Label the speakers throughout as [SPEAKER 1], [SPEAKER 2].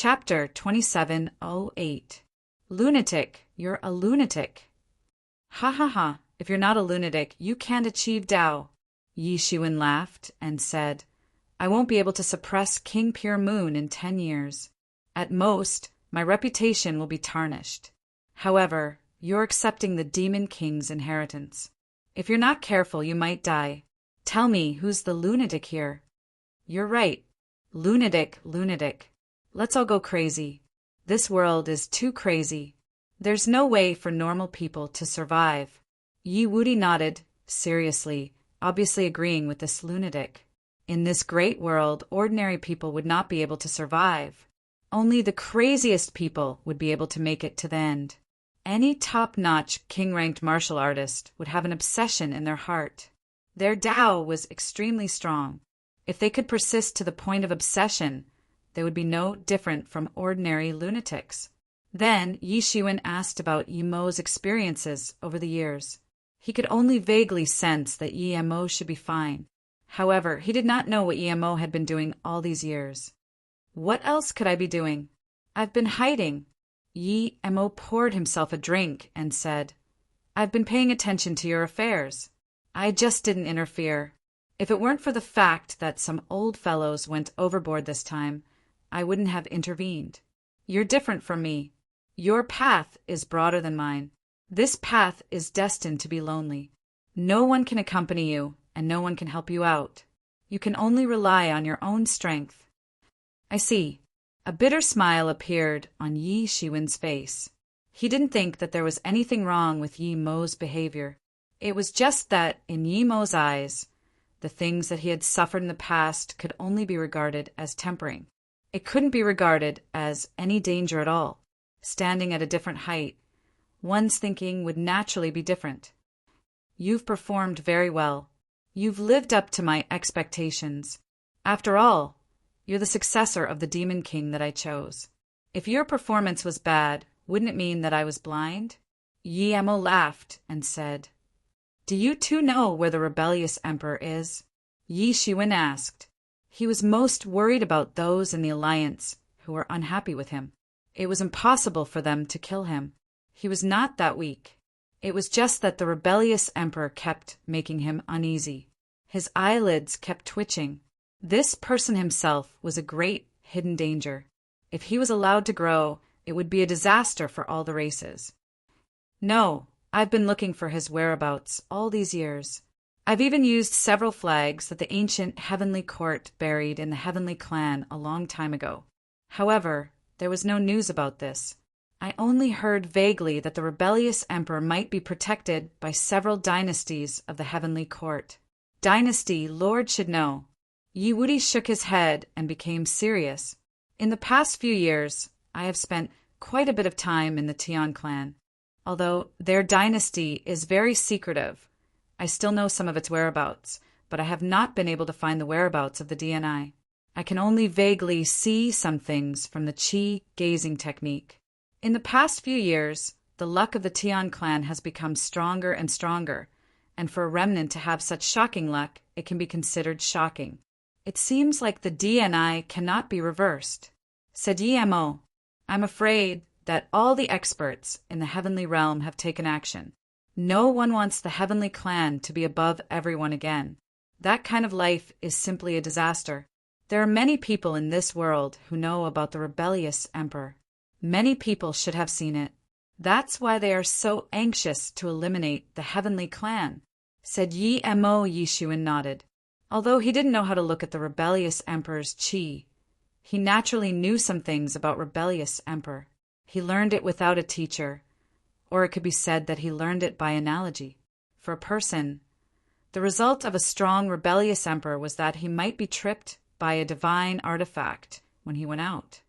[SPEAKER 1] Chapter 2708. Lunatic, you're a lunatic. Ha ha ha, if you're not a lunatic, you can't achieve Tao. Yi Shiwen laughed and said, I won't be able to suppress King Pure Moon in 10 years. At most, my reputation will be tarnished. However, you're accepting the Demon King's inheritance. If you're not careful, you might die. Tell me, who's the lunatic here? You're right. Lunatic, lunatic. Let's all go crazy. This world is too crazy. There's no way for normal people to survive. Yi Wudi nodded, seriously, obviously agreeing with this lunatic. In this great world, ordinary people would not be able to survive. Only the craziest people would be able to make it to the end. Any top-notch king-ranked martial artist would have an obsession in their heart. Their Tao was extremely strong. If they could persist to the point of obsession, they would be no different from ordinary lunatics. Then Yi Shiwen asked about Yi Mo's experiences over the years. He could only vaguely sense that Yi Mo should be fine. However, he did not know what Yi Mo had been doing all these years. What else could I be doing? I've been hiding. Yi Mo poured himself a drink and said, I've been paying attention to your affairs. I just didn't interfere. If it weren't for the fact that some old fellows went overboard this time, I wouldn't have intervened. You're different from me. Your path is broader than mine. This path is destined to be lonely. No one can accompany you, and no one can help you out. You can only rely on your own strength. I see. A bitter smile appeared on Yi Shiwen's face. He didn't think that there was anything wrong with Yi Mo's behavior. It was just that, in Yi Mo's eyes, the things that he had suffered in the past could only be regarded as tempering. It couldn't be regarded as any danger at all. Standing at a different height, one's thinking would naturally be different. You've performed very well. You've lived up to my expectations. After all, you're the successor of the Demon King that I chose. If your performance was bad, wouldn't it mean that I was blind? Yi Mo laughed and said, Do you two know where the rebellious emperor is? Yi Shiwen asked. He was most worried about those in the alliance who were unhappy with him. It was impossible for them to kill him. He was not that weak. It was just that the rebellious emperor kept making him uneasy. His eyelids kept twitching. This person himself was a great hidden danger. If he was allowed to grow, it would be a disaster for all the races. No, I've been looking for his whereabouts all these years. I've even used several flags that the ancient Heavenly Court buried in the Heavenly Clan a long time ago. However, there was no news about this. I only heard vaguely that the rebellious emperor might be protected by several dynasties of the Heavenly Court. Dynasty, Lord should know. Yi Wudi shook his head and became serious. In the past few years, I have spent quite a bit of time in the Tian clan. Although their dynasty is very secretive, I still know some of its whereabouts, but I have not been able to find the whereabouts of the DNI. I can only vaguely see some things from the Qi gazing technique. In the past few years, the luck of the Tian clan has become stronger and stronger, and for a remnant to have such shocking luck, it can be considered shocking. It seems like the DNI cannot be reversed. Said Yi Mo, I'm afraid that all the experts in the heavenly realm have taken action. No one wants the heavenly clan to be above everyone again. That kind of life is simply a disaster. There are many people in this world who know about the rebellious emperor. Many people should have seen it. That's why they are so anxious to eliminate the heavenly clan. Said Yi Mo. Yi Shiwen nodded. Although he didn't know how to look at the rebellious emperor's qi, he naturally knew some things about rebellious emperor. He learned it without a teacher, or it could be said that he learned it by analogy. For a person, the result of a strong rebellious emperor was that he might be tripped by a divine artifact when he went out.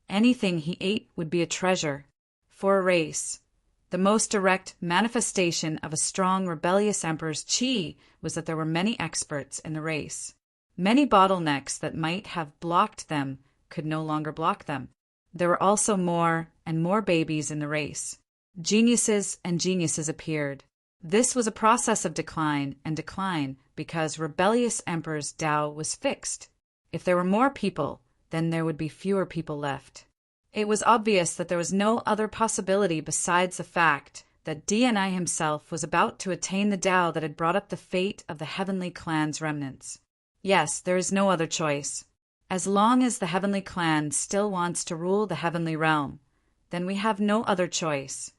[SPEAKER 1] Anything he ate would be a treasure. For a race, the most direct manifestation of a strong rebellious emperor's qi was that there were many experts in the race. Many bottlenecks that might have blocked them could no longer block them. There were also more and more babies in the race. Geniuses and geniuses appeared. This was a process of decline and decline because rebellious emperor's Tao was fixed. If there were more people, then there would be fewer people left. It was obvious that there was no other possibility besides the fact that DNI himself was about to attain the Tao that had brought up the fate of the Heavenly Clan's remnants. Yes, there is no other choice. As long as the Heavenly Clan still wants to rule the Heavenly Realm, then we have no other choice.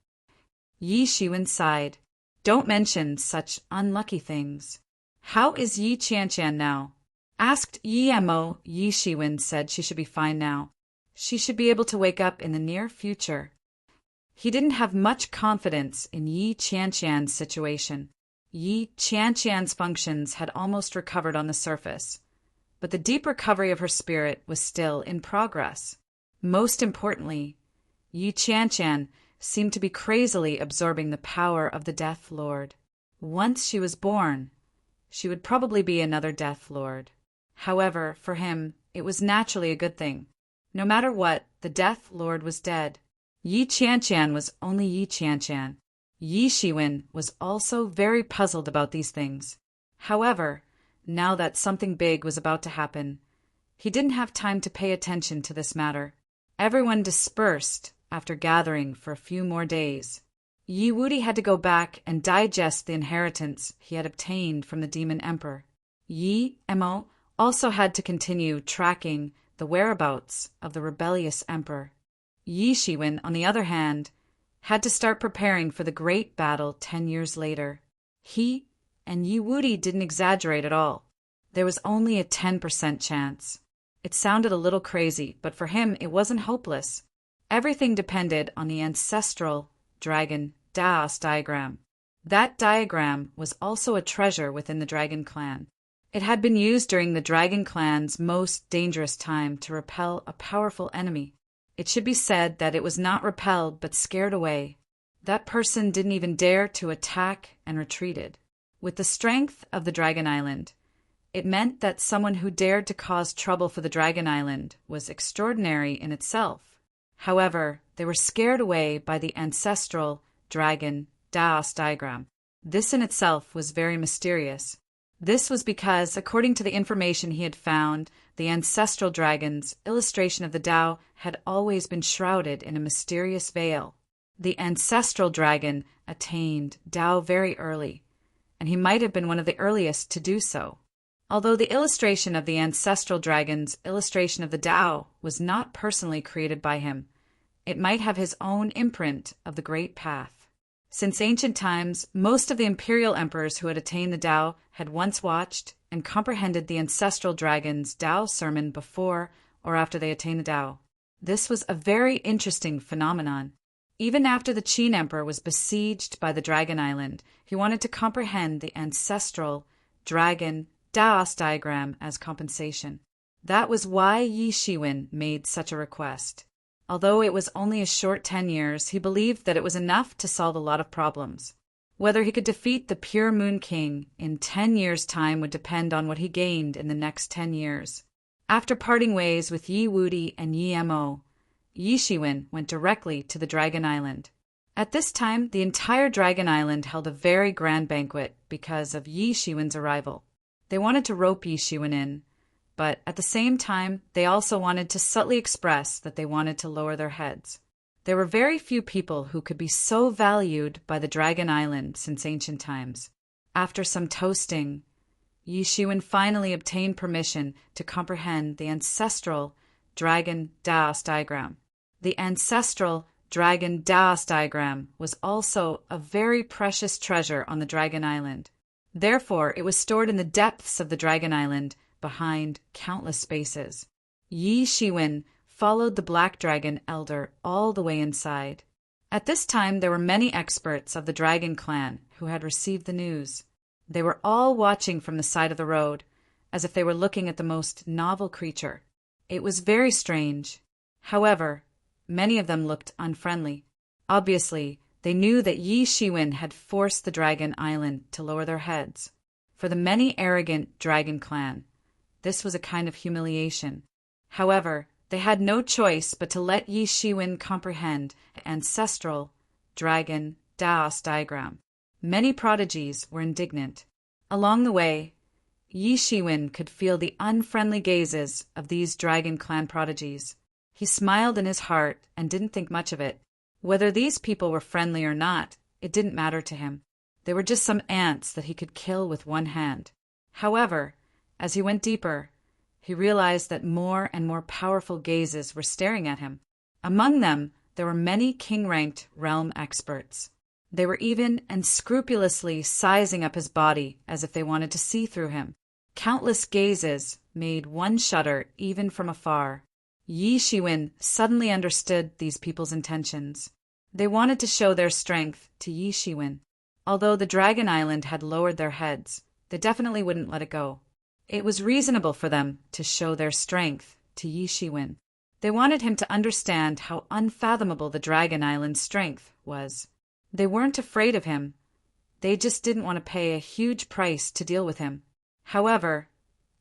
[SPEAKER 1] Yi Shiwen sighed. Don't mention such unlucky things. How is Yi Qianqian now? Asked Yi Mo. Yi Shiwen said she should be fine now. She should be able to wake up in the near future. He didn't have much confidence in Yi Qianqian's situation. Yi Qianqian's functions had almost recovered on the surface, but the deep recovery of her spirit was still in progress. Most importantly, Yi Qianqian seemed to be crazily absorbing the power of the Death Lord. Once she was born, she would probably be another Death Lord. However, for him, it was naturally a good thing. No matter what, the Death Lord was dead. Yi Qianqian was only Yi Qianqian. Yi Shiwen was also very puzzled about these things. However, now that something big was about to happen, he didn't have time to pay attention to this matter. Everyone dispersed after gathering for a few more days. Yi Wudi had to go back and digest the inheritance he had obtained from the Demon Emperor. Yi Mo also had to continue tracking the whereabouts of the rebellious emperor. Yi Shiwen, on the other hand, had to start preparing for the great battle 10 years later. He and Yi Wudi didn't exaggerate at all. There was only a 10% chance. It sounded a little crazy, but for him it wasn't hopeless. Everything depended on the ancestral dragon Daos diagram. That diagram was also a treasure within the Dragon Clan. It had been used during the Dragon Clan's most dangerous time to repel a powerful enemy. It should be said that it was not repelled but scared away. That person didn't even dare to attack and retreated. With the strength of the Dragon Island, it meant that someone who dared to cause trouble for the Dragon Island was extraordinary in itself. However, they were scared away by the ancestral dragon Daos diagram. This in itself was very mysterious. This was because, according to the information he had found, the ancestral dragon's illustration of the Tao had always been shrouded in a mysterious veil. The ancestral dragon attained Tao very early, and he might have been one of the earliest to do so. Although the illustration of the ancestral dragon's illustration of the Tao was not personally created by him, it might have his own imprint of the Great Path. Since ancient times, most of the imperial emperors who had attained the Tao had once watched and comprehended the ancestral dragon's Tao sermon before or after they attained the Tao. This was a very interesting phenomenon. Even after the Qin Emperor was besieged by the Dragon Island, he wanted to comprehend the ancestral dragon Daos diagram as compensation. That was why Yi Shiwen made such a request. Although it was only a short 10 years, he believed that it was enough to solve a lot of problems. Whether he could defeat the Pure Moon King in 10 years' time would depend on what he gained in the next 10 years. After parting ways with Yi Wudi and Yi Mo, Yi Shiwen went directly to the Dragon Island. At this time, the entire Dragon Island held a very grand banquet because of Yi Shiwen's arrival. They wanted to rope Yi Shiwen in, but at the same time, they also wanted to subtly express that they wanted to lower their heads. There were very few people who could be so valued by the Dragon Island since ancient times. After some toasting, Yi Shiwen finally obtained permission to comprehend the ancestral dragon Daos diagram. The ancestral dragon Daos diagram was also a very precious treasure on the Dragon Island. Therefore, it was stored in the depths of the Dragon Island behind countless spaces. Yi Shiwen followed the Black Dragon Elder all the way inside. At this time, there were many experts of the Dragon Clan who had received the news. They were all watching from the side of the road, as if they were looking at the most novel creature. It was very strange. However, many of them looked unfriendly. Obviously, they knew that Yi Shiwen had forced the Dragon Island to lower their heads. For the many arrogant Dragon Clan, this was a kind of humiliation. However, they had no choice but to let Yi Shiwen comprehend the ancestral dragon Daos diagram. Many prodigies were indignant. Along the way, Yi Shiwen could feel the unfriendly gazes of these Dragon Clan prodigies. He smiled in his heart and didn't think much of it. Whether these people were friendly or not, it didn't matter to him. They were just some ants that he could kill with one hand. However, as he went deeper, he realized that more and more powerful gazes were staring at him. Among them, there were many king-ranked realm experts. They were even and scrupulously sizing up his body as if they wanted to see through him. Countless gazes made one shudder even from afar. Yi Shiwen suddenly understood these people's intentions. They wanted to show their strength to Yi Shiwen. Although the Dragon Island had lowered their heads, they definitely wouldn't let it go. It was reasonable for them to show their strength to Yi Shiwen. They wanted him to understand how unfathomable the Dragon Island's strength was. They weren't afraid of him. They just didn't want to pay a huge price to deal with him. However,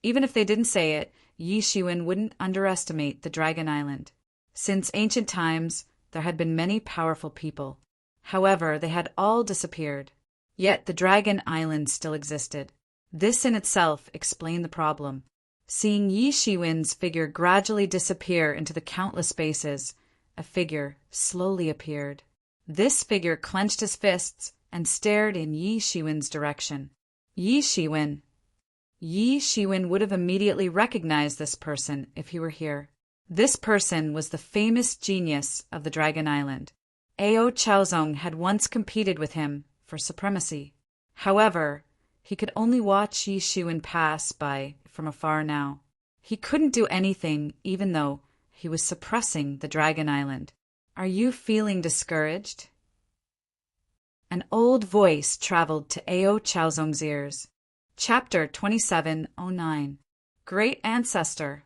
[SPEAKER 1] even if they didn't say it, Yi Shiwen wouldn't underestimate the Dragon Island. Since ancient times, there had been many powerful people. However, they had all disappeared. Yet the Dragon Island still existed. This in itself explained the problem. Seeing Yi Shiwen's figure gradually disappear into the countless spaces, a figure slowly appeared. This figure clenched his fists and stared in Yi Shiwen's direction. Yi Shiwen would have immediately recognized this person if he were here. This person was the famous genius of the Dragon Island. Ao Chaozong had once competed with him for supremacy. However, he could only watch Yi Shiwen pass by from afar now. He couldn't do anything even though he was suppressing the Dragon Island. Are you feeling discouraged? An old voice traveled to Ao Chaozong's ears. Chapter 2709. Great Ancestor.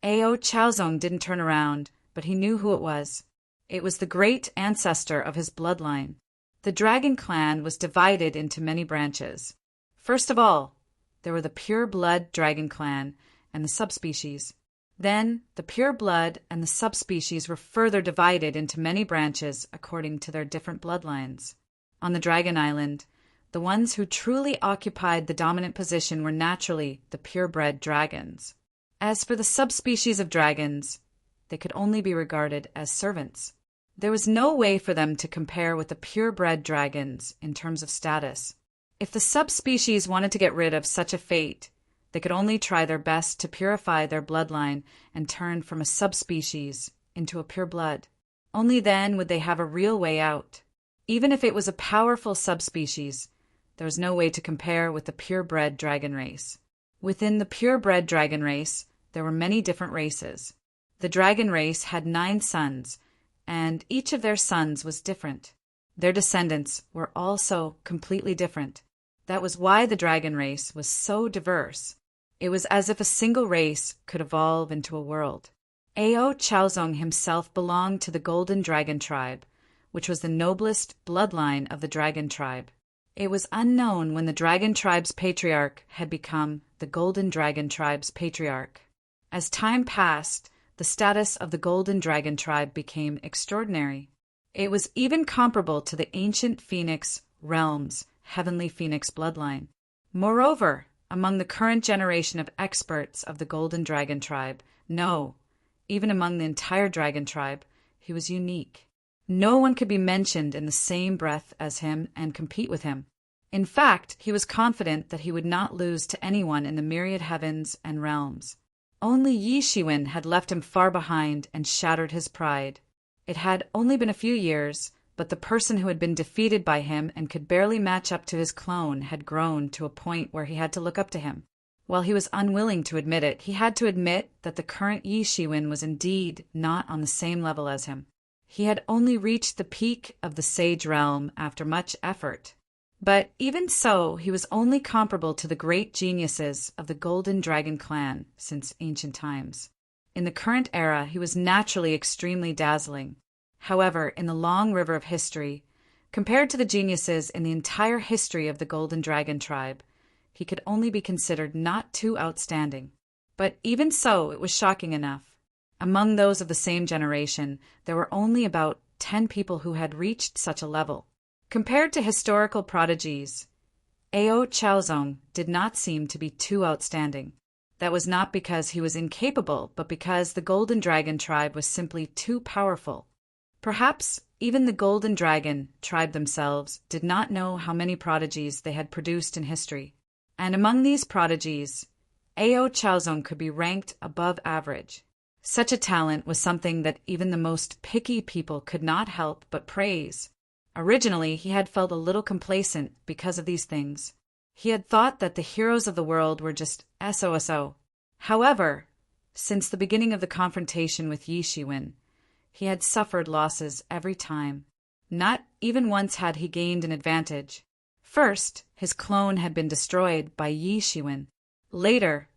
[SPEAKER 1] Ao Chaozong didn't turn around, but he knew who it was. It was the great ancestor of his bloodline. The dragon clan was divided into many branches. First of all, there were the pure blood dragon clan and the subspecies. Then, the pure blood and the subspecies were further divided into many branches according to their different bloodlines. On the Dragon Island, the ones who truly occupied the dominant position were naturally the purebred dragons. As for the subspecies of dragons, they could only be regarded as servants. There was no way for them to compare with the purebred dragons in terms of status. If the subspecies wanted to get rid of such a fate, they could only try their best to purify their bloodline and turn from a subspecies into a pure blood. Only then would they have a real way out. Even if it was a powerful subspecies, there was no way to compare with the purebred dragon race. Within the purebred dragon race, there were many different races. The dragon race had 9 sons, and each of their sons was different. Their descendants were also completely different. That was why the dragon race was so diverse. It was as if a single race could evolve into a world. Ao Chaozong himself belonged to the Golden Dragon tribe, which was the noblest bloodline of the dragon tribe. It was unknown when the dragon tribe's patriarch had become the Golden Dragon tribe's patriarch. As time passed, the status of the Golden Dragon tribe became extraordinary. It was even comparable to the ancient Phoenix realm's Heavenly Phoenix bloodline. Moreover, among the current generation of experts of the Golden Dragon tribe, no, even among the entire dragon tribe, he was unique. No one could be mentioned in the same breath as him and compete with him. In fact, he was confident that he would not lose to anyone in the myriad heavens and realms. Only Yi Shiwen had left him far behind and shattered his pride. It had only been a few years, but the person who had been defeated by him and could barely match up to his clone had grown to a point where he had to look up to him. While he was unwilling to admit it, he had to admit that the current Yi Shiwen was indeed not on the same level as him. He had only reached the peak of the sage realm after much effort. But even so, he was only comparable to the great geniuses of the Golden Dragon clan since ancient times. In the current era, he was naturally extremely dazzling. However, in the long river of history, compared to the geniuses in the entire history of the Golden Dragon tribe, he could only be considered not too outstanding. But even so, it was shocking enough. Among those of the same generation, there were only about 10 people who had reached such a level. Compared to historical prodigies, Ao Chaozong did not seem to be too outstanding. That was not because he was incapable, but because the Golden Dragon tribe was simply too powerful. Perhaps even the Golden Dragon tribe themselves did not know how many prodigies they had produced in history. And among these prodigies, Ao Chaozong could be ranked above average. Such a talent was something that even the most picky people could not help but praise. Originally, he had felt a little complacent because of these things. He had thought that the heroes of the world were just SOSO. However, since the beginning of the confrontation with Yi Shiwen, he had suffered losses every time. Not even once had he gained an advantage. First, his clone had been destroyed by Yi Shiwen. Later,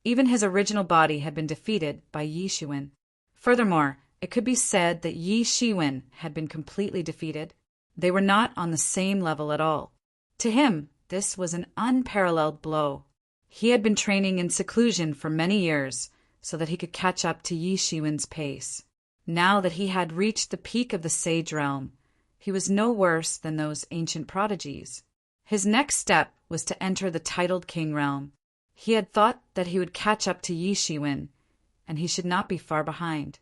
[SPEAKER 1] even his original body had been defeated by Yi Shiwen. Furthermore, it could be said that Yi Shiwen had been completely defeated. They were not on the same level at all. To him, this was an unparalleled blow. He had been training in seclusion for many years so that he could catch up to Yi Shiwen's pace. Now that he had reached the peak of the Sage Realm, he was no worse than those ancient prodigies. His next step was to enter the titled King Realm. He had thought that he would catch up to Yi Shiwen, and he should not be far behind.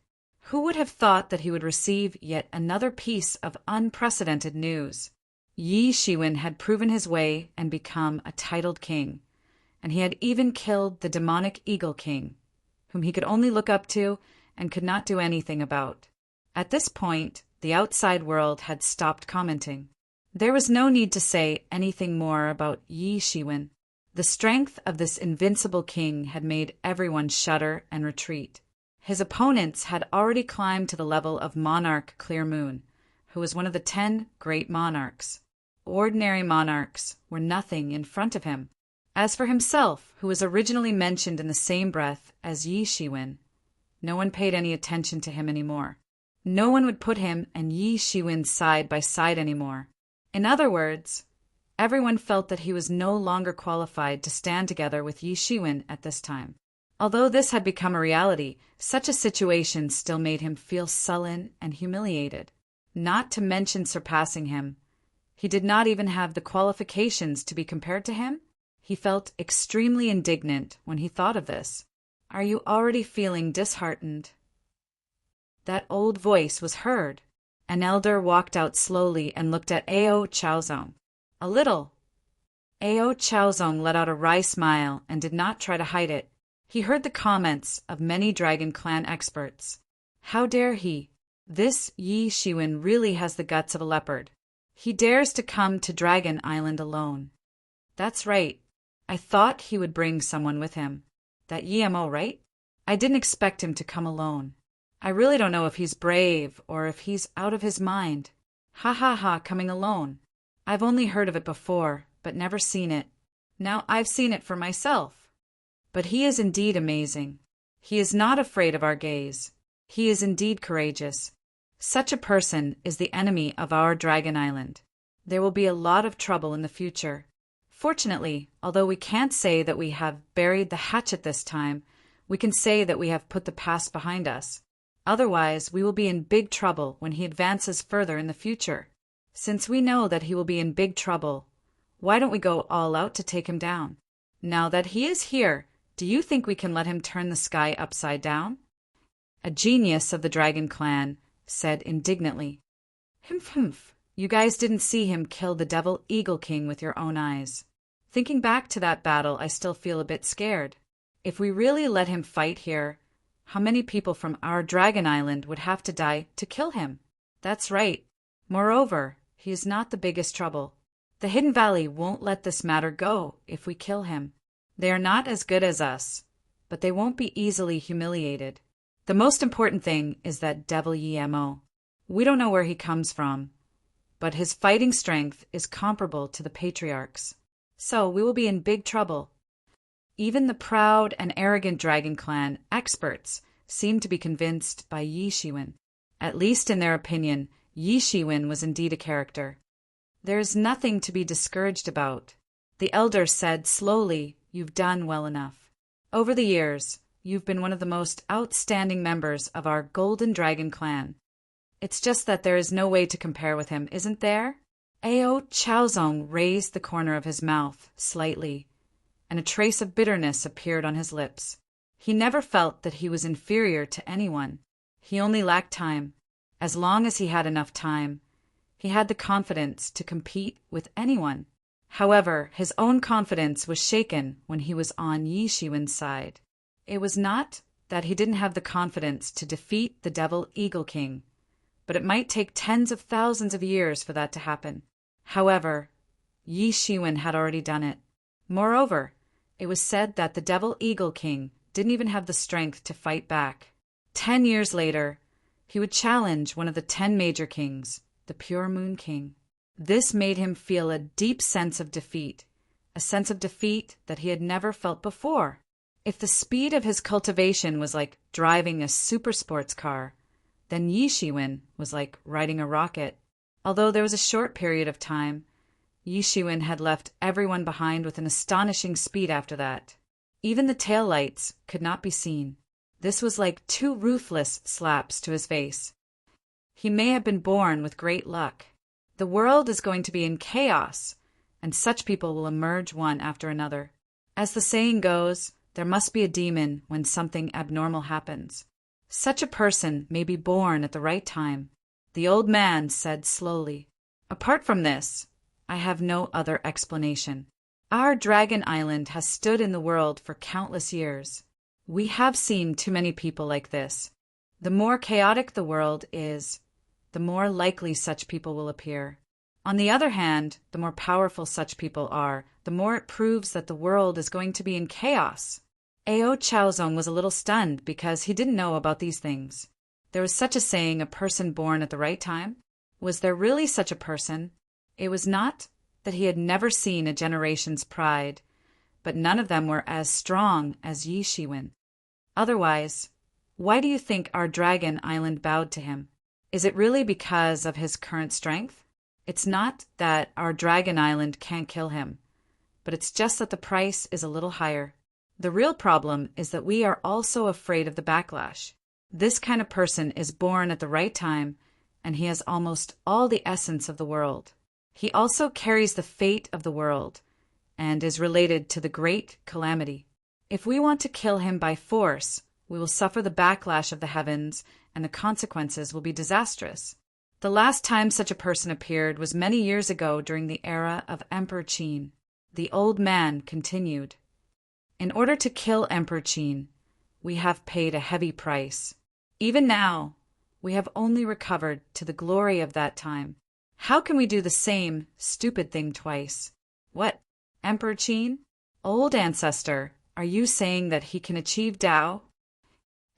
[SPEAKER 1] Who would have thought that he would receive yet another piece of unprecedented news? Yi Shiwen had proven his way and become a titled king, and he had even killed the demonic Eagle King, whom he could only look up to and could not do anything about. At this point, the outside world had stopped commenting. There was no need to say anything more about Yi Shiwen. The strength of this invincible king had made everyone shudder and retreat. His opponents had already climbed to the level of Monarch Clear Moon, who was one of the 10 great monarchs. Ordinary monarchs were nothing in front of him. As for himself, who was originally mentioned in the same breath as Yi Shiwen, no one paid any attention to him anymore. No one would put him and Yi Shiwen side by side anymore. In other words, everyone felt that he was no longer qualified to stand together with Yi Shiwen at this time. Although this had become a reality, such a situation still made him feel sullen and humiliated. Not to mention surpassing him, he did not even have the qualifications to be compared to him. He felt extremely indignant when he thought of this. Are you already feeling disheartened? That old voice was heard. An elder walked out slowly and looked at Ao Chaozong. A little. Ao Chaozong let out a wry smile and did not try to hide it. He heard the comments of many Dragon Clan experts. How dare he? This Yi Shiwen really has the guts of a leopard. He dares to come to Dragon Island alone. That's right. I thought he would bring someone with him. That Yimo, right? I didn't expect him to come alone. I really don't know if he's brave or if he's out of his mind. Ha ha ha, coming alone. I've only heard of it before, but never seen it. Now I've seen it for myself. But he is indeed amazing. He is not afraid of our gaze. He is indeed courageous. Such a person is the enemy of our Dragon Island. There will be a lot of trouble in the future. Fortunately, although we can't say that we have buried the hatchet this time, we can say that we have put the past behind us. Otherwise, we will be in big trouble when he advances further in the future. Since we know that he will be in big trouble, why don't we go all out to take him down? Now that he is here, do you think we can let him turn the sky upside down? A genius of the Dragon Clan said indignantly, Humph, you guys didn't see him kill the Devil Eagle King with your own eyes. Thinking back to that battle, I still feel a bit scared. If we really let him fight here, how many people from our Dragon Island would have to die to kill him? That's right. Moreover, he is not the biggest trouble. The Hidden Valley won't let this matter go if we kill him. They are not as good as us, but they won't be easily humiliated. The most important thing is that Devil Yimo. We don't know where he comes from, but his fighting strength is comparable to the patriarchs. So we will be in big trouble. Even the proud and arrogant Dragon Clan experts seem to be convinced by Yi Shiwen. At least in their opinion, Yi Shiwen was indeed a character. There is nothing to be discouraged about. The elder said slowly, You've done well enough. Over the years, you've been one of the most outstanding members of our Golden Dragon Clan. It's just that there is no way to compare with him, isn't there? Ao Chaozong raised the corner of his mouth slightly. and a trace of bitterness appeared on his lips. He never felt that he was inferior to anyone. He only lacked time. As long as he had enough time, he had the confidence to compete with anyone. However, his own confidence was shaken when he was on Yi Shiwen's side. It was not that he didn't have the confidence to defeat the Devil Eagle King, but it might take tens of thousands of years for that to happen. However, Yi Shiwen had already done it. Moreover, it was said that the Devil Eagle King didn't even have the strength to fight back. 10 years later, he would challenge one of the 10 major kings, the Pure Moon King. This made him feel a deep sense of defeat, a sense of defeat that he had never felt before. If the speed of his cultivation was like driving a super sports car, then Yi Shiwen was like riding a rocket. Although there was a short period of time, Yi Shiwen had left everyone behind with an astonishing speed after that. Even the taillights could not be seen. This was like 2 ruthless slaps to his face. He may have been born with great luck. The world is going to be in chaos, and such people will emerge one after another. As the saying goes, there must be a demon when something abnormal happens. Such a person may be born at the right time. The old man said slowly, "Apart from this, I have no other explanation. Our Dragon Island has stood in the world for countless years. We have seen too many people like this. The more chaotic the world is, the more likely such people will appear. On the other hand, the more powerful such people are, the more it proves that the world is going to be in chaos." Ao Chaozong was a little stunned because he didn't know about these things. There was such a saying, a person born at the right time? Was there really such a person? It was not that he had never seen a generation's pride, but none of them were as strong as Yi Shiwen. Otherwise, why do you think our Dragon Island bowed to him? Is it really because of his current strength? It's not that our Dragon Island can't kill him, but it's just that the price is a little higher. The real problem is that we are also afraid of the backlash. This kind of person is born at the right time, and he has almost all the essence of the world. He also carries the fate of the world, and is related to the great calamity. If we want to kill him by force, we will suffer the backlash of the heavens, and the consequences will be disastrous. The last time such a person appeared was many years ago during the era of Emperor Qin. The old man continued, "In order to kill Emperor Qin, we have paid a heavy price. Even now, we have only recovered to the glory of that time. How can we do the same stupid thing twice? What, Emperor Qin? Old ancestor, are you saying that he can achieve Tao?"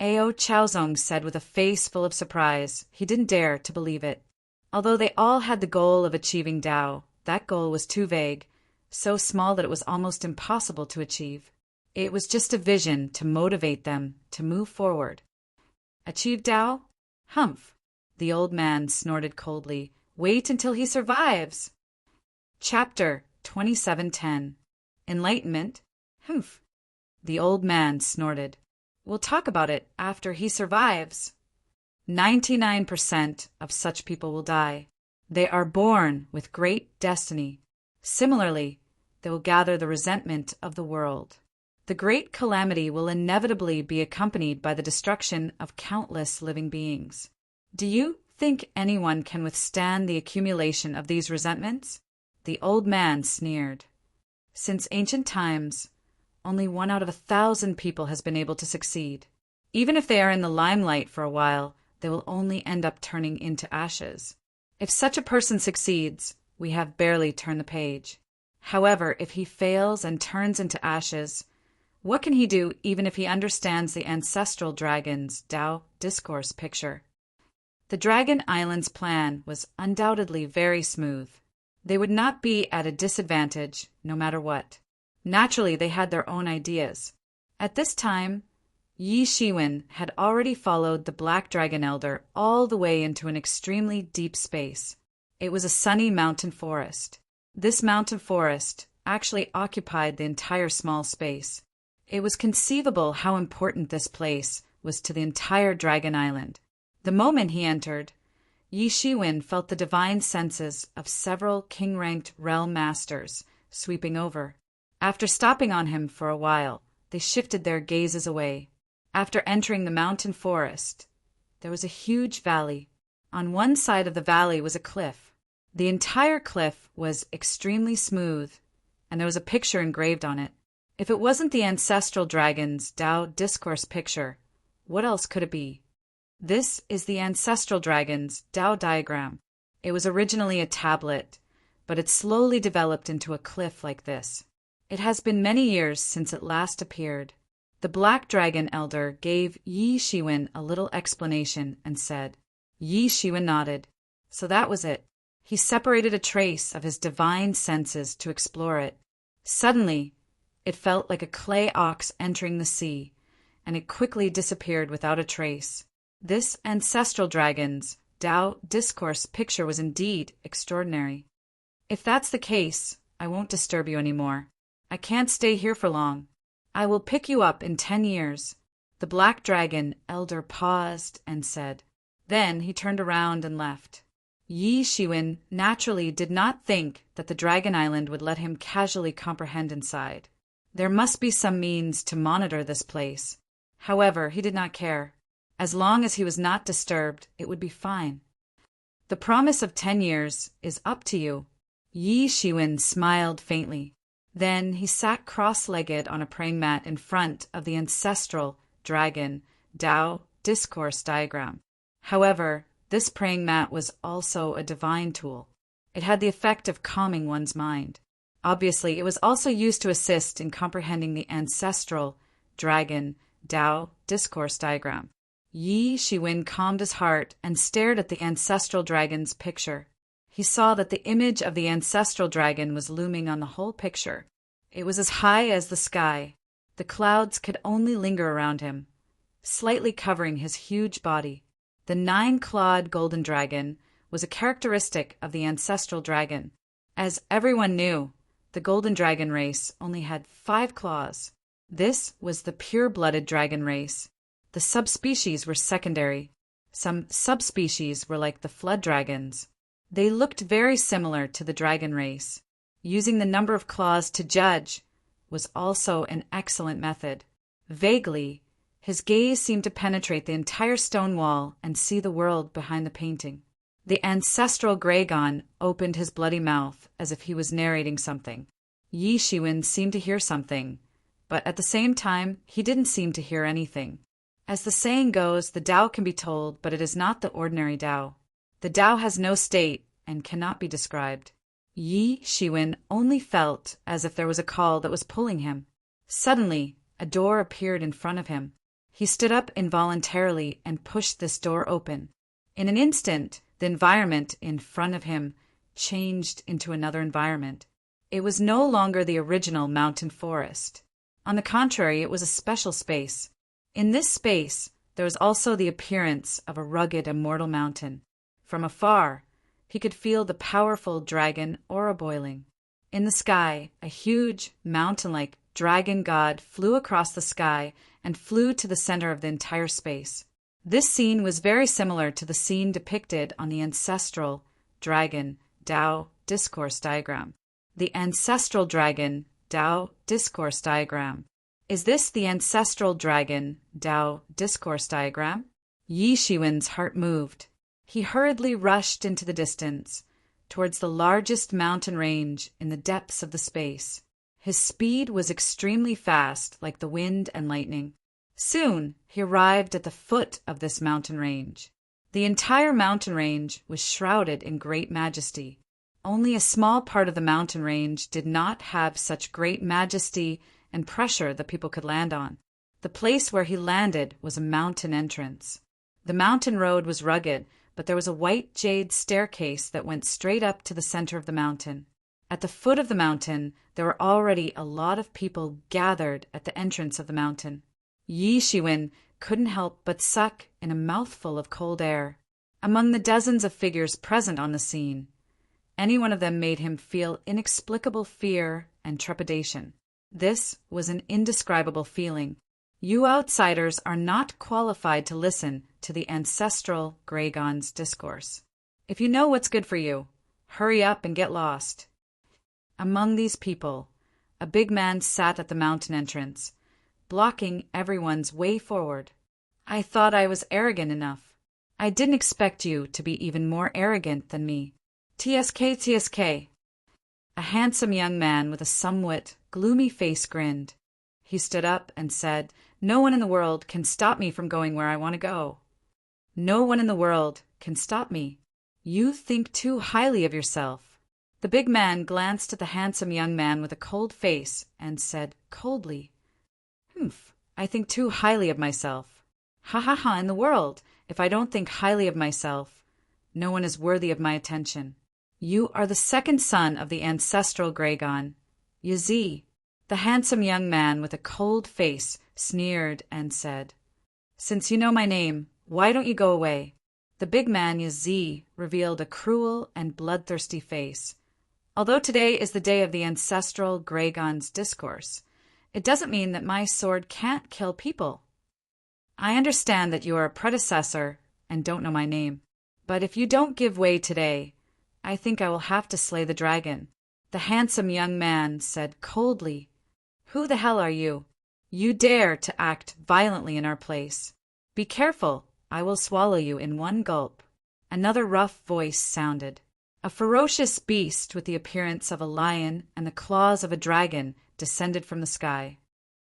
[SPEAKER 1] Ao Chaozong said with a face full of surprise. He didn't dare to believe it. Although they all had the goal of achieving Tao, that goal was too vague, so small that it was almost impossible to achieve. It was just a vision to motivate them to move forward. Achieve Tao? Humph! The old man snorted coldly. Wait until he survives. Chapter 2710. Enlightenment? Humph! The old man snorted. We'll talk about it after he survives. 99% of such people will die. They are born with great destiny. Similarly, they will gather the resentment of the world. The great calamity will inevitably be accompanied by the destruction of countless living beings. Do you think anyone can withstand the accumulation of these resentments? The old man sneered. Since ancient times, only 1 out of 1,000 people has been able to succeed. Even if they are in the limelight for a while, they will only end up turning into ashes. If such a person succeeds, we have barely turned the page. However, if he fails and turns into ashes, what can he do even if he understands the ancestral dragon's Tao discourse picture? The Dragon Island's plan was undoubtedly very smooth. They would not be at a disadvantage no matter what. Naturally, they had their own ideas. At this time, Yi Shiwen had already followed the Black Dragon Elder all the way into an extremely deep space. It was a sunny mountain forest. This mountain forest actually occupied the entire small space. It was conceivable how important this place was to the entire Dragon Island. The moment he entered, Yi Shiwen felt the divine senses of several king-ranked realm masters sweeping over. After stopping on him for a while, they shifted their gazes away. After entering the mountain forest, there was a huge valley. On one side of the valley was a cliff. The entire cliff was extremely smooth, and there was a picture engraved on it. If it wasn't the ancestral dragon's Tao discourse picture, what else could it be? This is the ancestral dragon's Tao diagram. It was originally a tablet, but it slowly developed into a cliff like this. It has been many years since it last appeared. The Black Dragon Elder gave Yi Shiwen a little explanation and said. Yi Shiwen nodded. So that was it. He separated a trace of his divine senses to explore it. Suddenly, it felt like a clay ox entering the sea, and it quickly disappeared without a trace. This ancestral dragon's Tao discourse picture was indeed extraordinary. If that's the case, I won't disturb you anymore. I can't stay here for long. I will pick you up in 10 years. The Black Dragon Elder paused and said. Then he turned around and left. Yi Shiwen naturally did not think that the Dragon Island would let him casually comprehend inside. There must be some means to monitor this place. However, he did not care. As long as he was not disturbed, it would be fine. The promise of 10 years is up to you. Yi Shiwen smiled faintly. Then he sat cross-legged on a praying mat in front of the ancestral dragon Tao discourse diagram. However, this praying mat was also a divine tool. It had the effect of calming one's mind. Obviously, it was also used to assist in comprehending the ancestral dragon Tao discourse diagram. Yi Shiwen calmed his heart and stared at the ancestral dragon's picture. He saw that the image of the ancestral dragon was looming on the whole picture. It was as high as the sky. The clouds could only linger around him, slightly covering his huge body. The 9-clawed golden dragon was a characteristic of the ancestral dragon. As everyone knew, the golden dragon race only had 5 claws. This was the pure-blooded dragon race. The subspecies were secondary. Some subspecies were like the flood dragons. They looked very similar to the dragon race. Using the number of claws to judge was also an excellent method. Vaguely, his gaze seemed to penetrate the entire stone wall and see the world behind the painting. The ancestral Gragon opened his bloody mouth as if he was narrating something. Yi Shiwen seemed to hear something, but at the same time, he didn't seem to hear anything. As the saying goes, the Tao can be told, but it is not the ordinary Tao. The Tao has no state and cannot be described. Yi Shiwen only felt as if there was a call that was pulling him. Suddenly, a door appeared in front of him. He stood up involuntarily and pushed this door open. In an instant, the environment in front of him changed into another environment. It was no longer the original mountain forest. On the contrary, it was a special space. In this space, there was also the appearance of a rugged, immortal mountain. From afar, he could feel the powerful dragon aura boiling. In the sky, a huge, mountain-like dragon god flew across the sky and flew to the center of the entire space. This scene was very similar to the scene depicted on the ancestral dragon Tao discourse diagram. The ancestral dragon Tao discourse diagram. Is this the ancestral dragon Tao discourse diagram? Yi Shiwen's heart moved. He hurriedly rushed into the distance, towards the largest mountain range in the depths of the space. His speed was extremely fast, like the wind and lightning. Soon, he arrived at the foot of this mountain range. The entire mountain range was shrouded in great majesty. Only a small part of the mountain range did not have such great majesty and pressure that people could land on. The place where he landed was a mountain entrance. The mountain road was rugged, but there was a white jade staircase that went straight up to the center of the mountain. At the foot of the mountain, there were already a lot of people gathered at the entrance of the mountain. Yi Shiwen couldn't help but suck in a mouthful of cold air. Among the dozens of figures present on the scene, any one of them made him feel inexplicable fear and trepidation. This was an indescribable feeling. You outsiders are not qualified to listen to the ancestral Gragon's discourse. If you know what's good for you, hurry up and get lost. Among these people, a big man sat at the mountain entrance, blocking everyone's way forward. I thought I was arrogant enough. I didn't expect you to be even more arrogant than me. TSK, TSK. A handsome young man with a somewhat gloomy face grinned. He stood up and said, "No one in the world can stop me from going where I want to go. No one in the world can stop me. You think too highly of yourself." The big man glanced at the handsome young man with a cold face and said coldly, "Humph, I think too highly of myself. Ha ha ha, in the world, if I don't think highly of myself, no one is worthy of my attention. You are the second son of the ancestral Gragon, Yazi." The handsome young man with a cold face sneered and said, "Since you know my name, why don't you go away?" The big man Yazi revealed a cruel and bloodthirsty face. "Although today is the day of the ancestral Gragon's discourse, it doesn't mean that my sword can't kill people. I understand that you are a predecessor and don't know my name, but if you don't give way today, I think I will have to slay the dragon." The handsome young man said coldly, "Who the hell are you? You dare to act violently in our place. Be careful, I will swallow you in one gulp." Another rough voice sounded. A ferocious beast with the appearance of a lion and the claws of a dragon descended from the sky.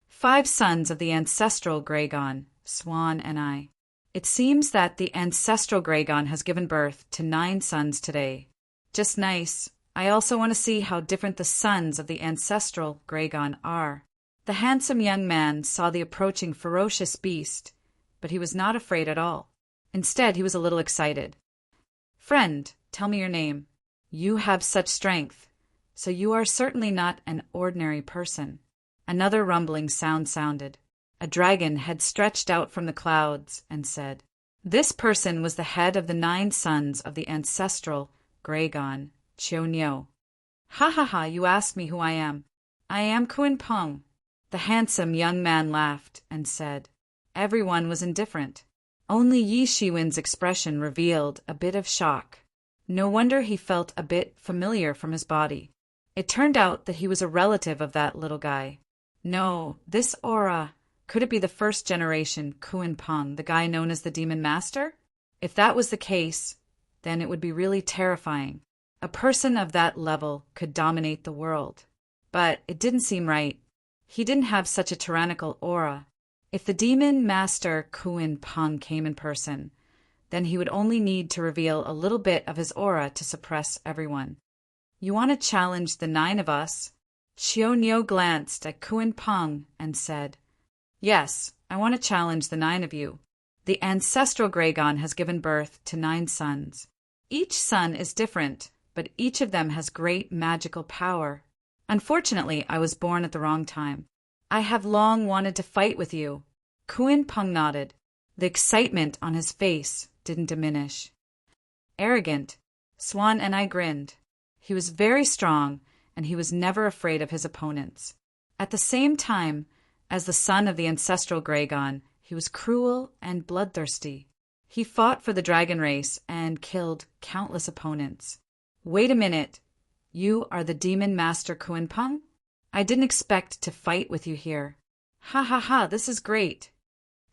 [SPEAKER 1] 5 sons of the ancestral Gragon, Swan and I. It seems that the ancestral Gragon has given birth to 9 sons today. Just nice. I also want to see how different the sons of the ancestral Gragon are. The handsome young man saw the approaching ferocious beast, but he was not afraid at all. Instead, he was a little excited. "Friend, tell me your name. You have such strength, so you are certainly not an ordinary person." Another rumbling sound sounded. A dragon had stretched out from the clouds and said, "This person was the head of the 9 sons of the ancestral Gragon, Cheonyo." "Ha ha ha, you asked me who I am. I am Kuin Peng." The handsome young man laughed and said, Everyone was indifferent. Only Yi Shiwen's expression revealed a bit of shock. No wonder he felt a bit familiar from his body. It turned out that he was a relative of that little guy. No, this aura... Could it be the first generation Kuin Peng, the guy known as the Demon Master? If that was the case, then it would be really terrifying. A person of that level could dominate the world. But it didn't seem right. He didn't have such a tyrannical aura. If the Demon Master Kuin Peng came in person, then he would only need to reveal a little bit of his aura to suppress everyone. "You want to challenge the 9 of us?" Cheonyo glanced at Kuin Peng and said, "Yes, I want to challenge the 9 of you. The ancestral Gragon has given birth to 9 sons. Each son is different, but each of them has great magical power. Unfortunately, I was born at the wrong time. I have long wanted to fight with you." Kuin Peng nodded. The excitement on his face didn't diminish. Arrogant, Swan and I grinned. He was very strong, and he was never afraid of his opponents. At the same time, as the son of the ancestral Gragon, he was cruel and bloodthirsty. He fought for the dragon race and killed countless opponents. "Wait a minute. You are the Demon Master Kuin Peng? I didn't expect to fight with you here. Ha ha ha, this is great."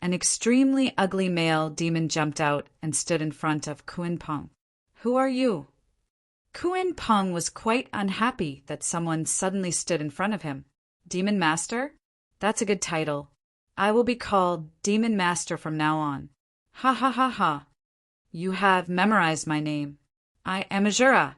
[SPEAKER 1] An extremely ugly male demon jumped out and stood in front of Kuin Peng. "Who are you?" Kuin Peng was quite unhappy that someone suddenly stood in front of him. "Demon Master? That's a good title. I will be called Demon Master from now on." "Ha ha ha ha. You have memorized my name. I am Azura."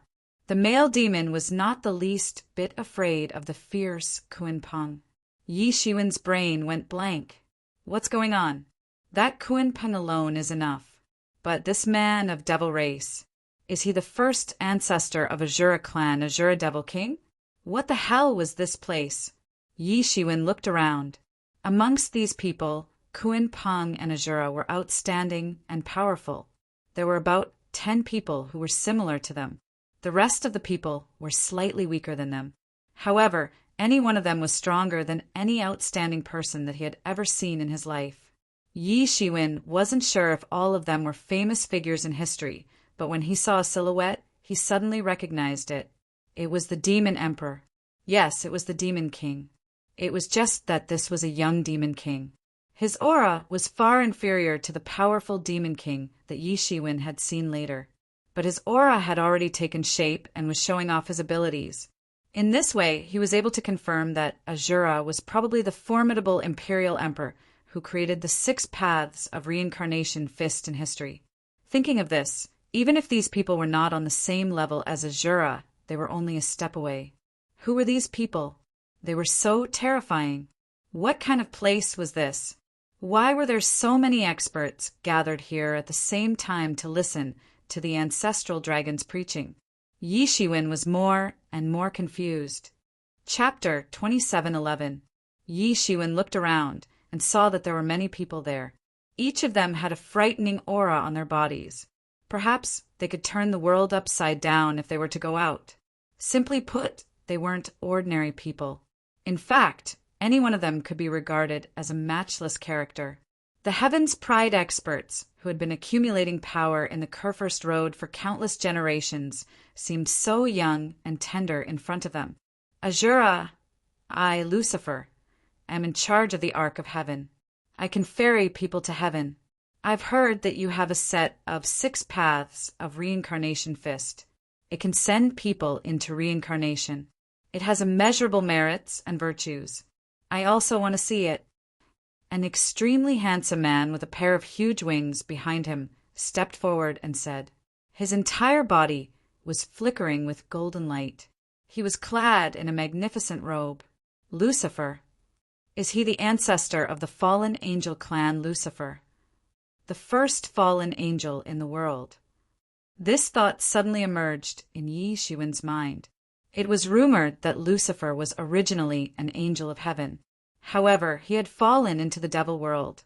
[SPEAKER 1] The male demon was not the least bit afraid of the fierce Kuin Peng. Yi Shiwen's brain went blank. What's going on? That Kuin Peng alone is enough. But this man of devil race, is he the first ancestor of Azura clan, Azura Devil King? What the hell was this place? Yi Shiwen looked around. Amongst these people, Kuin Peng and Azura were outstanding and powerful. There were about 10 people who were similar to them. The rest of the people were slightly weaker than them. However, any one of them was stronger than any outstanding person that he had ever seen in his life. Yi Shiwen wasn't sure if all of them were famous figures in history, but when he saw a silhouette, he suddenly recognized it. It was the Demon Emperor. Yes, it was the Demon King. It was just that this was a young Demon King. His aura was far inferior to the powerful Demon King that Yi Shiwen had seen later. But his aura had already taken shape and was showing off his abilities. In this way, he was able to confirm that Azura was probably the formidable Imperial Emperor who created the 6 paths of reincarnation fist in history. Thinking of this, even if these people were not on the same level as Azura, they were only a step away. Who were these people? They were so terrifying. What kind of place was this? Why were there so many experts gathered here at the same time to listen to the ancestral dragon's preaching? Yi Shiwen was more and more confused. Chapter 27:11. Yi Shiwen looked around and saw that there were many people there. Each of them had a frightening aura on their bodies. Perhaps they could turn the world upside down if they were to go out. Simply put, they weren't ordinary people. In fact, any one of them could be regarded as a matchless character. The Heaven's Pride experts, who had been accumulating power in the Kurfürst Road for countless generations, seemed so young and tender in front of them. Azura, I, Lucifer, am in charge of the Ark of Heaven. I can ferry people to heaven. I've heard that you have a set of 6 paths of reincarnation fist. It can send people into reincarnation. It has immeasurable merits and virtues. I also want to see it. An extremely handsome man with a pair of huge wings behind him stepped forward and said. His entire body was flickering with golden light. He was clad in a magnificent robe. Lucifer. Is he the ancestor of the fallen angel clan Lucifer? The first fallen angel in the world. This thought suddenly emerged in Yi Shiwen's mind. It was rumored that Lucifer was originally an angel of heaven. However, he had fallen into the devil world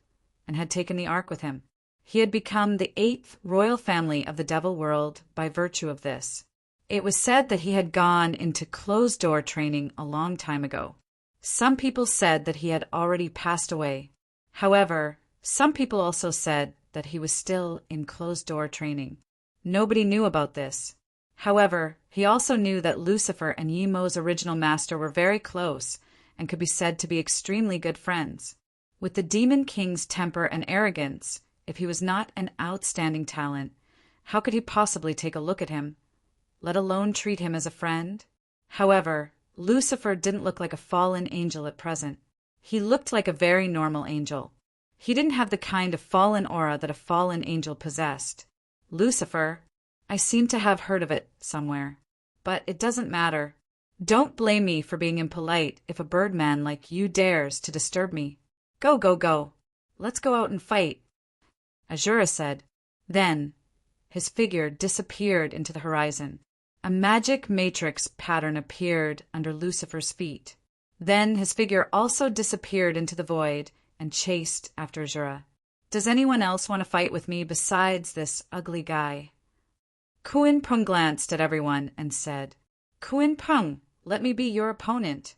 [SPEAKER 1] and had taken the ark with him. He had become the 8th royal family of the devil world by virtue of this. It was said that he had gone into closed-door training a long time ago. Some people said that he had already passed away. However, some people also said that he was still in closed-door training. Nobody knew about this. However, he also knew that Lucifer and Yimo's original master were very close and could be said to be extremely good friends. With the Demon King's temper and arrogance, if he was not an outstanding talent, how could he possibly take a look at him, let alone treat him as a friend? However, Lucifer didn't look like a fallen angel at present. He looked like a very normal angel. He didn't have the kind of fallen aura that a fallen angel possessed. Lucifer, I seem to have heard of it somewhere. But it doesn't matter. Don't blame me for being impolite if a birdman like you dares to disturb me. Go, go, go. Let's go out and fight. Azura said. Then, his figure disappeared into the horizon. A magic matrix pattern appeared under Lucifer's feet. Then his figure also disappeared into the void and chased after Azura. Does anyone else want to fight with me besides this ugly guy? Kuin Pung glanced at everyone and said, Kuin Pung, let me be your opponent.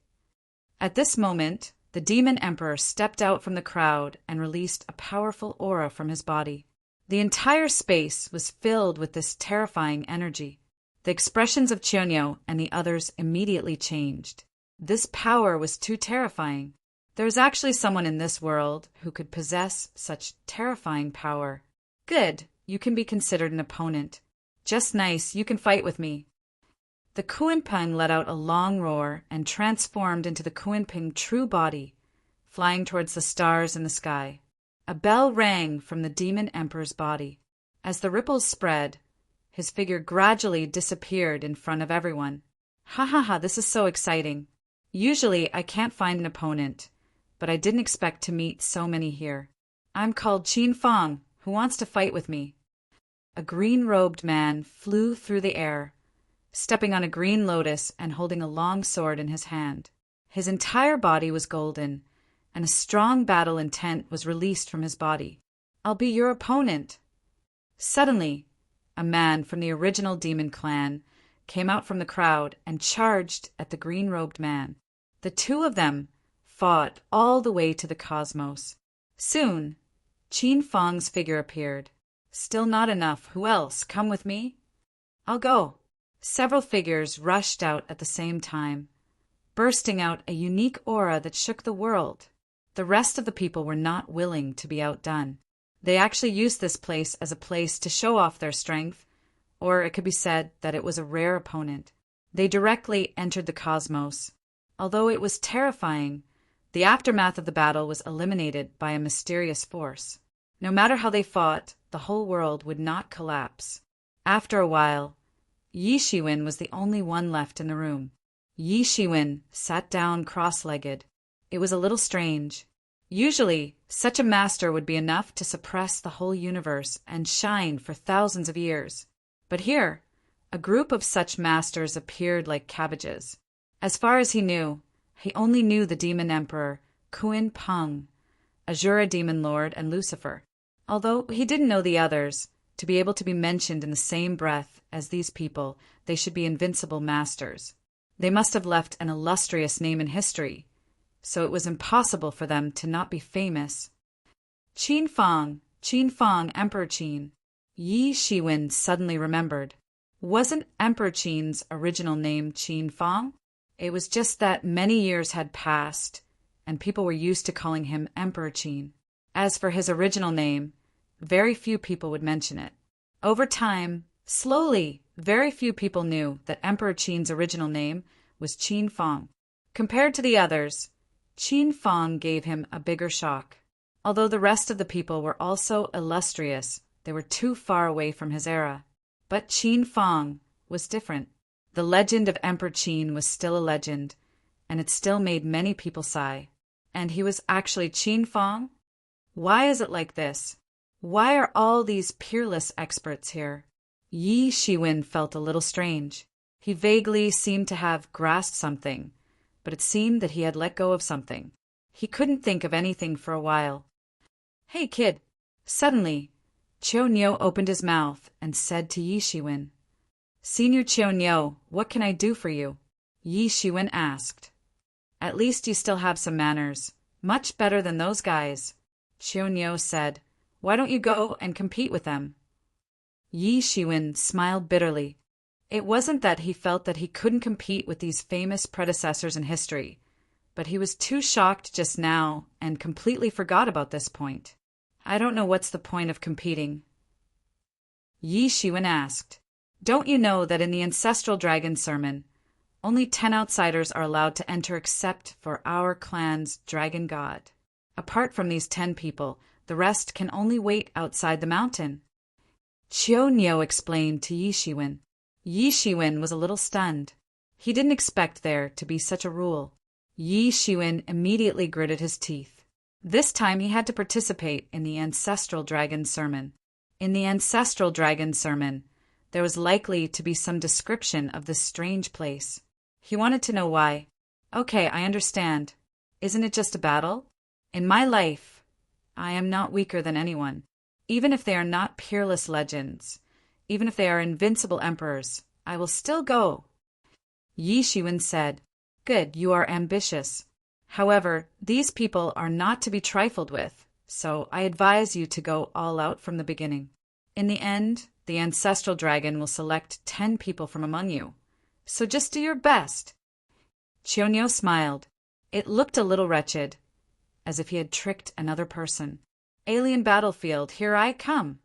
[SPEAKER 1] At this moment, the Demon Emperor stepped out from the crowd and released a powerful aura from his body. The entire space was filled with this terrifying energy. The expressions of Chionyo and the others immediately changed. This power was too terrifying. There is actually someone in this world who could possess such terrifying power. Good, you can be considered an opponent. Just nice, you can fight with me. The Kuinping let out a long roar and transformed into the Kuinping true body, flying towards the stars in the sky. A bell rang from the Demon Emperor's body. As the ripples spread, his figure gradually disappeared in front of everyone. Ha ha ha, this is so exciting. Usually I can't find an opponent, but I didn't expect to meet so many here. I'm called Qin Fong, who wants to fight with me. A green-robed man flew through the air, stepping on a green lotus and holding a long sword in his hand. His entire body was golden, and a strong battle intent was released from his body. I'll be your opponent. Suddenly, a man from the original demon clan came out from the crowd and charged at the green-robed man. The two of them fought all the way to the cosmos. Soon, Qin Fong's figure appeared. Still not enough. Who else? Come with me? I'll go. Several figures rushed out at the same time. bursting out a unique aura that shook the world. The rest of the people were not willing to be outdone. They actually used this place as a place to show off their strength, or it could be said that it was a rare opponent. They directly entered the cosmos. Although it was terrifying, the aftermath of the battle was eliminated by a mysterious force. No matter how they fought, the whole world would not collapse. After a while, Yi Shiwen was the only one left in the room. Yi Shiwen sat down cross-legged. It was a little strange. Usually, such a master would be enough to suppress the whole universe and shine for thousands of years. But here, a group of such masters appeared like cabbages. As far as he only knew the demon emperor, Kuin Peng, Azura demon lord, and Lucifer. Although he didn't know the others, to be able to be mentioned in the same breath as these people, they should be invincible masters. They must have left an illustrious name in history, so it was impossible for them to not be famous. Qin Fang, Emperor Qin. Yi Shiwen suddenly remembered. Wasn't Emperor Qin's original name Qin Fang? It was just that many years had passed, and people were used to calling him Emperor Qin. As for his original name, very few people would mention it. Over time, slowly, very few people knew that Emperor Qin's original name was Qin Fang. Compared to the others, Qin Fang gave him a bigger shock. Although the rest of the people were also illustrious, they were too far away from his era. But Qin Fang was different. The legend of Emperor Qin was still a legend, and it still made many people sigh. And he was actually Qin Fang? Why is it like this? Why are all these peerless experts here? Yi Shiwen felt a little strange. He vaguely seemed to have grasped something, but it seemed that he had let go of something. He couldn't think of anything for a while. "Hey, kid!" Suddenly, Qiu Niu opened his mouth and said to Yi Shiwen, "Senior Qiu Niu, what can I do for you?" Yi Shiwen asked. "At least you still have some manners. Much better than those guys." Qiu Niu said, "Why don't you go and compete with them?" Yi Shiwen smiled bitterly. It wasn't that he felt that he couldn't compete with these famous predecessors in history, but he was too shocked just now and completely forgot about this point. "I don't know what's the point of competing." Yi Shiwen asked, "Don't you know that in the ancestral dragon sermon, only 10 outsiders are allowed to enter except for our clan's dragon god? Apart from these 10 people, the rest can only wait outside the mountain." Qiu Niu explained to Yi Shiwen. Yi Shiwen was a little stunned. He didn't expect there to be such a rule. Yi Shiwen immediately gritted his teeth. This time he had to participate in the ancestral dragon sermon. In the ancestral dragon sermon, there was likely to be some description of this strange place. He wanted to know why. "Okay, I understand. Isn't it just a battle? In my life, I am not weaker than anyone. Even if they are not peerless legends, even if they are invincible emperors, I will still go." Yi Shiwen said, "Good, you are ambitious. However, these people are not to be trifled with, so I advise you to go all out from the beginning. In the end, the ancestral dragon will select 10 people from among you, so just do your best." Qiu Niu smiled. It looked a little wretched, as if he had tricked another person. "Alien battlefield, here I come."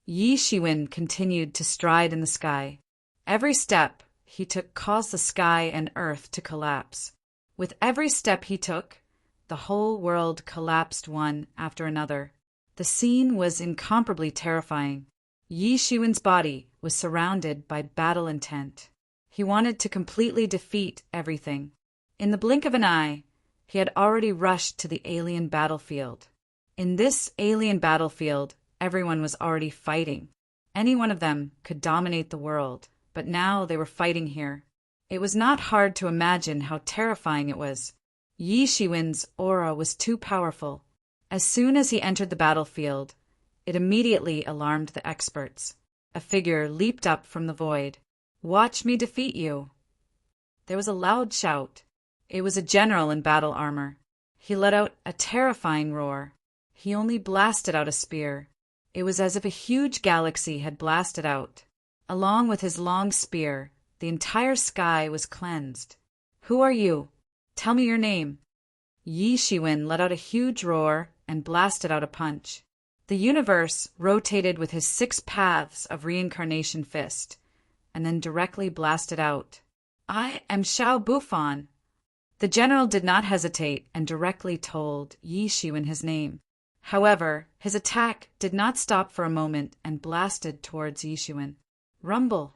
[SPEAKER 1] Yi Shiwen continued to stride in the sky. Every step he took caused the sky and earth to collapse. With every step he took, the whole world collapsed one after another. The scene was incomparably terrifying. Yi Shiwen's body was surrounded by battle intent. He wanted to completely defeat everything. In the blink of an eye, he had already rushed to the alien battlefield. In this alien battlefield, everyone was already fighting. Any one of them could dominate the world, but now they were fighting here. It was not hard to imagine how terrifying it was. Yi Shiwen's aura was too powerful. As soon as he entered the battlefield, it immediately alarmed the experts. A figure leaped up from the void. "Watch me defeat you." There was a loud shout. It was a general in battle armor. He let out a terrifying roar. He only blasted out a spear. It was as if a huge galaxy had blasted out. Along with his long spear, the entire sky was cleansed. "Who are you?" Tell me your name." Yi Shiwen let out a huge roar and blasted out a punch. The universe rotated with his 6 paths of reincarnation fist, and then directly blasted out. "I am Xiao Bufan." The general did not hesitate and directly told Yi Shiwen his name. However, his attack did not stop for a moment and blasted towards Yi Shiwen. Rumble!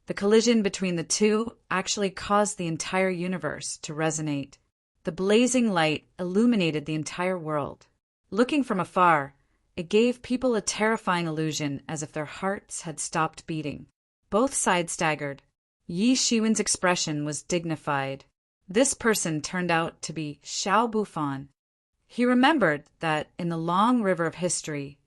[SPEAKER 1] The collision between the two actually caused the entire universe to resonate. The blazing light illuminated the entire world. Looking from afar, it gave people a terrifying illusion as if their hearts had stopped beating. Both sides staggered. Yi Shiwen's expression was dignified. This person turned out to be Xiao Bufan. He remembered that in the long river of history,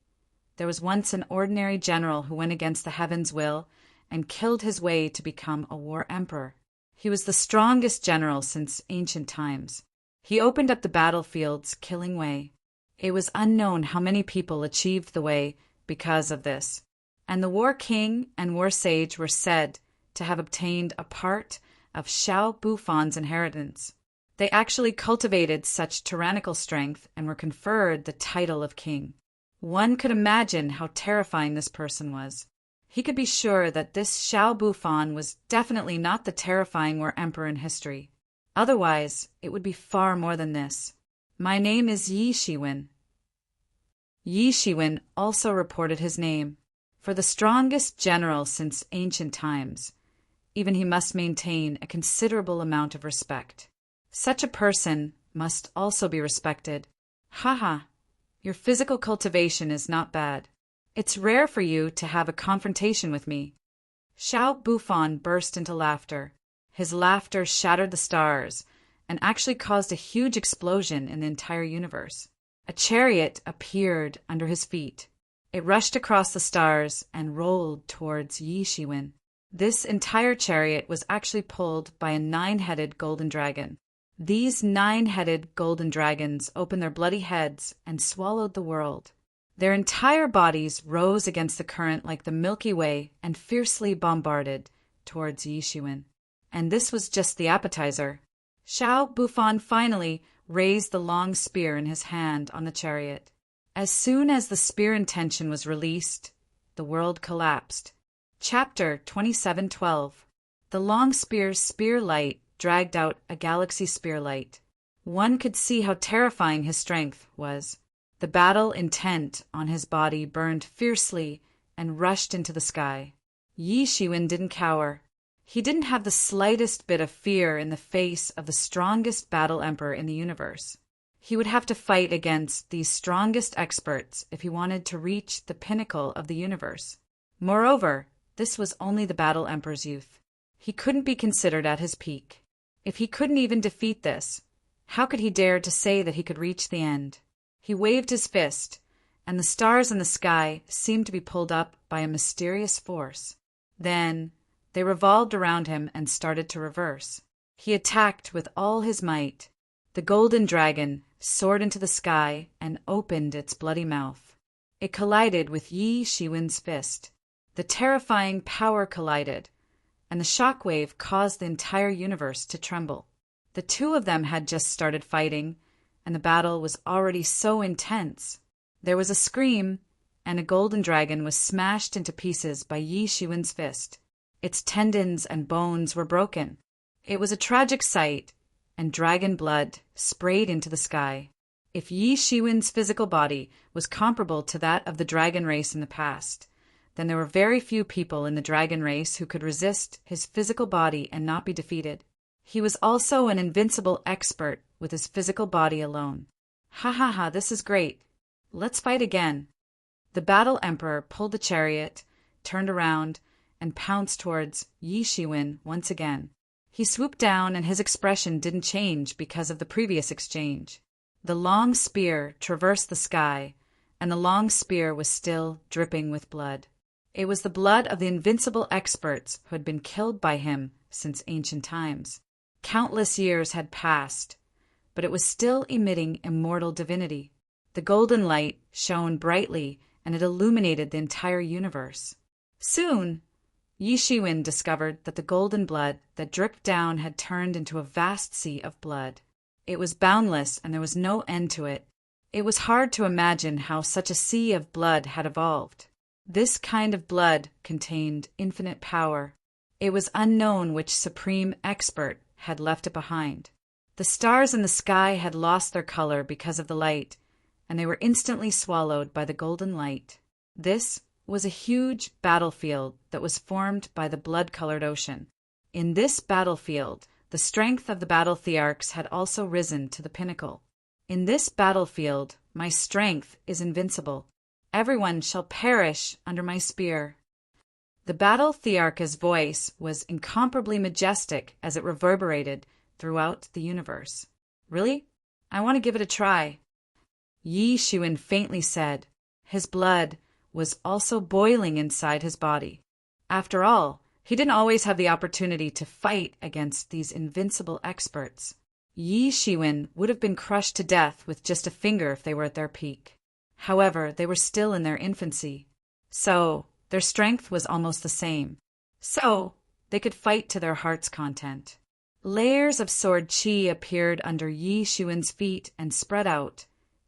[SPEAKER 1] there was once an ordinary general who went against the heaven's will and killed his way to become a war emperor. He was the strongest general since ancient times. He opened up the battlefields, killing way. It was unknown how many people achieved the way because of this, and the war king and war sage were said to have obtained a part of Xiao Bufan's inheritance. They actually cultivated such tyrannical strength and were conferred the title of king. One could imagine how terrifying this person was. He could be sure that this Xiao Bufan was definitely not the terrifying war emperor in history. Otherwise, it would be far more than this. "My name is Yi Shiwen." Yi Shiwen also reported his name. For the strongest general since ancient times, even he must maintain a considerable amount of respect. Such a person must also be respected. Haha, your physical cultivation is not bad. It's rare for you to have a confrontation with me. Xiao Bufan burst into laughter. His laughter shattered the stars and actually caused a huge explosion in the entire universe. A chariot appeared under his feet. It rushed across the stars and rolled towards Yi Shiwen. This entire chariot was actually pulled by a 9-headed golden dragon. These 9-headed golden dragons opened their bloody heads and swallowed the world. Their entire bodies rose against the current like the Milky Way and fiercely bombarded towards Yi Shiwen. And this was just the appetizer. Xiao Bufan finally raised the long spear in his hand on the chariot. As soon as the spear intention was released, the world collapsed. Chapter 27:12. The long spear's spear light dragged out a galaxy spear light. One could see how terrifying his strength was. The battle intent on his body burned fiercely and rushed into the sky. Yi Shiwen didn't cower. He didn't have the slightest bit of fear in the face of the strongest battle emperor in the universe. He would have to fight against these strongest experts if he wanted to reach the pinnacle of the universe. Moreover, this was only the battle emperor's youth. He couldn't be considered at his peak. If he couldn't even defeat this, how could he dare to say that he could reach the end? He waved his fist, and the stars in the sky seemed to be pulled up by a mysterious force. Then they revolved around him and started to reverse. He attacked with all his might. The golden dragon soared into the sky and opened its bloody mouth. It collided with Yi Shiwen's fist. The terrifying power collided, and the shockwave caused the entire universe to tremble. The two of them had just started fighting, and the battle was already so intense. There was a scream, and a golden dragon was smashed into pieces by Yi Shiwen's fist. Its tendons and bones were broken. It was a tragic sight, and dragon blood sprayed into the sky. If Yi Shiwen's physical body was comparable to that of the dragon race in the past, then there were very few people in the dragon race who could resist his physical body and not be defeated. He was also an invincible expert with his physical body alone. Ha ha ha, this is great. Let's fight again. The battle emperor pulled the chariot, turned around, and pounced towards Yi Shiwen once again. He swooped down, and his expression didn't change because of the previous exchange. The long spear traversed the sky, and the long spear was still dripping with blood. It was the blood of the invincible experts who had been killed by him since ancient times. Countless years had passed, but it was still emitting immortal divinity. The golden light shone brightly, and it illuminated the entire universe. Soon, Yi Shiwen discovered that the golden blood that dripped down had turned into a vast sea of blood. It was boundless, and there was no end to it. It was hard to imagine how such a sea of blood had evolved. This kind of blood contained infinite power. It was unknown which supreme expert had left it behind. The stars in the sky had lost their color because of the light, and they were instantly swallowed by the golden light. This was a huge battlefield that was formed by the blood-colored ocean. In this battlefield, the strength of the battle thearchs had also risen to the pinnacle. In this battlefield, my strength is invincible. Everyone shall perish under my spear. The battle thearch's voice was incomparably majestic as it reverberated throughout the universe. Really? I want to give it a try. Yi Shiwen faintly said. His blood was also boiling inside his body. After all, he didn't always have the opportunity to fight against these invincible experts. Yi Shiwen would have been crushed to death with just a finger if they were at their peak. However, they were still in their infancy. So, their strength was almost the same. So, they could fight to their heart's content. Layers of sword qi appeared under Yi Shiwen's feet and spread out,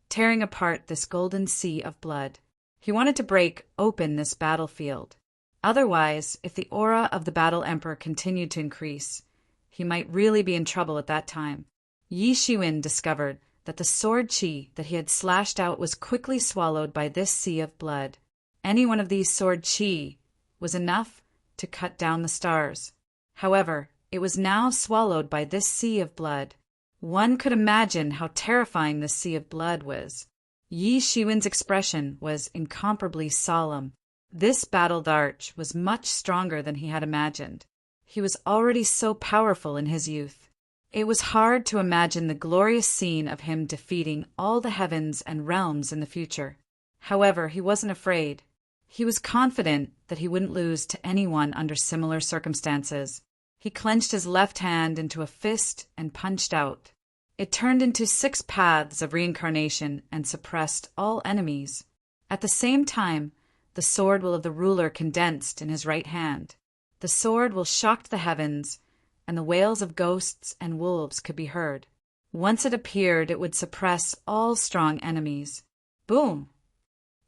[SPEAKER 1] tearing apart this golden sea of blood. He wanted to break open this battlefield. Otherwise, if the aura of the Battle Emperor continued to increase, he might really be in trouble at that time. Yi Shiwen discovered that the sword qi that he had slashed out was quickly swallowed by this sea of blood. Any one of these sword qi was enough to cut down the stars. However, it was now swallowed by this sea of blood. One could imagine how terrifying this sea of blood was. Yi Shiwen's expression was incomparably solemn. This battle arch was much stronger than he had imagined. He was already so powerful in his youth. It was hard to imagine the glorious scene of him defeating all the heavens and realms in the future. However, he wasn't afraid. He was confident that he wouldn't lose to anyone under similar circumstances. He clenched his left hand into a fist and punched out. It turned into 6 paths of reincarnation and suppressed all enemies. At the same time, the sword will of the ruler condensed in his right hand. The sword will shocked the heavens, and the wails of ghosts and wolves could be heard. Once it appeared, it would suppress all strong enemies. Boom!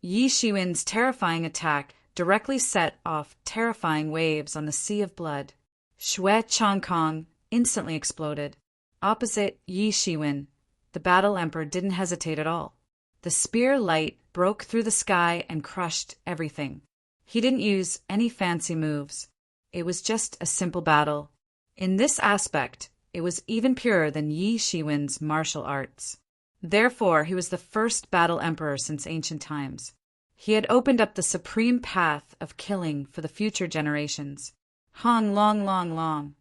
[SPEAKER 1] Yi Shiwen's terrifying attack directly set off terrifying waves on the sea of blood. Xue Changkong instantly exploded. Opposite Yi Shiwen, the Battle Emperor didn't hesitate at all. The spear light broke through the sky and crushed everything. He didn't use any fancy moves. It was just a simple battle. In this aspect, it was even purer than Yi Shiwen's martial arts. Therefore, he was the first Battle Emperor since ancient times. He had opened up the supreme path of killing for the future generations. Hong long, long, long.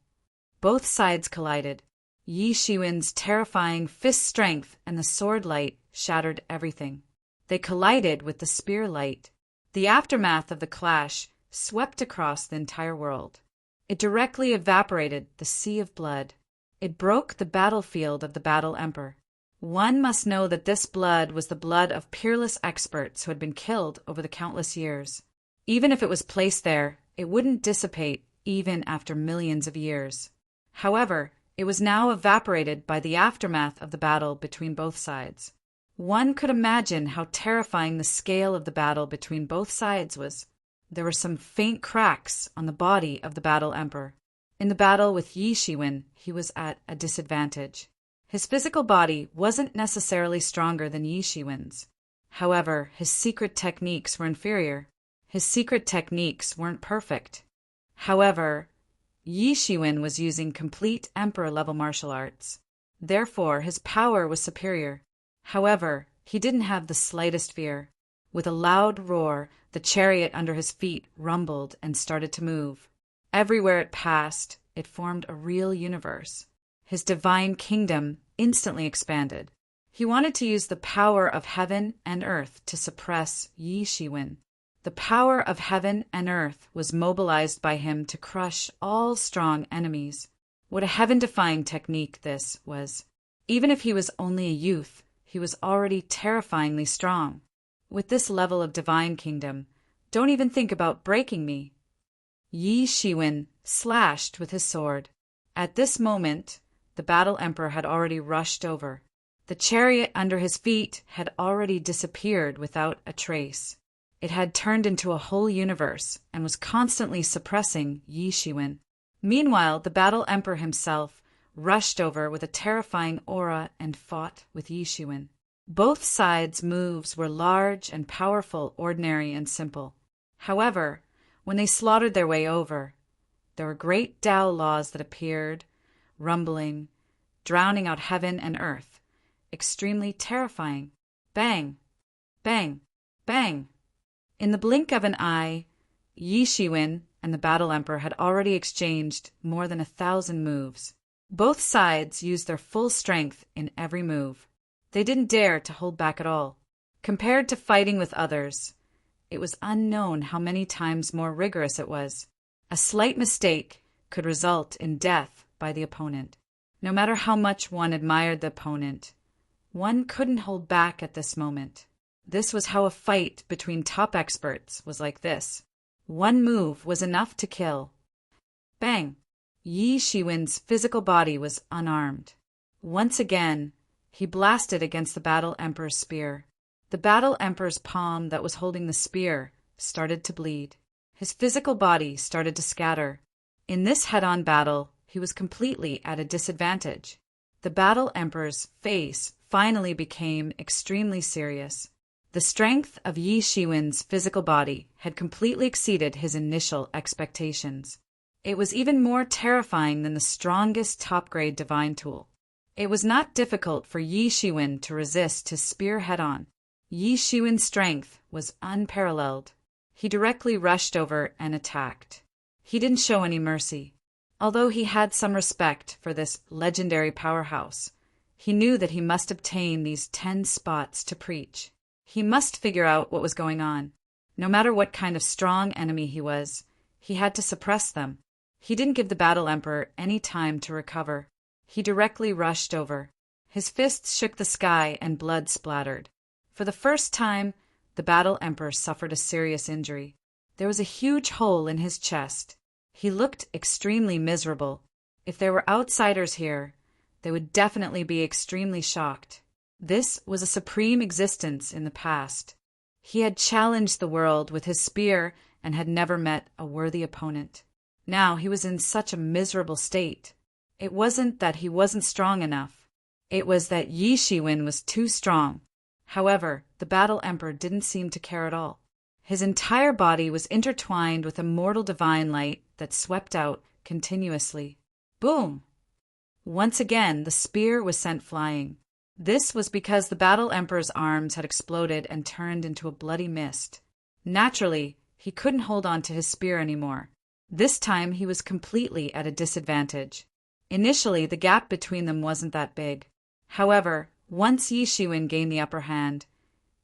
[SPEAKER 1] Both sides collided. Yi Shiwen's terrifying fist strength and the sword light shattered everything. They collided with the spear light. The aftermath of the clash swept across the entire world. It directly evaporated the sea of blood. It broke the battlefield of the Battle Emperor. One must know that this blood was the blood of peerless experts who had been killed over the countless years. Even if it was placed there, it wouldn't dissipate even after millions of years. However, it was now evaporated by the aftermath of the battle between both sides. One could imagine how terrifying the scale of the battle between both sides was. There were some faint cracks on the body of the Battle Emperor. In the battle with Yi Shiwen, he was at a disadvantage. His physical body wasn't necessarily stronger than Yi Shiwen's. However, his secret techniques were inferior. His secret techniques weren't perfect. However, Yi Shiwen was using complete emperor-level martial arts. Therefore, his power was superior. However, he didn't have the slightest fear. With a loud roar, the chariot under his feet rumbled and started to move. Everywhere it passed, it formed a real universe. His divine kingdom instantly expanded. He wanted to use the power of heaven and earth to suppress Yi Shiwen. The power of heaven and earth was mobilized by him to crush all strong enemies. What a heaven-defying technique this was. Even if he was only a youth, he was already terrifyingly strong. With this level of divine kingdom, don't even think about breaking me. Yi Shiwen slashed with his sword. At this moment, the Battle Emperor had already rushed over. The chariot under his feet had already disappeared without a trace. It had turned into a whole universe and was constantly suppressing Yi Shiwen. Meanwhile, the Battle Emperor himself rushed over with a terrifying aura and fought with Yi Shiwen. Both sides' moves were large and powerful, ordinary and simple. However, when they slaughtered their way over, there were great Tao laws that appeared, rumbling, drowning out heaven and earth, extremely terrifying. Bang! Bang! Bang! In the blink of an eye, Yi Shiwen and the Battle Emperor had already exchanged more than 1,000 moves. Both sides used their full strength in every move. They didn't dare to hold back at all. Compared to fighting with others, it was unknown how many times more rigorous it was. A slight mistake could result in death by the opponent. No matter how much one admired the opponent, one couldn't hold back at this moment. This was how a fight between top experts was like this. One move was enough to kill. Bang! Yi Shiwen's physical body was unarmed. Once again, he blasted against the Battle Emperor's spear. The Battle Emperor's palm that was holding the spear started to bleed. His physical body started to scatter. In this head-on battle, he was completely at a disadvantage. The Battle Emperor's face finally became extremely serious. The strength of Yi Shiwen's physical body had completely exceeded his initial expectations. It was even more terrifying than the strongest top-grade divine tool. It was not difficult for Yi Shiwen to resist his spear head-on. Yi Shiwen's strength was unparalleled. He directly rushed over and attacked. He didn't show any mercy. Although he had some respect for this legendary powerhouse, he knew that he must obtain these 10 spots to preach. He must figure out what was going on. No matter what kind of strong enemy he was, he had to suppress them. He didn't give the Battle Emperor any time to recover. He directly rushed over. His fists shook the sky and blood splattered. For the first time, the Battle Emperor suffered a serious injury. There was a huge hole in his chest. He looked extremely miserable. If there were outsiders here, they would definitely be extremely shocked. This was a supreme existence in the past. He had challenged the world with his spear and had never met a worthy opponent. Now he was in such a miserable state. It wasn't that he wasn't strong enough. It was that Yi Shiwen was too strong. However, the Battle Emperor didn't seem to care at all. His entire body was intertwined with immortal divine light that swept out continuously. Boom! Once again, the spear was sent flying. This was because the Battle Emperor's arms had exploded and turned into a bloody mist. Naturally, he couldn't hold on to his spear anymore. This time he was completely at a disadvantage. Initially, the gap between them wasn't that big. However, once Yi Shiwen gained the upper hand,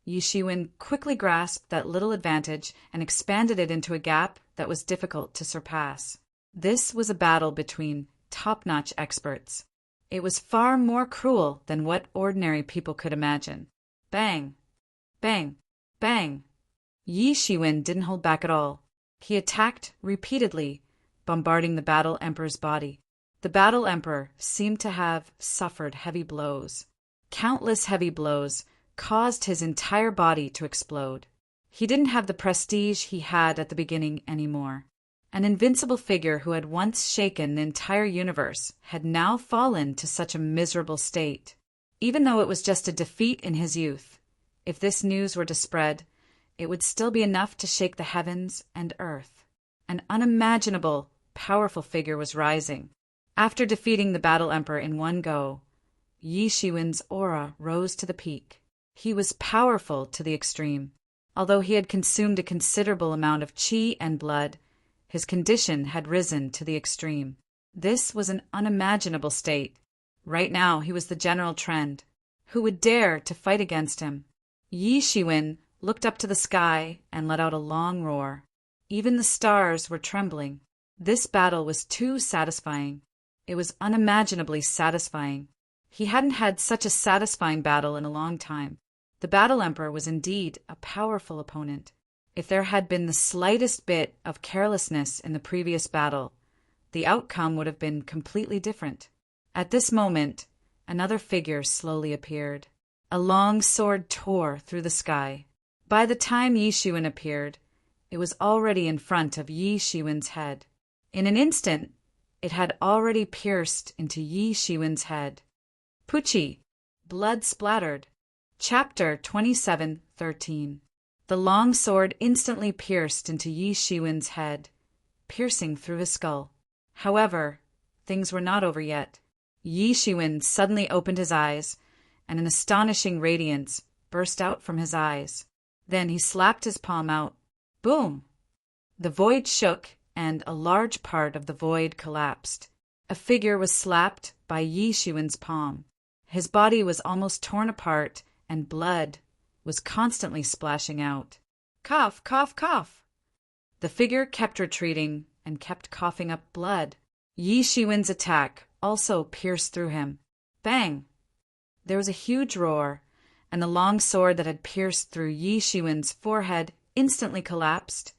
[SPEAKER 1] Yi Shiwen quickly grasped that little advantage and expanded it into a gap that was difficult to surpass. This was a battle between top-notch experts. It was far more cruel than what ordinary people could imagine. Bang! Bang! Bang! Yi Shiwen didn't hold back at all. He attacked repeatedly, bombarding the Battle Emperor's body. The Battle Emperor seemed to have suffered heavy blows. Countless heavy blows caused his entire body to explode. He didn't have the prestige he had at the beginning anymore. An invincible figure who had once shaken the entire universe had now fallen to such a miserable state. Even though it was just a defeat in his youth, if this news were to spread, it would still be enough to shake the heavens and earth. An unimaginable, powerful figure was rising. After defeating the Battle Emperor in one go, Yi Shiwen's aura rose to the peak. He was powerful to the extreme. Although he had consumed a considerable amount of qi and blood, his condition had risen to the extreme. This was an unimaginable state. Right now he was the general trend. Who would dare to fight against him? Yi Shiwen looked up to the sky and let out a long roar. Even the stars were trembling. This battle was too satisfying. It was unimaginably satisfying. He hadn't had such a satisfying battle in a long time. The Battle Emperor was indeed a powerful opponent. If there had been the slightest bit of carelessness in the previous battle, the outcome would have been completely different. At this moment, another figure slowly appeared. A long sword tore through the sky. By the time Yi Shiwen appeared, it was already in front of Yi Shiwen's head. In an instant, it had already pierced into Yi Shiwen's head. Puchi! Blood splattered. Chapter 27:13. The long sword instantly pierced into Yi Shiwen's head, piercing through his skull. However, things were not over yet. Yi Shiwen suddenly opened his eyes, and an astonishing radiance burst out from his eyes. Then he slapped his palm out. Boom! The void shook, and a large part of the void collapsed. A figure was slapped by Yi Shiwen's palm. His body was almost torn apart, and blood was constantly splashing out. Cough, cough, cough! The figure kept retreating and kept coughing up blood. Yi Shiwen's attack also pierced through him. Bang! There was a huge roar, and the long sword that had pierced through Yi Shiwen's forehead instantly collapsed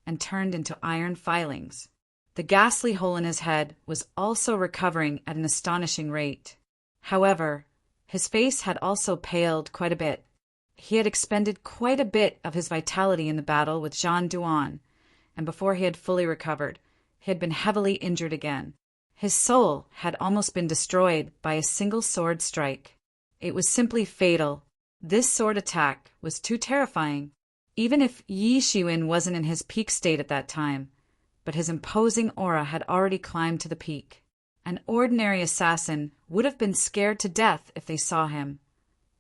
[SPEAKER 1] and turned into iron filings. The ghastly hole in his head was also recovering at an astonishing rate. However, his face had also paled quite a bit. He had expended quite a bit of his vitality in the battle with Zhang Duan, and before he had fully recovered, he had been heavily injured again. His soul had almost been destroyed by a single sword strike. It was simply fatal. This sword attack was too terrifying, even if Yi Shiwen wasn't in his peak state at that time, but his imposing aura had already climbed to the peak. An ordinary assassin would have been scared to death if they saw him,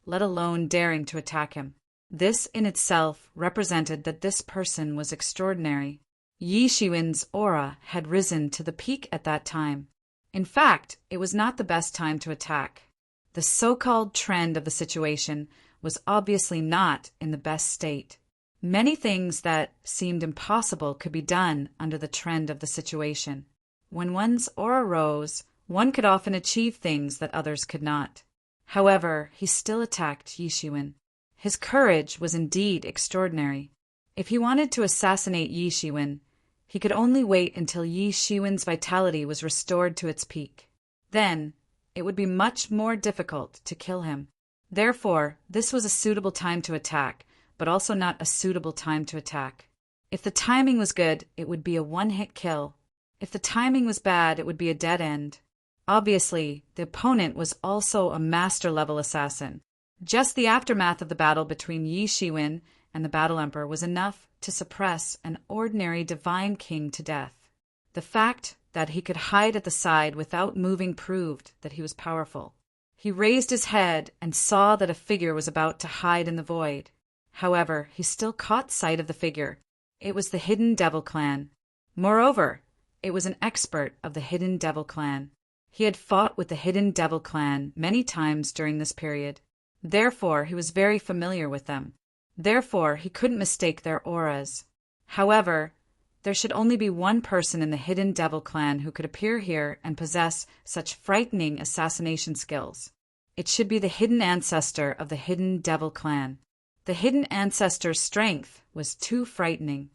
[SPEAKER 1] let alone daring to attack him. This in itself represented that this person was extraordinary. Yi Shiwen's aura had risen to the peak at that time. In fact, it was not the best time to attack. The so-called trend of the situation was obviously not in the best state. Many things that seemed impossible could be done under the trend of the situation. When one's aura rose, one could often achieve things that others could not. However, he still attacked Yi Shiwen. His courage was indeed extraordinary. If he wanted to assassinate Yi Shiwen, he could only wait until Yi Shiwen's vitality was restored to its peak. Then, it would be much more difficult to kill him. Therefore, this was a suitable time to attack, but also not a suitable time to attack. If the timing was good, it would be a one-hit kill. If the timing was bad, it would be a dead end. Obviously, the opponent was also a master-level assassin. Just the aftermath of the battle between Yi Shiwen and the Battle Emperor was enough to suppress an ordinary divine king to death. The fact that he could hide at the side without moving proved that he was powerful. He raised his head and saw that a figure was about to hide in the void. However, he still caught sight of the figure. It was the Hidden Devil Clan. Moreover, it was an expert of the Hidden Devil Clan. He had fought with the Hidden Devil Clan many times during this period. Therefore, he was very familiar with them. Therefore, he couldn't mistake their auras. However, there should only be one person in the Hidden Devil Clan who could appear here and possess such frightening assassination skills. It should be the hidden ancestor of the Hidden Devil Clan. The hidden ancestor's strength was too frightening.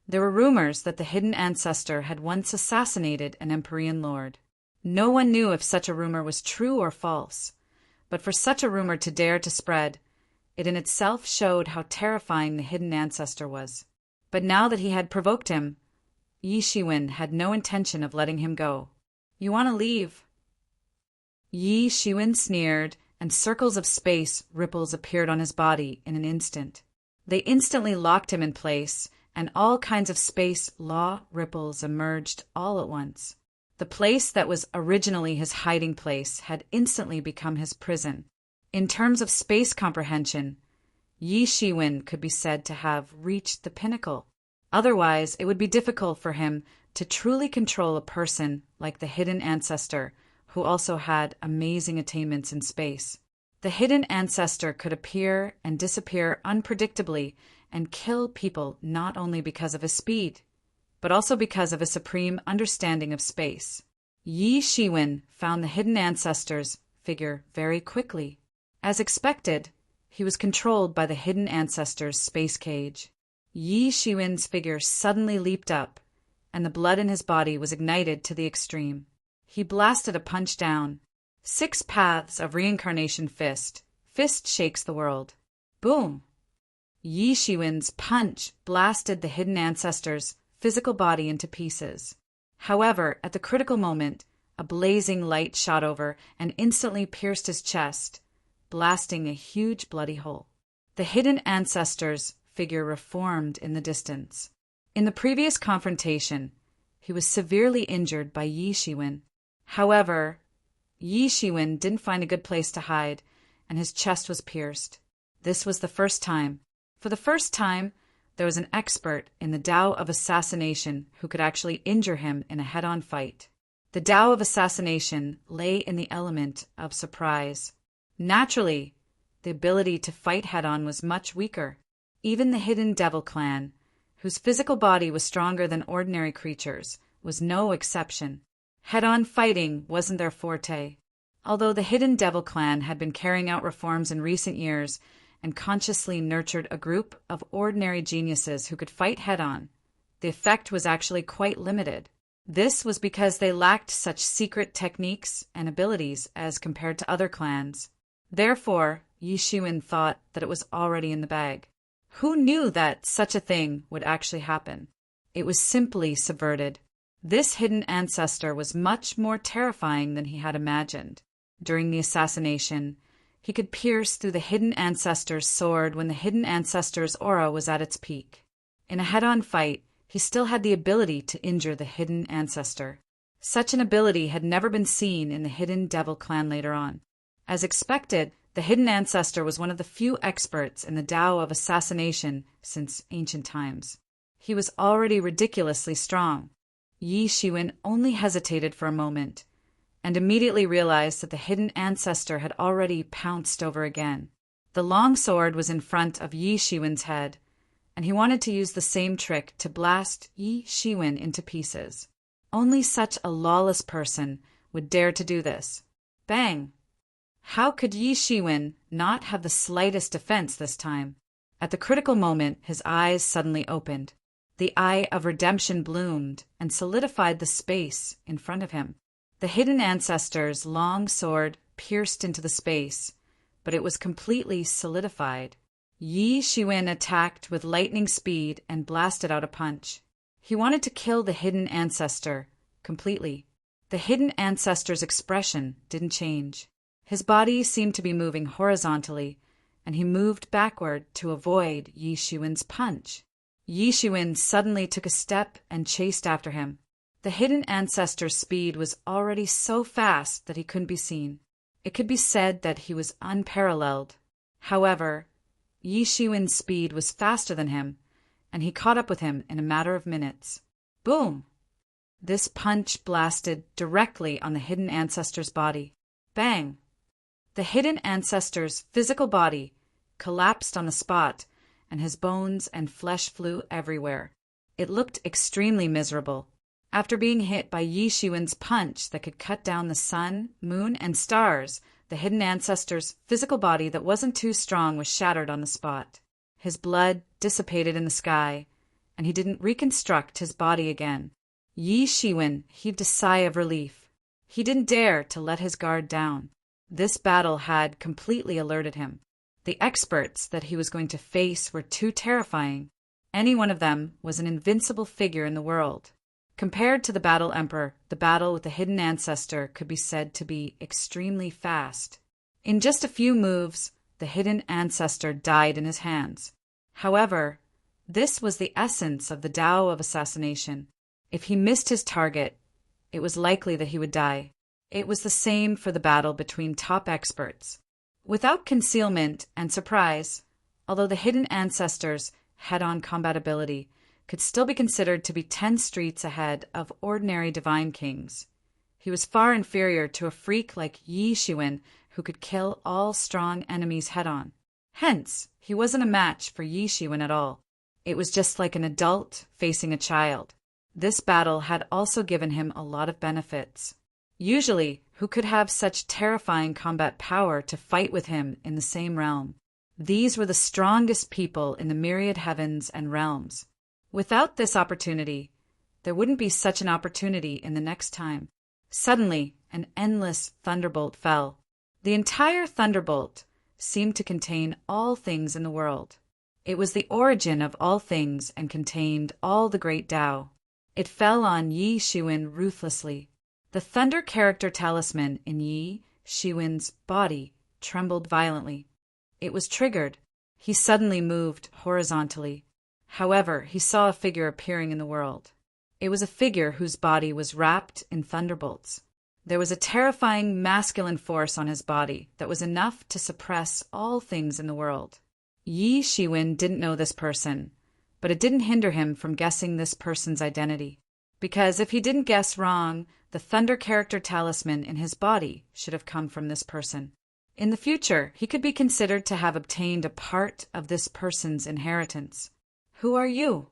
[SPEAKER 1] There were rumors that the hidden ancestor had once assassinated an Empyrean lord. No one knew if such a rumor was true or false, but for such a rumor to dare to spread, it in itself showed how terrifying the hidden ancestor was. But now that he had provoked him, Yi Shiwen had no intention of letting him go. "You want to leave?" Yi Shiwen sneered, and circles of space ripples appeared on his body in an instant. They instantly locked him in place, and all kinds of space law ripples emerged all at once. The place that was originally his hiding place had instantly become his prison. In terms of space comprehension, Yi Shiwen could be said to have reached the pinnacle. Otherwise, it would be difficult for him to truly control a person like the hidden ancestor, who also had amazing attainments in space. The hidden ancestor could appear and disappear unpredictably and kill people not only because of his speed, but also because of his supreme understanding of space. Yi Shiwen found the hidden ancestor's figure very quickly. As expected, he was controlled by the hidden ancestor's space cage. Yi Shiwen's figure suddenly leaped up, and the blood in his body was ignited to the extreme. He blasted a punch down. 6 paths of reincarnation fist. Fist shakes the world. Boom! Yi Shiwen's punch blasted the hidden ancestor's physical body into pieces. However, at the critical moment, a blazing light shot over and instantly pierced his chest, blasting a huge bloody hole. The hidden ancestor's figure reformed in the distance. In the previous confrontation, he was severely injured by Yi Shiwen. However, Yi Shiwen didn't find a good place to hide, and his chest was pierced. This was the first time. For the first time, there was an expert in the Tao of assassination who could actually injure him in a head-on fight. The Tao of assassination lay in the element of surprise. Naturally, the ability to fight head-on was much weaker. Even the hidden devil clan, whose physical body was stronger than ordinary creatures, was no exception. Head-on fighting wasn't their forte. Although the hidden devil clan had been carrying out reforms in recent years and consciously nurtured a group of ordinary geniuses who could fight head-on, the effect was actually quite limited. This was because they lacked such secret techniques and abilities as compared to other clans. Therefore, Yi Shiwen thought that it was already in the bag. Who knew that such a thing would actually happen? It was simply subverted. This hidden ancestor was much more terrifying than he had imagined. During the assassination, he could pierce through the hidden ancestor's sword when the hidden ancestor's aura was at its peak. In a head-on fight, he still had the ability to injure the hidden ancestor. Such an ability had never been seen in the hidden devil clan later on. As expected, the hidden ancestor was one of the few experts in the Tao of assassination since ancient times. He was already ridiculously strong. Yi Shiwen only hesitated for a moment, and immediately realized that the hidden ancestor had already pounced over again. The long sword was in front of Yi Shiwen's head, and he wanted to use the same trick to blast Yi Shiwen into pieces. Only such a lawless person would dare to do this. Bang! How could Yi Shiwen not have the slightest defense this time? At the critical moment, his eyes suddenly opened. The eye of redemption bloomed and solidified the space in front of him. The hidden ancestor's long sword pierced into the space, but it was completely solidified. Yi Shiwen attacked with lightning speed and blasted out a punch. He wanted to kill the hidden ancestor completely. The hidden ancestor's expression didn't change. His body seemed to be moving horizontally, and he moved backward to avoid Yi Shiwen's punch. Yi Shiwen suddenly took a step and chased after him. The hidden ancestor's speed was already so fast that he couldn't be seen. It could be said that he was unparalleled. However, Yi Shiwen's speed was faster than him, and he caught up with him in a matter of minutes. Boom! This punch blasted directly on the hidden ancestor's body. Bang! The hidden ancestor's physical body collapsed on the spot, and his bones and flesh flew everywhere. It looked extremely miserable. After being hit by Yi Shiwen's punch that could cut down the sun, moon, and stars, the hidden ancestor's physical body that wasn't too strong was shattered on the spot. His blood dissipated in the sky, and he didn't reconstruct his body again. Yi Shiwen heaved a sigh of relief. He didn't dare to let his guard down. This battle had completely alerted him. The experts that he was going to face were too terrifying. Any one of them was an invincible figure in the world. Compared to the Battle Emperor, the battle with the hidden ancestor could be said to be extremely fast. In just a few moves, the hidden ancestor died in his hands. However, this was the essence of the Tao of assassination. If he missed his target, it was likely that he would die. It was the same for the battle between top experts. Without concealment and surprise, although the hidden ancestor's head-on combat ability could still be considered to be 10 streets ahead of ordinary divine kings, he was far inferior to a freak like Yi Shiwen who could kill all strong enemies head-on. Hence, he wasn't a match for Yi Shiwen at all. It was just like an adult facing a child. This battle had also given him a lot of benefits. Usually, who could have such terrifying combat power to fight with him in the same realm? These were the strongest people in the myriad heavens and realms. Without this opportunity, there wouldn't be such an opportunity in the next time. Suddenly, an endless thunderbolt fell. The entire thunderbolt seemed to contain all things in the world. It was the origin of all things and contained all the great Tao. It fell on Yi Shiwen ruthlessly. The thunder character talisman in Yi Shiwen's body trembled violently. It was triggered. He suddenly moved horizontally. However, he saw a figure appearing in the world. It was a figure whose body was wrapped in thunderbolts. There was a terrifying masculine force on his body that was enough to suppress all things in the world. Yi Shiwen didn't know this person, but it didn't hinder him from guessing this person's identity. Because if he didn't guess wrong, the thunder character talisman in his body should have come from this person. In the future, he could be considered to have obtained a part of this person's inheritance. "Who are you?"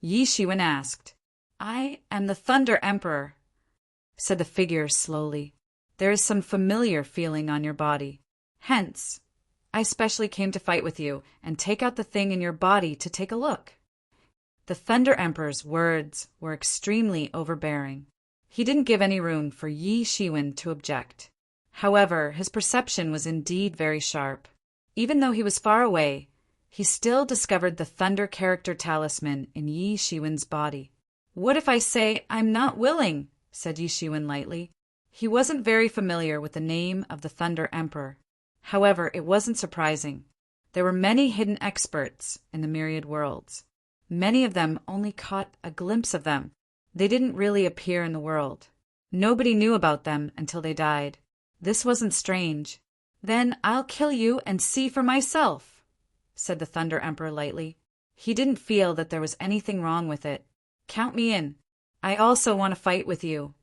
[SPEAKER 1] Yi Shiwen asked. "I am the Thunder Emperor," said the figure slowly. "There is some familiar feeling on your body. Hence, I specially came to fight with you and take out the thing in your body to take a look." The Thunder Emperor's words were extremely overbearing. He didn't give any room for Yi Shiwen to object. However, his perception was indeed very sharp. Even though he was far away, he still discovered the thunder character talisman in Yi Shiwen's body. "What if I say I'm not willing?" said Yi Shiwen lightly. He wasn't very familiar with the name of the Thunder Emperor. However, it wasn't surprising. There were many hidden experts in the myriad worlds. Many of them only caught a glimpse of them. They didn't really appear in the world. Nobody knew about them until they died. This wasn't strange. "Then I'll kill you and see for myself," said the Thunder Emperor lightly. He didn't feel that there was anything wrong with it. "Count me in. I also want to fight with you."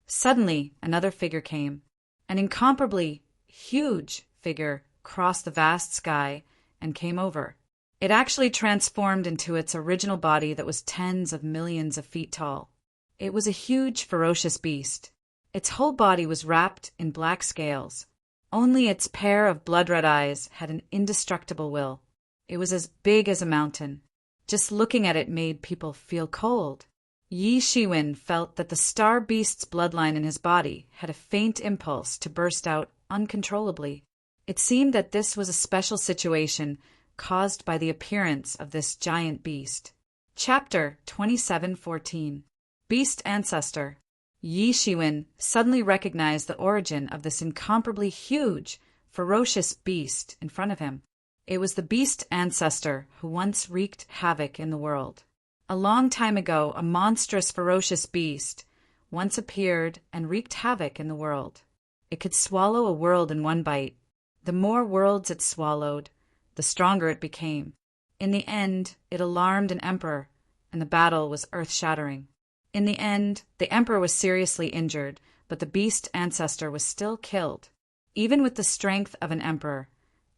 [SPEAKER 1] Suddenly, another figure came. An incomparably huge figure crossed the vast sky and came over. It actually transformed into its original body that was tens of millions of feet tall. It was a huge, ferocious beast. Its whole body was wrapped in black scales. Only its pair of blood-red eyes had an indestructible will. It was as big as a mountain. Just looking at it made people feel cold. Yi Shiwen felt that the star beast's bloodline in his body had a faint impulse to burst out uncontrollably. It seemed that this was a special situation caused by the appearance of this giant beast. Chapter 27:14. Beast Ancestor. Yi Shiwen suddenly recognized the origin of this incomparably huge, ferocious beast in front of him. It was the beast ancestor who once wreaked havoc in the world. A long time ago, a monstrous, ferocious beast once appeared and wreaked havoc in the world. It could swallow a world in one bite. The more worlds it swallowed, the stronger it became. In the end, it alarmed an emperor, and the battle was earth-shattering. In the end, the emperor was seriously injured, but the beast ancestor was still killed. Even with the strength of an emperor,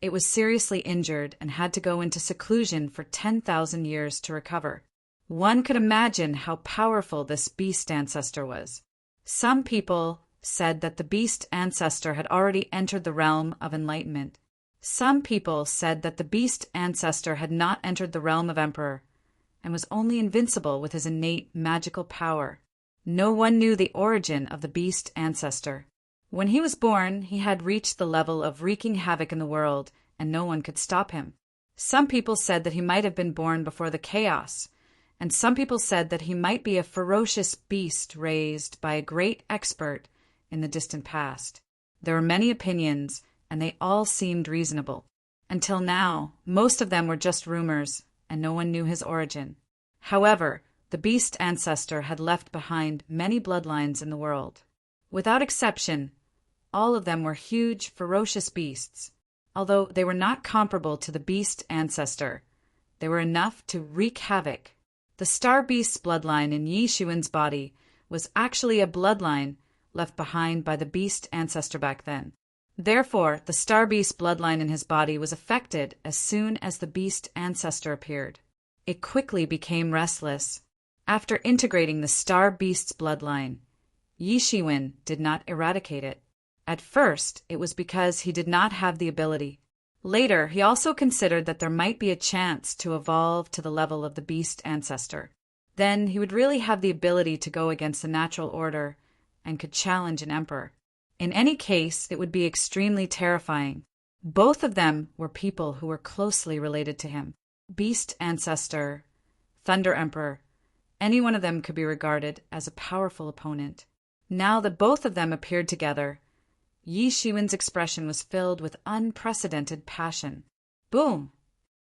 [SPEAKER 1] it was seriously injured and had to go into seclusion for 10,000 years to recover. One could imagine how powerful this beast ancestor was. Some people said that the beast ancestor had already entered the realm of enlightenment. Some people said that the beast ancestor had not entered the realm of emperor and was only invincible with his innate magical power. No one knew the origin of the beast ancestor. When he was born, he had reached the level of wreaking havoc in the world, and no one could stop him. Some people said that he might have been born before the chaos, and some people said that he might be a ferocious beast raised by a great expert in the distant past. There were many opinions, and they all seemed reasonable. Until now, most of them were just rumors, and no one knew his origin. However, the beast ancestor had left behind many bloodlines in the world. Without exception, all of them were huge, ferocious beasts. Although they were not comparable to the beast ancestor, they were enough to wreak havoc. The star beast's bloodline in Yi Shiwen's body was actually a bloodline left behind by the beast ancestor back then. Therefore, the star beast bloodline in his body was affected as soon as the beast ancestor appeared. It quickly became restless. After integrating the star beast's bloodline, Yi Shiwen did not eradicate it. At first, it was because he did not have the ability. Later, he also considered that there might be a chance to evolve to the level of the beast ancestor. Then he would really have the ability to go against the natural order and could challenge an emperor. In any case, it would be extremely terrifying. Both of them were people who were closely related to him. Beast ancestor, Thunder Emperor, any one of them could be regarded as a powerful opponent. Now that both of them appeared together, Yi Shiwen's expression was filled with unprecedented passion. Boom!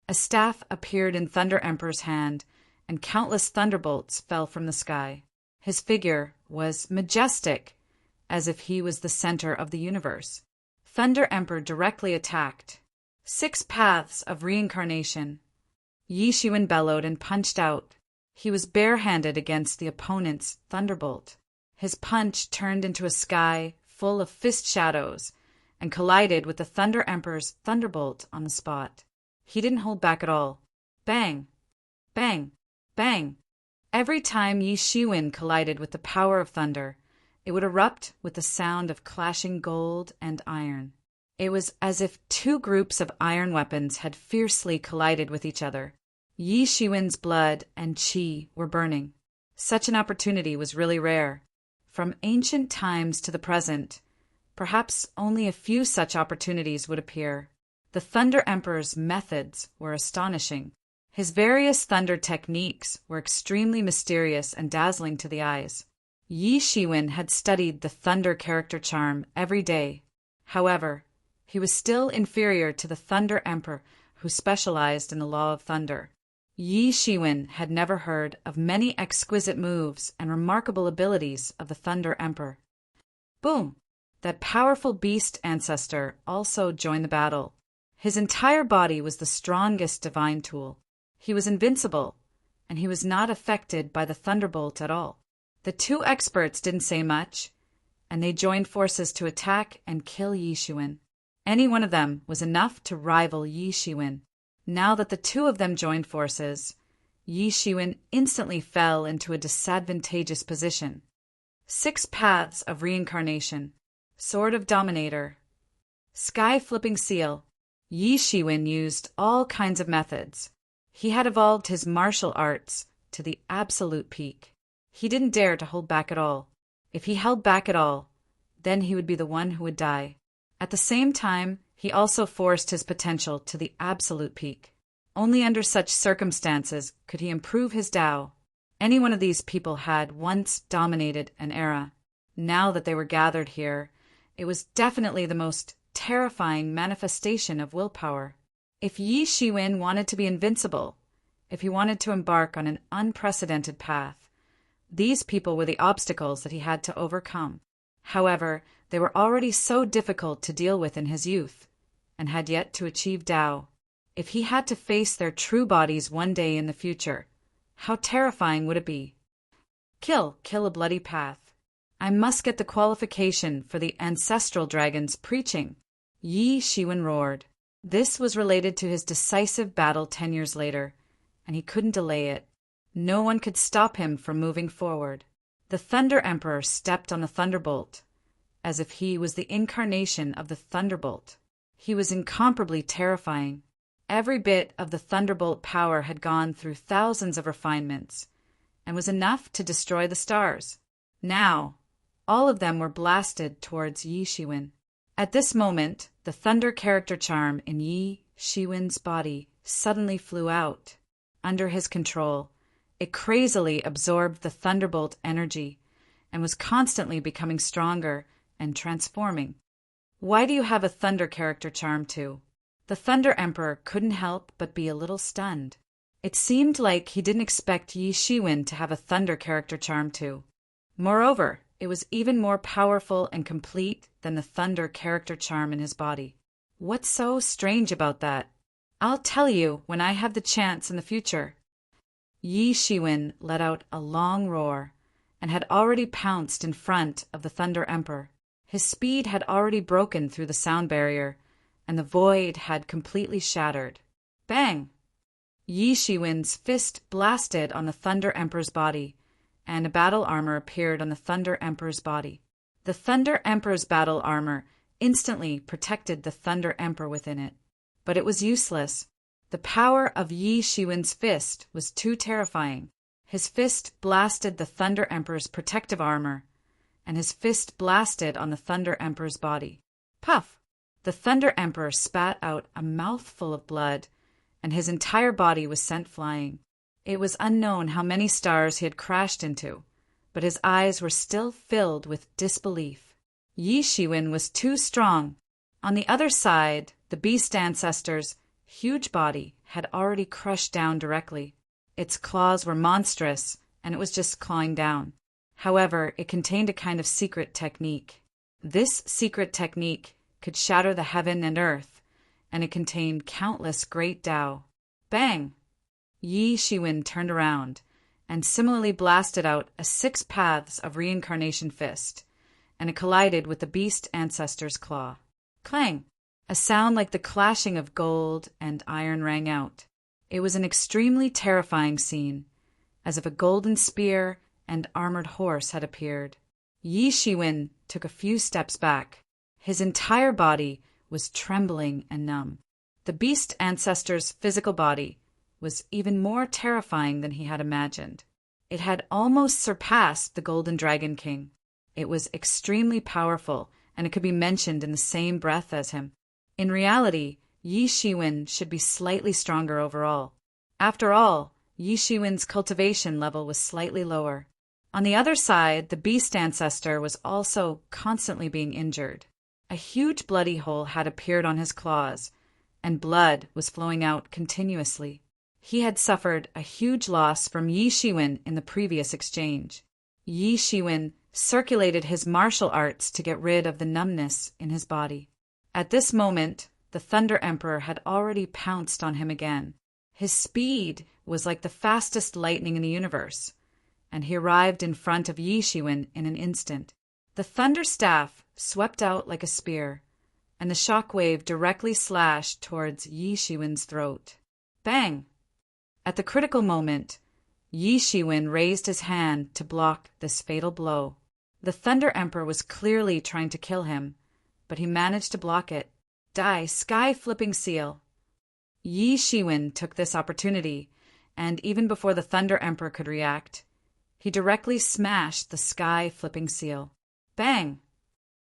[SPEAKER 1] A staff appeared in Thunder Emperor's hand, and countless thunderbolts fell from the sky. His figure was majestic, as if he was the center of the universe. Thunder Emperor directly attacked. 6 paths of reincarnation. Yi Shiwen bellowed and punched out. He was barehanded against the opponent's thunderbolt. His punch turned into a sky full of fist shadows and collided with the Thunder Emperor's thunderbolt on the spot. He didn't hold back at all. Bang! Bang! Bang! Every time Yi Shiwen collided with the power of thunder, it would erupt with the sound of clashing gold and iron. It was as if 2 groups of iron weapons had fiercely collided with each other. Yi Shiwen's blood and qi were burning. Such an opportunity was really rare. From ancient times to the present, perhaps only a few such opportunities would appear. The Thunder Emperor's methods were astonishing. His various thunder techniques were extremely mysterious and dazzling to the eyes. Yi Shiwen had studied the thunder character charm every day. However, he was still inferior to the Thunder Emperor who specialized in the law of thunder. Yi Shiwen had never heard of many exquisite moves and remarkable abilities of the Thunder Emperor. Boom! That powerful beast ancestor also joined the battle. His entire body was the strongest divine tool. He was invincible, and he was not affected by the thunderbolt at all. The 2 experts didn't say much, and they joined forces to attack and kill Yi Shiwen. Any one of them was enough to rival Yi Shiwen. Now that the 2 of them joined forces, Yi Shiwen instantly fell into a disadvantageous position. 6 paths of reincarnation. Sword of Dominator. Sky-flipping seal. Yi Shiwen used all kinds of methods. He had evolved his martial arts to the absolute peak. He didn't dare to hold back at all. If he held back at all, then he would be the one who would die. At the same time, he also forced his potential to the absolute peak. Only under such circumstances could he improve his Tao. Any one of these people had once dominated an era. Now that they were gathered here, it was definitely the most terrifying manifestation of willpower. If Yi Shiwen wanted to be invincible, if he wanted to embark on an unprecedented path, these people were the obstacles that he had to overcome. However, they were already so difficult to deal with in his youth, and had yet to achieve Tao. If he had to face their true bodies one day in the future, how terrifying would it be? Kill a bloody path. I must get the qualification for the ancestral dragon's preaching. Yi Shiwen roared. This was related to his decisive battle 10 years later, and he couldn't delay it. No one could stop him from moving forward. The Thunder Emperor stepped on the thunderbolt, as if he was the incarnation of the thunderbolt. He was incomparably terrifying. Every bit of the thunderbolt power had gone through thousands of refinements, and was enough to destroy the stars. Now, all of them were blasted towards Yi Shiwen. At this moment, the thunder character charm in Yi Shiwen's body suddenly flew out. Under his control, it crazily absorbed the thunderbolt energy and was constantly becoming stronger and transforming. Why do you have a thunder character charm too? The Thunder Emperor couldn't help but be a little stunned. It seemed like he didn't expect Yi Shiwen to have a thunder character charm too. Moreover, it was even more powerful and complete than the thunder character charm in his body. What's so strange about that? I'll tell you when I have the chance in the future. Yi Shiwen let out a long roar and had already pounced in front of the Thunder Emperor. His speed had already broken through the sound barrier, and the void had completely shattered. Bang! Yi Shiwen's fist blasted on the Thunder Emperor's body, and a battle armor appeared on the Thunder Emperor's body. The Thunder Emperor's battle armor instantly protected the Thunder Emperor within it. But it was useless. The power of Yi Shiwen's fist was too terrifying. His fist blasted the Thunder Emperor's protective armor, and his fist blasted on the Thunder Emperor's body. Puff! The Thunder Emperor spat out a mouthful of blood, and his entire body was sent flying. It was unknown how many stars he had crashed into, but his eyes were still filled with disbelief. Yi Shiwen was too strong. On the other side, the beast ancestor's huge body had already crushed down directly. Its claws were monstrous, and it was just clawing down. However, it contained a kind of secret technique. This secret technique could shatter the heaven and earth, and it contained countless great Tao. Bang! Yi Shiwen turned around and similarly blasted out a 6 paths of reincarnation fist, and it collided with the beast ancestor's claw. Clang! A sound like the clashing of gold and iron rang out. It was an extremely terrifying scene, as if a golden spear and armored horse had appeared. Yi Shiwen took a few steps back. His entire body was trembling and numb. The beast ancestor's physical body was even more terrifying than he had imagined. It had almost surpassed the Golden Dragon King. It was extremely powerful, and it could be mentioned in the same breath as him. In reality, Yi Shiwen should be slightly stronger overall. After all, Yi Shiwen's cultivation level was slightly lower. On the other side, the beast ancestor was also constantly being injured. A huge bloody hole had appeared on his claws, and blood was flowing out continuously. He had suffered a huge loss from Yi Shiwen in the previous exchange. Yi Shiwen circulated his martial arts to get rid of the numbness in his body. At this moment, the Thunder Emperor had already pounced on him again. His speed was like the fastest lightning in the universe, and he arrived in front of Yi Shiwen in an instant. The thunder staff swept out like a spear, and the shock wave directly slashed towards Yi Shiwen's throat. Bang! At the critical moment, Yi Shiwen raised his hand to block this fatal blow. The Thunder Emperor was clearly trying to kill him, but he managed to block it. Die, sky-flipping seal! Yi Shiwen took this opportunity, and even before the Thunder Emperor could react, he directly smashed the sky-flipping seal. Bang!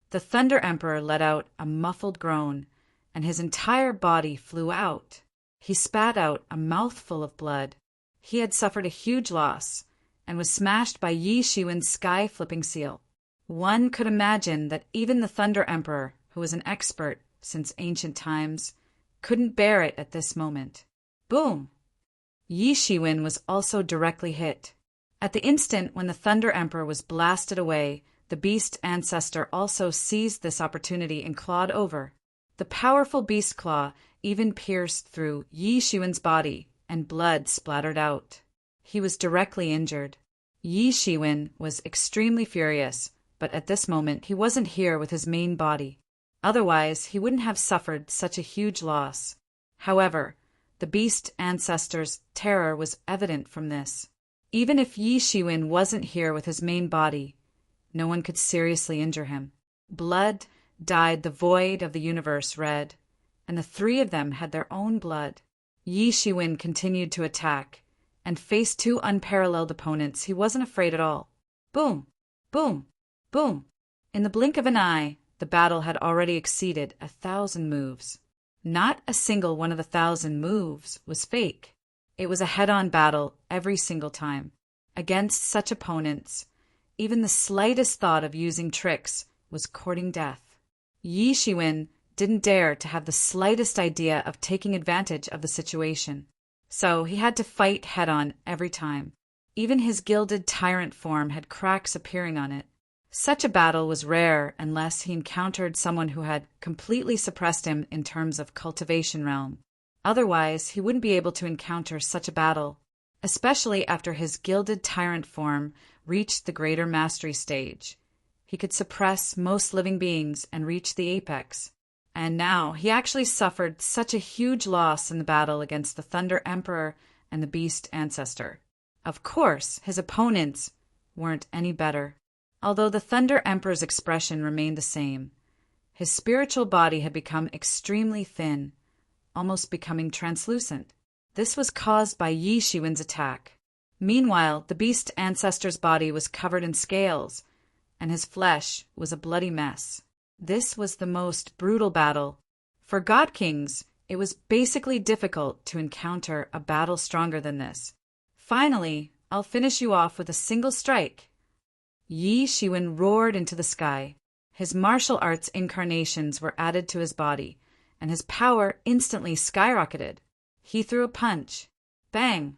[SPEAKER 1] The Thunder Emperor let out a muffled groan, and his entire body flew out. He spat out a mouthful of blood. He had suffered a huge loss, and was smashed by Yi Shiwen's sky-flipping seal. One could imagine that even the Thunder Emperor, who was an expert since ancient times, couldn't bear it at this moment. Boom! Yi Shiwen was also directly hit. At the instant when the Thunder Emperor was blasted away, the beast ancestor also seized this opportunity and clawed over. The powerful beast claw even pierced through Yi Shiwen's body, and blood splattered out. He was directly injured. Yi Shiwen was extremely furious, but at this moment he wasn't here with his main body. Otherwise, he wouldn't have suffered such a huge loss. However, the beast ancestor's terror was evident from this. Even if Yi Shiwen wasn't here with his main body, no one could seriously injure him. Blood dyed the void of the universe red, and the 3 of them had their own blood. Yi Shiwen continued to attack, and faced 2 unparalleled opponents he wasn't afraid at all. Boom! Boom! Boom! In the blink of an eye, the battle had already exceeded 1,000 moves. Not a single one of the 1,000 moves was fake. It was a head-on battle every single time. Against such opponents, even the slightest thought of using tricks was courting death. Yi Shiwen didn't dare to have the slightest idea of taking advantage of the situation, so he had to fight head-on every time. Even his gilded tyrant form had cracks appearing on it. Such a battle was rare unless he encountered someone who had completely suppressed him in terms of cultivation realm. Otherwise, he wouldn't be able to encounter such a battle, especially after his gilded tyrant form reached the greater mastery stage. He could suppress most living beings and reach the apex. And now he actually suffered such a huge loss in the battle against the Thunder Emperor and the Beast Ancestor. Of course, his opponents weren't any better. Although the Thunder Emperor's expression remained the same, his spiritual body had become extremely thin, almost becoming translucent. This was caused by Yi Shiwen's attack. Meanwhile, the beast ancestor's body was covered in scales, and his flesh was a bloody mess. This was the most brutal battle. For God Kings, it was basically difficult to encounter a battle stronger than this. Finally, I'll finish you off with a single strike. Yi Shiwen roared into the sky. His martial arts incarnations were added to his body, and his power instantly skyrocketed. He threw a punch. Bang!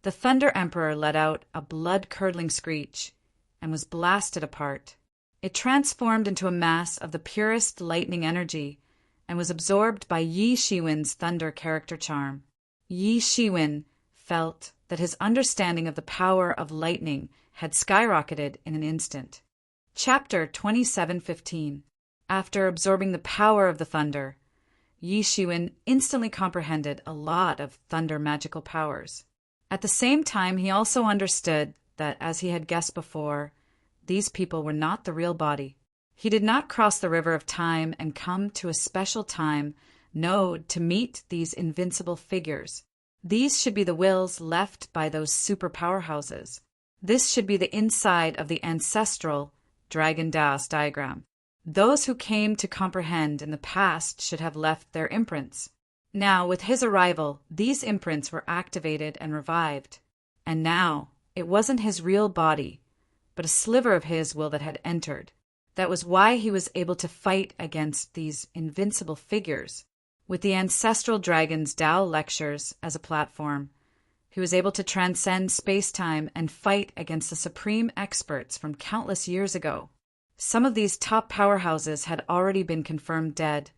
[SPEAKER 1] The Thunder Emperor let out a blood-curdling screech and was blasted apart. It transformed into a mass of the purest lightning energy and was absorbed by Yi Shiwen's thunder character charm. Yi Shiwen felt that his understanding of the power of lightning had skyrocketed in an instant. Chapter 27:15. After absorbing the power of the thunder, Yi Shiwen instantly comprehended a lot of thunder magical powers. At the same time, he also understood that, as he had guessed before, these people were not the real body. He did not cross the river of time and come to a special time node to meet these invincible figures. These should be the wills left by those super powerhouses. This should be the inside of the ancestral Dragon Daos diagram. Those who came to comprehend in the past should have left their imprints. Now, with his arrival, these imprints were activated and revived. And now, it wasn't his real body, but a sliver of his will that had entered. That was why he was able to fight against these invincible figures. With the ancestral dragon's Tao lectures as a platform, he was able to transcend space-time and fight against the supreme experts from countless years ago. Some of these top powerhouses had already been confirmed dead,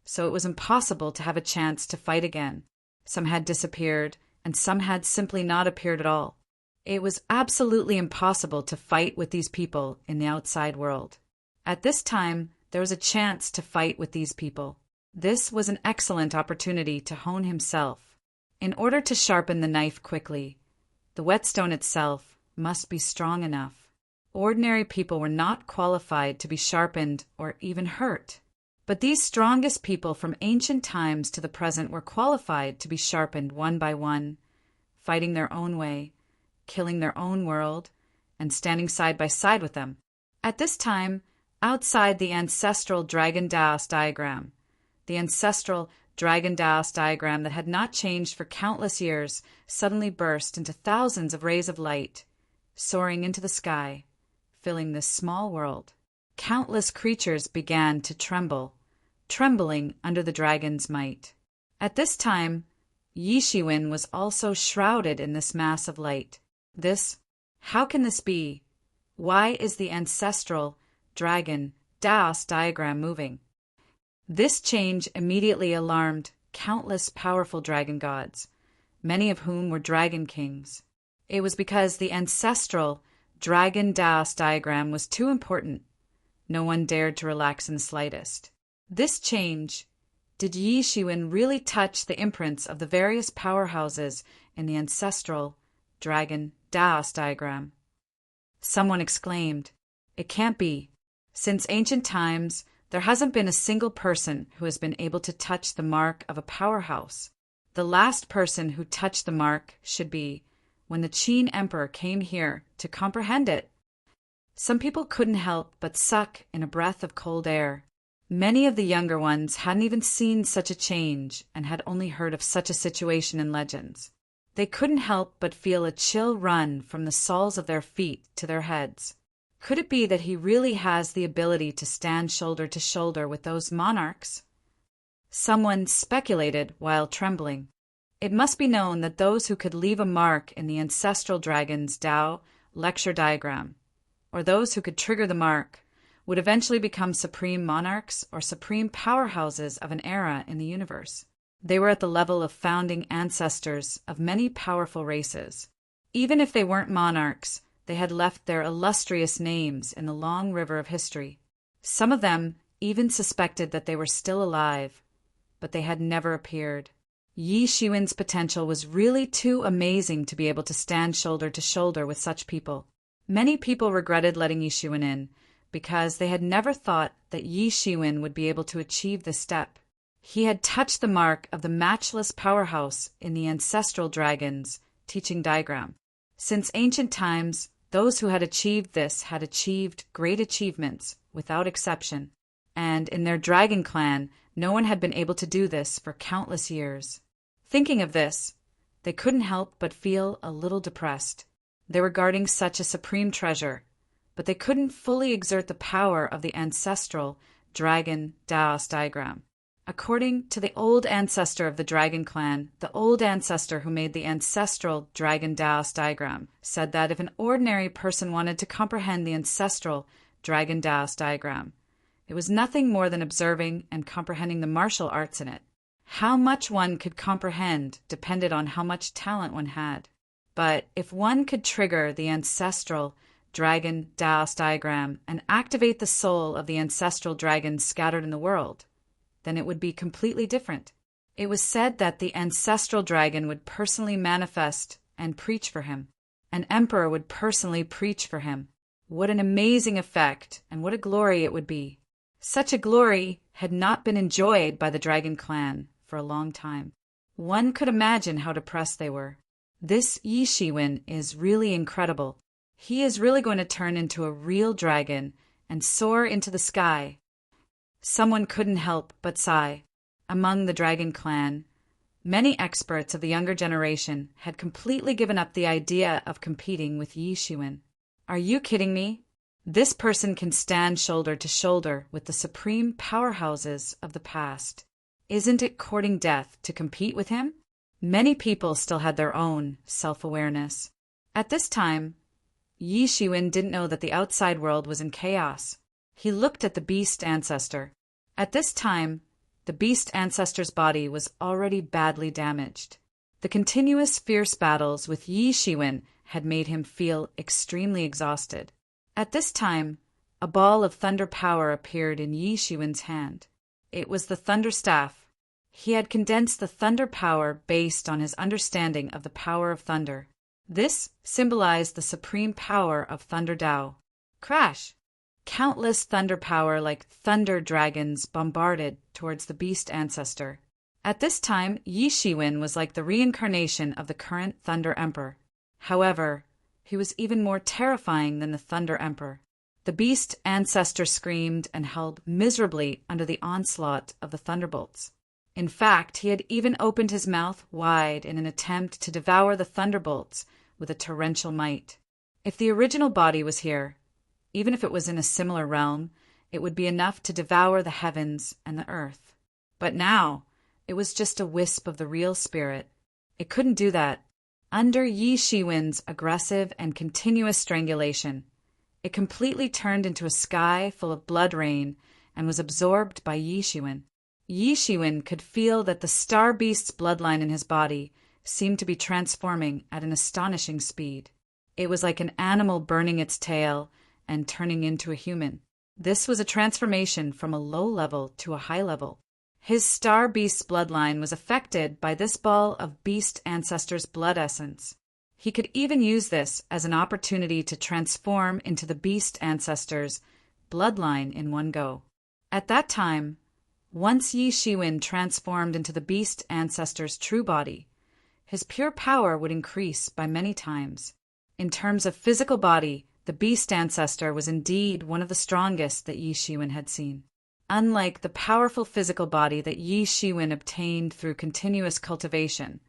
[SPEAKER 1] so it was impossible to have a chance to fight again. Some had disappeared, and some had simply not appeared at all. It was absolutely impossible to fight with these people in the outside world. At this time, there was a chance to fight with these people. This was an excellent opportunity to hone himself. In order to sharpen the knife quickly, the whetstone itself must be strong enough. Ordinary people were not qualified to be sharpened or even hurt. But these strongest people from ancient times to the present were qualified to be sharpened one by one, fighting their own way, killing their own world, and standing side by side with them. At this time, outside the ancestral Dragon Daos diagram, the ancestral Dragon Daos diagram that had not changed for countless years suddenly burst into thousands of rays of light, soaring into the sky, filling this small world. Countless creatures began to tremble, trembling under the dragon's might. At this time, Yi Shiwen was also shrouded in this mass of light. How can this be? Why is the ancestral Dragon Daos diagram moving? This change immediately alarmed countless powerful dragon gods, many of whom were dragon kings. It was because the ancestral Dragon Daos diagram was too important. No one dared to relax in the slightest. This change, did Yi Shiwen really touch the imprints of the various powerhouses in the ancestral Dragon Daos diagram? Someone exclaimed, "It can't be. Since ancient times, there hasn't been a single person who has been able to touch the mark of a powerhouse. The last person who touched the mark should be when the Qin Emperor came here to comprehend it." Some people couldn't help but suck in a breath of cold air. Many of the younger ones hadn't even seen such a change and had only heard of such a situation in legends. They couldn't help but feel a chill run from the soles of their feet to their heads. Could it be that he really has the ability to stand shoulder to shoulder with those monarchs? Someone speculated while trembling. It must be known that those who could leave a mark in the ancestral dragon's Tao lecture diagram, or those who could trigger the mark, would eventually become supreme monarchs or supreme powerhouses of an era in the universe. They were at the level of founding ancestors of many powerful races. Even if they weren't monarchs, they had left their illustrious names in the long river of history. Some of them even suspected that they were still alive, but they had never appeared. Yi Shiwen's potential was really too amazing to be able to stand shoulder to shoulder with such people. Many people regretted letting Yi Shiwen in, because they had never thought that Yi Shiwen would be able to achieve this step. He had touched the mark of the matchless powerhouse in the ancestral dragon's teaching diagram. Since ancient times, those who had achieved this had achieved great achievements without exception, and in their dragon clan, no one had been able to do this for countless years. Thinking of this, they couldn't help but feel a little depressed. They were guarding such a supreme treasure, but they couldn't fully exert the power of the ancestral dragon Daos diagram. According to the old ancestor of the dragon clan, the old ancestor who made the ancestral dragon Daos diagram said that if an ordinary person wanted to comprehend the ancestral dragon Daos diagram, it was nothing more than observing and comprehending the martial arts in it. How much one could comprehend depended on how much talent one had. But if one could trigger the ancestral dragon Daos diagram and activate the soul of the ancestral dragons scattered in the world, then it would be completely different. It was said that the ancestral dragon would personally manifest and preach for him. An emperor would personally preach for him. What an amazing effect, and what a glory it would be. Such a glory had not been enjoyed by the dragon clan for a long time. One could imagine how depressed they were. This Yi Shiwen is really incredible. He is really going to turn into a real dragon and soar into the sky. Someone couldn't help but sigh. Among the dragon clan, many experts of the younger generation had completely given up the idea of competing with Yi Shiwen. Are you kidding me? This person can stand shoulder to shoulder with the supreme powerhouses of the past. Isn't it courting death to compete with him? Many people still had their own self-awareness. At this time, Yi Shiwen didn't know that the outside world was in chaos. He looked at the beast ancestor. At this time, the beast ancestor's body was already badly damaged. The continuous fierce battles with Yi Shiwen had made him feel extremely exhausted. At this time, a ball of thunder power appeared in Yi Shiwen's hand. It was the thunder staff. He had condensed the thunder power based on his understanding of the power of thunder. This symbolized the supreme power of Thunder Dao. Crash! Countless thunder power like thunder dragons bombarded towards the beast ancestor. At this time, Yi Shiwen was like the reincarnation of the current Thunder Emperor. However, he was even more terrifying than the Thunder Emperor. The beast ancestor screamed and held miserably under the onslaught of the thunderbolts. In fact, he had even opened his mouth wide in an attempt to devour the thunderbolts with a torrential might. If the original body was here, even if it was in a similar realm, it would be enough to devour the heavens and the earth. But now, it was just a wisp of the real spirit. It couldn't do that. Under Yi Shiwen's aggressive and continuous strangulation, it completely turned into a sky full of blood rain and was absorbed by Yi Shiwen. Yi Shiwen could feel that the star beast's bloodline in his body seemed to be transforming at an astonishing speed. It was like an animal burning its tail and turning into a human. This was a transformation from a low level to a high level. His star beast's bloodline was affected by this ball of beast ancestor's blood essence. He could even use this as an opportunity to transform into the beast ancestor's bloodline in one go. At that time, once Yi Shiwen transformed into the beast ancestor's true body, his pure power would increase by many times. In terms of physical body, the beast ancestor was indeed one of the strongest that Yi Shiwen had seen. Unlike the powerful physical body that Yi Shiwen obtained through continuous cultivation,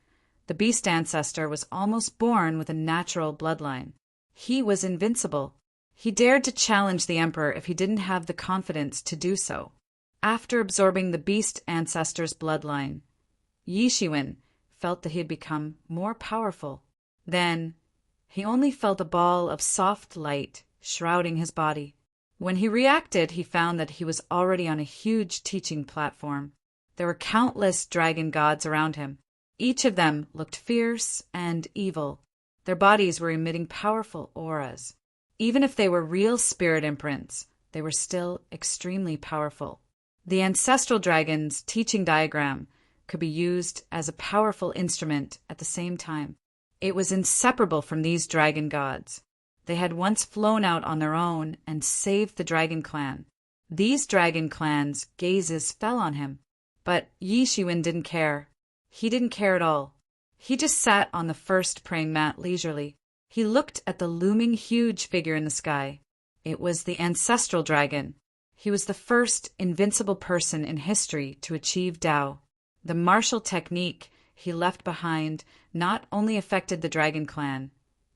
[SPEAKER 1] the beast ancestor was almost born with a natural bloodline. He was invincible. He dared to challenge the emperor if he didn't have the confidence to do so. After absorbing the beast ancestor's bloodline, Yi Shiwen felt that he had become more powerful. Then, he only felt a ball of soft light shrouding his body. When he reacted, he found that he was already on a huge teaching platform. There were countless dragon gods around him. Each of them looked fierce and evil. Their bodies were emitting powerful auras. Even if they were real spirit imprints, they were still extremely powerful. The ancestral dragon's teaching diagram could be used as a powerful instrument at the same time. It was inseparable from these dragon gods. They had once flown out on their own and saved the dragon clan. These dragon clans' gazes fell on him, But Yi Shiwen didn't care. He didn't care at all. He just sat on the first praying mat leisurely. He looked at the looming huge figure in the sky. It was the ancestral dragon. He was the first invincible person in history to achieve Tao. The martial technique he left behind not only affected the dragon clan,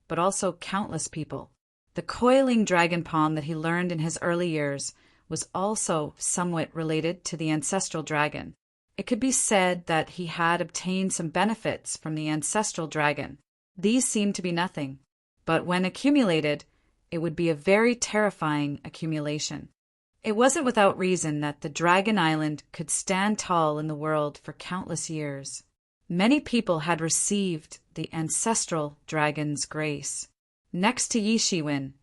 [SPEAKER 1] but also countless people. The coiling dragon palm that he learned in his early years was also somewhat related to the ancestral dragon. It could be said that he had obtained some benefits from the ancestral dragon. These seemed to be nothing, but when accumulated, it would be a very terrifying accumulation. It wasn't without reason that the Dragon Island could stand tall in the world for countless years. Many people had received the ancestral dragon's grace. Next to Yi Shiwen,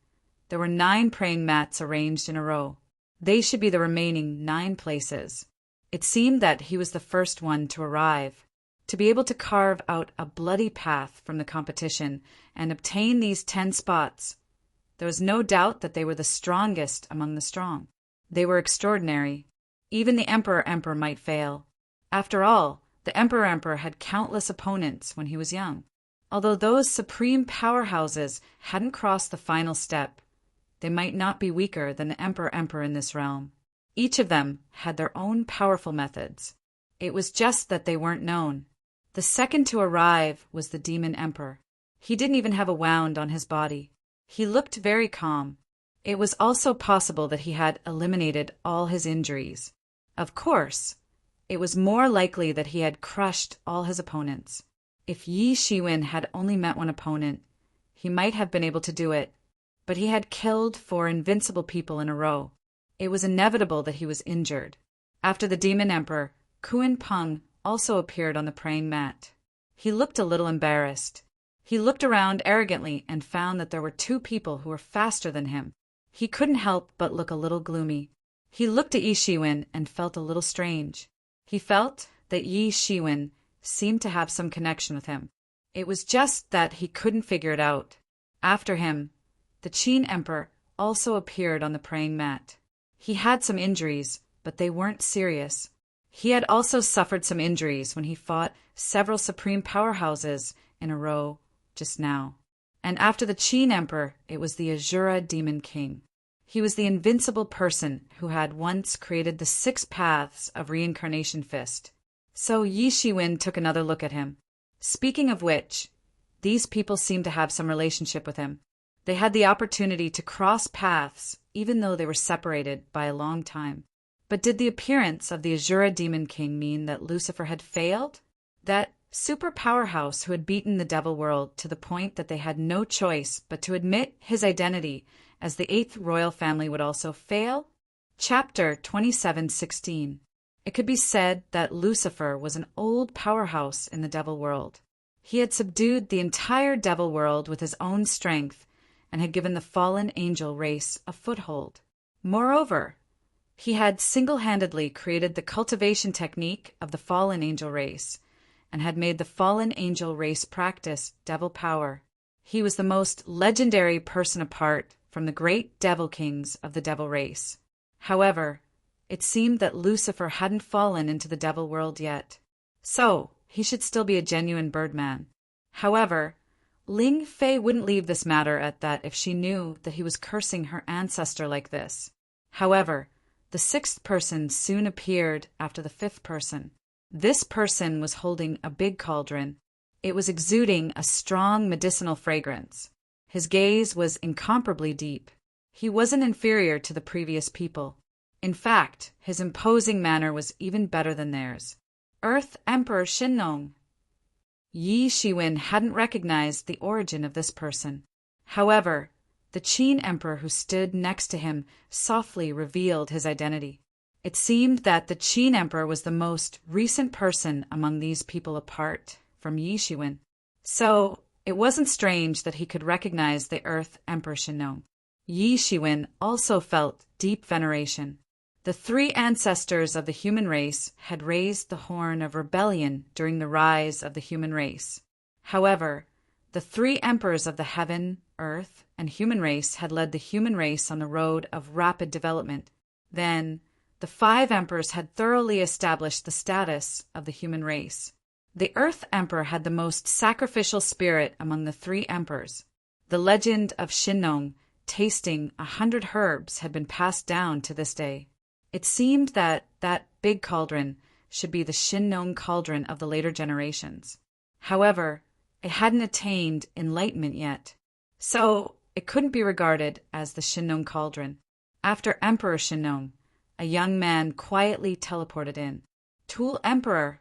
[SPEAKER 1] there were 9 praying mats arranged in a row. They should be the remaining 9 places. It seemed that he was the first one to arrive. To be able to carve out a bloody path from the competition and obtain these 10 spots, there was no doubt that they were the strongest among the strong. They were extraordinary. Even the Emperor might fail. After all, the Emperor had countless opponents when he was young. Although those supreme powerhouses hadn't crossed the final step, they might not be weaker than the Emperor in this realm. Each of them had their own powerful methods. It was just that they weren't known. The second to arrive was the Demon Emperor. He didn't even have a wound on his body. He looked very calm. It was also possible that he had eliminated all his injuries. Of course, it was more likely that he had crushed all his opponents. If Yi Shiwen had only met one opponent, he might have been able to do it, but he had killed 4 invincible people in a row. It was inevitable that he was injured. After the Demon Emperor, Kuan Peng also appeared on the praying mat. He looked a little embarrassed. He looked around arrogantly and found that there were 2 people who were faster than him. He couldn't help but look a little gloomy. He looked at Yi Shiwen and felt a little strange. He felt that Yi Shiwen seemed to have some connection with him. It was just that he couldn't figure it out. After him, the Qin Emperor also appeared on the praying mat. He had some injuries, but they weren't serious. He had also suffered some injuries when he fought several supreme powerhouses in a row just now. And after the Qin Emperor, it was the Azura Demon King. He was the invincible person who had once created the 6 paths of reincarnation fist. So Yi Shiwen took another look at him. Speaking of which, these people seemed to have some relationship with him. They had the opportunity to cross paths, even though they were separated by a long time. But did the appearance of the Azura Demon King mean that Lucifer had failed? That super powerhouse who had beaten the devil world to the point that they had no choice but to admit his identity as the 8th royal family would also fail? Chapter 27:16. It could be said that Lucifer was an old powerhouse in the devil world. He had subdued the entire devil world with his own strength and had given the fallen angel race a foothold. Moreover, he had single-handedly created the cultivation technique of the fallen angel race and had made the fallen angel race practice devil power. He was the most legendary person apart from the great devil kings of the devil race. However, it seemed that Lucifer hadn't fallen into the devil world yet. So, he should still be a genuine birdman. However, Ling Fei wouldn't leave this matter at that if she knew that he was cursing her ancestor like this. However, the 6th person soon appeared after the 5th person. This person was holding a big cauldron. It was exuding a strong medicinal fragrance. His gaze was incomparably deep. He wasn't inferior to the previous people. In fact, his imposing manner was even better than theirs. Earth Emperor Shinnong. Yi Shiwen hadn't recognized the origin of this person. However, the Qin Emperor who stood next to him softly revealed his identity. It seemed that the Qin Emperor was the most recent person among these people apart from Yi Shiwen. So, it wasn't strange that he could recognize the Earth Emperor Shinnong. Yi Shiwen also felt deep veneration. The 3 ancestors of the human race had raised the horn of rebellion during the rise of the human race. However, the 3 emperors of the heaven, earth, and human race had led the human race on the road of rapid development. Then, The 5 emperors had thoroughly established the status of the human race. The Earth Emperor had the most sacrificial spirit among the 3 emperors. The legend of Shinnong tasting 100 herbs had been passed down to this day. It seemed that big cauldron should be the Shinnong cauldron of the later generations. However, it hadn't attained enlightenment yet, so it couldn't be regarded as the Shinnong cauldron. After Emperor Shinnong, a young man quietly teleported in. Tool Emperor!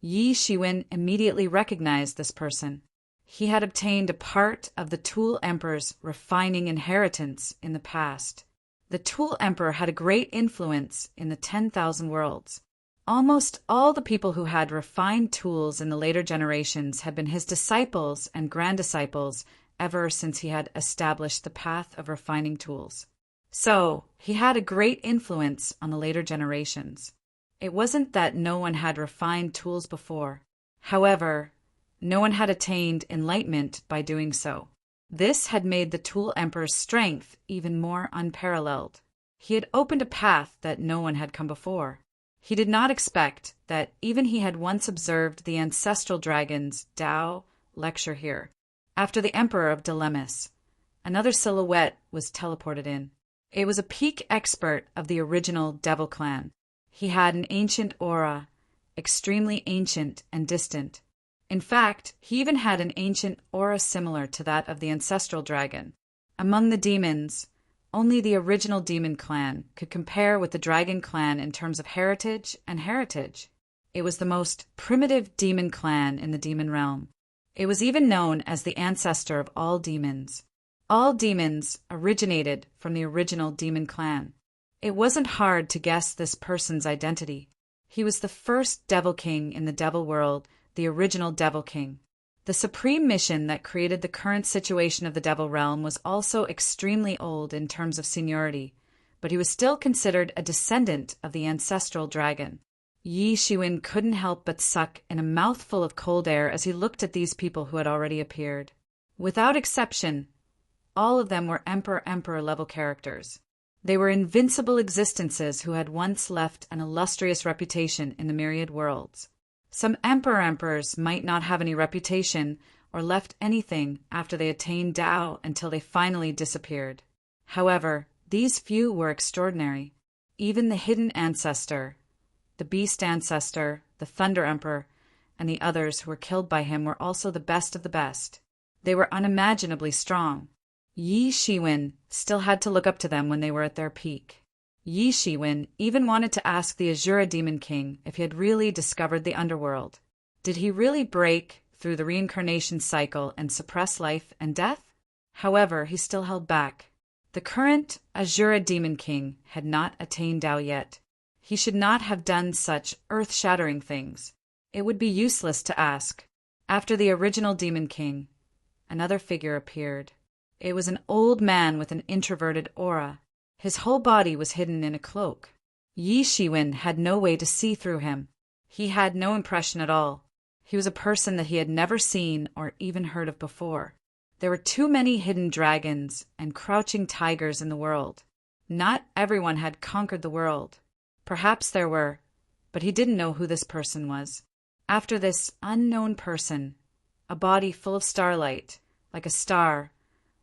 [SPEAKER 1] Yi Shiwen immediately recognized this person. He had obtained a part of the Tool Emperor's refining inheritance in the past. The Tool Emperor had a great influence in the 10,000 worlds. Almost all the people who had refined tools in the later generations had been his disciples and grand-disciples ever since he had established the path of refining tools. So, he had a great influence on the later generations. It wasn't that no one had refined tools before. However, no one had attained enlightenment by doing so. This had made the Tool Emperor's strength even more unparalleled. He had opened a path that no one had come before. He did not expect that even he had once observed the ancestral dragon's Tao lecture here. After the Emperor of Dilemmas, another silhouette was teleported in. It was a peak expert of the original Devil Clan. He had an ancient aura, extremely ancient and distant. In fact, he even had an ancient aura similar to that of the ancestral dragon. Among the demons, only the original demon clan could compare with the dragon clan in terms of heritage and heritage. It was the most primitive demon clan in the demon realm. It was even known as the ancestor of all demons. All demons originated from the original demon clan. It wasn't hard to guess this person's identity. He was the first Devil King in the Devil world, the original Devil King. The supreme mission that created the current situation of the Devil realm was also extremely old in terms of seniority, but he was still considered a descendant of the ancestral dragon. Yi Shiwen couldn't help but suck in a mouthful of cold air as he looked at these people who had already appeared. Without exception, all of them were Emperor level characters. They were invincible existences who had once left an illustrious reputation in the myriad worlds. Some emperors might not have any reputation or left anything after they attained Tao until they finally disappeared. However, these few were extraordinary. Even the hidden ancestor, the beast ancestor, the thunder emperor, and the others who were killed by him were also the best of the best. They were unimaginably strong. Yi Shiwen still had to look up to them when they were at their peak. Yi Shiwen even wanted to ask the Azura Demon King if he had really discovered the underworld. Did he really break through the reincarnation cycle and suppress life and death? However, he still held back. The current Azura Demon King had not attained Tao yet. He should not have done such earth-shattering things. It would be useless to ask. After the original Demon King, another figure appeared. It was an old man with an introverted aura. His whole body was hidden in a cloak. Yi Shiwen had no way to see through him. He had no impression at all. He was a person that he had never seen or even heard of before. There were too many hidden dragons and crouching tigers in the world. Not everyone had conquered the world. Perhaps there were, but he didn't know who this person was. After this unknown person, a body full of starlight, like a star,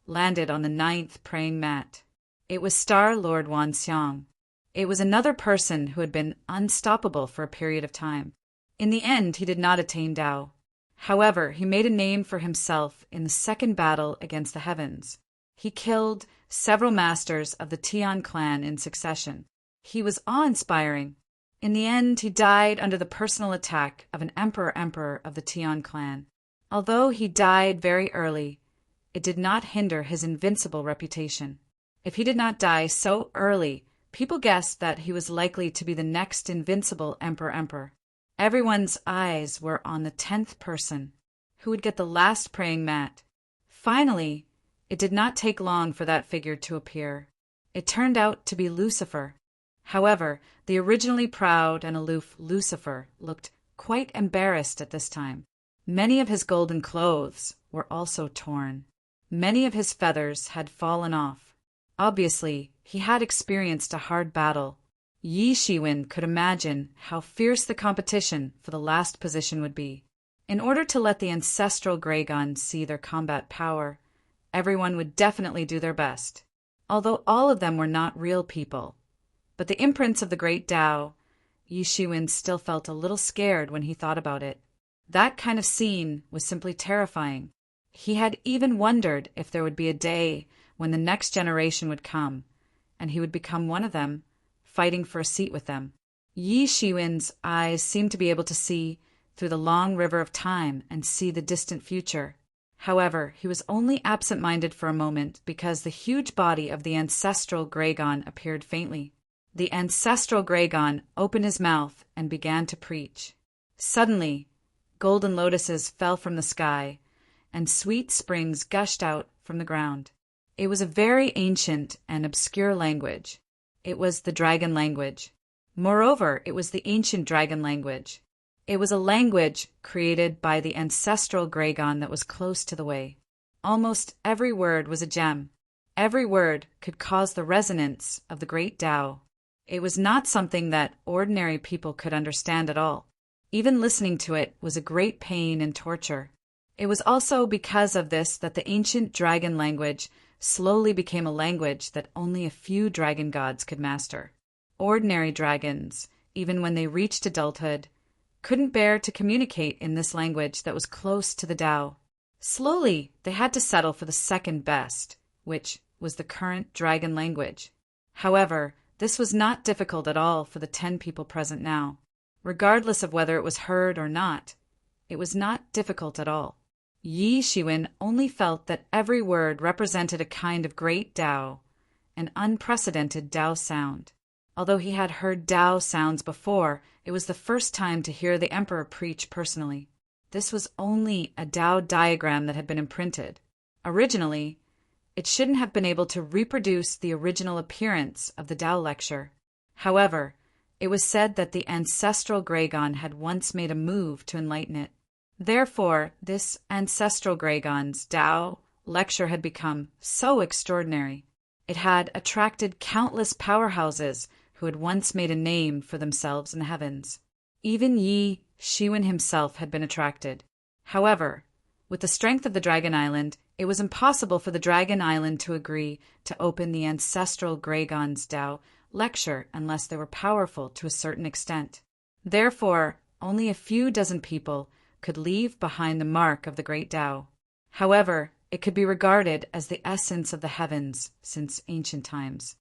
[SPEAKER 1] landed on the 9th praying mat. It was Star Lord Wanxiang. It was another person who had been unstoppable for a period of time. In the end, he did not attain Tao. However, he made a name for himself in the second battle against the heavens. He killed several masters of the Tian clan in succession. He was awe-inspiring. In the end, he died under the personal attack of an emperor of the Tian clan. Although he died very early, it did not hinder his invincible reputation. If he did not die so early, people guessed that he was likely to be the next invincible emperor. Everyone's eyes were on the 10th person, who would get the last praying mat. Finally, it did not take long for that figure to appear. It turned out to be Lucifer. However, the originally proud and aloof Lucifer looked quite embarrassed at this time. Many of his golden clothes were also torn. Many of his feathers had fallen off. Obviously, he had experienced a hard battle. Yi Shiwen could imagine how fierce the competition for the last position would be. In order to let the ancestral Gregon see their combat power, everyone would definitely do their best, although all of them were not real people. But the imprints of the great Tao, Yi Shiwen still felt a little scared when he thought about it. That kind of scene was simply terrifying. He had even wondered if there would be a day when the next generation would come, and he would become one of them, fighting for a seat with them. Yi Shiwen's eyes seemed to be able to see through the long river of time and see the distant future. However, he was only absent-minded for a moment because the huge body of the ancestral Gregon appeared faintly. The ancestral Gregon opened his mouth and began to preach. Suddenly, golden lotuses fell from the sky, and sweet springs gushed out from the ground. It was a very ancient and obscure language. It was the dragon language. Moreover, it was the ancient dragon language. It was a language created by the ancestral Gregon that was close to the way. Almost every word was a gem. Every word could cause the resonance of the great Tao. It was not something that ordinary people could understand at all. Even listening to it was a great pain and torture. It was also because of this that the ancient dragon language slowly became a language that only a few dragon gods could master. Ordinary dragons, even when they reached adulthood, couldn't bear to communicate in this language that was close to the Tao. Slowly, they had to settle for the second best, which was the current dragon language. However, this was not difficult at all for the 10 people present now. Regardless of whether it was heard or not, it was not difficult at all. Yi Shiwen only felt that every word represented a kind of great Tao, an unprecedented Tao sound. Although he had heard Tao sounds before, it was the first time to hear the emperor preach personally. This was only a Tao diagram that had been imprinted. Originally, it shouldn't have been able to reproduce the original appearance of the Tao lecture. However, it was said that the ancestral Gregon had once made a move to enlighten it. Therefore, this ancestral Gregon's Tao lecture had become so extraordinary. It had attracted countless powerhouses who had once made a name for themselves in the heavens. Even Yi Shiwen himself had been attracted. However, with the strength of the Dragon Island, it was impossible for the Dragon Island to agree to open the ancestral Gregon's Tao lecture unless they were powerful to a certain extent. Therefore, only a few dozen people could leave behind the mark of the great Tao. However, it could be regarded as the essence of the heavens since ancient times.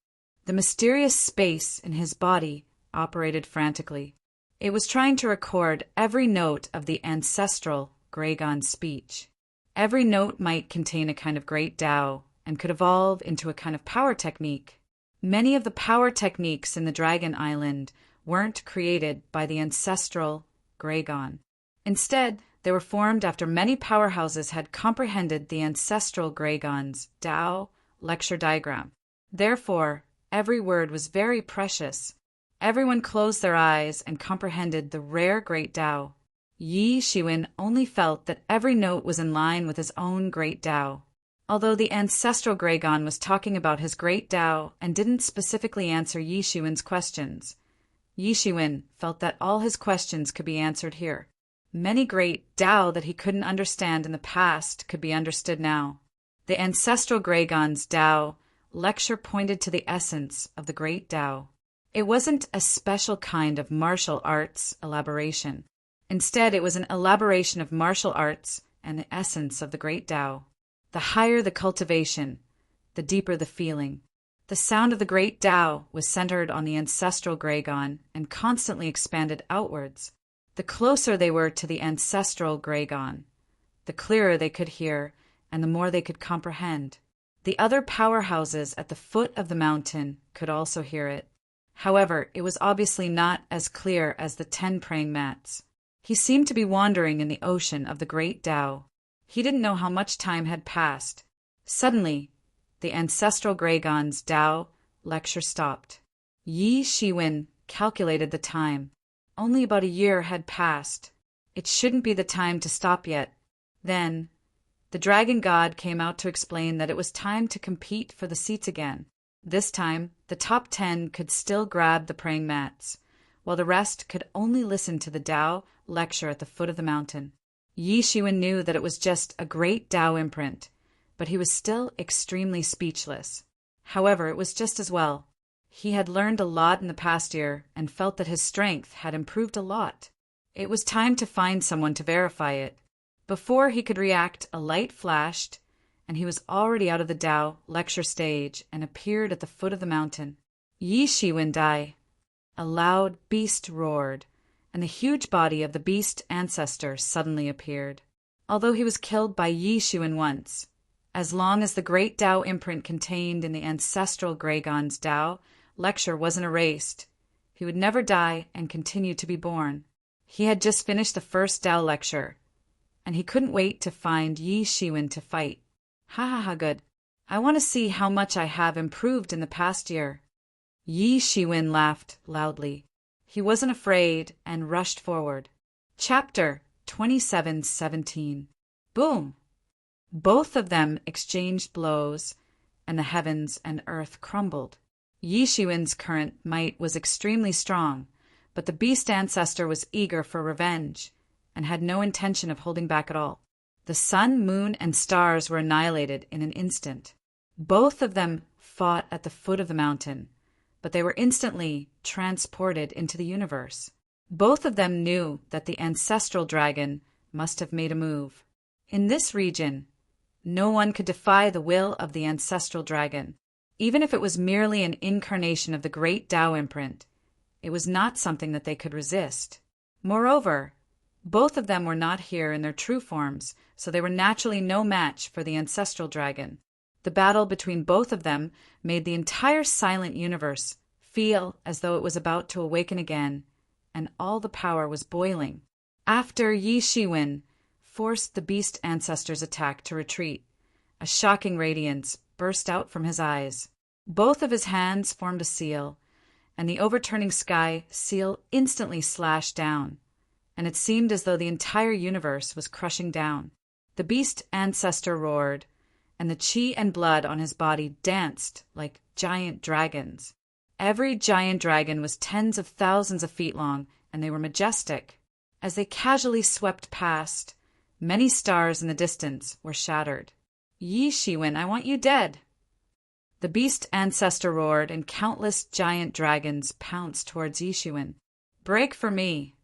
[SPEAKER 1] The mysterious space in his body operated frantically. It was trying to record every note of the ancestral Gregon's speech. Every note might contain a kind of great Tao and could evolve into a kind of power technique. Many of the power techniques in the Dragon Island weren't created by the ancestral Gregon. Instead, they were formed after many powerhouses had comprehended the ancestral Gregon's Tao lecture diagram. Therefore, every word was very precious. Everyone closed their eyes and comprehended the rare great Tao. Yi Shiwen only felt that every note was in line with his own great Tao. Although the ancestral Gregon was talking about his great Tao and didn't specifically answer Yi Shiwen's questions, Yi Shiwen felt that all his questions could be answered here. Many great Tao that he couldn't understand in the past could be understood now. The ancestral Gregon's Tao lecture pointed to the essence of the great Tao. It wasn't a special kind of martial arts elaboration. Instead, it was an elaboration of martial arts and the essence of the great Tao. The higher the cultivation, the deeper the feeling. The sound of the great Tao was centered on the ancestral Gregon and constantly expanded outwards. The closer they were to the ancestral Gregon, the clearer they could hear and the more they could comprehend. The other powerhouses at the foot of the mountain could also hear it. However, it was obviously not as clear as the 10 praying mats. He seemed to be wandering in the ocean of the great Tao. He didn't know how much time had passed. Suddenly, the ancestral Gregon's Tao lecture stopped. Yi Shiwen calculated the time. Only about a year had passed. It shouldn't be the time to stop yet. Then, the dragon god came out to explain that it was time to compete for the seats again. This time, the top 10 could still grab the praying mats, while the rest could only listen to the Tao lecture at the foot of the mountain. Yi Shiwen knew that it was just a great Tao imprint, but he was still extremely speechless. However, it was just as well. He had learned a lot in the past year and felt that his strength had improved a lot. It was time to find someone to verify it. Before he could react, a light flashed, and he was already out of the Tao lecture stage and appeared at the foot of the mountain. Yi Shiwen Dai. A loud beast roared, and the huge body of the beast ancestor suddenly appeared. Although he was killed by Yi Shiwen once, as long as the great Tao imprint contained in the ancestral Greygon's Tao lecture wasn't erased, he would never die and continue to be born. He had just finished the first Tao lecture, and he couldn't wait to find Yi Shiwen to fight. Ha ha ha, good. I want to see how much I have improved in the past year. Yi Shiwen laughed loudly. He wasn't afraid and rushed forward. Chapter 27:17. Boom! Both of them exchanged blows, and the heavens and earth crumbled. Yi Shiwen's current might was extremely strong, but the beast ancestor was eager for revenge and had no intention of holding back at all. The sun, moon, and stars were annihilated in an instant. Both of them fought at the foot of the mountain, but they were instantly transported into the universe. Both of them knew that the ancestral dragon must have made a move. In this region, no one could defy the will of the ancestral dragon. Even if it was merely an incarnation of the great Tao imprint, it was not something that they could resist. Moreover, both of them were not here in their true forms, so they were naturally no match for the ancestral dragon. The battle between both of them made the entire silent universe feel as though it was about to awaken again, and all the power was boiling. After Yi Shiwen forced the beast ancestor's attack to retreat, a shocking radiance burst out from his eyes. Both of his hands formed a seal, and the overturning sky seal instantly slashed down, and it seemed as though the entire universe was crushing down. The beast ancestor roared, and the chi and blood on his body danced like giant dragons. Every giant dragon was tens of thousands of feet long, and they were majestic. As they casually swept past, many stars in the distance were shattered. Yi Shiwen, I want you dead. The beast ancestor roared, and countless giant dragons pounced towards Yi Shiwen. Break for me.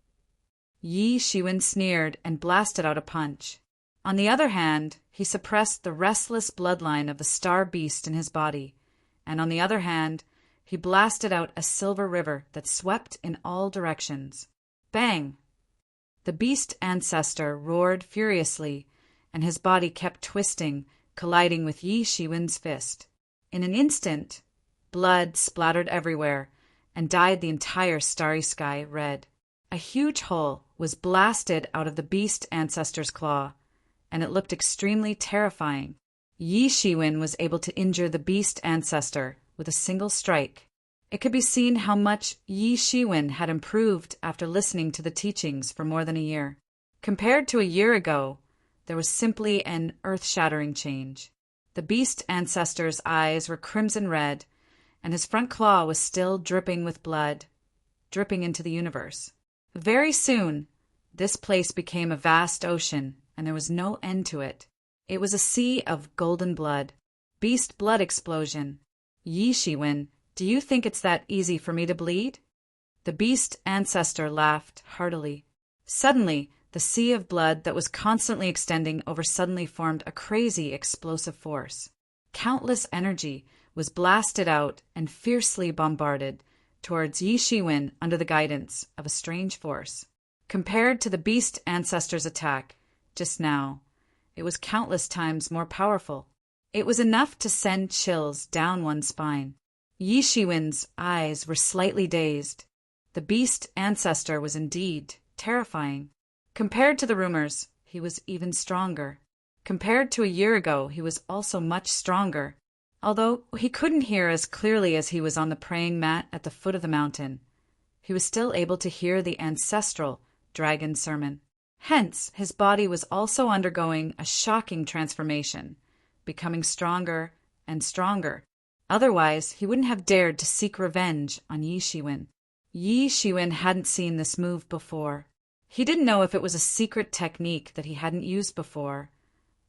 [SPEAKER 1] Yi Shiwen sneered and blasted out a punch. On the other hand, he suppressed the restless bloodline of the star beast in his body, and on the other hand, he blasted out a silver river that swept in all directions. Bang! The beast ancestor roared furiously, and his body kept twisting, colliding with Yi Shiwen's fist. In an instant, blood splattered everywhere and dyed the entire starry sky red. A huge hole was blasted out of the beast ancestor's claw, and it looked extremely terrifying. Yi Shiwen was able to injure the beast ancestor with a single strike. It could be seen how much Yi Shiwen had improved after listening to the teachings for more than a year. Compared to a year ago, there was simply an earth-shattering change. The beast ancestor's eyes were crimson red, and his front claw was still dripping with blood, dripping into the universe. Very soon, this place became a vast ocean, and there was no end to it. It was a sea of golden blood. Beast blood explosion. Yi Shiwen, do you think it's that easy for me to bleed? The beast ancestor laughed heartily. Suddenly, the sea of blood that was constantly extending over suddenly formed a crazy explosive force. Countless energy was blasted out and fiercely bombarded towards Yi Shiwen under the guidance of a strange force. Compared to the beast ancestor's attack just now, it was countless times more powerful. It was enough to send chills down one's spine. Yi Shiwen's eyes were slightly dazed. The beast ancestor was indeed terrifying. Compared to the rumors, he was even stronger. Compared to a year ago, he was also much stronger. Although he couldn't hear as clearly as he was on the praying mat at the foot of the mountain, he was still able to hear the ancestral dragon sermon. Hence, his body was also undergoing a shocking transformation, becoming stronger and stronger. Otherwise, he wouldn't have dared to seek revenge on Yi Shiwen. Yi Shiwen hadn't seen this move before. He didn't know if it was a secret technique that he hadn't used before,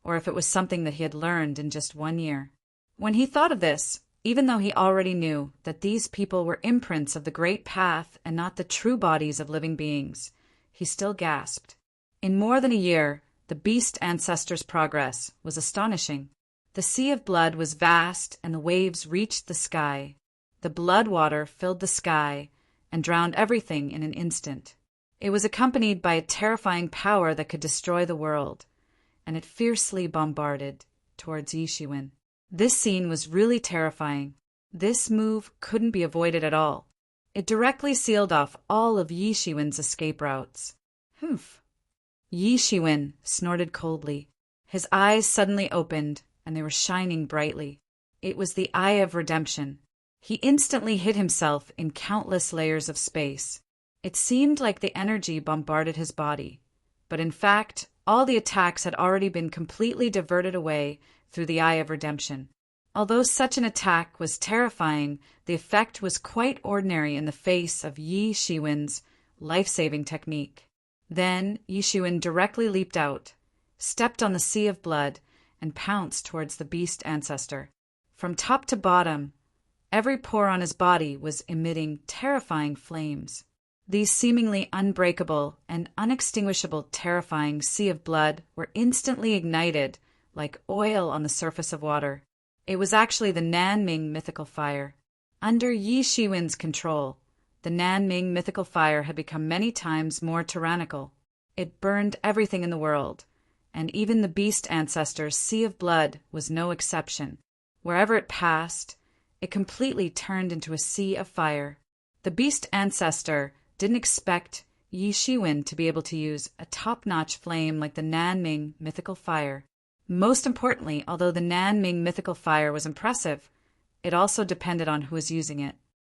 [SPEAKER 1] or if it was something that he had learned in just 1 year. When he thought of this, even though he already knew that these people were imprints of the Great Path and not the true bodies of living beings, he still gasped. In more than a year, the beast ancestors' progress was astonishing. The sea of blood was vast and the waves reached the sky. The blood water filled the sky and drowned everything in an instant. It was accompanied by a terrifying power that could destroy the world, and it fiercely bombarded towards Yi Shiwen. This scene was really terrifying. This move couldn't be avoided at all. It directly sealed off all of Yi Shiwen's escape routes. Humph. Yi Shiwen snorted coldly. His eyes suddenly opened, and they were shining brightly. It was the Eye of Redemption. He instantly hid himself in countless layers of space. It seemed like the energy bombarded his body, but in fact, all the attacks had already been completely diverted away through the Eye of Redemption. Although such an attack was terrifying, the effect was quite ordinary in the face of Yi Shiwen's life-saving technique. Then Yi Shiwen directly leaped out, stepped on the sea of blood, and pounced towards the beast ancestor. From top to bottom, every pore on his body was emitting terrifying flames. These seemingly unbreakable and unextinguishable terrifying sea of blood were instantly ignited like oil on the surface of water. It was actually the Nanming mythical fire. Under Yi Shiwen's control, the Nanming mythical fire had become many times more tyrannical. It burned everything in the world, and even the beast ancestor's sea of blood was no exception. Wherever it passed, it completely turned into a sea of fire. The beast ancestor didn't expect Yi Shiwen to be able to use a top-notch flame like the Nanming mythical fire. Most importantly, although the Nanming mythical fire was impressive, it also depended on who was using it.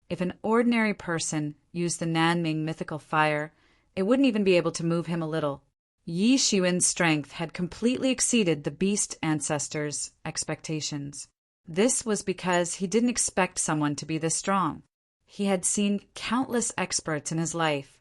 [SPEAKER 1] If an ordinary person used the Nanming mythical fire, it wouldn't even be able to move him a little. Yi Shiwen's strength had completely exceeded the beast ancestor's expectations. This was because he didn't expect someone to be this strong. He had seen countless experts in his life,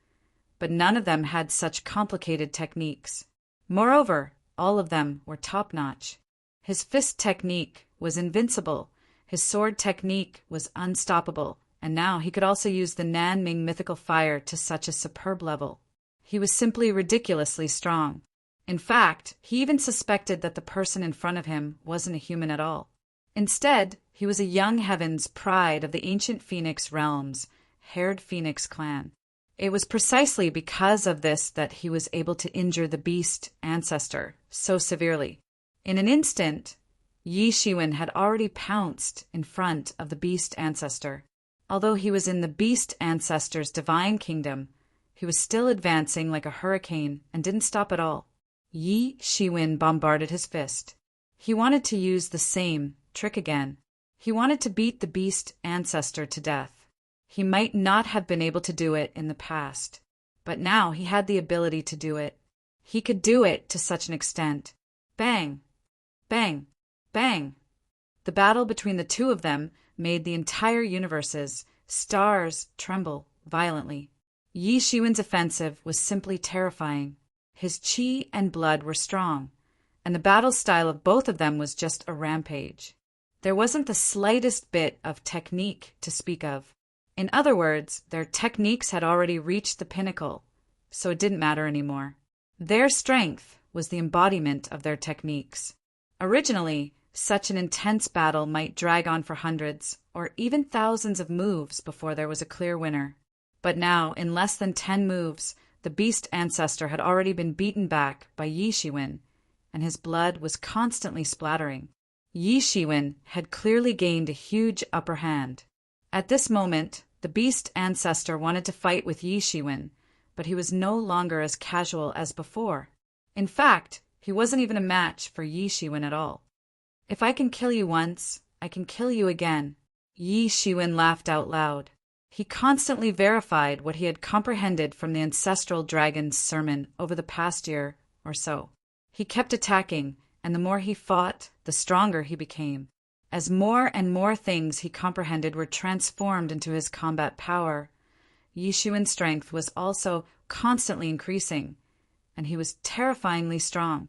[SPEAKER 1] but none of them had such complicated techniques. Moreover, all of them were top-notch. His fist technique was invincible, his sword technique was unstoppable, and now he could also use the Nanming mythical fire to such a superb level. He was simply ridiculously strong. In fact, he even suspected that the person in front of him wasn't a human at all. Instead, he was a young heaven's pride of the ancient Phoenix realms, Haired Phoenix clan. It was precisely because of this that he was able to injure the beast ancestor so severely. In an instant, Yi Shiwen had already pounced in front of the beast ancestor. Although he was in the beast ancestor's divine kingdom, he was still advancing like a hurricane and didn't stop at all. Yi Shiwen bombarded his fist. He wanted to use the same trick again. He wanted to beat the beast ancestor to death. He might not have been able to do it in the past, but now he had the ability to do it. He could do it to such an extent. Bang! Bang! Bang! The battle between the two of them made the entire universe's stars tremble violently. Yi Shiwen's offensive was simply terrifying. His qi and blood were strong, and the battle style of both of them was just a rampage. There wasn't the slightest bit of technique to speak of. In other words, their techniques had already reached the pinnacle, so it didn't matter anymore. Their strength was the embodiment of their techniques. Originally, such an intense battle might drag on for hundreds or even thousands of moves before there was a clear winner. But now, in less than 10 moves, the beast ancestor had already been beaten back by Yi Shiwen, and his blood was constantly splattering. Yi Shiwen had clearly gained a huge upper hand. At this moment, the beast ancestor wanted to fight with Yi Shiwen, but he was no longer as casual as before. In fact, he wasn't even a match for Yi Shiwen at all. If I can kill you once, I can kill you again. Yi Shiwen laughed out loud. He constantly verified what he had comprehended from the ancestral dragon's sermon over the past year or so. He kept attacking, and the more he fought, the stronger he became. As more and more things he comprehended were transformed into his combat power, Yishuin's strength was also constantly increasing, and he was terrifyingly strong.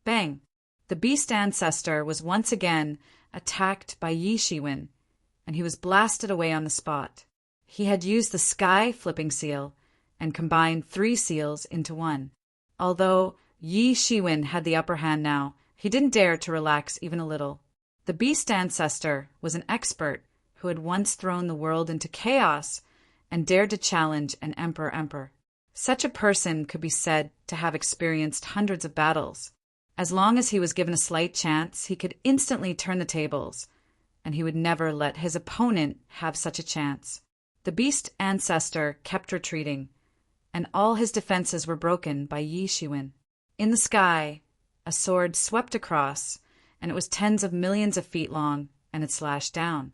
[SPEAKER 1] Bang! The beast ancestor was once again attacked by Yishuin, and he was blasted away on the spot. He had used the sky flipping seal and combined 3 seals into one. Although Yishuin had the upper hand now, he didn't dare to relax even a little. The beast ancestor was an expert who had once thrown the world into chaos and dared to challenge an emperor. Such a person could be said to have experienced hundreds of battles. As long as he was given a slight chance, he could instantly turn the tables, and he would never let his opponent have such a chance. The beast ancestor kept retreating, and all his defenses were broken by Yishuin. In the sky, a sword swept across, and it was tens of millions of feet long, and it slashed down.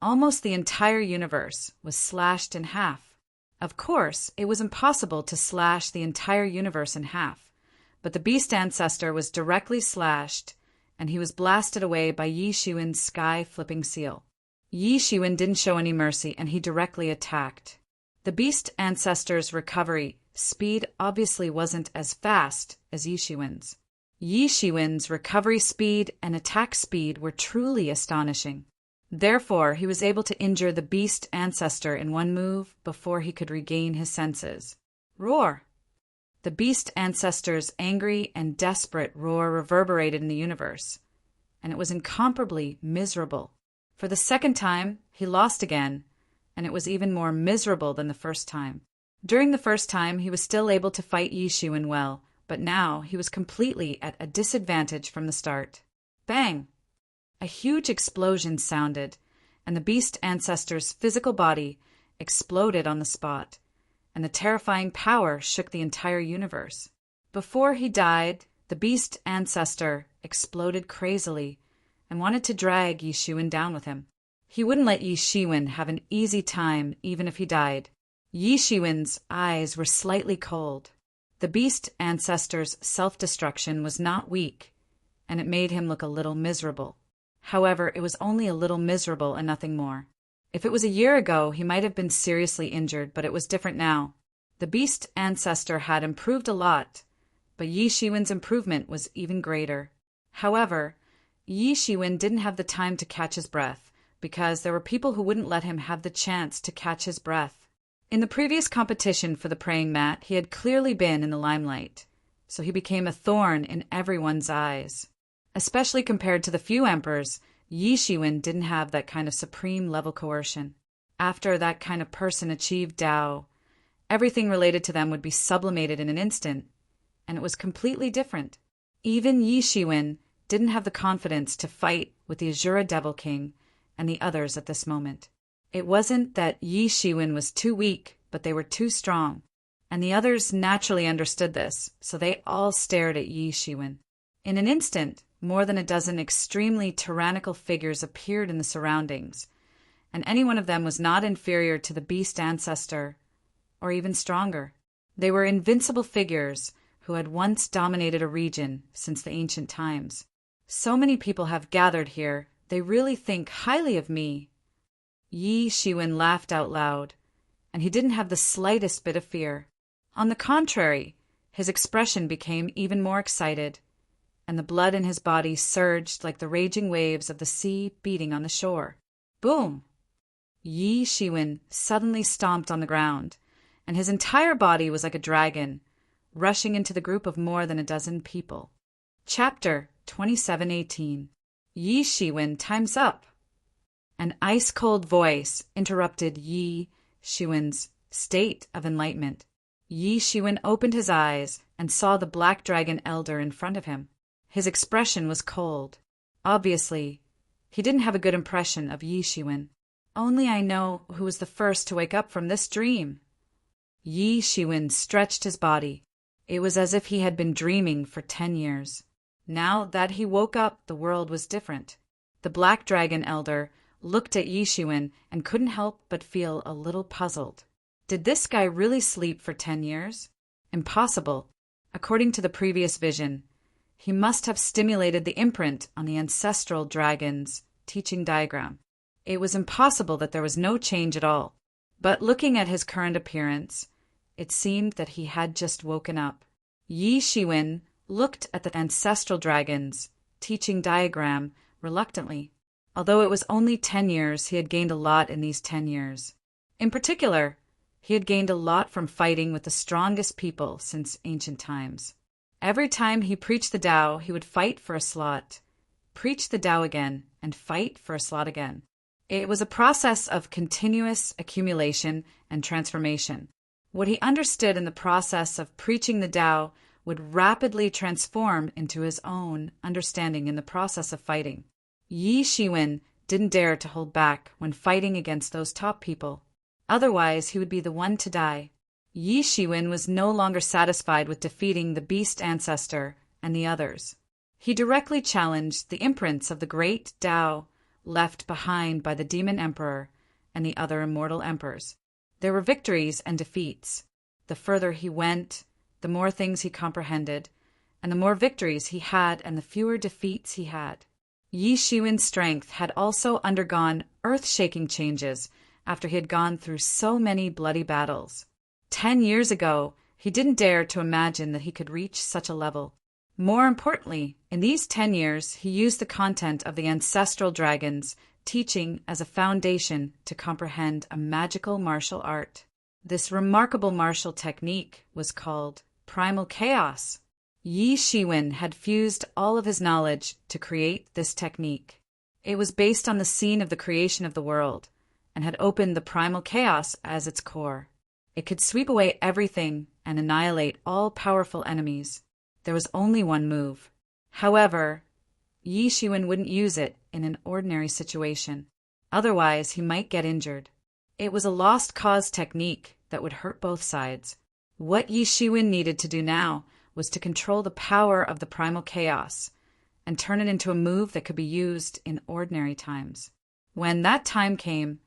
[SPEAKER 1] Almost the entire universe was slashed in half. Of course, it was impossible to slash the entire universe in half, but the beast ancestor was directly slashed, and he was blasted away by Yishuin's sky-flipping seal. Yishuin didn't show any mercy, and he directly attacked. The beast ancestor's recovery speed obviously wasn't as fast as Yishuin's. Yishuin's recovery speed and attack speed were truly astonishing. Therefore, he was able to injure the beast ancestor in one move before he could regain his senses. Roar! The beast ancestor's angry and desperate roar reverberated in the universe, and it was incomparably miserable. For the second time, he lost again, and it was even more miserable than the first time. During the first time, he was still able to fight Yishuin well, but now he was completely at a disadvantage from the start. Bang! A huge explosion sounded, and the beast ancestor's physical body exploded on the spot, and the terrifying power shook the entire universe. Before he died, the beast ancestor exploded crazily and wanted to drag Yishuin down with him. He wouldn't let Yishuin have an easy time even if he died. Yishuin's eyes were slightly cold. The beast ancestor's self-destruction was not weak, and it made him look a little miserable. However, it was only a little miserable and nothing more. If it was a year ago, he might have been seriously injured, but it was different now. The beast ancestor had improved a lot, but Yishuin's improvement was even greater. However, Yishuin didn't have the time to catch his breath, because there were people who wouldn't let him have the chance to catch his breath. In the previous competition for the praying mat, he had clearly been in the limelight, so he became a thorn in everyone's eyes. Especially compared to the few emperors, Yishuin didn't have that kind of supreme level coercion. After that kind of person achieved Tao, everything related to them would be sublimated in an instant, and it was completely different. Even Yishuin didn't have the confidence to fight with the Azura Devil King and the others at this moment. It wasn't that Yishuin was too weak, but they were too strong, and the others naturally understood this, so they all stared at Yishuin. In an instant, more than a dozen extremely tyrannical figures appeared in the surroundings, and any one of them was not inferior to the beast ancestor, or even stronger. They were invincible figures who had once dominated a region since the ancient times. So many people have gathered here, they really think highly of me. Yishuin laughed out loud, and he didn't have the slightest bit of fear. On the contrary, his expression became even more excited, and the blood in his body surged like the raging waves of the sea beating on the shore. Boom! Yishuin suddenly stomped on the ground, and his entire body was like a dragon, rushing into the group of more than a dozen people. Chapter 2718. Yishuin time's up. An ice-cold voice interrupted Yishuin's state of enlightenment. Yishuin opened his eyes and saw the black dragon elder in front of him. His expression was cold. Obviously, he didn't have a good impression of Yishuin. Only I know who was the first to wake up from this dream. Yishuin stretched his body. It was as if he had been dreaming for 10 years. Now that he woke up, the world was different. The black dragon elder looked at Yishuin and couldn't help but feel a little puzzled. Did this guy really sleep for 10 years? Impossible. According to the previous vision, he must have stimulated the imprint on the ancestral dragon's teaching diagram. It was impossible that there was no change at all. But looking at his current appearance, it seemed that he had just woken up. Yi Shiwen looked at the ancestral dragons, teaching diagram, reluctantly. Although it was only 10 years, he had gained a lot in these 10 years. In particular, he had gained a lot from fighting with the strongest people since ancient times. Every time he preached the Tao, he would fight for a slot, preach the Tao again, and fight for a slot again. It was a process of continuous accumulation and transformation. What he understood in the process of preaching the Tao would rapidly transform into his own understanding in the process of fighting. Yi Shiwen didn't dare to hold back when fighting against those top people. Otherwise, he would be the one to die. Yi Shiwen was no longer satisfied with defeating the beast ancestor and the others. He directly challenged the imprints of the great Tao left behind by the demon emperor and the other immortal emperors. There were victories and defeats. The further he went, the more things he comprehended, and the more victories he had and the fewer defeats he had. Yi Shiwen's strength had also undergone earth-shaking changes after he had gone through so many bloody battles. 10 years ago, he didn't dare to imagine that he could reach such a level. More importantly, in these 10 years, he used the content of the ancestral dragons' teaching as a foundation to comprehend a magical martial art. This remarkable martial technique was called primal chaos. Yi Shiwen had fused all of his knowledge to create this technique. It was based on the scene of the creation of the world and had opened the primal chaos as its core. It could sweep away everything and annihilate all powerful enemies. There was only one move. However, Yi Shiwen wouldn't use it in an ordinary situation. Otherwise, he might get injured. It was a lost cause technique that would hurt both sides. What Yi Shiwen needed to do now was to control the power of the primal chaos and turn it into a move that could be used in ordinary times. When that time came,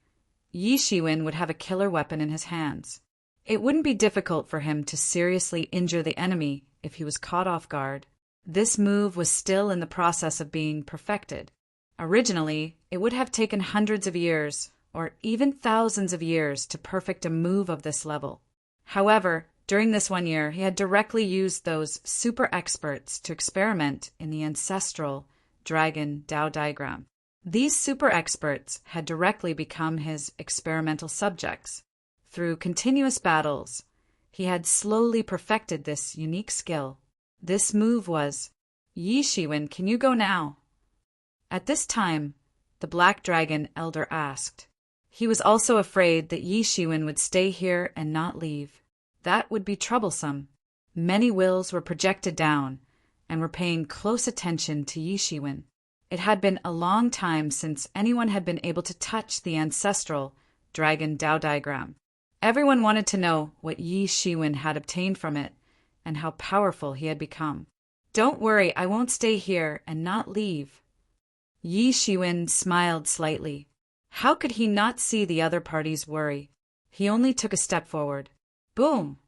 [SPEAKER 1] Yi Shiwen would have a killer weapon in his hands. It wouldn't be difficult for him to seriously injure the enemy if he was caught off guard. This move was still in the process of being perfected. Originally, it would have taken hundreds of years, or even thousands of years, to perfect a move of this level. However, during this 1 year, he had directly used those super experts to experiment in the ancestral dragon Tao diagram. These super experts had directly become his experimental subjects. Through continuous battles, he had slowly perfected this unique skill. This move was, "Yi Shiwen, can you go now?" At this time, the Black Dragon Elder asked. He was also afraid that Yi Shiwen would stay here and not leave. That would be troublesome. Many wills were projected down and were paying close attention to Yi Shiwen. It had been a long time since anyone had been able to touch the ancestral dragon Tao diagram. Everyone wanted to know what Yi Shiwen had obtained from it and how powerful he had become. "Don't worry, I won't stay here and not leave." Yi Shiwen smiled slightly. How could he not see the other party's worry? He only took a step forward. Boom!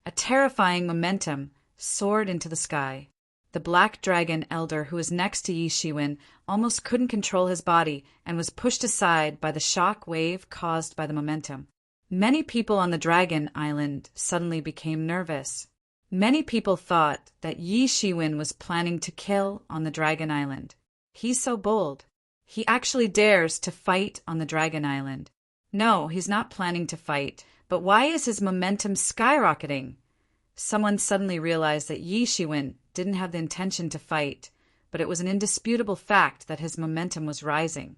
[SPEAKER 1] A terrifying momentum soared into the sky. The Black Dragon Elder, who was next to Yi Shiwen, almost couldn't control his body and was pushed aside by the shock wave caused by the momentum. Many people on the Dragon Island suddenly became nervous. Many people thought that Yi Shiwen was planning to kill on the Dragon Island. He's so bold. He actually dares to fight on the Dragon Island. No, he's not planning to fight. But why is his momentum skyrocketing? Someone suddenly realized that Yi Shiwen didn't have the intention to fight, but it was an indisputable fact that his momentum was rising.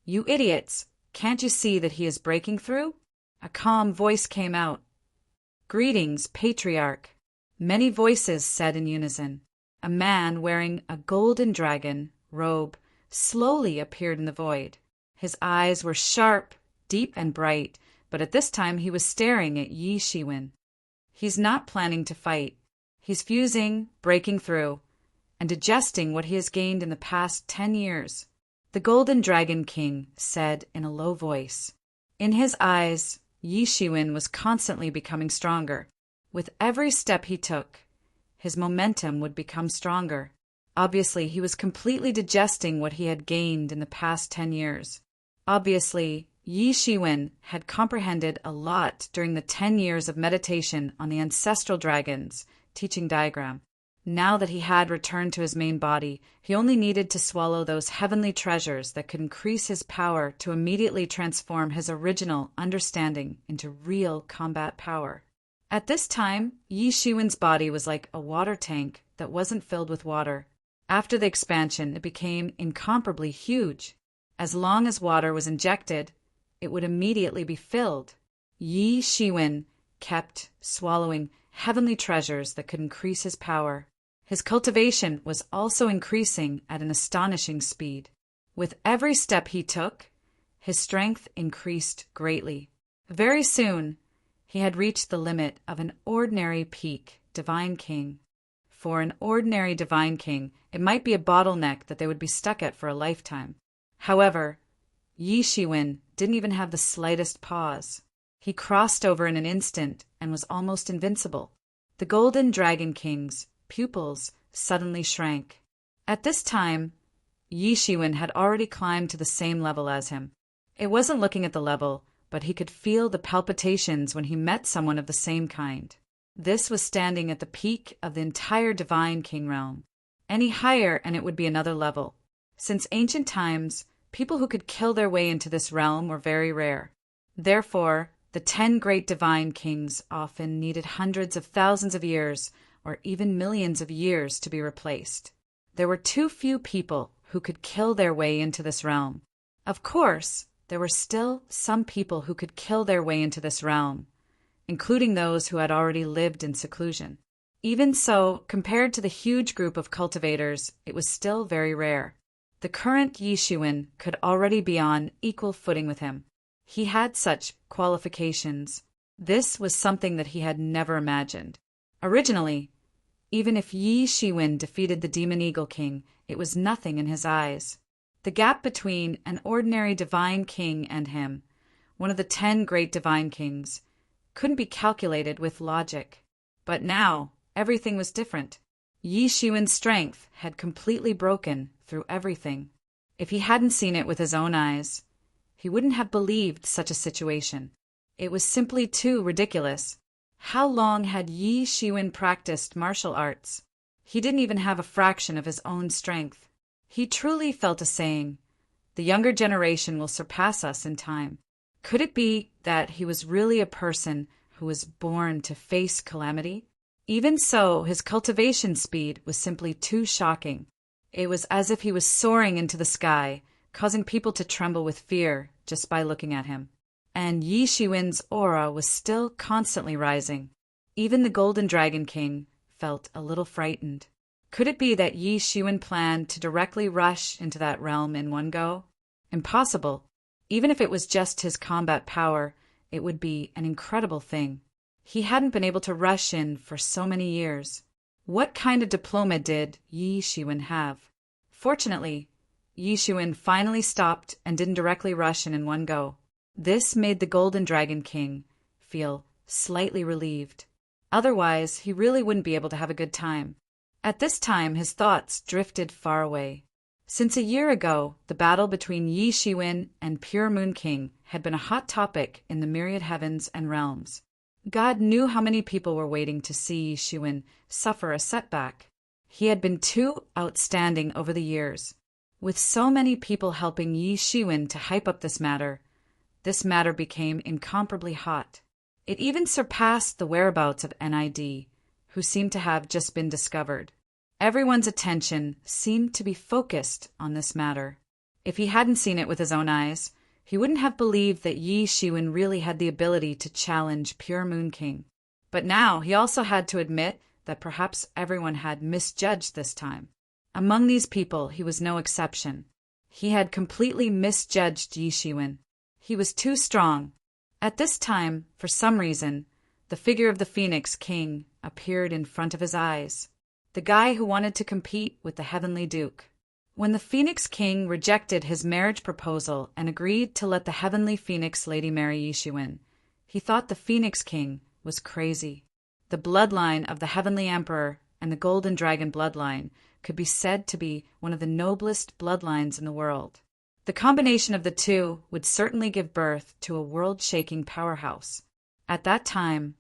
[SPEAKER 1] "You idiots! Can't you see that he is breaking through?" A calm voice came out. "Greetings, Patriarch." Many voices said in unison. A man wearing a golden dragon robe slowly appeared in the void. His eyes were sharp, deep, and bright, but at this time he was staring at Yi Shiwen. He's not planning to fight. He's fusing, breaking through, and digesting what he has gained in the past 10 years. The Golden Dragon King said in a low voice. In his eyes, Yi Shiwen was constantly becoming stronger. With every step he took, his momentum would become stronger. Obviously, he was completely digesting what he had gained in the past 10 years. Obviously, Yi Shiwen had comprehended a lot during the 10 years of meditation on the ancestral dragon's teaching diagram. Now that he had returned to his main body, he only needed to swallow those heavenly treasures that could increase his power to immediately transform his original understanding into real combat power. At this time, Yi Shiwen's body was like a water tank that wasn't filled with water. After the expansion, it became incomparably huge. As long as water was injected, it would immediately be filled. Yi Shiwen kept swallowing heavenly treasures that could increase his power. His cultivation was also increasing at an astonishing speed. With every step he took, his strength increased greatly. Very soon, he had reached the limit of an ordinary peak divine king. For an ordinary divine king, it might be a bottleneck that they would be stuck at for a lifetime. However, Yi Shiwen didn't even have the slightest pause. He crossed over in an instant and was almost invincible. The Golden Dragon King's pupils suddenly shrank. At this time, Yi Shiwen had already climbed to the same level as him. It wasn't looking at the level, but he could feel the palpitations when he met someone of the same kind. This was standing at the peak of the entire Divine King realm. Any higher and it would be another level. Since ancient times, people who could kill their way into this realm were very rare. Therefore, the 10 great divine kings often needed hundreds of thousands of years or even millions of years to be replaced. There were too few people who could kill their way into this realm. Of course, there were still some people who could kill their way into this realm, including those who had already lived in seclusion. Even so, compared to the huge group of cultivators, it was still very rare. The current Yi Shiwen could already be on equal footing with him. He had such qualifications. This was something that he had never imagined. Originally, even if Yi Shiwen defeated the Demon Eagle King, it was nothing in his eyes. The gap between an ordinary divine king and him, one of the 10 great divine kings, couldn't be calculated with logic. But now, everything was different. Yi Shiwen's strength had completely broken through everything. If he hadn't seen it with his own eyes, he wouldn't have believed such a situation. It was simply too ridiculous. How long had Yi Shiwen practiced martial arts? He didn't even have a fraction of his own strength. He truly felt a saying, "The younger generation will surpass us in time." Could it be that he was really a person who was born to face calamity? Even so, his cultivation speed was simply too shocking. It was as if he was soaring into the sky, causing people to tremble with fear just by looking at him. And Yi Shiwen's aura was still constantly rising. Even the Golden Dragon King felt a little frightened. Could it be that Yi Shiwen planned to directly rush into that realm in one go? Impossible. Even if it was just his combat power, it would be an incredible thing. He hadn't been able to rush in for so many years. What kind of diploma did Yi Shiwen have? Fortunately, Yi Shiwen finally stopped and didn't directly rush in one go. This made the Golden Dragon King feel slightly relieved. Otherwise, he really wouldn't be able to have a good time. At this time, his thoughts drifted far away. Since a year ago, the battle between Yi Shiwen and Pure Moon King had been a hot topic in the myriad heavens and realms. God knew how many people were waiting to see Yi Shiwen suffer a setback. He had been too outstanding over the years. With so many people helping Yi Shiwen to hype up this matter became incomparably hot. It even surpassed the whereabouts of NID, who seemed to have just been discovered. Everyone's attention seemed to be focused on this matter. If he hadn't seen it with his own eyes, he wouldn't have believed that Yi Shiwen really had the ability to challenge Pure Moon King. But now he also had to admit that perhaps everyone had misjudged this time. Among these people, he was no exception. He had completely misjudged Yi Shiwen. He was too strong. At this time, for some reason, the figure of the Phoenix King appeared in front of his eyes. The guy who wanted to compete with the Heavenly Duke. When the Phoenix King rejected his marriage proposal and agreed to let the Heavenly Phoenix Lady marry Yi Shiwen, he thought the Phoenix King was crazy. The bloodline of the Heavenly Emperor and the Golden Dragon bloodline could be said to be one of the noblest bloodlines in the world. The combination of the two would certainly give birth to a world-shaking powerhouse. At that time,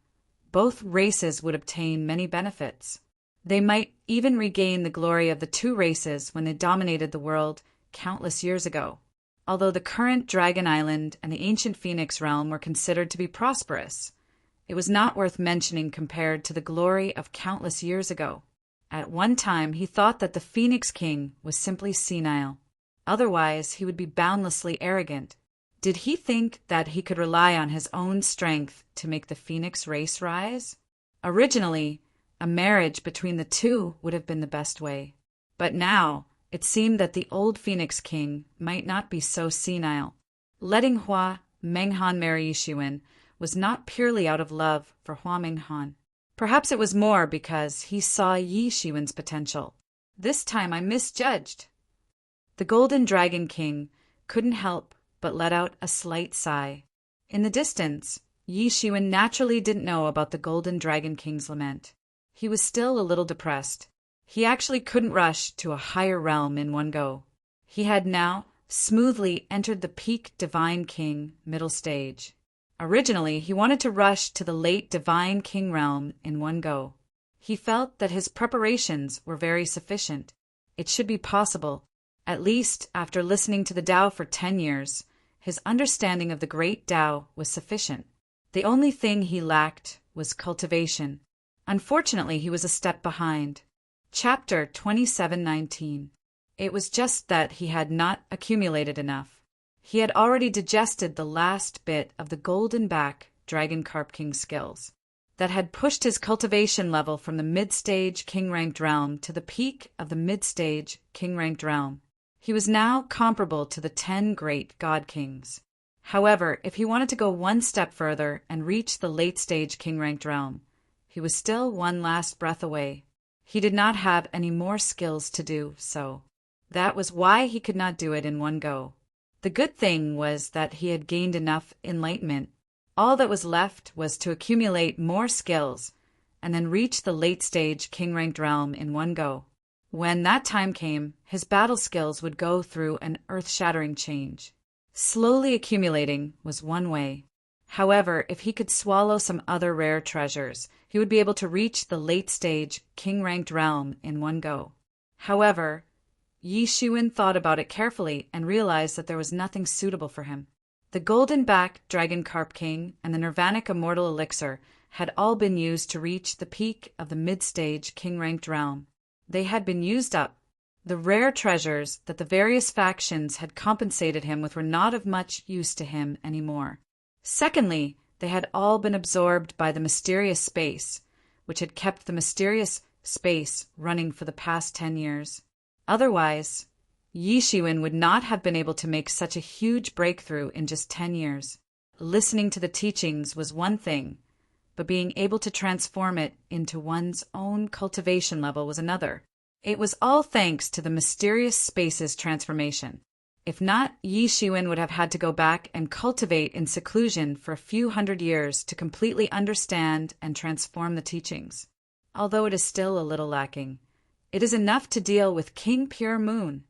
[SPEAKER 1] both races would obtain many benefits. They might even regain the glory of the two races when they dominated the world countless years ago. Although the current Dragon Island and the ancient Phoenix realm were considered to be prosperous, it was not worth mentioning compared to the glory of countless years ago. At one time, he thought that the Phoenix King was simply senile. Otherwise, he would be boundlessly arrogant. Did he think that he could rely on his own strength to make the Phoenix race rise? Originally, a marriage between the two would have been the best way. But now, it seemed that the old Phoenix King might not be so senile. Letting Hua Menghan marry Yixuan was not purely out of love for Hua Menghan. Perhaps it was more because he saw Yixuan's potential. This time I misjudged. The Golden Dragon King couldn't help but let out a slight sigh. In the distance, Yixuan naturally didn't know about the Golden Dragon King's lament. He was still a little depressed. He actually couldn't rush to a higher realm in one go. He had now smoothly entered the peak Divine King middle stage. Originally, he wanted to rush to the late Divine King realm in one go. He felt that his preparations were very sufficient. It should be possible. At least, after listening to the Tao for 10 years, his understanding of the great Tao was sufficient. The only thing he lacked was cultivation. Unfortunately, he was a step behind. Chapter 27:19. It was just that he had not accumulated enough. He had already digested the last bit of the Golden Back Dragon Carp King skills that had pushed his cultivation level from the mid-stage king-ranked realm to the peak of the mid-stage king-ranked realm. He was now comparable to the 10 great god kings. However, if he wanted to go one step further and reach the late-stage king-ranked realm, he was still one last breath away. He did not have any more skills to do so. That was why he could not do it in one go. The good thing was that he had gained enough enlightenment. All that was left was to accumulate more skills and then reach the late-stage king-ranked realm in one go. When that time came, his battle skills would go through an earth-shattering change. Slowly accumulating was one way. However, if he could swallow some other rare treasures, he would be able to reach the late-stage king-ranked realm in one go. However, Yixuan thought about it carefully and realized that there was nothing suitable for him. The Golden Back Dragon Carp King and the Nirvanic Immortal Elixir had all been used to reach the peak of the mid-stage king-ranked realm. They had been used up. The rare treasures that the various factions had compensated him with were not of much use to him anymore. Secondly, they had all been absorbed by the mysterious space, which had kept the mysterious space running for the past 10 years. Otherwise, Yixuan would not have been able to make such a huge breakthrough in just 10 years. Listening to the teachings was one thing, but being able to transform it into one's own cultivation level was another. It was all thanks to the mysterious space's transformation. If not, Yixuan would have had to go back and cultivate in seclusion for a few hundred years to completely understand and transform the teachings. Although it is still a little lacking, it is enough to deal with King Pure Moon.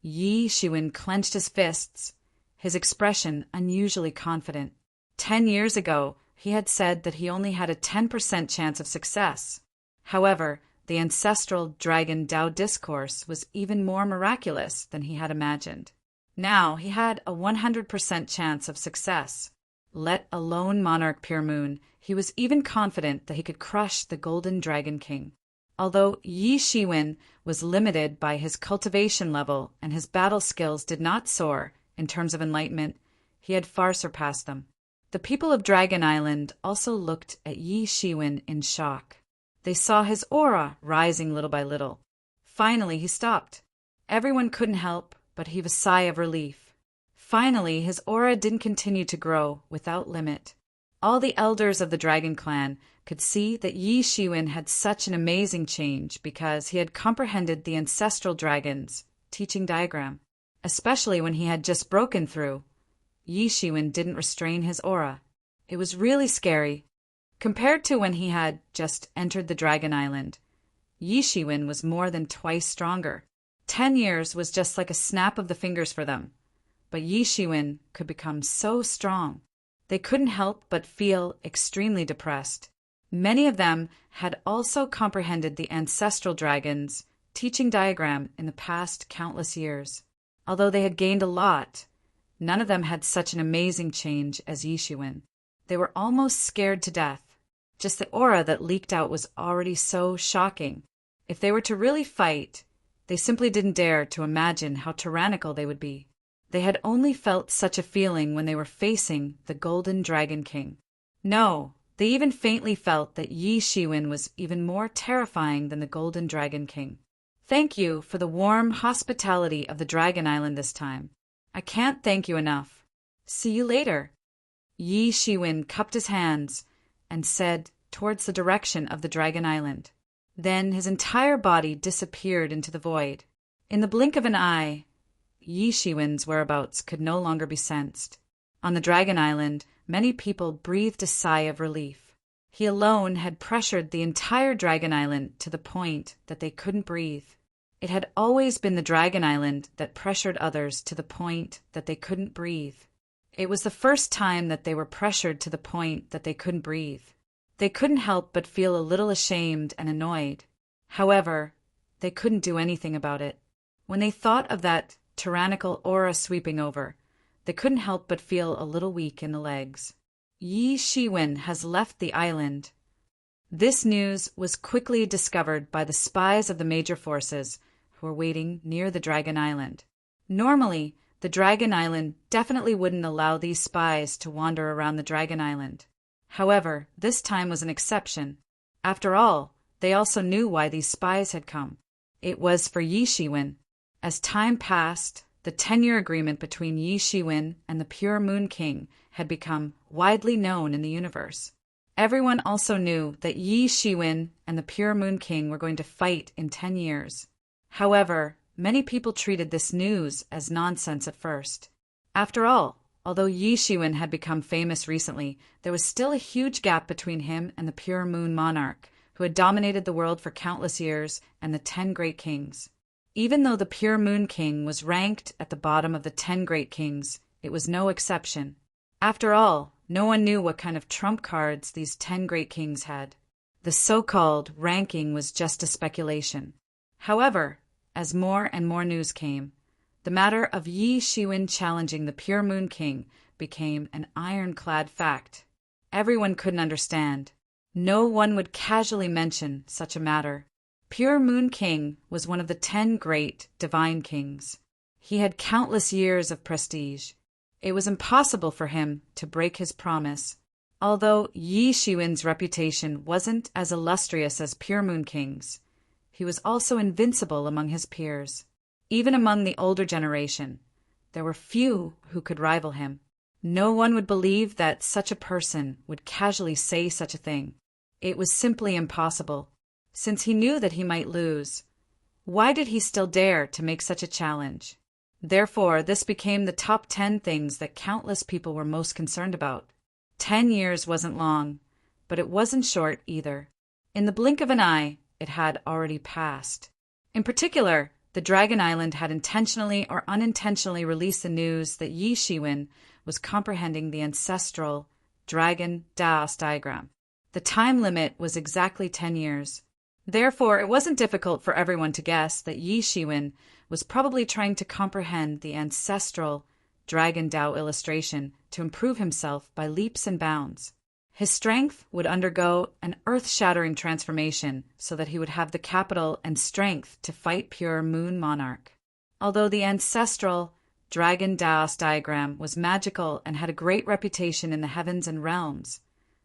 [SPEAKER 1] Yixuan clenched his fists, his expression unusually confident. 10 years ago, he had said that he only had a 10% chance of success. However, the ancestral Dragon Tao discourse was even more miraculous than he had imagined. Now he had a 100% chance of success. Let alone Monarch Pure Moon, he was even confident that he could crush the Golden Dragon King. Although Yixuan was limited by his cultivation level and his battle skills did not soar in terms of enlightenment, he had far surpassed them. The people of Dragon Island also looked at Yixuan in shock. They saw his aura rising little by little. Finally, he stopped. Everyone couldn't help but heave a sigh of relief. Finally, his aura didn't continue to grow without limit. All the elders of the Dragon Clan could see that Yixuan had such an amazing change because he had comprehended the ancestral dragon's teaching diagram. Especially when he had just broken through, Yixuan didn't restrain his aura. It was really scary. Compared to when he had just entered the Dragon Island, Yi Shiwen was more than twice stronger. 10 years was just like a snap of the fingers for them. But Yi Shiwen could become so strong. They couldn't help but feel extremely depressed. Many of them had also comprehended the ancestral dragon's teaching diagram in the past countless years. Although they had gained a lot, none of them had such an amazing change as Yi Shiwen. They were almost scared to death. Just the aura that leaked out was already so shocking. If they were to really fight, they simply didn't dare to imagine how tyrannical they would be. They had only felt such a feeling when they were facing the Golden Dragon King. No, they even faintly felt that Yi Shiwen was even more terrifying than the Golden Dragon King. Thank you for the warm hospitality of the Dragon Island this time. I can't thank you enough. See you later. Yi Shiwen cupped his hands and said towards the direction of the Dragon Island. Then his entire body disappeared into the void. In the blink of an eye, Yi Shiwen's whereabouts could no longer be sensed. On the Dragon Island, many people breathed a sigh of relief. He alone had pressured the entire Dragon Island to the point that they couldn't breathe. It had always been the Dragon Island that pressured others to the point that they couldn't breathe. It was the first time that they were pressured to the point that they couldn't breathe. They couldn't help but feel a little ashamed and annoyed. However, they couldn't do anything about it. When they thought of that tyrannical aura sweeping over, they couldn't help but feel a little weak in the legs. Yi Shiwen has left the island. This news was quickly discovered by the spies of the major forces who were waiting near the Dragon Island. Normally, the Dragon Island definitely wouldn't allow these spies to wander around the Dragon Island. However, this time was an exception. After all, they also knew why these spies had come. It was for Yi Shiwen. As time passed, the 10-year agreement between Yi Shiwen and the Pure Moon King had become widely known in the universe. Everyone also knew that Yi Shiwen and the Pure Moon King were going to fight in 10 years. However, many people treated this news as nonsense at first. After all, although Yi Shiwen had become famous recently, there was still a huge gap between him and the Pure Moon Monarch, who had dominated the world for countless years, and the 10 Great Kings. Even though the Pure Moon King was ranked at the bottom of the 10 Great Kings, it was no exception. After all, no one knew what kind of trump cards these 10 Great Kings had. The so-called ranking was just a speculation. However, as more and more news came, the matter of Yi Shiwen challenging the Pure Moon King became an ironclad fact. Everyone couldn't understand. No one would casually mention such a matter. Pure Moon King was one of the 10 great divine kings. He had countless years of prestige. It was impossible for him to break his promise. Although Yi Shiwen's reputation wasn't as illustrious as Pure Moon King's, he was also invincible among his peers. Even among the older generation, there were few who could rival him. No one would believe that such a person would casually say such a thing. It was simply impossible. Since he knew that he might lose, why did he still dare to make such a challenge? Therefore, this became the top 10 things that countless people were most concerned about. 10 years wasn't long, but it wasn't short either. In the blink of an eye, it had already passed. In particular, the Dragon Island had intentionally or unintentionally released the news that Yi Shiwen was comprehending the ancestral Dragon Daos diagram. The time limit was exactly 10 years. Therefore, it wasn't difficult for everyone to guess that Yi Shiwen was probably trying to comprehend the ancestral Dragon Dao illustration to improve himself by leaps and bounds. His strength would undergo an earth-shattering transformation so that he would have the capital and strength to fight Pure Moon Monarch. Although the ancestral Dragon Daos diagram was magical and had a great reputation in the heavens and realms,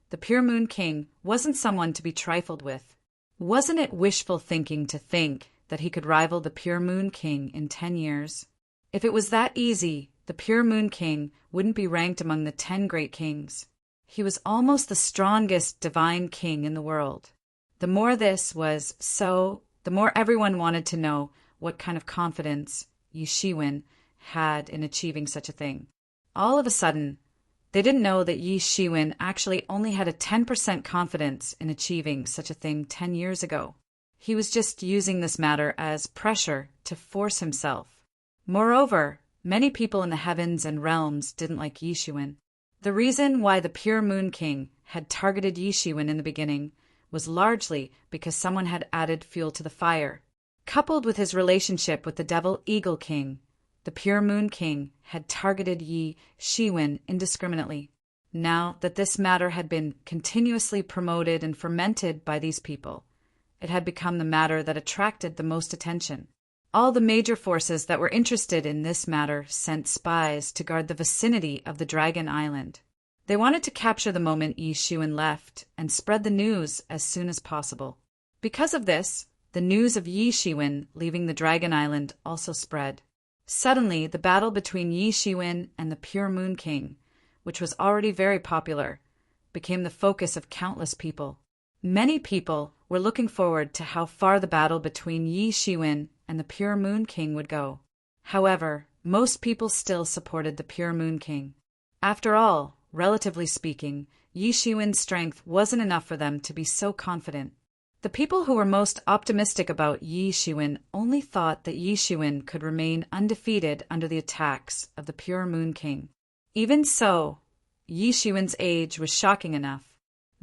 [SPEAKER 1] the Pure Moon King wasn't someone to be trifled with. Wasn't it wishful thinking to think that he could rival the Pure Moon King in 10 years? If it was that easy, the Pure Moon King wouldn't be ranked among the 10 Great Kings. He was almost the strongest divine king in the world. The more this was so, the more everyone wanted to know what kind of confidence Yi Shiwen had in achieving such a thing. All of a sudden, they didn't know that Yi Shiwen actually only had a 10% confidence in achieving such a thing 10 years ago. He was just using this matter as pressure to force himself. Moreover, many people in the heavens and realms didn't like Yishuin. The reason why the pure Moon King had targeted Yishuin in the beginning was largely because someone had added fuel to the fire. Coupled with his relationship with the Devil Eagle King, the pure Moon King had targeted Yi Shiwen indiscriminately. Now that this matter had been continuously promoted and fermented by these people, it had become the matter that attracted the most attention. All the major forces that were interested in this matter sent spies to guard the vicinity of the Dragon Island. They wanted to capture the moment Yi Shiwen left and spread the news as soon as possible. Because of this, the news of Yi Shiwen leaving the Dragon Island also spread. Suddenly, the battle between Yi Shiwen and the Pure Moon King, which was already very popular, became the focus of countless people. Many people were looking forward to how far the battle between Yi Shiwen and the Pure Moon King would go. However, most people still supported the Pure Moon King. After all, relatively speaking, Yi Shiwen's strength wasn't enough for them to be so confident. The people who were most optimistic about Yi Shiwen only thought that Yi Shiwen could remain undefeated under the attacks of the Pure Moon King. Even so, Yi Shiwen's age was shocking enough.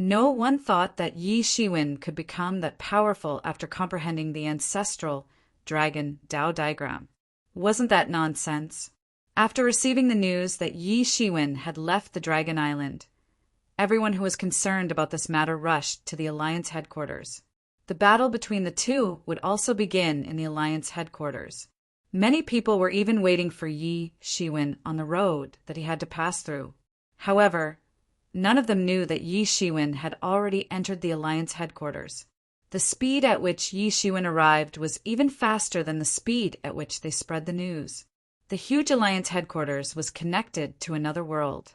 [SPEAKER 1] No one thought that Yi Shiwen could become that powerful after comprehending the ancestral dragon Tao diagram. Wasn't that nonsense? After receiving the news that Yi Shiwen had left the Dragon Island, everyone who was concerned about this matter rushed to the Alliance headquarters. The battle between the two would also begin in the Alliance headquarters. Many people were even waiting for Yi Shiwen on the road that he had to pass through. However, none of them knew that Yi Shiwen had already entered the Alliance headquarters. The speed at which Yi Shiwen arrived was even faster than the speed at which they spread the news. The huge Alliance headquarters was connected to another world.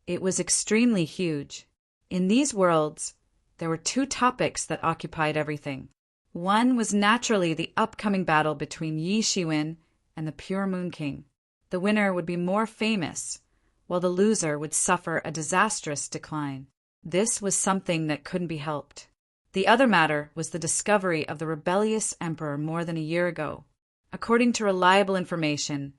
[SPEAKER 1] It was extremely huge. In these worlds, there were two topics that occupied everything. One was naturally the upcoming battle between Yi Shiwen and the Pure Moon King. The winner would be more famous, while the loser would suffer a disastrous decline. This was something that couldn't be helped. The other matter was the discovery of the rebellious emperor more than a year ago. According to reliable information,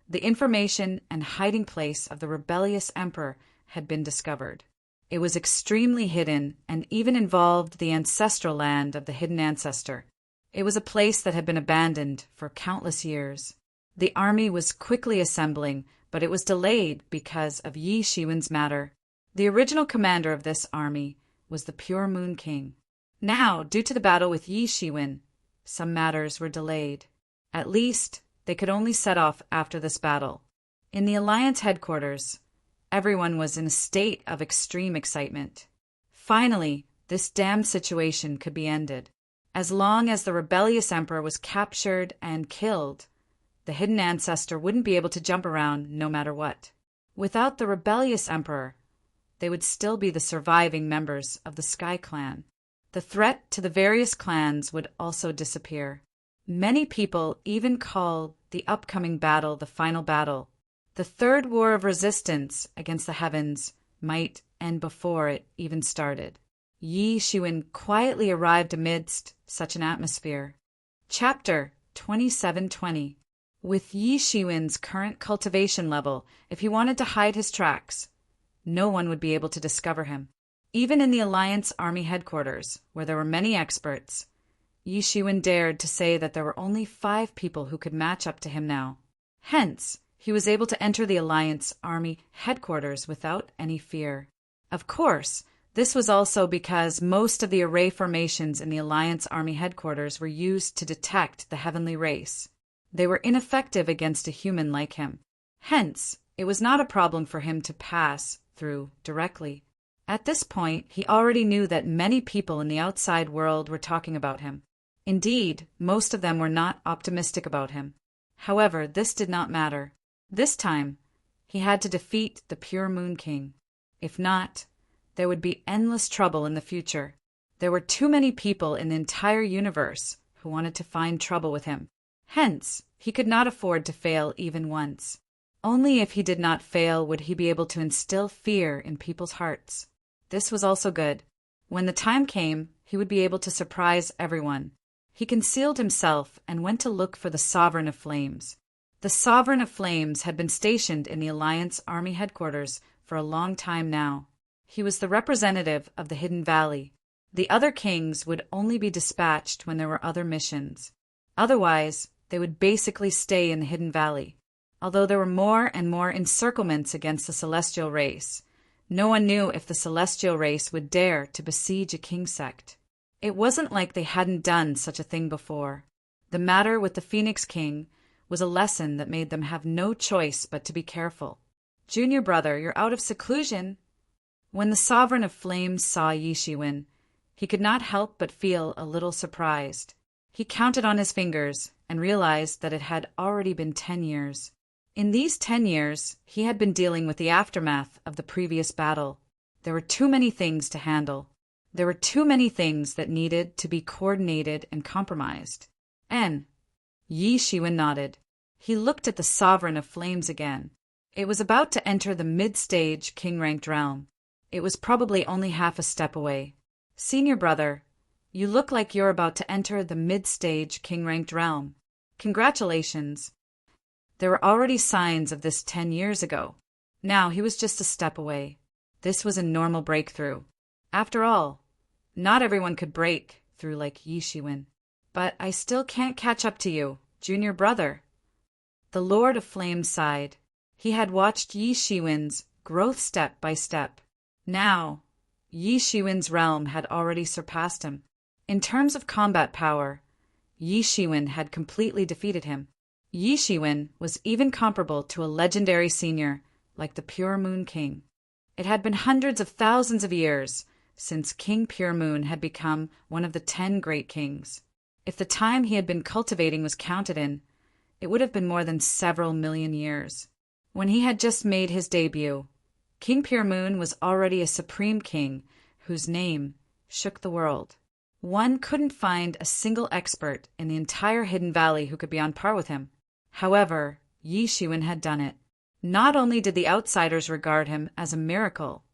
[SPEAKER 1] the information and hiding place of the rebellious emperor had been discovered. It was extremely hidden and even involved the ancestral land of the hidden ancestor. It was a place that had been abandoned for countless years. The army was quickly assembling, but it was delayed because of Yi Shiwen's matter. The original commander of this army was the Pure Moon King. Now, due to the battle with Yi Shiwen, some matters were delayed. At least, they could only set off after this battle. In the Alliance headquarters, everyone was in a state of extreme excitement. Finally, this damned situation could be ended. As long as the rebellious emperor was captured and killed, the hidden ancestor wouldn't be able to jump around no matter what. Without the rebellious emperor, they would still be the surviving members of the Sky Clan. The threat to the various clans would also disappear. Many people even called the upcoming battle the final battle. The third war of resistance against the heavens might end before it even started. Yi Shiwen quietly arrived amidst such an atmosphere. Chapter 2720. With Yi Shiwen's current cultivation level, if he wanted to hide his tracks, no one would be able to discover him. Even in the Alliance Army headquarters, where there were many experts, Yi Shiwen dared to say that there were only 5 people who could match up to him now. Hence, he was able to enter the Alliance Army headquarters without any fear. Of course, this was also because most of the array formations in the Alliance Army headquarters were used to detect the heavenly race. They were ineffective against a human like him. Hence, it was not a problem for him to pass through directly. At this point, he already knew that many people in the outside world were talking about him. Indeed, most of them were not optimistic about him. However, this did not matter. This time, he had to defeat the Pure Moon King. If not, there would be endless trouble in the future. There were too many people in the entire universe who wanted to find trouble with him. Hence, he could not afford to fail even once. Only if he did not fail would he be able to instill fear in people's hearts. This was also good. When the time came, he would be able to surprise everyone. He concealed himself and went to look for the Sovereign of Flames. The Sovereign of Flames had been stationed in the Alliance Army headquarters for a long time now. He was the representative of the Hidden Valley. The other kings would only be dispatched when there were other missions. Otherwise, they would basically stay in the Hidden Valley. Although there were more and more encirclements against the Celestial race, no one knew if the Celestial race would dare to besiege a king sect. It wasn't like they hadn't done such a thing before. The matter with the Phoenix King was a lesson that made them have no choice but to be careful. "Junior brother, you're out of seclusion." When the Sovereign of Flames saw Yi Shiwen, he could not help but feel a little surprised. He counted on his fingers and realized that it had already been 10 years. In these 10 years, he had been dealing with the aftermath of the previous battle. There were too many things to handle. There were too many things that needed to be coordinated and compromised. Yi Shiwen nodded. He looked at the Sovereign of Flames again. It was about to enter the mid-stage king-ranked realm. It was probably only half a step away. "Senior brother, you look like you're about to enter the mid-stage king-ranked realm. Congratulations." There were already signs of this 10 years ago. Now he was just a step away. This was a normal breakthrough. After all, not everyone could break through like Yi Shiwen. "But I still can't catch up to you, junior brother." The Lord of Flames sighed. He had watched Yi Shiwen's growth step by step. Now, Yi Shiwen's realm had already surpassed him. In terms of combat power, Yi Shiwen had completely defeated him. Yi Shiwen was even comparable to a legendary senior like the Pure Moon King. It had been hundreds of thousands of years since King Pure Moon had become one of the 10 great kings. If the time he had been cultivating was counted in, it would have been more than several million years. When he had just made his debut, King Pure Moon was already a supreme king whose name shook the world. One couldn't find a single expert in the entire Hidden Valley who could be on par with him. However, Yi Shiwen had done it. Not only did the outsiders regard him as a miracle,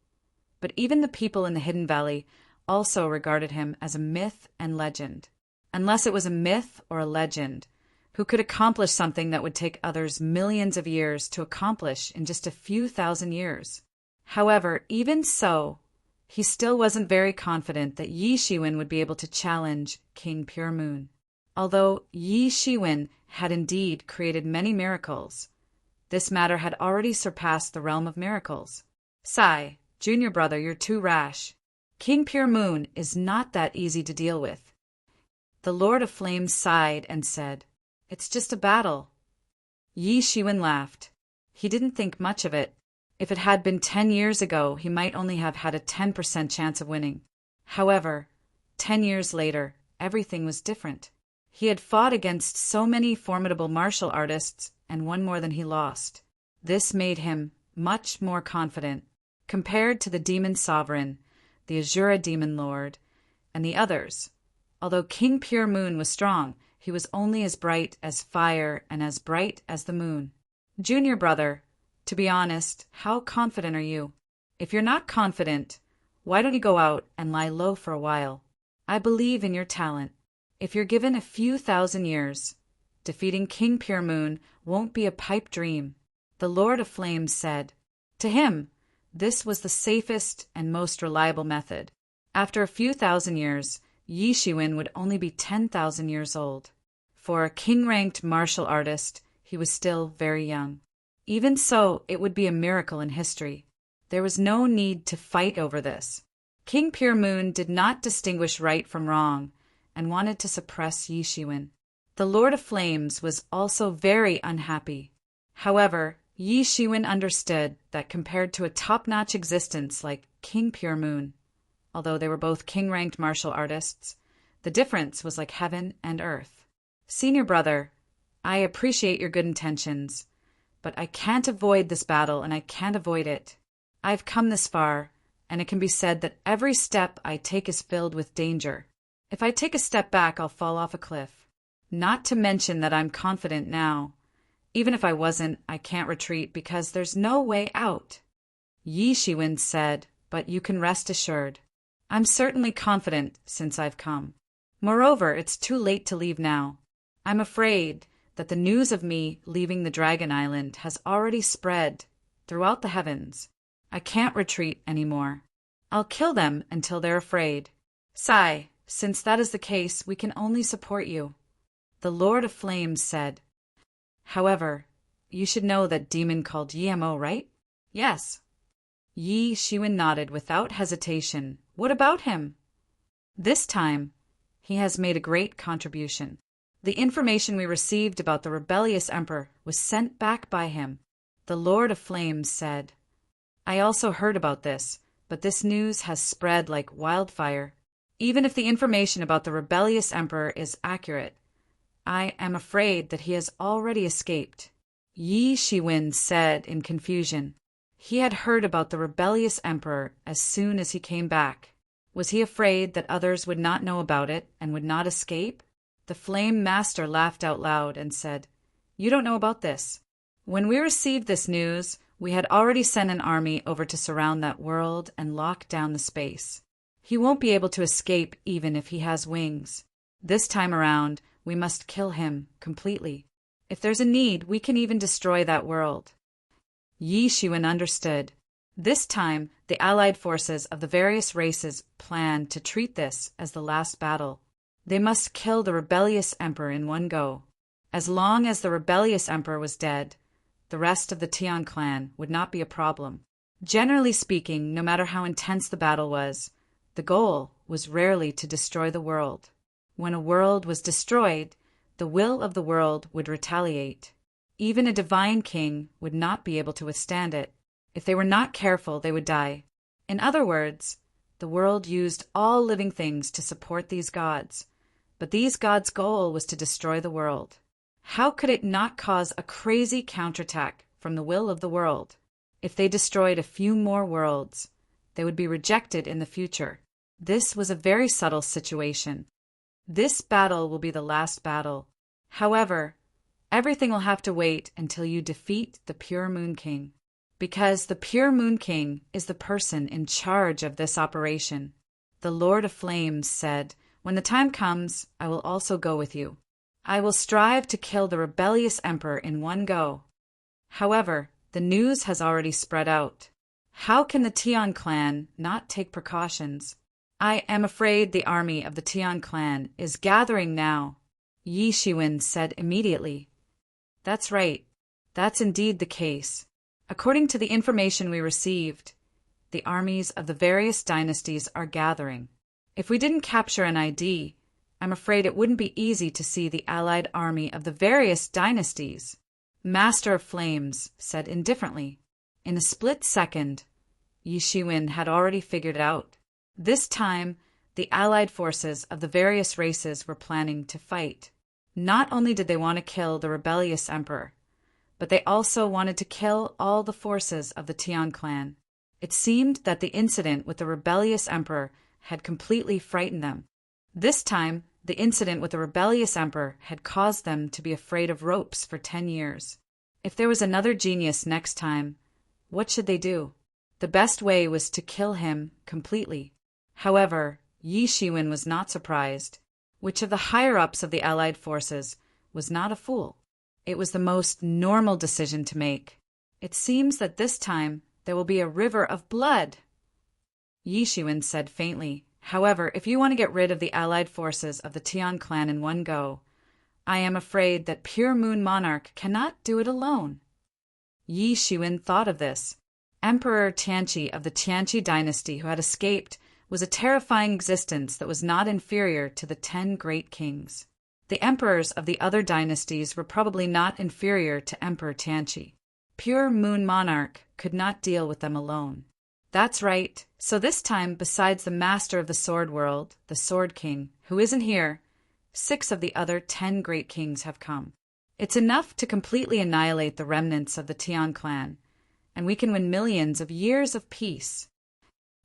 [SPEAKER 1] but even the people in the Hidden Valley also regarded him as a myth and legend. Unless it was a myth or a legend, who could accomplish something that would take others millions of years to accomplish in just a few thousand years. However, even so, he still wasn't very confident that Yi Shiwen would be able to challenge King Pure Moon. Although Yi Shiwen had indeed created many miracles, this matter had already surpassed the realm of miracles. "Sigh, junior brother, you're too rash. King Pure Moon is not that easy to deal with." The Lord of Flames sighed and said, "It's just a battle." Yi Shiwen laughed. He didn't think much of it. If it had been 10 years ago, he might only have had a 10% chance of winning. However, 10 years later, everything was different. He had fought against so many formidable martial artists and won more than he lost. This made him much more confident compared to the Demon Sovereign, the Azura Demon Lord, and the others. Although King Pure Moon was strong, he was only as bright as fire and as bright as the moon. "Junior brother, to be honest, how confident are you? If you're not confident, why don't you go out and lie low for a while? I believe in your talent. If you're given a few thousand years, defeating King Pure Moon won't be a pipe dream." The Lord of Flames said. To him, this was the safest and most reliable method. After a few thousand years, Yi Shiwen would only be 10,000 years old. For a king-ranked martial artist, he was still very young. Even so, it would be a miracle in history. There was no need to fight over this. King Pure Moon did not distinguish right from wrong and wanted to suppress Yi Shiwen. The Lord of Flames was also very unhappy. However, Yi Shiwen understood that compared to a top-notch existence like King Pure Moon, although they were both king-ranked martial artists, the difference was like heaven and earth. "Senior brother, I appreciate your good intentions, but I can't avoid this battle and I can't avoid it. I've come this far, and it can be said that every step I take is filled with danger. If I take a step back, I'll fall off a cliff. Not to mention that I'm confident now. Even if I wasn't, I can't retreat because there's no way out." Yi Shiwen said, "But you can rest assured. I'm certainly confident since I've come. Moreover, it's too late to leave now. I'm afraid that the news of me leaving the Dragon Island has already spread throughout the heavens. I can't retreat anymore. I'll kill them until they're afraid. Sigh, since that is the case, we can only support you. The Lord of Flames said. However, you should know that demon called Yemo, right? Yes. Yi Shiwen nodded without hesitation. What about him? This time, he has made a great contribution. The information we received about the rebellious emperor was sent back by him. The Lord of Flames said. I also heard about this, but this news has spread like wildfire. Even if the information about the rebellious emperor is accurate, I am afraid that he has already escaped. Yi Shiwen said in confusion. He had heard about the rebellious emperor as soon as he came back. Was he afraid that others would not know about it and would not escape? The Flame Master laughed out loud and said, You don't know about this. When we received this news, we had already sent an army over to surround that world and lock down the space. He won't be able to escape even if he has wings. This time around, we must kill him completely. If there's a need, we can even destroy that world. Yi Shiwen understood. This time, the allied forces of the various races planned to treat this as the last battle. They must kill the rebellious emperor in one go. As long as the rebellious emperor was dead, the rest of the Tian clan would not be a problem. Generally speaking, no matter how intense the battle was, the goal was rarely to destroy the world. When a world was destroyed, the will of the world would retaliate. Even a divine king would not be able to withstand it. If they were not careful, they would die. In other words, the world used all living things to support these gods, but these gods' goal was to destroy the world. How could it not cause a crazy counterattack from the will of the world? If they destroyed a few more worlds, they would be rejected in the future. This was a very subtle situation. This battle will be the last battle. However, everything will have to wait until you defeat the Pure Moon King, because the Pure Moon King is the person in charge of this operation. The Lord of Flames said, When the time comes, I will also go with you. I will strive to kill the rebellious emperor in one go. However, the news has already spread out. How can the Tian clan not take precautions? I am afraid the army of the Tian clan is gathering now. Yi Shiwen said immediately. That's right. That's indeed the case. According to the information we received, the armies of the various dynasties are gathering. If we didn't capture an ID, I'm afraid it wouldn't be easy to see the allied army of the various dynasties. Master of Flames said indifferently. In a split second, Yi Shiwen had already figured it out. This time, the allied forces of the various races were planning to fight. Not only did they want to kill the rebellious emperor, but they also wanted to kill all the forces of the Tian clan. It seemed that the incident with the rebellious emperor had completely frightened them. This time, the incident with the rebellious emperor had caused them to be afraid of ropes for 10 years. If there was another genius next time, what should they do? The best way was to kill him completely. However, Yi Shiwen was not surprised. Which of the higher-ups of the allied forces was not a fool? It was the most normal decision to make. It seems that this time there will be a river of blood. Yi Shiwen said faintly, However, if you want to get rid of the allied forces of the Tian clan in one go, I am afraid that Pure Moon Monarch cannot do it alone. Yi Shiwen thought of this. Emperor Tianqi of the Tianqi dynasty who had escaped was a terrifying existence that was not inferior to the 10 great kings. The emperors of the other dynasties were probably not inferior to Emperor Tianqi. Pure Moon Monarch could not deal with them alone. That's right. So this time, besides the master of the sword world, the Sword King, who isn't here, 6 of the other 10 great kings have come. It's enough to completely annihilate the remnants of the Tian clan, and we can win millions of years of peace.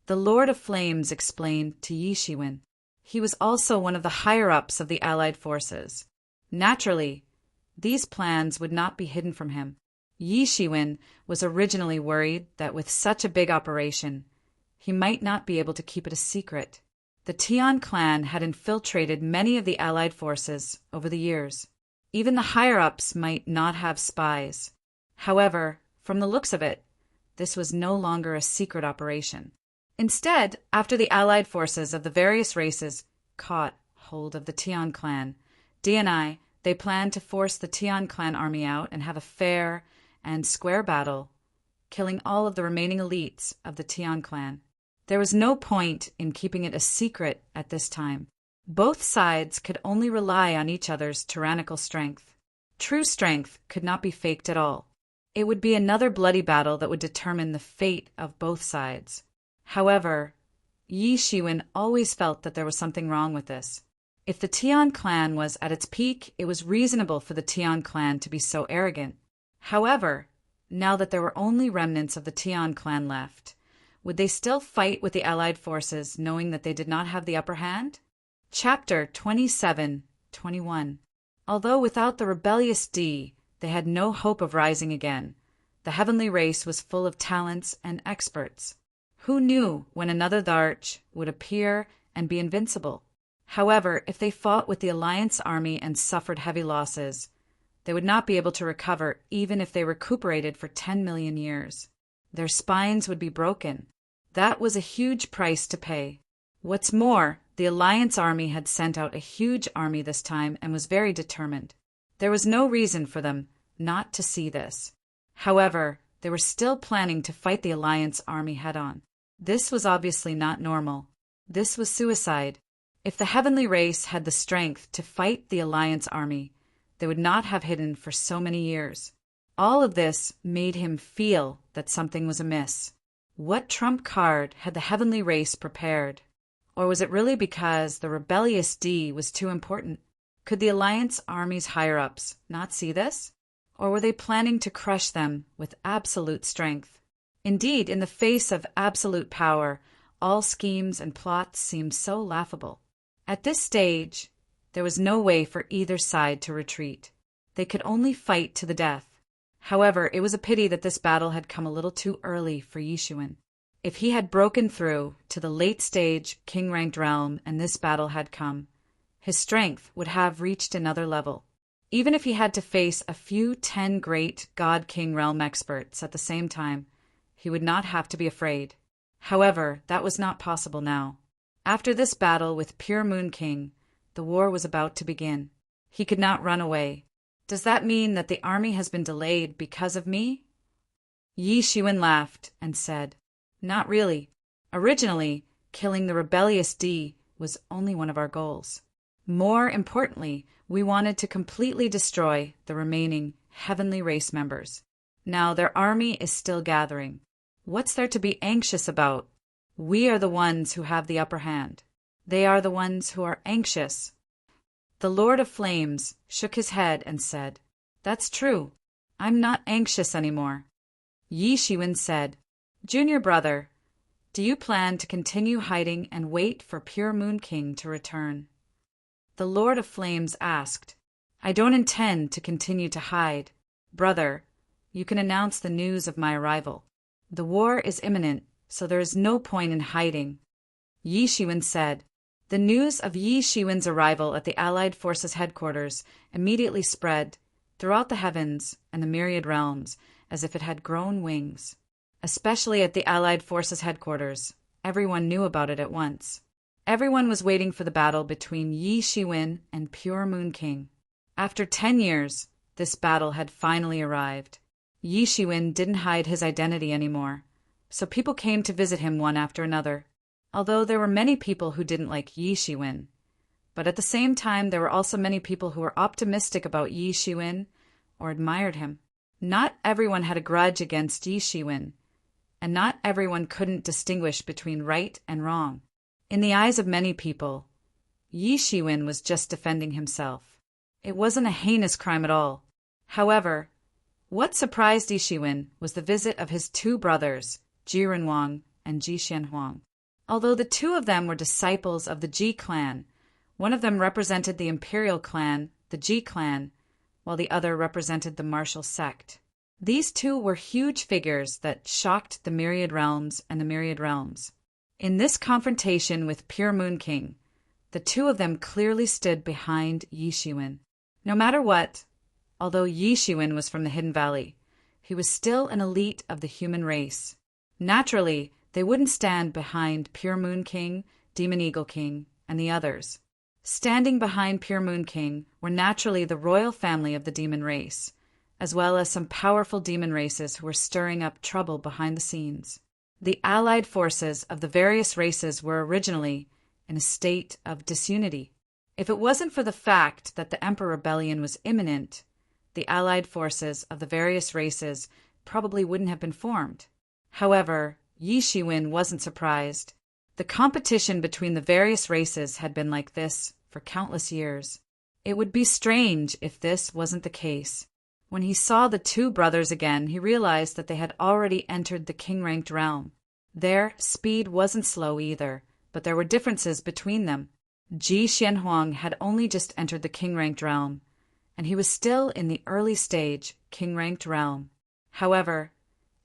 [SPEAKER 1] The Lord of Flames explained to Yi Shiwen. He was also one of the higher-ups of the allied forces. Naturally, these plans would not be hidden from him. Yi Shiwen was originally worried that with such a big operation, he might not be able to keep it a secret. The Tian clan had infiltrated many of the Allied forces over the years. Even the higher-ups might not have spies. However, from the looks of it, this was no longer a secret operation. Instead, after the Allied forces of the various races caught hold of the Tian clan, DNI, they planned to force the Tian clan army out and have a fair and square battle, killing all of the remaining elites of the Tian clan. There was no point in keeping it a secret at this time. Both sides could only rely on each other's tyrannical strength. True strength could not be faked at all. It would be another bloody battle that would determine the fate of both sides. However, Yi Shiwen always felt that there was something wrong with this. If the Tian clan was at its peak, it was reasonable for the Tian clan to be so arrogant. However, now that there were only remnants of the Tian clan left, would they still fight with the Allied forces, knowing that they did not have the upper hand? Chapter 27-21. Although without the rebellious D, they had no hope of rising again, the heavenly race was full of talents and experts. Who knew when another Dharch would appear and be invincible? However, if they fought with the Alliance army and suffered heavy losses, they would not be able to recover even if they recuperated for 10 million years. Their spines would be broken. That was a huge price to pay. What's more, the Alliance army had sent out a huge army this time and was very determined. There was no reason for them not to see this. However, they were still planning to fight the Alliance army head-on. This was obviously not normal. This was suicide. If the heavenly race had the strength to fight the Alliance army, they would not have hidden for so many years. All of this made him feel that something was amiss. What trump card had the heavenly race prepared? Or was it really because the rebellious D was too important? Could the Alliance army's higher-ups not see this? Or were they planning to crush them with absolute strength? Indeed, in the face of absolute power, all schemes and plots seemed so laughable. At this stage, there was no way for either side to retreat. They could only fight to the death. However, it was a pity that this battle had come a little too early for Yi Shiwen. If he had broken through to the late-stage king-ranked realm and this battle had come, his strength would have reached another level. Even if he had to face a few 10 great God-King realm experts at the same time, he would not have to be afraid. However, that was not possible now. After this battle with Pure Moon King, the war was about to begin. He could not run away. Does that mean that the army has been delayed because of me? Yi Shiwen laughed and said, Not really. Originally, killing the rebellious D was only one of our goals. More importantly, we wanted to completely destroy the remaining heavenly race members. Now their army is still gathering. What's there to be anxious about? We are the ones who have the upper hand. They are the ones who are anxious. The Lord of Flames shook his head and said, That's true. I'm not anxious anymore. Yi Shiwen said, Junior brother, do you plan to continue hiding and wait for Pure Moon King to return? The Lord of Flames asked, I don't intend to continue to hide. Brother, you can announce the news of my arrival. The war is imminent, so there is no point in hiding. Yi Shiwen said, The news of Yi Shiwen's arrival at the Allied Forces headquarters immediately spread throughout the heavens and the myriad realms as if it had grown wings. Especially at the Allied Forces headquarters, everyone knew about it at once. Everyone was waiting for the battle between Yi Shiwen and Pure Moon King. After 10 years, this battle had finally arrived. Yi Shiwen didn't hide his identity anymore, so people came to visit him one after another. Although there were many people who didn't like Yi Shiwen, but at the same time there were also many people who were optimistic about Yi Shiwen or admired him. Not everyone had a grudge against Yi Shiwen, and not everyone couldn't distinguish between right and wrong. In the eyes of many people, Yi Shiwen was just defending himself. It wasn't a heinous crime at all. However, what surprised Yi Shiwen was the visit of his 2 brothers, Ji Renhuang and Ji Xianhuang. Although the 2 of them were disciples of the Ji clan, one of them represented the imperial clan, the Ji clan, while the other represented the martial sect. These 2 were huge figures that shocked the myriad realms and the myriad realms. In this confrontation with Pure Moon King, the two of them clearly stood behind Yi Shiwen. No matter what, although Yi Shiwen was from the Hidden Valley, he was still an elite of the human race. Naturally, they wouldn't stand behind Pure Moon King, Demon Eagle King, and the others. Standing behind Pure Moon King were naturally the royal family of the demon race, as well as some powerful demon races who were stirring up trouble behind the scenes. The allied forces of the various races were originally in a state of disunity. If it wasn't for the fact that the Emperor Rebellion was imminent, the allied forces of the various races probably wouldn't have been formed. However, Yi Shiwen wasn't surprised. The competition between the various races had been like this for countless years. It would be strange if this wasn't the case. When he saw the two brothers again, he realized that they had already entered the king-ranked realm. Their speed wasn't slow either, but there were differences between them. Ji Xianhuang had only just entered the king-ranked realm, and he was still in the early stage king-ranked realm. However,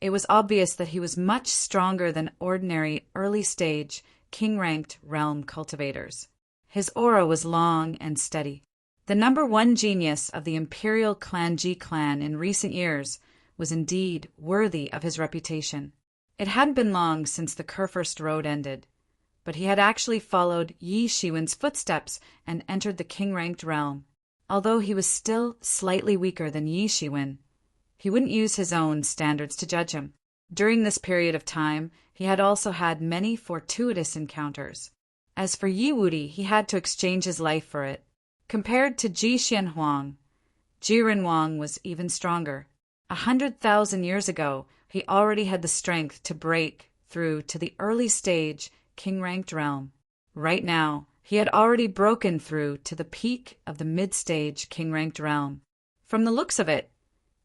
[SPEAKER 1] it was obvious that he was much stronger than ordinary early-stage king-ranked realm cultivators. His aura was long and steady. The number one genius of the Imperial Clan Ji clan in recent years was indeed worthy of his reputation. It hadn't been long since the Kurfürst Road ended, but he had actually followed Yi Shiwen's footsteps and entered the king-ranked realm. Although he was still slightly weaker than Yi Shiwen, he wouldn't use his own standards to judge him. During this period of time, he had also had many fortuitous encounters. As for Yi Wudi, he had to exchange his life for it. Compared to Ji Xianhuang, Ji Renwang was even stronger. 100,000 years ago, he already had the strength to break through to the early stage king-ranked realm. Right now, he had already broken through to the peak of the mid-stage king-ranked realm. From the looks of it,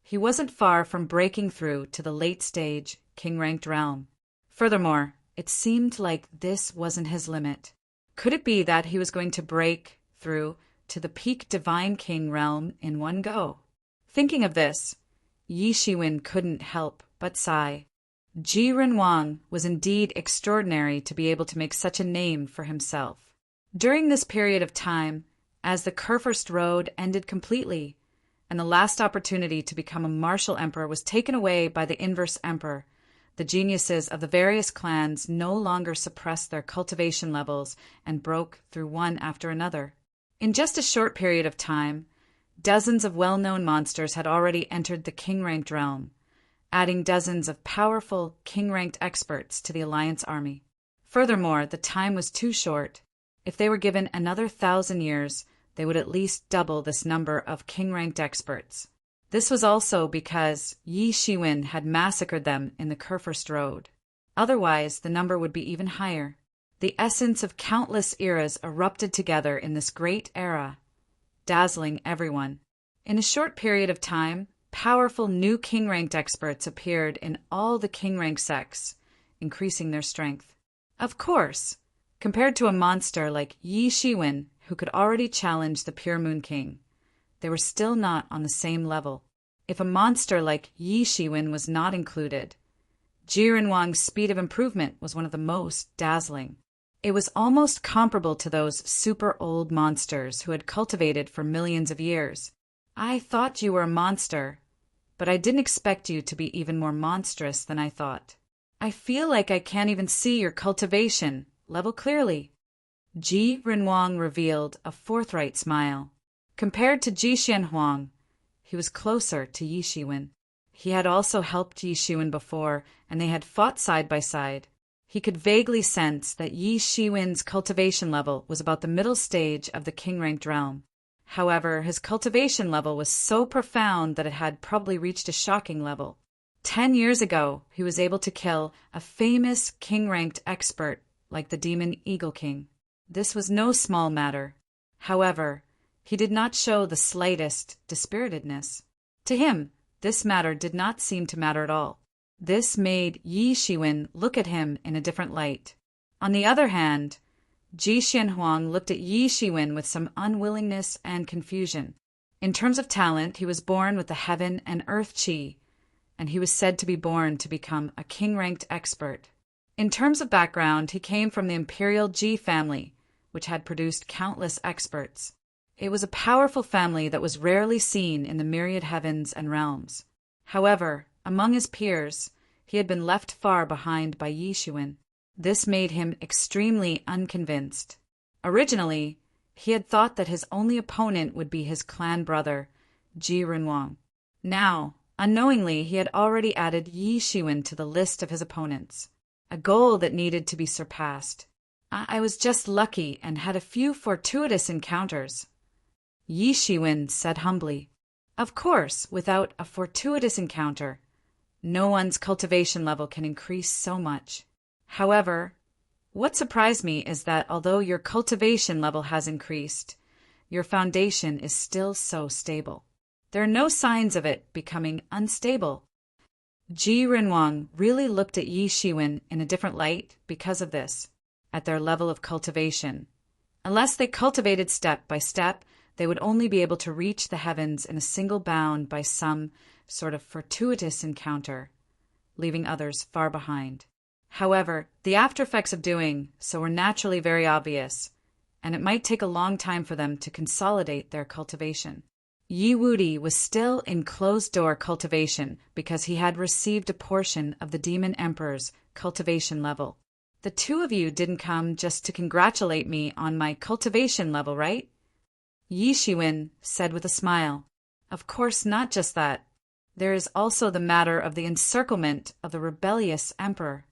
[SPEAKER 1] he wasn't far from breaking through to the late-stage king-ranked realm. Furthermore, it seemed like this wasn't his limit. Could it be that he was going to break through to the peak Divine King realm in one go? Thinking of this, Yi Shiwen couldn't help but sigh. Ji Renwang was indeed extraordinary to be able to make such a name for himself. During this period of time, as the Kurfürst Road ended completely, and the last opportunity to become a martial emperor was taken away by the inverse emperor, the geniuses of the various clans no longer suppressed their cultivation levels and broke through one after another. In just a short period of time, dozens of well-known monsters had already entered the king-ranked realm, adding dozens of powerful king-ranked experts to the Alliance army. Furthermore, the time was too short. If they were given another 1,000 years, they would at least double this number of king-ranked experts. This was also because Yi Shiwen had massacred them in the Kurfürst Road. Otherwise, the number would be even higher. The essence of countless eras erupted together in this great era, dazzling everyone. In a short period of time, powerful new king-ranked experts appeared in all the king-rank sects, increasing their strength. Of course, compared to a monster like Yi Shiwen, who could already challenge the Pure Moon King, they were still not on the same level. If a monster like Yi Shiwen was not included, Ji Renwang's speed of improvement was one of the most dazzling. It was almost comparable to those super old monsters who had cultivated for millions of years. I thought you were a monster, but I didn't expect you to be even more monstrous than I thought. I feel like I can't even see your cultivation level clearly. Ji Renwang revealed a forthright smile. Compared to Ji Xianhuang, he was closer to Yi Shiwen. He had also helped Yi Shiwen before, and they had fought side by side. He could vaguely sense that Yi Shiwen's cultivation level was about the middle stage of the king-ranked realm. However, his cultivation level was so profound that it had probably reached a shocking level. 10 years ago, he was able to kill a famous king-ranked expert like the Demon Eagle King. This was no small matter. However, he did not show the slightest dispiritedness. To him, this matter did not seem to matter at all. This made Yi Shiwen look at him in a different light. On the other hand, Ji Xianhuang looked at Yi Shiwen with some unwillingness and confusion. In terms of talent, he was born with the heaven and earth chi, and he was said to be born to become a king-ranked expert. In terms of background, he came from the imperial Ji family, which had produced countless experts. It was a powerful family that was rarely seen in the myriad heavens and realms. However, among his peers, he had been left far behind by Yi Xuan. This made him extremely unconvinced. Originally, he had thought that his only opponent would be his clan brother, Ji Renwang. Now, unknowingly, he had already added Yi Xuan to the list of his opponents, a goal that needed to be surpassed. I was just lucky and had a few fortuitous encounters, Yi Xuan said humbly. Of course, without a fortuitous encounter, no one's cultivation level can increase so much. However, what surprised me is that although your cultivation level has increased, your foundation is still so stable. There are no signs of it becoming unstable. Ji Renwang really looked at Yi Xuan in a different light because of this, at their level of cultivation. Unless they cultivated step by step, they would only be able to reach the heavens in a single bound by some sort of fortuitous encounter, leaving others far behind. However, the aftereffects of doing so were naturally very obvious, and it might take a long time for them to consolidate their cultivation. Yi Wudi was still in closed-door cultivation because he had received a portion of the Demon Emperor's cultivation level. The two of you didn't come just to congratulate me on my cultivation level, right? Yi Xuan said with a smile. Of course, not just that. There is also the matter of the encirclement of the rebellious emperor.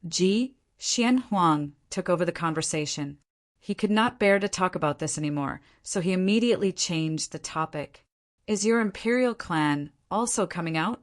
[SPEAKER 1] Ji Xianhuang took over the conversation. He could not bear to talk about this anymore, so he immediately changed the topic. Is your imperial clan also coming out?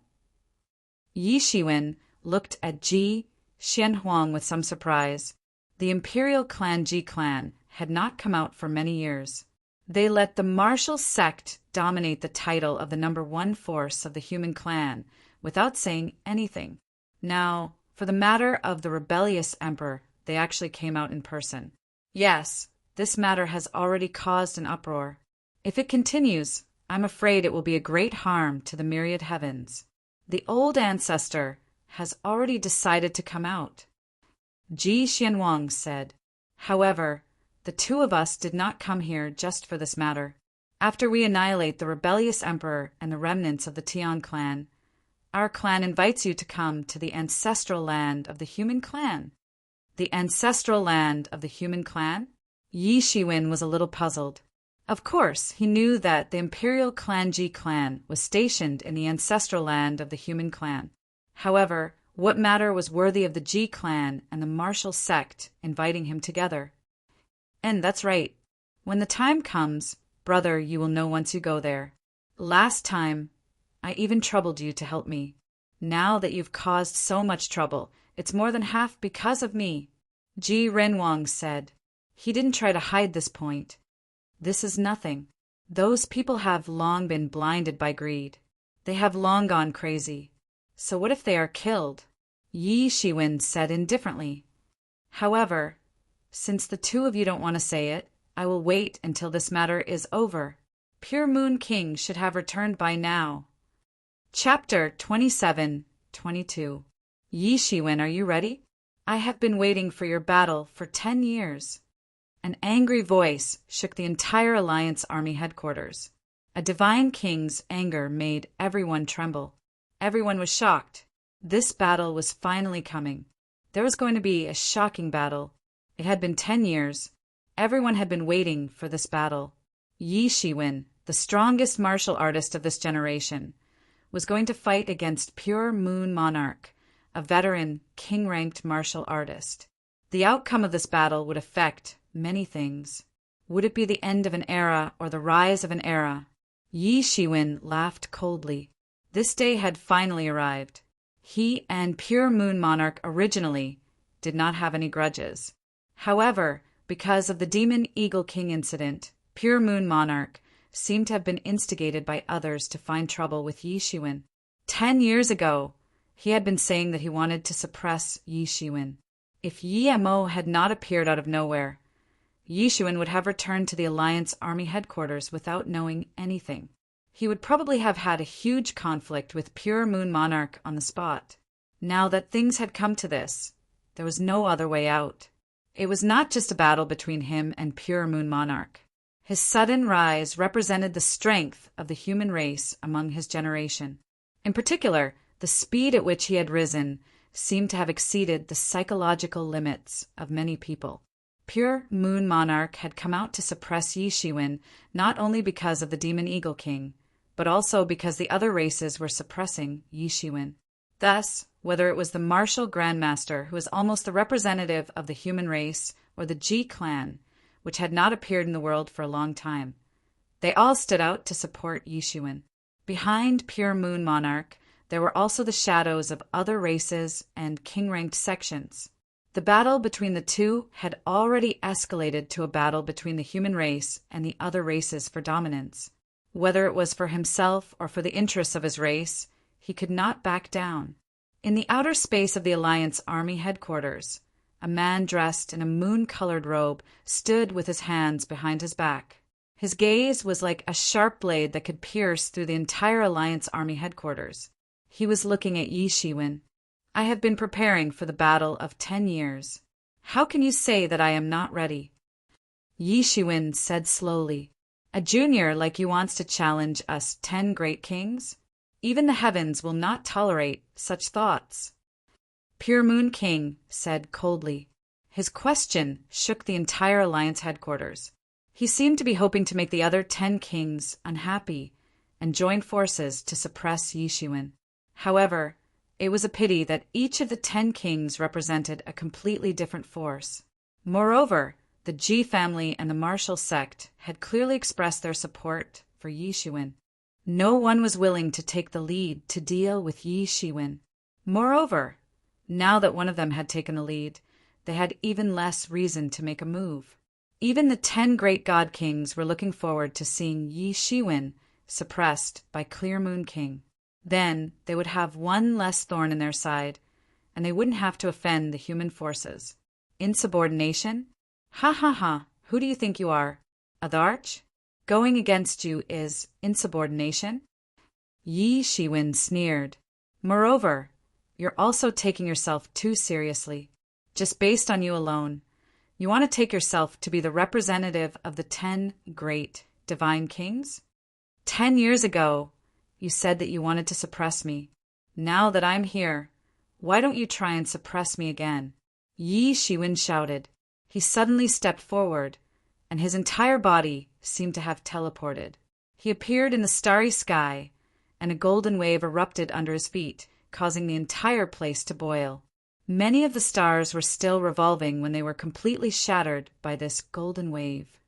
[SPEAKER 1] Yi Xuan looked at Ji Xianhuang with some surprise. The imperial clan Ji clan had not come out for many years. They let the martial sect dominate the title of the number one force of the human clan without saying anything. Now, for the matter of the rebellious emperor, they actually came out in person. Yes, this matter has already caused an uproar. If it continues, I'm afraid it will be a great harm to the myriad heavens. The old ancestor has already decided to come out, Ji Xianhuang said. However, the two of us did not come here just for this matter. After we annihilate the rebellious emperor and the remnants of the Tian clan, our clan invites you to come to the ancestral land of the human clan. The ancestral land of the human clan? Yi Xuan was a little puzzled. Of course, he knew that the imperial clan Ji clan was stationed in the ancestral land of the human clan. However, what matter was worthy of the Ji clan and the martial sect inviting him together? And that's right. When the time comes, brother, you will know once you go there. Last time, I even troubled you to help me. Now that you've caused so much trouble, it's more than half because of me, Ji Renwang said. He didn't try to hide this point. This is nothing. Those people have long been blinded by greed. They have long gone crazy. So what if they are killed? Yi Xuan said indifferently. However, since the two of you don't want to say it, I will wait until this matter is over. Pure Moon King should have returned by now. Chapter 27-22. Yi Xuan, are you ready? I have been waiting for your battle for 10 years. An angry voice shook the entire Alliance Army headquarters. A divine king's anger made everyone tremble. Everyone was shocked. This battle was finally coming. There was going to be a shocking battle. It had been 10 years. Everyone had been waiting for this battle. Yi Xuan, the strongest martial artist of this generation, was going to fight against Pure Moon Monarch, a veteran, king-ranked martial artist. The outcome of this battle would affect many things. Would it be the end of an era or the rise of an era? Yi Xuan laughed coldly. This day had finally arrived. He and Pure Moon Monarch originally did not have any grudges. However, because of the Demon Eagle King incident, Pure Moon Monarch seemed to have been instigated by others to find trouble with Yi Xuan. 10 years ago, he had been saying that he wanted to suppress Yi Xuan. If Yi Mo had not appeared out of nowhere, Yi Xuan would have returned to the Alliance Army headquarters without knowing anything. He would probably have had a huge conflict with Pure Moon Monarch on the spot. Now that things had come to this, There was no other way out. It was not just a battle between him and Pure Moon Monarch. His sudden rise represented the strength of the human race among his generation. In particular, the speed at which he had risen seemed to have exceeded the psychological limits of many people. Pure Moon Monarch had come out to suppress Yi Shiwen not only because of the Demon Eagle King, but also because the other races were suppressing Yi Shiwen. Thus, whether it was the martial grandmaster who was almost the representative of the human race, or the Ji clan, which had not appeared in the world for a long time, they all stood out to support Yi Shiwen. Behind Pure Moon Monarch, there were also the shadows of other races and king-ranked sections. The battle between the two had already escalated to a battle between the human race and the other races for dominance. Whether it was for himself or for the interests of his race, he could not back down. In the outer space of the Alliance Army headquarters, a man dressed in a moon-colored robe stood with his hands behind his back. His gaze was like a sharp blade that could pierce through the entire Alliance Army headquarters. He was looking at Yi Shiwen. "I have been preparing for the battle of 10 years. How can you say that I am not ready?" Yi Shiwen said slowly, "A junior like you wants to challenge us 10 great kings? Even the heavens will not tolerate such thoughts." Pure Moon King said coldly. His question shook the entire Alliance headquarters. He seemed to be hoping to make the other 10 kings unhappy and join forces to suppress Yi Shiwen. However, it was a pity that each of the 10 kings represented a completely different force. Moreover, the Ji family and the martial sect had clearly expressed their support for Yi Shiwen. No one was willing to take the lead to deal with Yi Shiwen. Moreover, now that one of them had taken the lead, they had even less reason to make a move. Even the 10 great god kings were looking forward to seeing Yi Shiwen suppressed by Clear Moon King. Then they would have one less thorn in their side, and they wouldn't have to offend the human forces. Insubordination? Ha ha ha, who do you think you are? A Tharch? Going against you is insubordination? Yi Shiwen sneered. Moreover, you're also taking yourself too seriously. Just based on you alone, you want to take yourself to be the representative of the 10 great divine kings? 10 years ago, you said that you wanted to suppress me. Now that I'm here, why don't you try and suppress me again? Yi Shiwen shouted. He suddenly stepped forward, and his entire body seemed to have teleported. He appeared in the starry sky, and a golden wave erupted under his feet, causing the entire place to boil. Many of the stars were still revolving when they were completely shattered by this golden wave.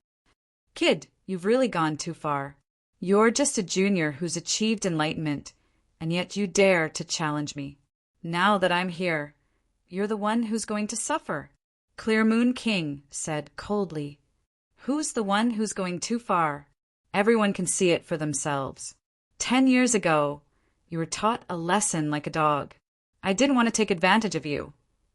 [SPEAKER 1] Kid, you've really gone too far. You're just a junior who's achieved enlightenment, and yet you dare to challenge me. Now that I'm here, you're the one who's going to suffer. Clear Moon King said coldly, "Who's the one who's going too far? Everyone can see it for themselves. 10 years ago, you were taught a lesson like a dog. I didn't want to take advantage of you,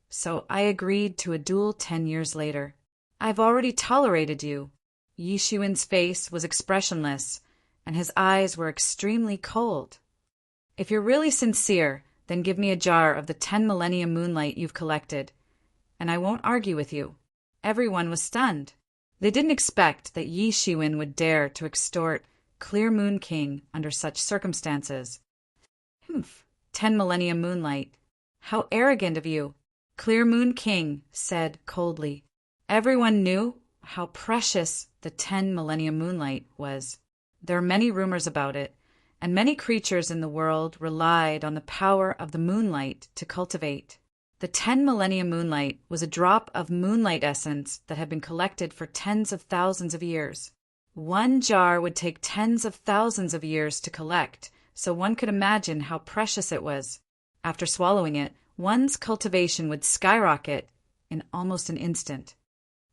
[SPEAKER 1] so I agreed to a duel 10 years later. I've already tolerated you." Yi Shiwen's face was expressionless, and his eyes were extremely cold. "If you're really sincere, then give me a jar of the 10 millennium moonlight you've collected, and I won't argue with you." Everyone was stunned. They didn't expect that Yi Shiwen would dare to extort Clear Moon King under such circumstances. 10 millennium moonlight. How arrogant of you. Clear Moon King said coldly. Everyone knew how precious the 10 millennium moonlight was. There are many rumors about it, and many creatures in the world relied on the power of the moonlight to cultivate. The 10 millennium moonlight was a drop of moonlight essence that had been collected for tens of thousands of years. One jar would take tens of thousands of years to collect, so one could imagine how precious it was. After swallowing it, one's cultivation would skyrocket in almost an instant.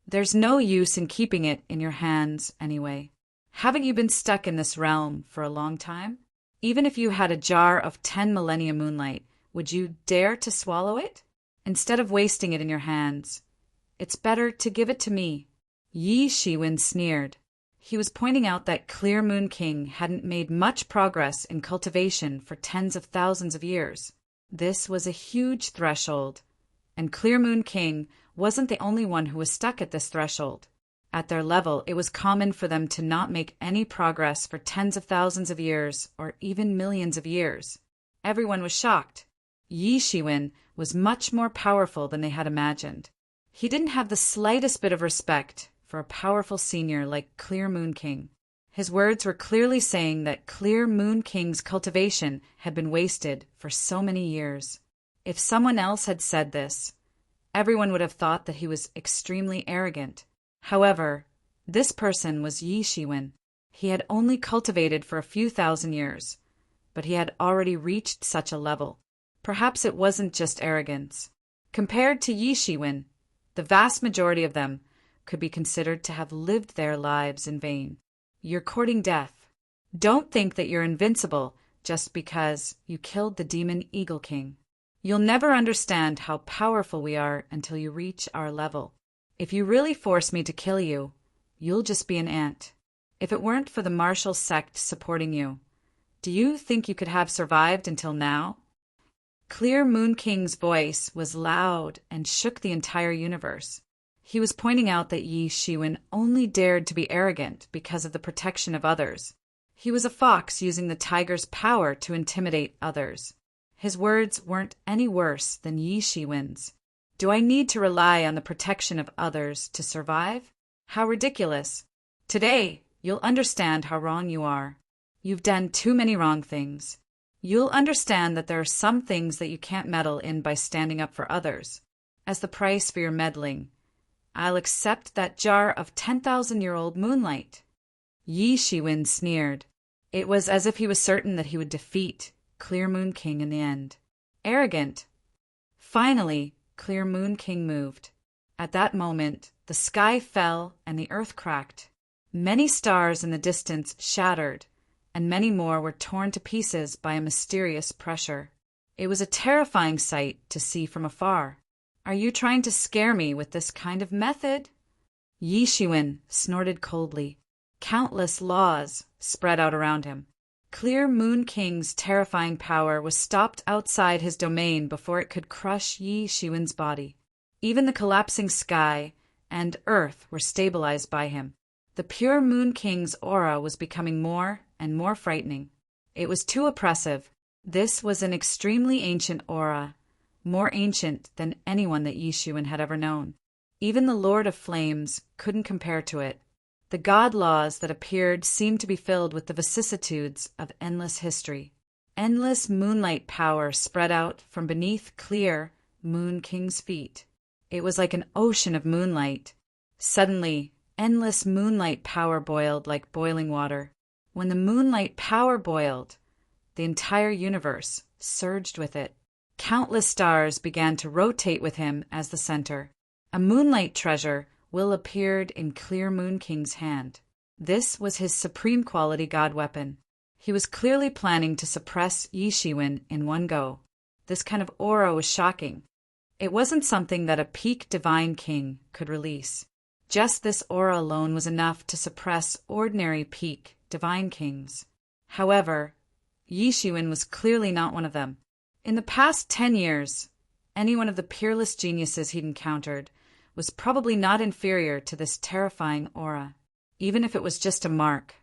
[SPEAKER 1] There's no use in keeping it in your hands anyway. Haven't you been stuck in this realm for a long time? Even if you had a jar of 10 millennium moonlight, would you dare to swallow it? Instead of wasting it in your hands, it's better to give it to me. Yi Shiwen sneered. He was pointing out that Clear Moon King hadn't made much progress in cultivation for tens of thousands of years. This was a huge threshold, And Clear Moon King wasn't the only one who was stuck at this threshold. At their level, it was common for them to not make any progress for tens of thousands of years or even millions of years. Everyone was shocked. Yi Shiwen was much more powerful than they had imagined. He didn't have the slightest bit of respect for a powerful senior like Clear Moon King. His words were clearly saying that Clear Moon King's cultivation had been wasted for so many years. If someone else had said this, everyone would have thought that he was extremely arrogant. However, this person was Yi Shiwen. He had only cultivated for a few thousand years, but he had already reached such a level. Perhaps it wasn't just arrogance. Compared to Yi Shiwen, the vast majority of them could be considered to have lived their lives in vain. You're courting death. Don't think that you're invincible just because you killed the demon Eagle King. You'll never understand how powerful we are until you reach our level. If you really force me to kill you, you'll just be an ant. If it weren't for the martial sect supporting you, do you think you could have survived until now? Clear Moon King's voice was loud and shook the entire universe. He was pointing out that Yi Shiwen only dared to be arrogant because of the protection of others. He was a fox using the tiger's power to intimidate others. His words weren't any worse than Yi Shiwen's. Do I need to rely on the protection of others to survive? How ridiculous. Today, you'll understand how wrong you are. You've done too many wrong things. You'll understand that there are some things that you can't meddle in by standing up for others. As the price for your meddling, I'll accept that jar of 10,000-year-old moonlight. Yi Shiwen sneered. It was as if he was certain that he would defeat Clear Moon King in the end. Arrogant. Finally, Clear Moon King moved. At that moment, the sky fell and the earth cracked. Many stars in the distance shattered, and many more were torn to pieces by a mysterious pressure. It was a terrifying sight to see from afar. Are you trying to scare me with this kind of method? Yi Shiwen snorted coldly. Countless laws spread out around him. Clear Moon King's terrifying power was stopped outside his domain before it could crush Yi Shiwen's body. Even the collapsing sky and earth were stabilized by him. The pure Moon King's aura was becoming more and more frightening. It was too oppressive. This was an extremely ancient aura, more ancient than anyone that Yi Shiwen had ever known. Even the Lord of Flames couldn't compare to it. The god laws that appeared seemed to be filled with the vicissitudes of endless history. Endless moonlight power spread out from beneath Clear Moon King's feet. It was like an ocean of moonlight. Suddenly, endless moonlight power boiled like boiling water. When the moonlight power boiled, the entire universe surged with it. Countless stars began to rotate with him as the center. A moonlight treasure will appeared in Clear Moon King's hand. This was his supreme quality god weapon. He was clearly planning to suppress Yi Shiwen in one go. This kind of aura was shocking. It wasn't something that a peak divine king could release. Just this aura alone was enough to suppress ordinary peak divine kings. However, Yi Shiwen was clearly not one of them. In the past 10 years, any one of the peerless geniuses he'd encountered was probably not inferior to this terrifying aura, even if it was just a mark.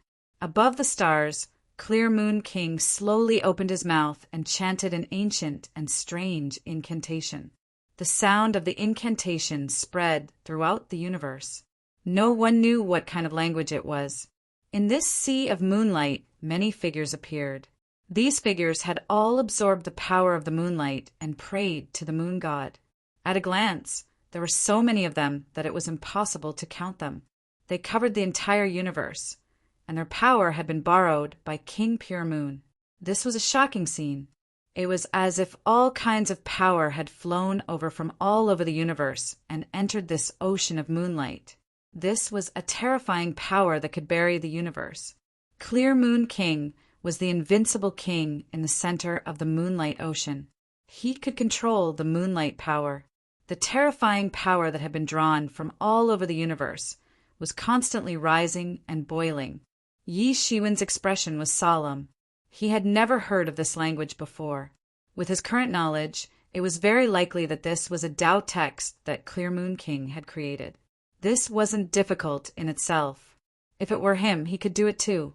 [SPEAKER 1] Above the stars, Clear Moon King slowly opened his mouth and chanted an ancient and strange incantation. The sound of the incantation spread throughout the universe. No one knew what kind of language it was. In this sea of moonlight, many figures appeared. These figures had all absorbed the power of the moonlight and prayed to the moon god. At a glance, there were so many of them that it was impossible to count them. They covered the entire universe, and their power had been borrowed by King Pure Moon. This was a shocking scene. It was as if all kinds of power had flown over from all over the universe and entered this ocean of moonlight. This was a terrifying power that could bury the universe. Clear Moon King was the invincible king in the center of the moonlight ocean. He could control the moonlight power. The terrifying power that had been drawn from all over the universe was constantly rising and boiling. Yi Shiwen's expression was solemn. He had never heard of this language before. With his current knowledge, It was very likely that this was a Tao text that Clear Moon King had created. This wasn't difficult in itself. If it were him, he could do it too.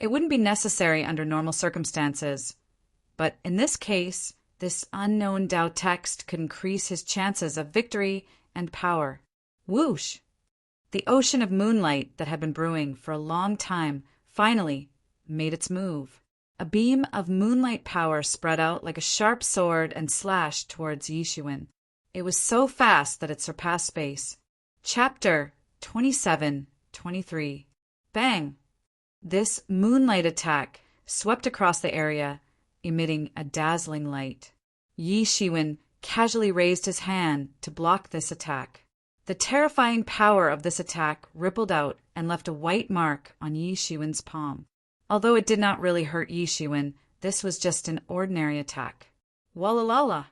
[SPEAKER 1] It wouldn't be necessary under normal circumstances. But in this case, this unknown Tao text could increase his chances of victory and power. Whoosh! The ocean of moonlight that had been brewing for a long time finally made its move. A beam of moonlight power spread out like a sharp sword and slashed towards Yixuan. It was so fast that it surpassed space. Chapter 27-23. Bang! This moonlight attack swept across the area, emitting a dazzling light. Yixuan casually raised his hand to block this attack. The terrifying power of this attack rippled out and left a white mark on Yixuan's palm. Although it did not really hurt Yixuan, this was just an ordinary attack. Wallalala!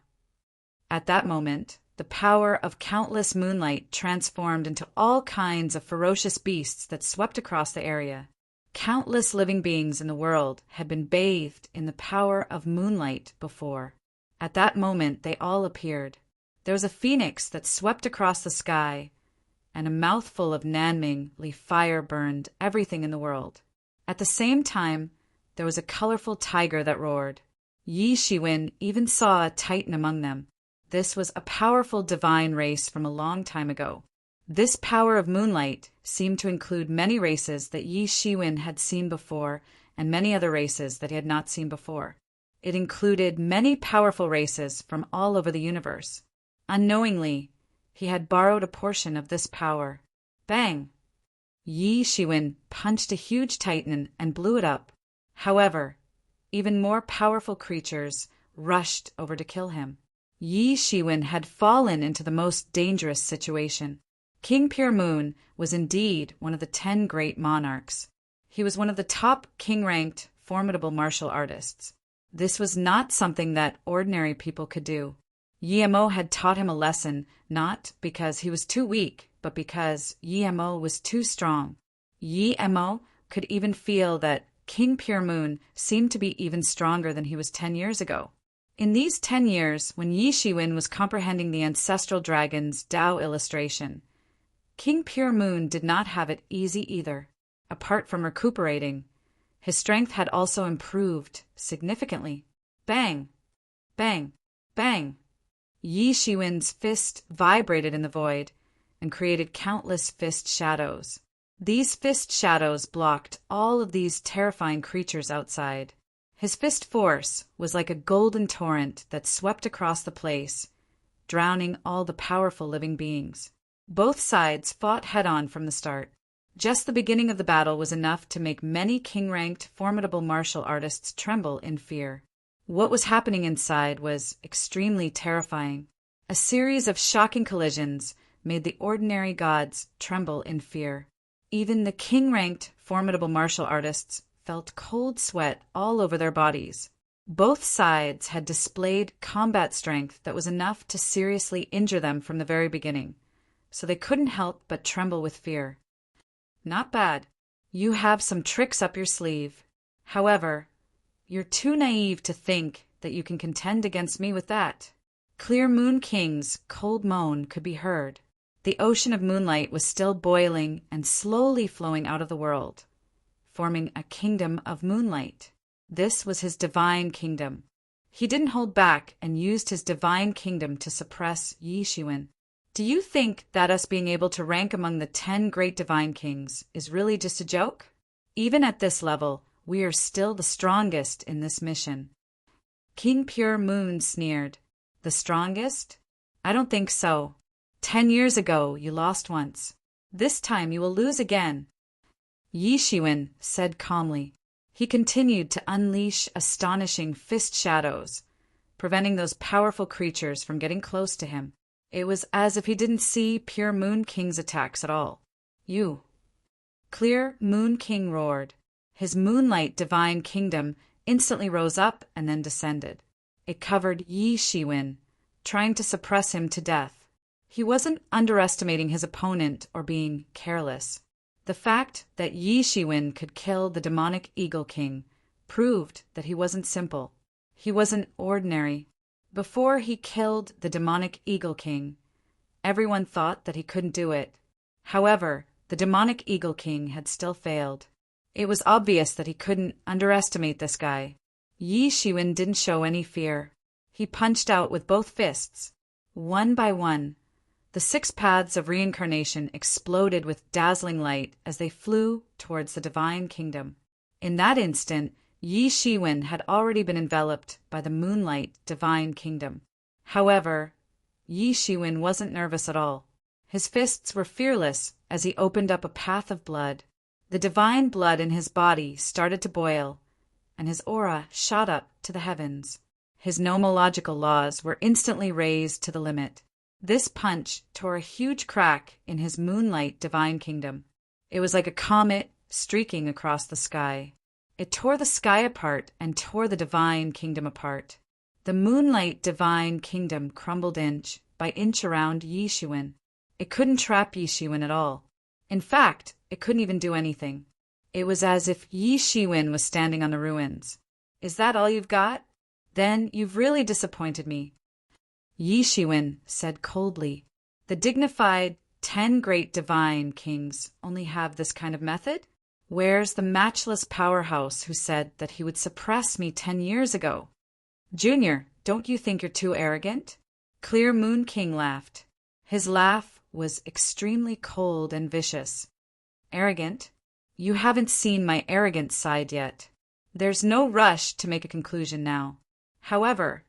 [SPEAKER 1] At that moment, the power of countless moonlight transformed into all kinds of ferocious beasts that swept across the area. Countless living beings in the world had been bathed in the power of moonlight before. At that moment, they all appeared. There was a phoenix that swept across the sky, and a mouthful of Nanming fire burned everything in the world. At the same time, there was a colorful tiger that roared. Yixuan even saw a titan among them. This was a powerful divine race from a long time ago. This power of moonlight seemed to include many races that Yixuan had seen before and many other races that he had not seen before. It included many powerful races from all over the universe. Unknowingly, he had borrowed a portion of this power. Bang! Yixuan punched a huge titan and blew it up. However, even more powerful creatures rushed over to kill him. Yixuan had fallen into the most dangerous situation. King Pure Moon was indeed one of the 10 great monarchs. He was one of the top king-ranked, formidable martial artists. This was not something that ordinary people could do. Yemo had taught him a lesson, not because he was too weak, but because Yemo was too strong. Yemo could even feel that King Pure Moon seemed to be even stronger than he was 10 years ago. In these 10 years, when Yixuan was comprehending the ancestral dragon's Tao illustration, King Pure Moon did not have it easy either. Apart from recuperating, his strength had also improved significantly. Bang! Bang! Bang! Yixuan's fist vibrated in the void and created countless fist shadows. These fist shadows blocked all of these terrifying creatures outside. His fist force was like a golden torrent that swept across the place, drowning all the powerful living beings. Both sides fought head-on from the start. Just the beginning of the battle was enough to make many king-ranked, formidable martial artists tremble in fear. What was happening inside was extremely terrifying. A series of shocking collisions made the ordinary gods tremble in fear. Even the king-ranked, formidable martial artists felt cold sweat all over their bodies. Both sides had displayed combat strength that was enough to seriously injure them from the very beginning, so they couldn't help but tremble with fear. Not bad. You have some tricks up your sleeve. However, you're too naive to think that you can contend against me with that. Clear Moon King's cold moan could be heard. The ocean of moonlight was still boiling and slowly flowing out of the world, forming a kingdom of moonlight. This was his divine kingdom. He didn't hold back and used his divine kingdom to suppress Yixuan. Do you think that us being able to rank among the 10 great divine kings is really just a joke? Even at this level, we are still the strongest in this mission. King Pure Moon sneered. The strongest? I don't think so. 10 years ago, you lost once. This time you will lose again. Yixuan said calmly. He continued to unleash astonishing fist shadows, preventing those powerful creatures from getting close to him. It was as if he didn't see Pure Moon King's attacks at all. You. Clear Moon King roared. His moonlight divine kingdom instantly rose up and then descended. It covered Yixuan, trying to suppress him to death. He wasn't underestimating his opponent or being careless. The fact that Yixuan could kill the demonic Eagle King proved that he wasn't simple. He wasn't ordinary. Before he killed the demonic Eagle King, everyone thought that he couldn't do it. However, the demonic Eagle King had still failed. It was obvious that he couldn't underestimate this guy. Yi Shiwen didn't show any fear. He punched out with both fists. One by one, the 6 paths of reincarnation exploded with dazzling light as they flew towards the divine kingdom. In that instant, Yi Shiwen had already been enveloped by the moonlight divine kingdom. However, Yi Shiwen wasn't nervous at all. His fists were fearless as he opened up a path of blood. The divine blood in his body started to boil, and his aura shot up to the heavens. His nomological laws were instantly raised to the limit. This punch tore a huge crack in his moonlight divine kingdom. It was like a comet streaking across the sky. It tore the sky apart and tore the divine kingdom apart. The moonlight divine kingdom crumbled inch by inch around Yi Shiwen. It couldn't trap Yi Shiwen at all. In fact, it couldn't even do anything. It was as if Yi Shiwen was standing on the ruins. Is that all you've got? Then you've really disappointed me. Yi Shiwen said coldly. The dignified 10 great divine kings only have this kind of method? Where's the matchless powerhouse who said that he would suppress me 10 years ago? Junior, don't you think you're too arrogant? Clear Moon King laughed. His laugh was extremely cold and vicious. Arrogant? You haven't seen my arrogant side yet. There's no rush to make a conclusion now. However,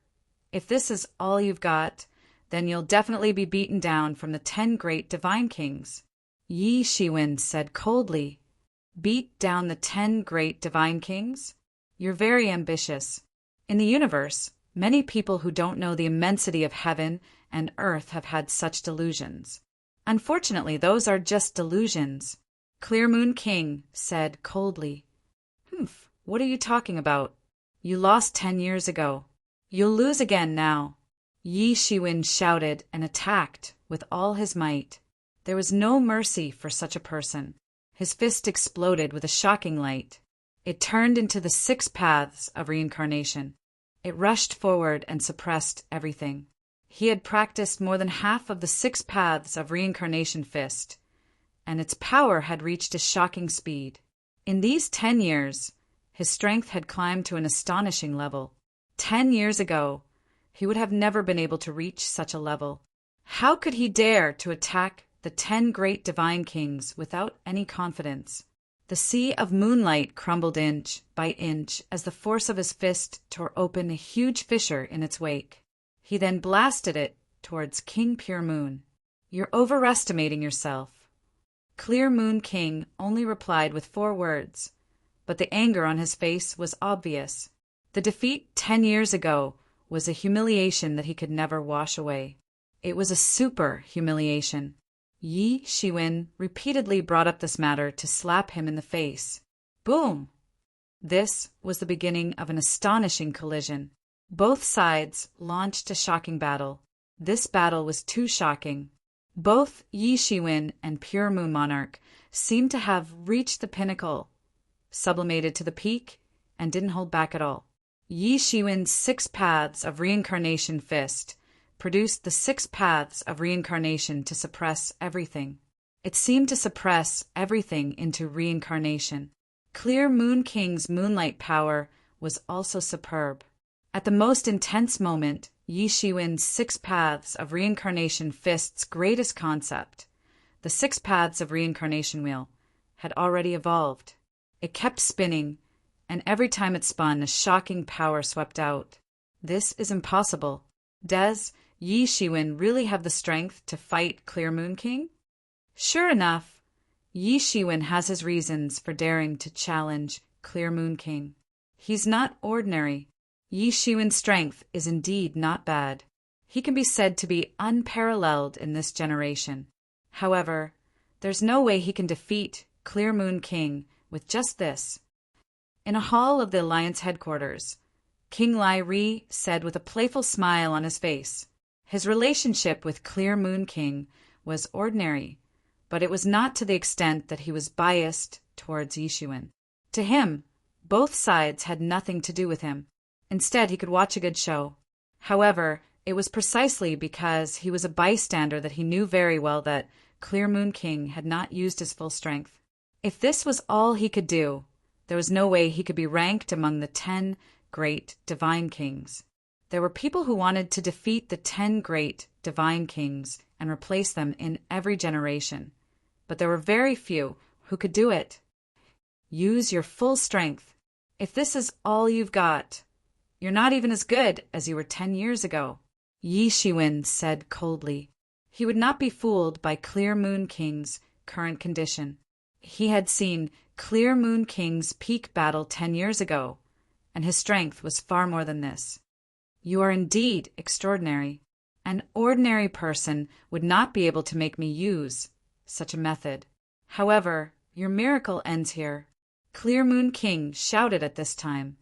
[SPEAKER 1] if this is all you've got, then you'll definitely be beaten down from the 10 great divine kings. Yi Shiwen said coldly. Beat down the 10 great divine kings? You're very ambitious. In the universe, many people who don't know the immensity of heaven and earth have had such delusions. Unfortunately, those are just delusions. Clear Moon King said coldly. What are you talking about? You lost 10 years ago. You'll lose again now. Yi Shiwen shouted and attacked with all his might. There was no mercy for such a person. His fist exploded with a shocking light. It turned into the 6 paths of reincarnation. It rushed forward and suppressed everything. He had practiced more than half of the 6 paths of reincarnation fist, and its power had reached a shocking speed. In these 10 years, his strength had climbed to an astonishing level. 10 years ago, he would have never been able to reach such a level. How could he dare to attack the 10 great divine kings without any confidence? The sea of moonlight crumbled inch by inch as the force of his fist tore open a huge fissure in its wake. He then blasted it towards King Pure Moon. You're overestimating yourself. Clear Moon King only replied with 4 words, but the anger on his face was obvious. The defeat 10 years ago was a humiliation that he could never wash away. It was a super humiliation. Yi Shiwen repeatedly brought up this matter to slap him in the face. Boom! This was the beginning of an astonishing collision. Both sides launched a shocking battle. This battle was too shocking. Both Yi Shiwen and Pure Moon Monarch seemed to have reached the pinnacle, sublimated to the peak, and didn't hold back at all. Yi Shiwen's 6 paths of reincarnation fist produced the 6 paths of reincarnation to suppress everything. It seemed to suppress everything into reincarnation. Clear Moon King's moonlight power was also superb. At the most intense moment, Yi Shiwen's 6 paths of reincarnation fist's greatest concept, the 6 paths of reincarnation wheel, had already evolved. It kept spinning, and every time it spun, a shocking power swept out. This is impossible. Does Yi Shiwen really have the strength to fight Clear Moon King? Sure enough, Yi Shiwen has his reasons for daring to challenge Clear Moon King. He's not ordinary. Yi Shiwen's strength is indeed not bad. He can be said to be unparalleled in this generation. However, there's no way he can defeat Clear Moon King with just this. In a hall of the Alliance headquarters, King Lai Ri said with a playful smile on his face. His relationship with Clear Moon King was ordinary, but it was not to the extent that he was biased towards Yi Shiwen. To him, both sides had nothing to do with him. Instead, he could watch a good show. However, it was precisely because he was a bystander that he knew very well that Clear Moon King had not used his full strength. If this was all he could do, there was no way he could be ranked among the 10 great divine kings. There were people who wanted to defeat the 10 great divine kings and replace them in every generation, but there were very few who could do it. Use your full strength. If this is all you've got, you're not even as good as you were 10 years ago, Yi Shiwen said coldly. He would not be fooled by Clear Moon King's current condition. He had seen Clear Moon King's peak battle 10 years ago, and his strength was far more than this. You are indeed extraordinary. An ordinary person would not be able to make me use such a method. However, your miracle ends here. Clear Moon King shouted at this time.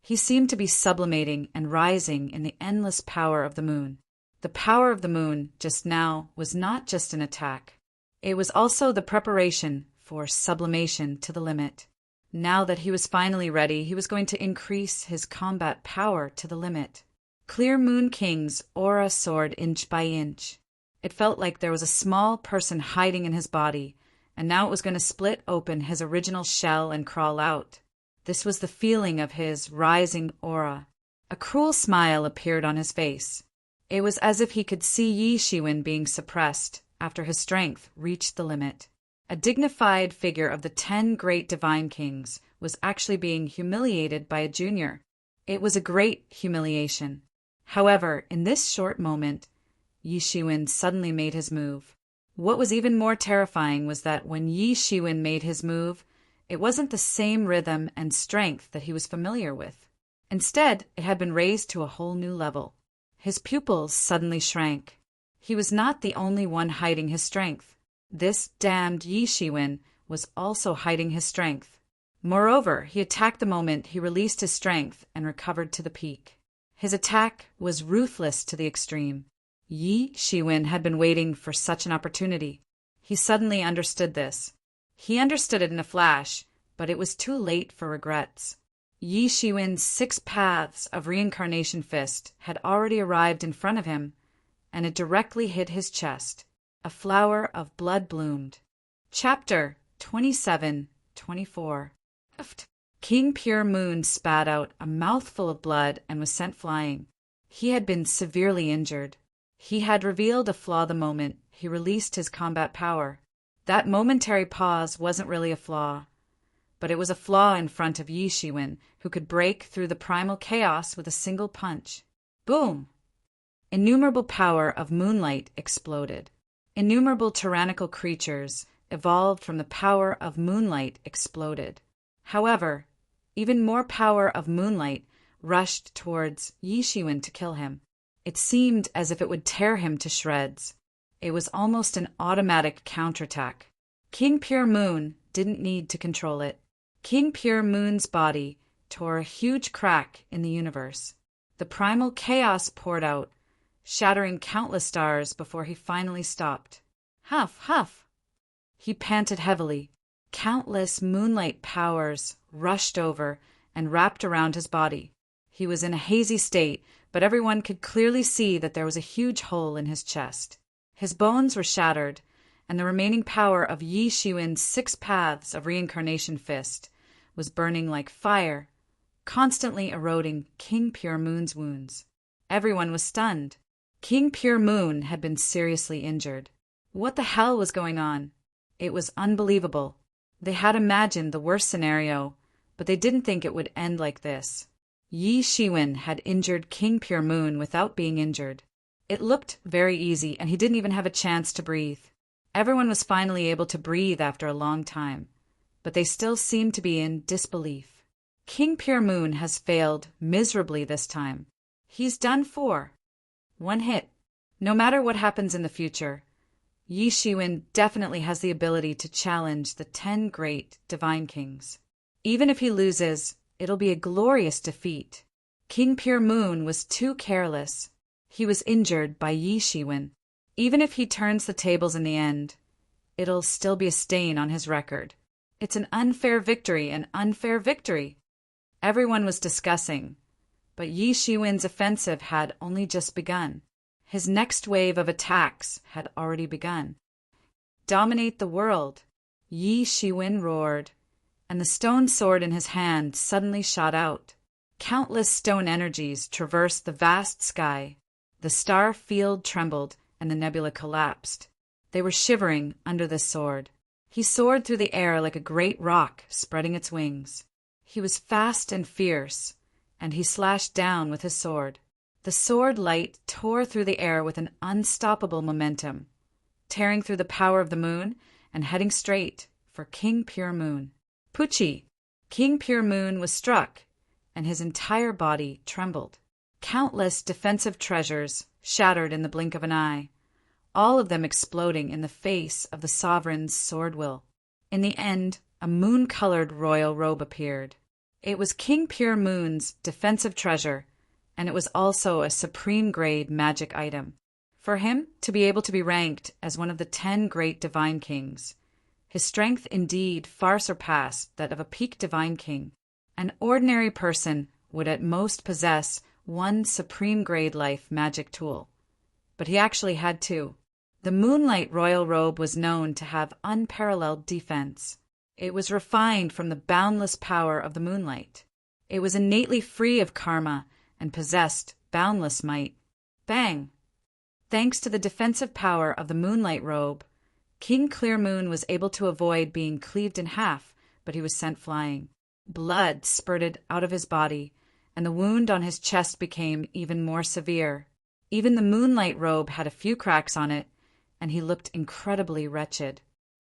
[SPEAKER 1] He seemed to be sublimating and rising in the endless power of the moon. The power of the moon just now was not just an attack. It was also the preparation for sublimation to the limit. Now that he was finally ready, he was going to increase his combat power to the limit. Clear Moon King's aura soared inch by inch. It felt like there was a small person hiding in his body, and now it was going to split open his original shell and crawl out. This was the feeling of his rising aura. A cruel smile appeared on his face. It was as if he could see Yi Shiwen being suppressed after his strength reached the limit. A dignified figure of the 10 great divine kings was actually being humiliated by a junior. It was a great humiliation. However, in this short moment, Yi Shiwen suddenly made his move. What was even more terrifying was that when Yi Shiwen made his move, it wasn't the same rhythm and strength that he was familiar with. Instead, it had been raised to a whole new level. His pupils suddenly shrank. He was not the only one hiding his strength. This damned Yi Shiwen was also hiding his strength. Moreover, he attacked the moment he released his strength and recovered to the peak. His attack was ruthless to the extreme. Yi Shiwen had been waiting for such an opportunity. He suddenly understood this. He understood it in a flash, but it was too late for regrets. Yi Shiwen's 6 paths of reincarnation fist had already arrived in front of him, and it directly hit his chest. A flower of blood bloomed. Chapter 27-24. King Pure Moon spat out a mouthful of blood and was sent flying. He had been severely injured. He had revealed a flaw the moment he released his combat power. That momentary pause wasn't really a flaw, but it was a flaw in front of Yi Shiwen, who could break through the primal chaos with a single punch. Boom! Innumerable power of moonlight exploded. Innumerable tyrannical creatures evolved from the power of moonlight exploded. However, even more power of moonlight rushed towards Yi Shiwen to kill him. It seemed as if it would tear him to shreds. It was almost an automatic counterattack. King Pure Moon didn't need to control it. King Pure Moon's body tore a huge crack in the universe. The primal chaos poured out, shattering countless stars before he finally stopped. Huff, huff! He panted heavily. Countless moonlight powers rushed over and wrapped around his body. He was in a hazy state, but everyone could clearly see that there was a huge hole in his chest. His bones were shattered, and the remaining power of Yi Shiwen's 6 paths of reincarnation fist was burning like fire, constantly eroding King Pure Moon's wounds. Everyone was stunned. King Pure Moon had been seriously injured. What the hell was going on? It was unbelievable. They had imagined the worst scenario, but they didn't think it would end like this. Yi Shiwen had injured King Pure Moon without being injured. It looked very easy, and he didn't even have a chance to breathe. Everyone was finally able to breathe after a long time, but they still seemed to be in disbelief. King Pure Moon has failed miserably this time. He's done for. One hit. No matter what happens in the future, Yi Shiwen definitely has the ability to challenge the 10 great divine kings. Even if he loses, it'll be a glorious defeat. King Pure Moon was too careless. He was injured by Yi Shiwen. Even if he turns the tables in the end, it'll still be a stain on his record. It's an unfair victory, an unfair victory. Everyone was discussing, But Yi Shiwen's offensive had only just begun. His next wave of attacks had already begun. Dominate the world, Yi Shiwen roared, and the stone sword in his hand suddenly shot out. Countless stone energies traversed the vast sky. The star field trembled, and the nebula collapsed. They were shivering under this sword. He soared through the air like a great rock spreading its wings. He was fast and fierce, and he slashed down with his sword. The sword light tore through the air with an unstoppable momentum, tearing through the power of the moon and heading straight for King Pure Moon. Pucci! King Pure Moon was struck, and his entire body trembled. Countless defensive treasures shattered in the blink of an eye, all of them exploding in the face of the sovereign's sword will. In the end, a moon-colored royal robe appeared. It was King Pure Moon's defensive treasure, and it was also a supreme-grade magic item. For him to be able to be ranked as one of the 10 great divine kings, his strength indeed far surpassed that of a peak divine king. An ordinary person would at most possess one supreme-grade life magic tool, but he actually had 2. The Moonlight Royal Robe was known to have unparalleled defense. It was refined from the boundless power of the moonlight. It was innately free of karma and possessed boundless might. Bang! Thanks to the defensive power of the Moonlight Robe, King Clear Moon was able to avoid being cleaved in half, but he was sent flying. Blood spurted out of his body, and the wound on his chest became even more severe. Even the Moonlight Robe had a few cracks on it, and he looked incredibly wretched.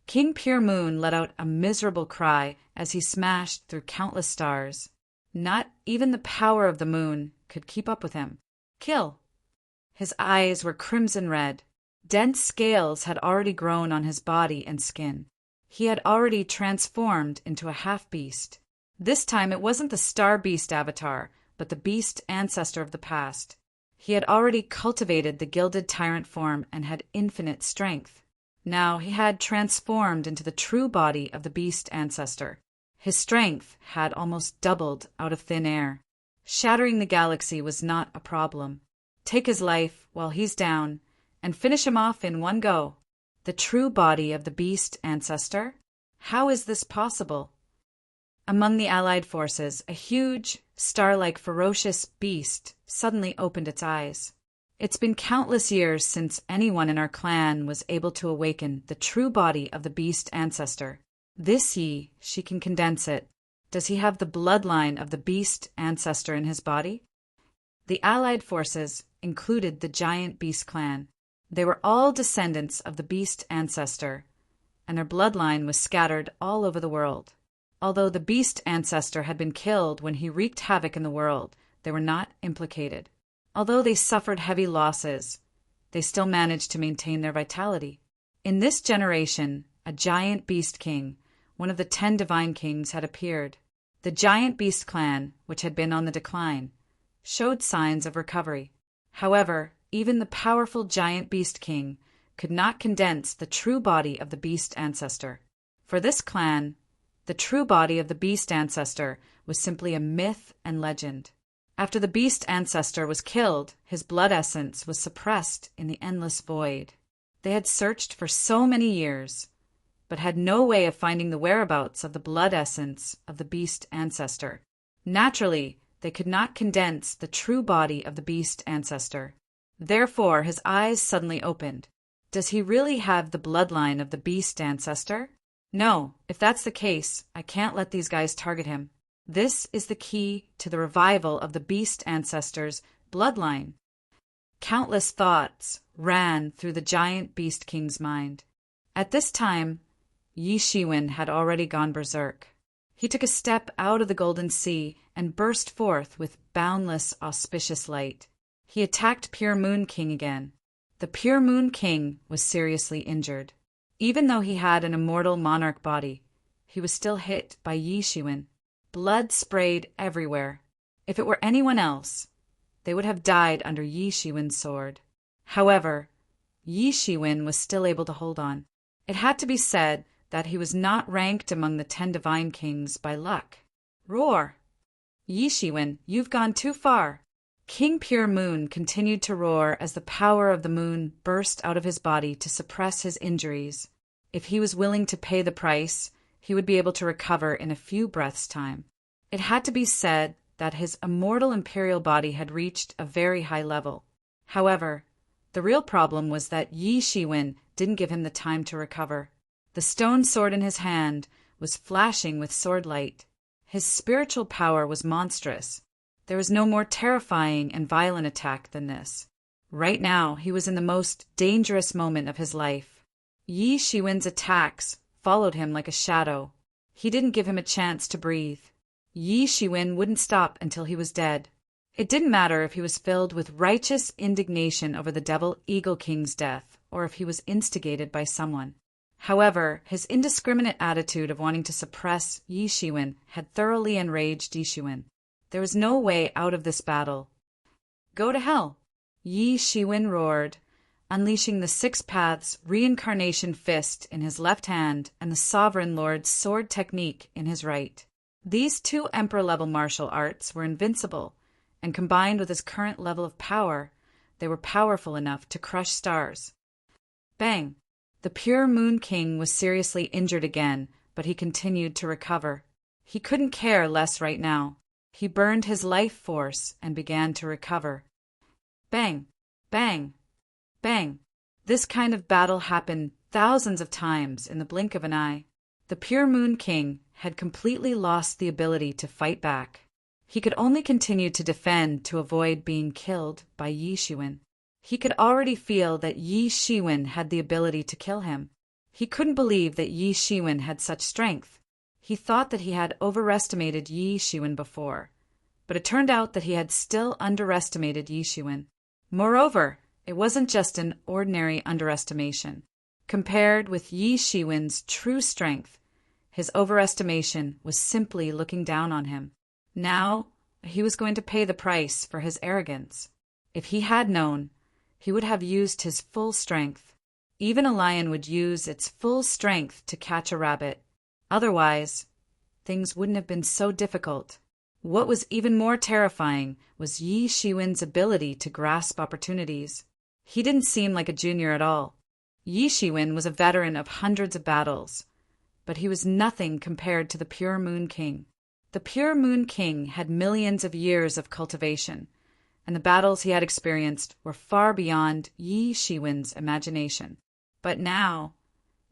[SPEAKER 1] King Pure Moon let out a miserable cry as he smashed through countless stars. Not even the power of the moon could keep up with him. Kill! His eyes were crimson red. Dense scales had already grown on his body and skin. He had already transformed into a half-beast. This time it wasn't the Star Beast avatar, but the beast ancestor of the past. He had already cultivated the gilded tyrant form and had infinite strength. Now he had transformed into the true body of the beast ancestor. His strength had almost doubled out of thin air. Shattering the galaxy was not a problem. Take his life while he's down and finish him off in one go. The true body of the beast ancestor? How is this possible? Among the allied forces, a huge, star-like ferocious beast suddenly opened its eyes. It's been countless years since anyone in our clan was able to awaken the true body of the beast ancestor. This Yi, she can condense it. Does he have the bloodline of the beast ancestor in his body? The allied forces included the giant beast clan. They were all descendants of the beast ancestor, and their bloodline was scattered all over the world. Although the beast ancestor had been killed when he wreaked havoc in the world, they were not implicated. Although they suffered heavy losses, they still managed to maintain their vitality. In this generation, a giant beast king, one of the 10 divine kings, had appeared. The giant beast clan, which had been on the decline, showed signs of recovery. However, even the powerful giant beast king could not condense the true body of the beast ancestor. For this clan, the true body of the beast ancestor was simply a myth and legend. After the beast ancestor was killed, his blood essence was suppressed in the endless void. They had searched for so many years, but had no way of finding the whereabouts of the blood essence of the beast ancestor. Naturally, they could not condense the true body of the beast ancestor. Therefore, his eyes suddenly opened. Does he really have the bloodline of the beast ancestor? No, if that's the case, I can't let these guys target him. This is the key to the revival of the beast ancestor's bloodline. Countless thoughts ran through the giant beast king's mind. At this time, Yi Shiwen had already gone berserk. He took a step out of the golden sea and burst forth with boundless, auspicious light. He attacked Pure Moon King again. The Pure Moon King was seriously injured. Even though he had an immortal monarch body, he was still hit by Yi Shiwen. Blood sprayed everywhere. If it were anyone else, they would have died under Yi Shiwen's sword. However, Yi Shiwen was still able to hold on. It had to be said that he was not ranked among the 10 divine kings by luck. Roar! Yi Shiwen, you've gone too far. King Pure Moon continued to roar as the power of the moon burst out of his body to suppress his injuries. If he was willing to pay the price, he would be able to recover in a few breaths' time. It had to be said that his immortal imperial body had reached a very high level. However, the real problem was that Yi Shiwen didn't give him the time to recover. The stone sword in his hand was flashing with sword light. His spiritual power was monstrous. There was no more terrifying and violent attack than this. Right now, he was in the most dangerous moment of his life. Yi Shiwen's attacks followed him like a shadow. He didn't give him a chance to breathe. Yi Shiwen wouldn't stop until he was dead. It didn't matter if he was filled with righteous indignation over the Devil Eagle King's death, or if he was instigated by someone. However, his indiscriminate attitude of wanting to suppress Yi Shiwen had thoroughly enraged Yi Shiwen. There was no way out of this battle. Go to hell! Yi Shiwen roared, unleashing the Six Paths reincarnation fist in his left hand and the Sovereign Lord's sword technique in his right. These two Emperor-level martial arts were invincible, and combined with his current level of power, they were powerful enough to crush stars. Bang! The Pure Moon King was seriously injured again, but he continued to recover. He couldn't care less right now. He burned his life force and began to recover. Bang! Bang! Bang! This kind of battle happened thousands of times in the blink of an eye. The Pure Moon King had completely lost the ability to fight back. He could only continue to defend to avoid being killed by Yi Shiwen. He could already feel that Yi Shiwen had the ability to kill him. He couldn't believe that Yi Shiwen had such strength. He thought that he had overestimated Yi Shiwen before, but it turned out that he had still underestimated Yi Shiwen. Moreover, it wasn't just an ordinary underestimation. Compared with Yi Shiwen's true strength, his overestimation was simply looking down on him. Now, he was going to pay the price for his arrogance. If he had known, he would have used his full strength. Even a lion would use its full strength to catch a rabbit. Otherwise, things wouldn't have been so difficult. What was even more terrifying was Yi Shiwen's ability to grasp opportunities. He didn't seem like a junior at all. Yi Shiwen was a veteran of hundreds of battles, but he was nothing compared to the Pure Moon King. The Pure Moon King had millions of years of cultivation, and the battles he had experienced were far beyond Yi Shiwen's imagination. But now,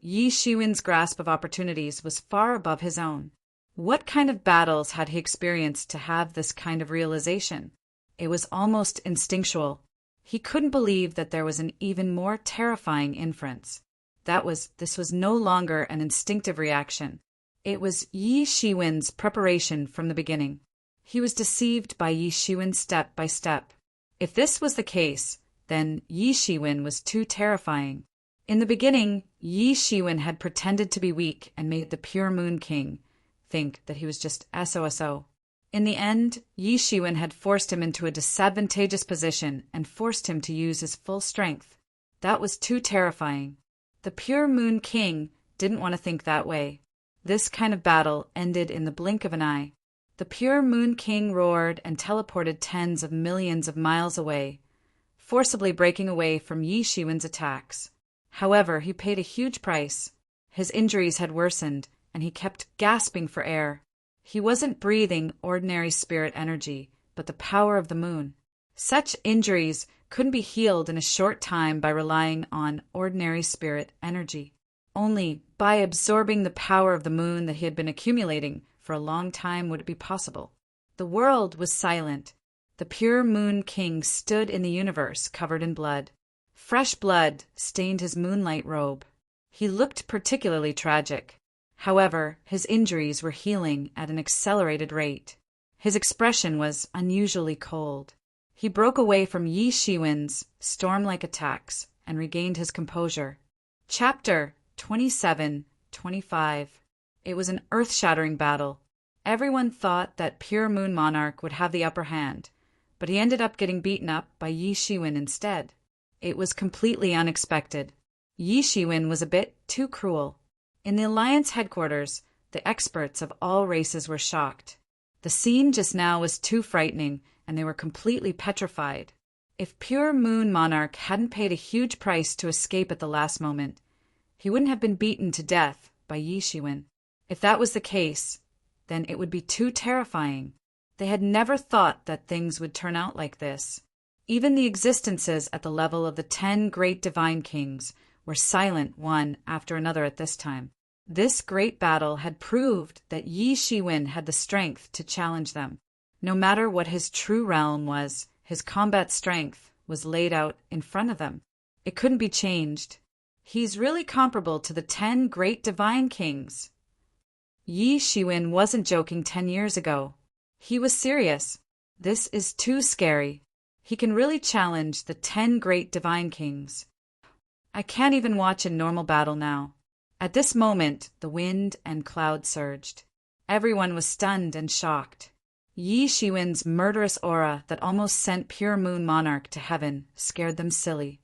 [SPEAKER 1] Yi Shiwen's grasp of opportunities was far above his own. What kind of battles had he experienced to have this kind of realization? It was almost instinctual. He couldn't believe that there was an even more terrifying inference. This was no longer an instinctive reaction. It was Yi Shiwen's preparation from the beginning. He was deceived by Yi Shiwen step by step. If this was the case, then Yi Shiwen was too terrifying. In the beginning, Yi Shiwen had pretended to be weak and made the Pure Moon King think that he was just SOSO. In the end, Yi Shiwen had forced him into a disadvantageous position and forced him to use his full strength. That was too terrifying. The Pure Moon King didn't want to think that way. This kind of battle ended in the blink of an eye. The Pure Moon King roared and teleported tens of millions of miles away, forcibly breaking away from Yi Shiwen's attacks. However, he paid a huge price. His injuries had worsened, and he kept gasping for air. He wasn't breathing ordinary spirit energy, but the power of the moon. Such injuries couldn't be healed in a short time by relying on ordinary spirit energy. Only by absorbing the power of the moon that he had been accumulating for a long time would it be possible. The world was silent. The Pure Moon King stood in the universe covered in blood. Fresh blood stained his moonlight robe. He looked particularly tragic. However, his injuries were healing at an accelerated rate. His expression was unusually cold. He broke away from Yi Shiwen's storm-like attacks and regained his composure. Chapter 27-25. It was an earth-shattering battle. Everyone thought that Pure Moon Monarch would have the upper hand, but he ended up getting beaten up by Yi Shiwen instead. It was completely unexpected. Yi Shiwen was a bit too cruel. In the Alliance headquarters, the experts of all races were shocked. The scene just now was too frightening, and they were completely petrified. If Pure Moon Monarch hadn't paid a huge price to escape at the last moment, he wouldn't have been beaten to death by Yi Shiwen. If that was the case, then it would be too terrifying. They had never thought that things would turn out like this. Even the existences at the level of the 10 great divine kings were silent one after another at this time. This great battle had proved that Yi Shiwen had the strength to challenge them. No matter what his true realm was, his combat strength was laid out in front of them. It couldn't be changed. He's really comparable to the 10 great divine kings. Yi Shiwen wasn't joking 10 years ago. He was serious. This is too scary. He can really challenge the 10 great divine kings. I can't even watch a normal battle now. At this moment, the wind and cloud surged. Everyone was stunned and shocked. Yi Shiwen's murderous aura that almost sent Pure Moon Monarch to heaven scared them silly.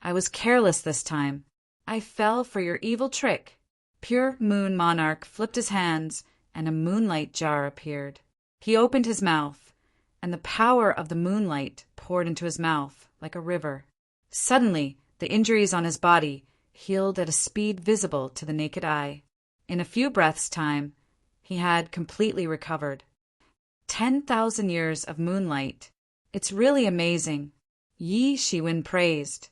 [SPEAKER 1] I was careless this time. I fell for your evil trick. Pure Moon Monarch flipped his hands, and a moonlight jar appeared. He opened his mouth, and the power of the moonlight poured into his mouth like a river. Suddenly, the injuries on his body healed at a speed visible to the naked eye. In a few breaths' time, he had completely recovered. 10,000 years of moonlight. It's really amazing. Yi Shiwen praised.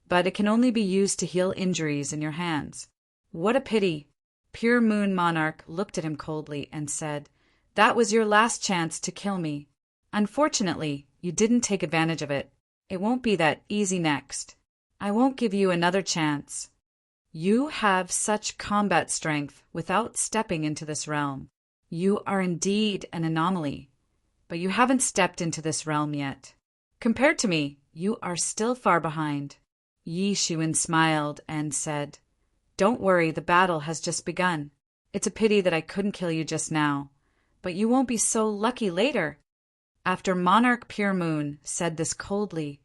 [SPEAKER 1] But it can only be used to heal injuries in your hands. What a pity. Pure Moon Monarch looked at him coldly and said, "That was your last chance to kill me. Unfortunately, you didn't take advantage of it. It won't be that easy next. I won't give you another chance. You have such combat strength without stepping into this realm. You are indeed an anomaly, but you haven't stepped into this realm yet. Compared to me, you are still far behind." Yi Shiwen smiled and said, "Don't worry, the battle has just begun. It's a pity that I couldn't kill you just now, but you won't be so lucky later." After Monarch Pure Moon said this coldly,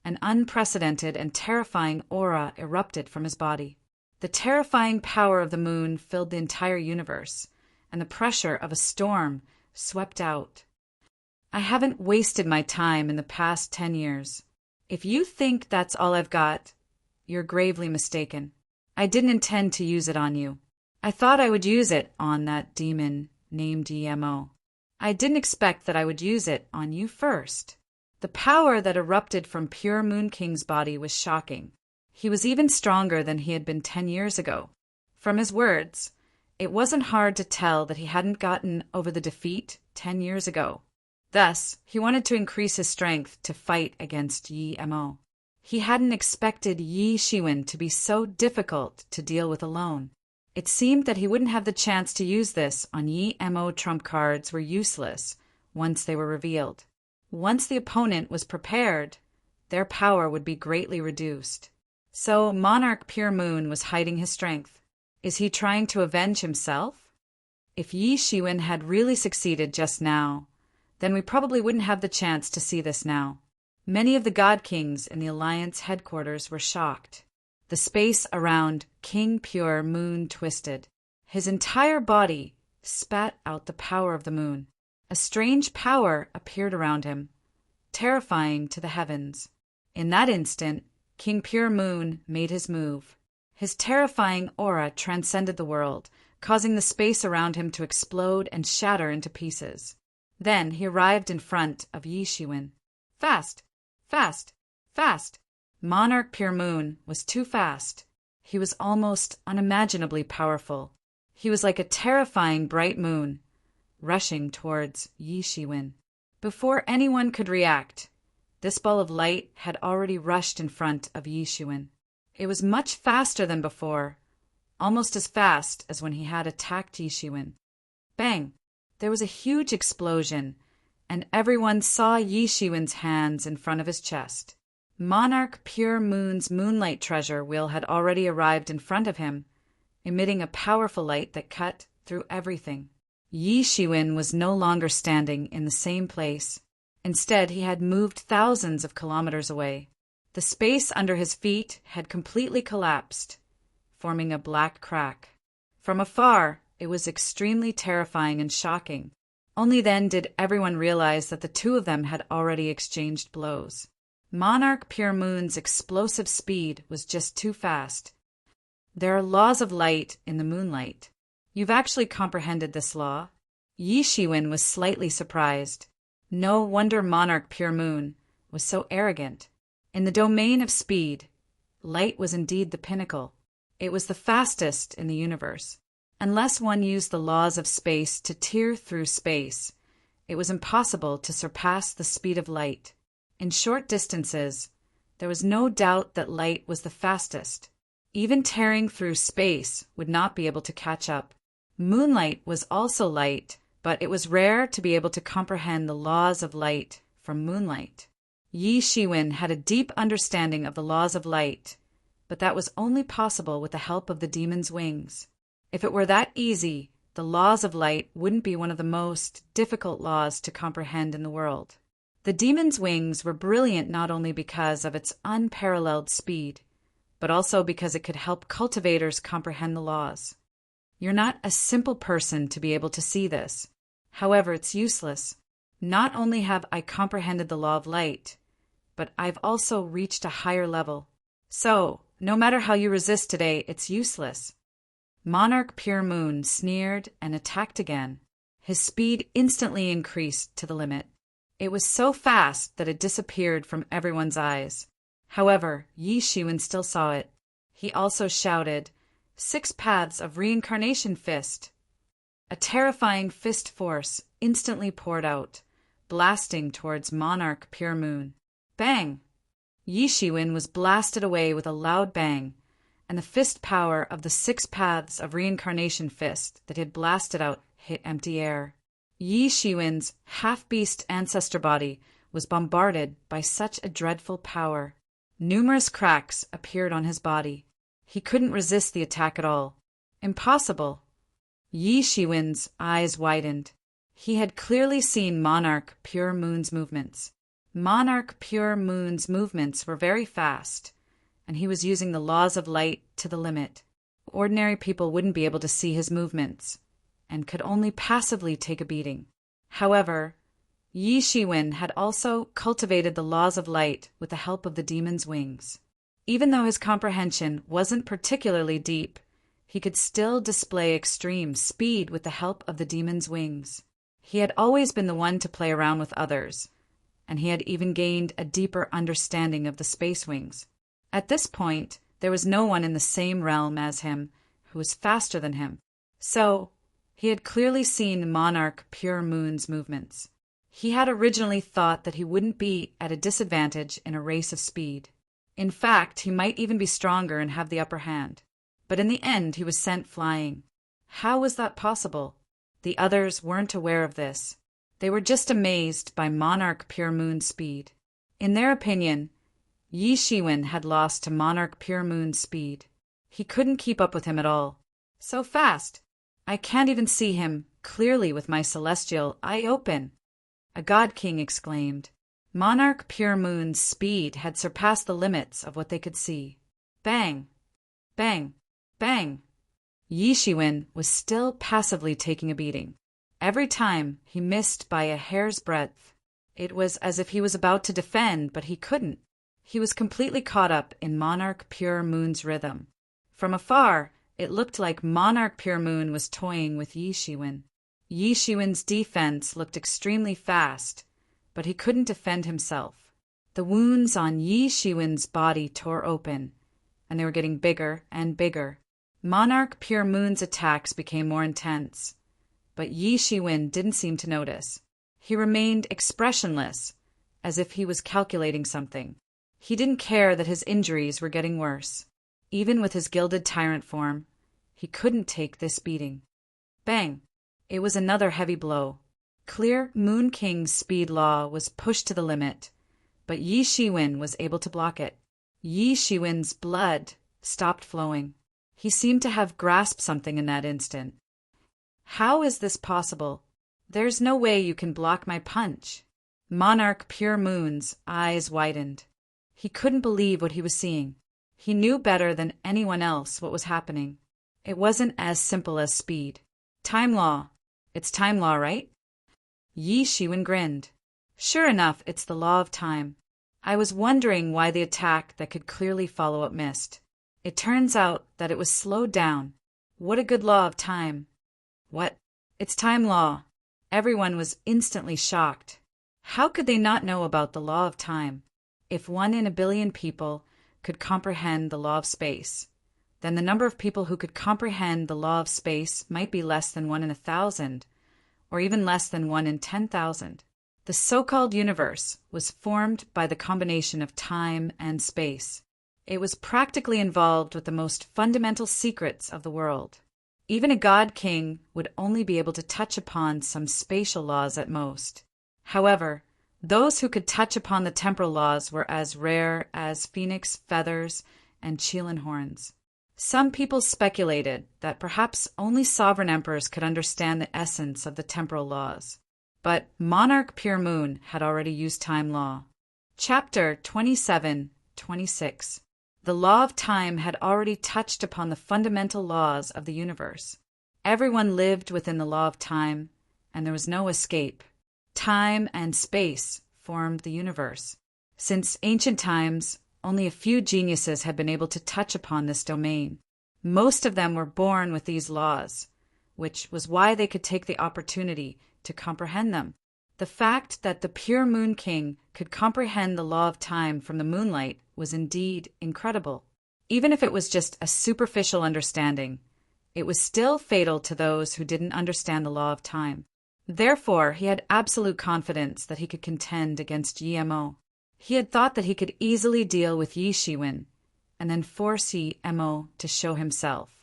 [SPEAKER 1] an unprecedented and terrifying aura erupted from his body. The terrifying power of the moon filled the entire universe, and the pressure of a storm swept out. I haven't wasted my time in the past 10 years. If you think that's all I've got, you're gravely mistaken. I didn't intend to use it on you. I thought I would use it on that demon named EMO. I didn't expect that I would use it on you first. The power that erupted from Pure Moon King's body was shocking. He was even stronger than he had been 10 years ago. From his words, it wasn't hard to tell that he hadn't gotten over the defeat 10 years ago. Thus, he wanted to increase his strength to fight against Yi Mo. He hadn't expected Yi Shiwen to be so difficult to deal with alone. It seemed that he wouldn't have the chance to use this on Yi Mo. Trump cards were useless once they were revealed. Once the opponent was prepared, their power would be greatly reduced. So Monarch Pure Moon was hiding his strength. Is he trying to avenge himself? If Yi Shiwen had really succeeded just now, then we probably wouldn't have the chance to see this now. Many of the God Kings in the Alliance headquarters were shocked. The space around King Pure Moon twisted. His entire body spat out the power of the moon. A strange power appeared around him, terrifying to the heavens. In that instant, King Pure Moon made his move. His terrifying aura transcended the world, causing the space around him to explode and shatter into pieces. Then he arrived in front of Yi Shiwen. Fast! Fast! Fast! Monarch Pure Moon was too fast. He was almost unimaginably powerful. He was like a terrifying bright moon, rushing towards Yi Shiwen. Before anyone could react, this ball of light had already rushed in front of Yi Shiwen. It was much faster than before, almost as fast as when he had attacked Yi Shiwen. Bang! There was a huge explosion, and everyone saw Yi Shiwen's hands in front of his chest. Monarch Pure Moon's moonlight treasure wheel had already arrived in front of him, emitting a powerful light that cut through everything. Yi Shiwen was no longer standing in the same place. Instead, he had moved thousands of kilometers away. The space under his feet had completely collapsed, forming a black crack. From afar, it was extremely terrifying and shocking. Only then did everyone realize that the two of them had already exchanged blows. Monarch Pure Moon's explosive speed was just too fast. There are laws of light in the moonlight. You've actually comprehended this law? Yi Shiwen was slightly surprised. No wonder Monarch Pure Moon was so arrogant. In the domain of speed, light was indeed the pinnacle. It was the fastest in the universe. Unless one used the laws of space to tear through space, it was impossible to surpass the speed of light. In short distances, there was no doubt that light was the fastest. Even tearing through space would not be able to catch up. Moonlight was also light, but it was rare to be able to comprehend the laws of light from moonlight. Yi Shiwen had a deep understanding of the laws of light, but that was only possible with the help of the demon's wings. If it were that easy, the laws of light wouldn't be one of the most difficult laws to comprehend in the world. The demon's wings were brilliant not only because of its unparalleled speed, but also because it could help cultivators comprehend the laws. You're not a simple person to be able to see this. However, it's useless. Not only have I comprehended the law of light, but I've also reached a higher level. So, no matter how you resist today, it's useless. Monarch Pure Moon sneered and attacked again. His speed instantly increased to the limit. It was so fast that it disappeared from everyone's eyes. However, Yi Shiwen still saw it. He also shouted, 6 paths of reincarnation fist. A terrifying fist force instantly poured out, blasting towards Monarch Pure Moon. Bang! Yi Shiwen was blasted away with a loud bang, and the fist power of the 6 paths of reincarnation fist that had blasted out hit empty air. Yi Shiwen's half-beast ancestor body was bombarded by such a dreadful power. Numerous cracks appeared on his body. He couldn't resist the attack at all. Impossible. Yi Shiwen's eyes widened. He had clearly seen Monarch Pure Moon's movements. Monarch Pure Moon's movements were very fast, and he was using the laws of light to the limit. Ordinary people wouldn't be able to see his movements, and could only passively take a beating. However, Yi Shiwen had also cultivated the laws of light with the help of the demon's wings. Even though his comprehension wasn't particularly deep, he could still display extreme speed with the help of the demon's wings. He had always been the one to play around with others, and he had even gained a deeper understanding of the space wings. At this point, there was no one in the same realm as him who was faster than him. So, he had clearly seen Monarch Pure Moon's movements. He had originally thought that he wouldn't be at a disadvantage in a race of speed. In fact, he might even be stronger and have the upper hand. But in the end, he was sent flying. How was that possible? The others weren't aware of this. They were just amazed by Monarch Pure Moon's speed. In their opinion, Yi Shiwen had lost to Monarch Pure Moon's speed. He couldn't keep up with him at all. So fast! I can't even see him clearly with my celestial eye open. A god king exclaimed. Monarch Pure Moon's speed had surpassed the limits of what they could see. Bang! Bang! Bang! Yi Shiwen was still passively taking a beating. Every time he missed by a hair's breadth. It was as if he was about to defend, but he couldn't. He was completely caught up in Monarch Pure Moon's rhythm. From afar, it looked like Monarch Pure Moon was toying with Yi Shiwen. Yi Shiwen's defense looked extremely fast, but he couldn't defend himself. The wounds on Yi Shiwen's body tore open, and they were getting bigger and bigger. Monarch Pure Moon's attacks became more intense, but Yi Shiwen didn't seem to notice. He remained expressionless, as if he was calculating something. He didn't care that his injuries were getting worse. Even with his gilded tyrant form, he couldn't take this beating. Bang! It was another heavy blow. Clear Moon King's speed law was pushed to the limit, but Yi Shiwen was able to block it. Yi Shiwen's blood stopped flowing. He seemed to have grasped something in that instant. How is this possible? There's no way you can block my punch. Monarch Pure Moon's eyes widened. He couldn't believe what he was seeing. He knew better than anyone else what was happening. It wasn't as simple as speed. Time law. It's time law, right? Yi Shiwen grinned. Sure enough, it's the law of time. I was wondering why the attack that could clearly follow up missed. It turns out that it was slowed down. What a good law of time. What? It's time law. Everyone was instantly shocked. How could they not know about the law of time? If 1 in a billion people could comprehend the law of space, then the number of people who could comprehend the law of space might be less than 1 in 1,000, or even less than 1 in 10,000. The so-called universe was formed by the combination of time and space. It was practically involved with the most fundamental secrets of the world. Even a god king would only be able to touch upon some spatial laws at most. However, those who could touch upon the temporal laws were as rare as phoenix feathers and Qilin horns. Some people speculated that perhaps only sovereign emperors could understand the essence of the temporal laws. But Monarch Pure Moon had already used time law. Chapter 27:26. The law of time had already touched upon the fundamental laws of the universe. Everyone lived within the law of time, and there was no escape. Time and space formed the universe. Since ancient times, only a few geniuses had been able to touch upon this domain. Most of them were born with these laws, which was why they could take the opportunity to comprehend them. The fact that the Pure Moon King could comprehend the law of time from the moonlight was indeed incredible. Even if it was just a superficial understanding, it was still fatal to those who didn't understand the law of time. Therefore, he had absolute confidence that he could contend against Yi Mo. He had thought that he could easily deal with Yi Shiwen, and then force Yi Mo to show himself.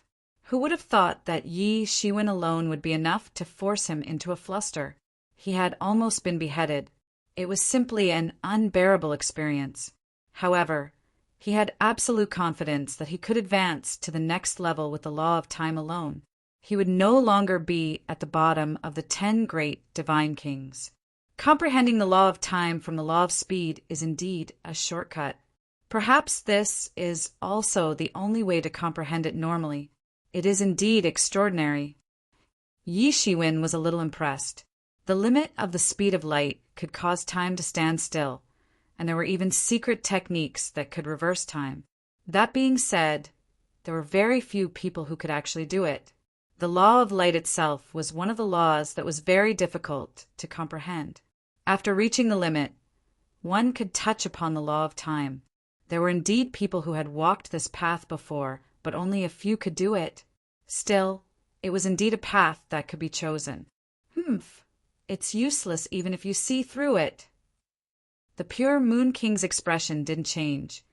[SPEAKER 1] Who would have thought that Yi Shiwen alone would be enough to force him into a fluster? He had almost been beheaded. It was simply an unbearable experience. However, he had absolute confidence that he could advance to the next level with the law of time alone. He would no longer be at the bottom of the 10 great divine kings. Comprehending the law of time from the law of speed is indeed a shortcut. Perhaps this is also the only way to comprehend it normally. It is indeed extraordinary. Yi Shiwen was a little impressed. The limit of the speed of light could cause time to stand still, and there were even secret techniques that could reverse time. That being said, there were very few people who could actually do it. The law of light itself was one of the laws that was very difficult to comprehend. After reaching the limit, one could touch upon the law of time. There were indeed people who had walked this path before, but only a few could do it. Still, it was indeed a path that could be chosen. It's useless even if you see through it. The Pure Moon King's expression didn't change,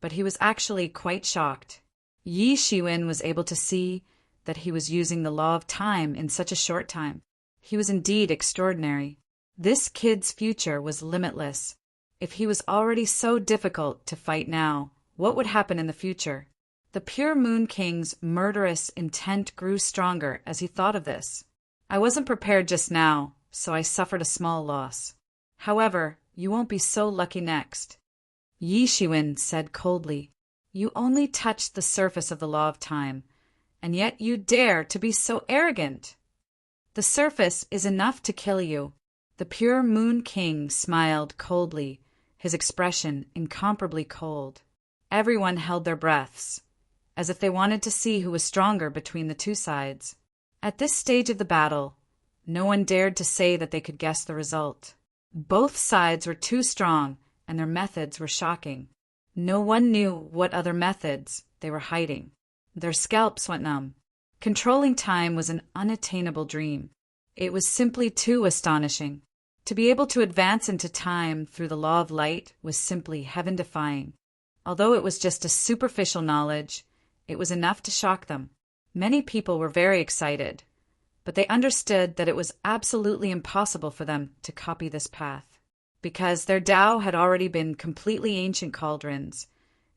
[SPEAKER 1] but he was actually quite shocked. Yi Shiwen was able to see that he was using the law of time in such a short time. He was indeed extraordinary. This kid's future was limitless. If he was already so difficult to fight now, what would happen in the future? The Pure Moon King's murderous intent grew stronger as he thought of this. I wasn't prepared just now, so I suffered a small loss. However, you won't be so lucky next. Yi Shiwen said coldly, You only touched the surface of the law of time, and yet you dare to be so arrogant. The surface is enough to kill you. The Pure Moon King smiled coldly, his expression incomparably cold. Everyone held their breaths, as if they wanted to see who was stronger between the two sides. At this stage of the battle, no one dared to say that they could guess the result. Both sides were too strong, and their methods were shocking. No one knew what other methods they were hiding. Their scalps went numb. Controlling time was an unattainable dream. It was simply too astonishing. To be able to advance into time through the law of light was simply heaven-defying. Although it was just a superficial knowledge, it was enough to shock them. Many people were very excited, but they understood that it was absolutely impossible for them to copy this path. Because their Tao had already been completely ancient cauldrons,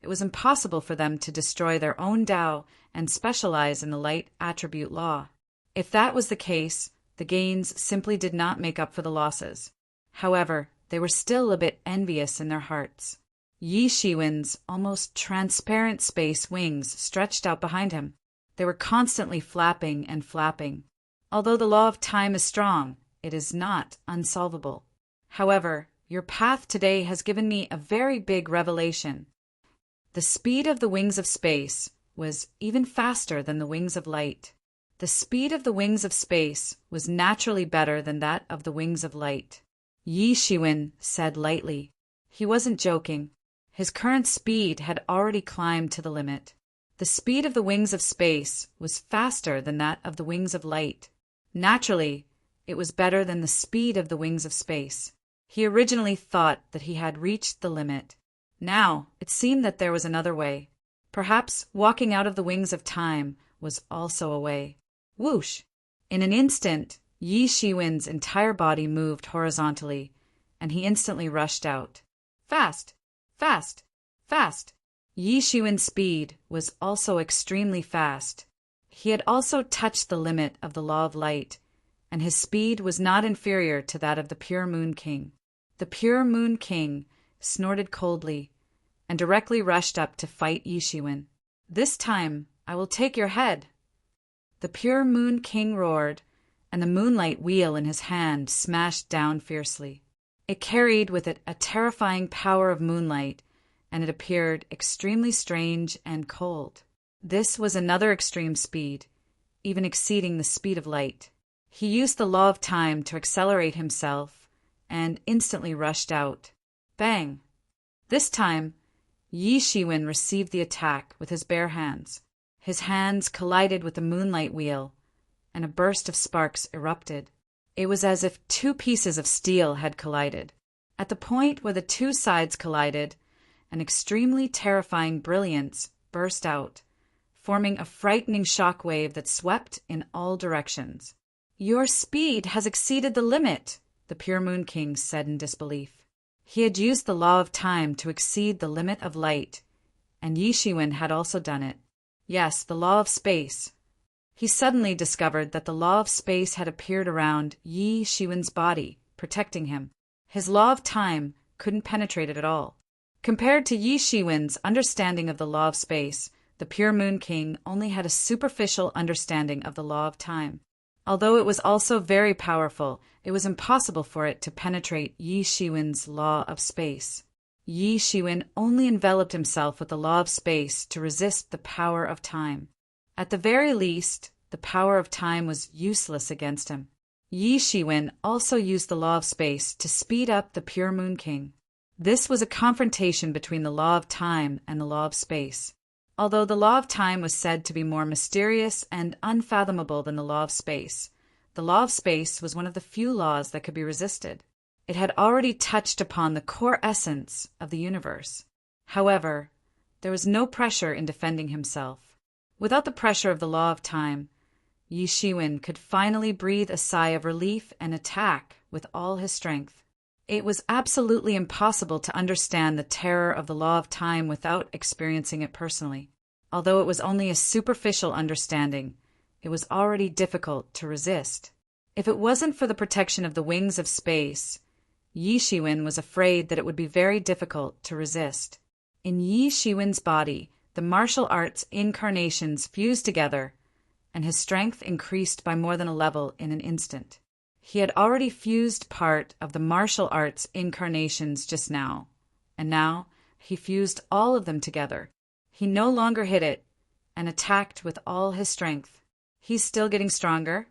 [SPEAKER 1] it was impossible for them to destroy their own Tao and specialize in the light attribute law. If that was the case, the gains simply did not make up for the losses. However, they were still a bit envious in their hearts. Yi Shiwen's almost transparent space wings stretched out behind him. They were constantly flapping and flapping. Although the law of time is strong, it is not unsolvable. However, your path today has given me a very big revelation. The speed of the wings of space was even faster than the wings of light. The speed of the wings of space was naturally better than that of the wings of light. Yi Shiwen said lightly. He wasn't joking. His current speed had already climbed to the limit. The speed of the wings of space was faster than that of the wings of light. Naturally, it was better than the speed of the wings of space. He originally thought that he had reached the limit. Now, it seemed that there was another way. Perhaps walking out of the wings of time was also a way. Whoosh! In an instant, Yi Shiwen's entire body moved horizontally, and he instantly rushed out. Fast! Fast! Fast! Yi Shiwen's speed was also extremely fast. He had also touched the limit of the law of light, and his speed was not inferior to that of the pure Moon King. The pure Moon King snorted coldly and directly rushed up to fight Yi Shiwen. This time, I will take your head. The pure Moon King roared, and the moonlight wheel in his hand smashed down fiercely. It carried with it a terrifying power of moonlight, and it appeared extremely strange and cold. This was another extreme speed, even exceeding the speed of light. He used the law of time to accelerate himself, and instantly rushed out. Bang! This time, Yi Shiwen received the attack with his bare hands. His hands collided with the moonlight wheel, and a burst of sparks erupted. It was as if two pieces of steel had collided. At the point where the two sides collided, an extremely terrifying brilliance burst out, forming a frightening shock wave that swept in all directions. Your speed has exceeded the limit, the pure Moon King said in disbelief. He had used the law of time to exceed the limit of light, and Yi Shiwen had also done it. Yes, the law of space. He suddenly discovered that the law of space had appeared around Yi Shiwen's body, protecting him. His law of time couldn't penetrate it at all. Compared to Yi Shiwen's understanding of the law of space, the pure Moon King only had a superficial understanding of the law of time. Although it was also very powerful, it was impossible for it to penetrate Yi Shiwen's law of space. Yi Shiwen only enveloped himself with the law of space to resist the power of time. At the very least, the power of time was useless against him. Yi Shiwen also used the law of space to speed up the pure Moon King. This was a confrontation between the law of time and the law of space. Although the law of time was said to be more mysterious and unfathomable than the law of space, the law of space was one of the few laws that could be resisted. It had already touched upon the core essence of the universe. However, there was no pressure in defending himself. Without the pressure of the law of time, Yi Shiwen could finally breathe a sigh of relief and attack with all his strength. It was absolutely impossible to understand the terror of the law of time without experiencing it personally. Although it was only a superficial understanding, it was already difficult to resist. If it wasn't for the protection of the wings of space, Yi Shiwen was afraid that it would be very difficult to resist. In Yi Shiwen's body, the martial arts incarnations fused together, and his strength increased by more than a level in an instant. He had already fused part of the martial arts incarnations just now, and now he fused all of them together. He no longer hid it, and attacked with all his strength. He's still getting stronger.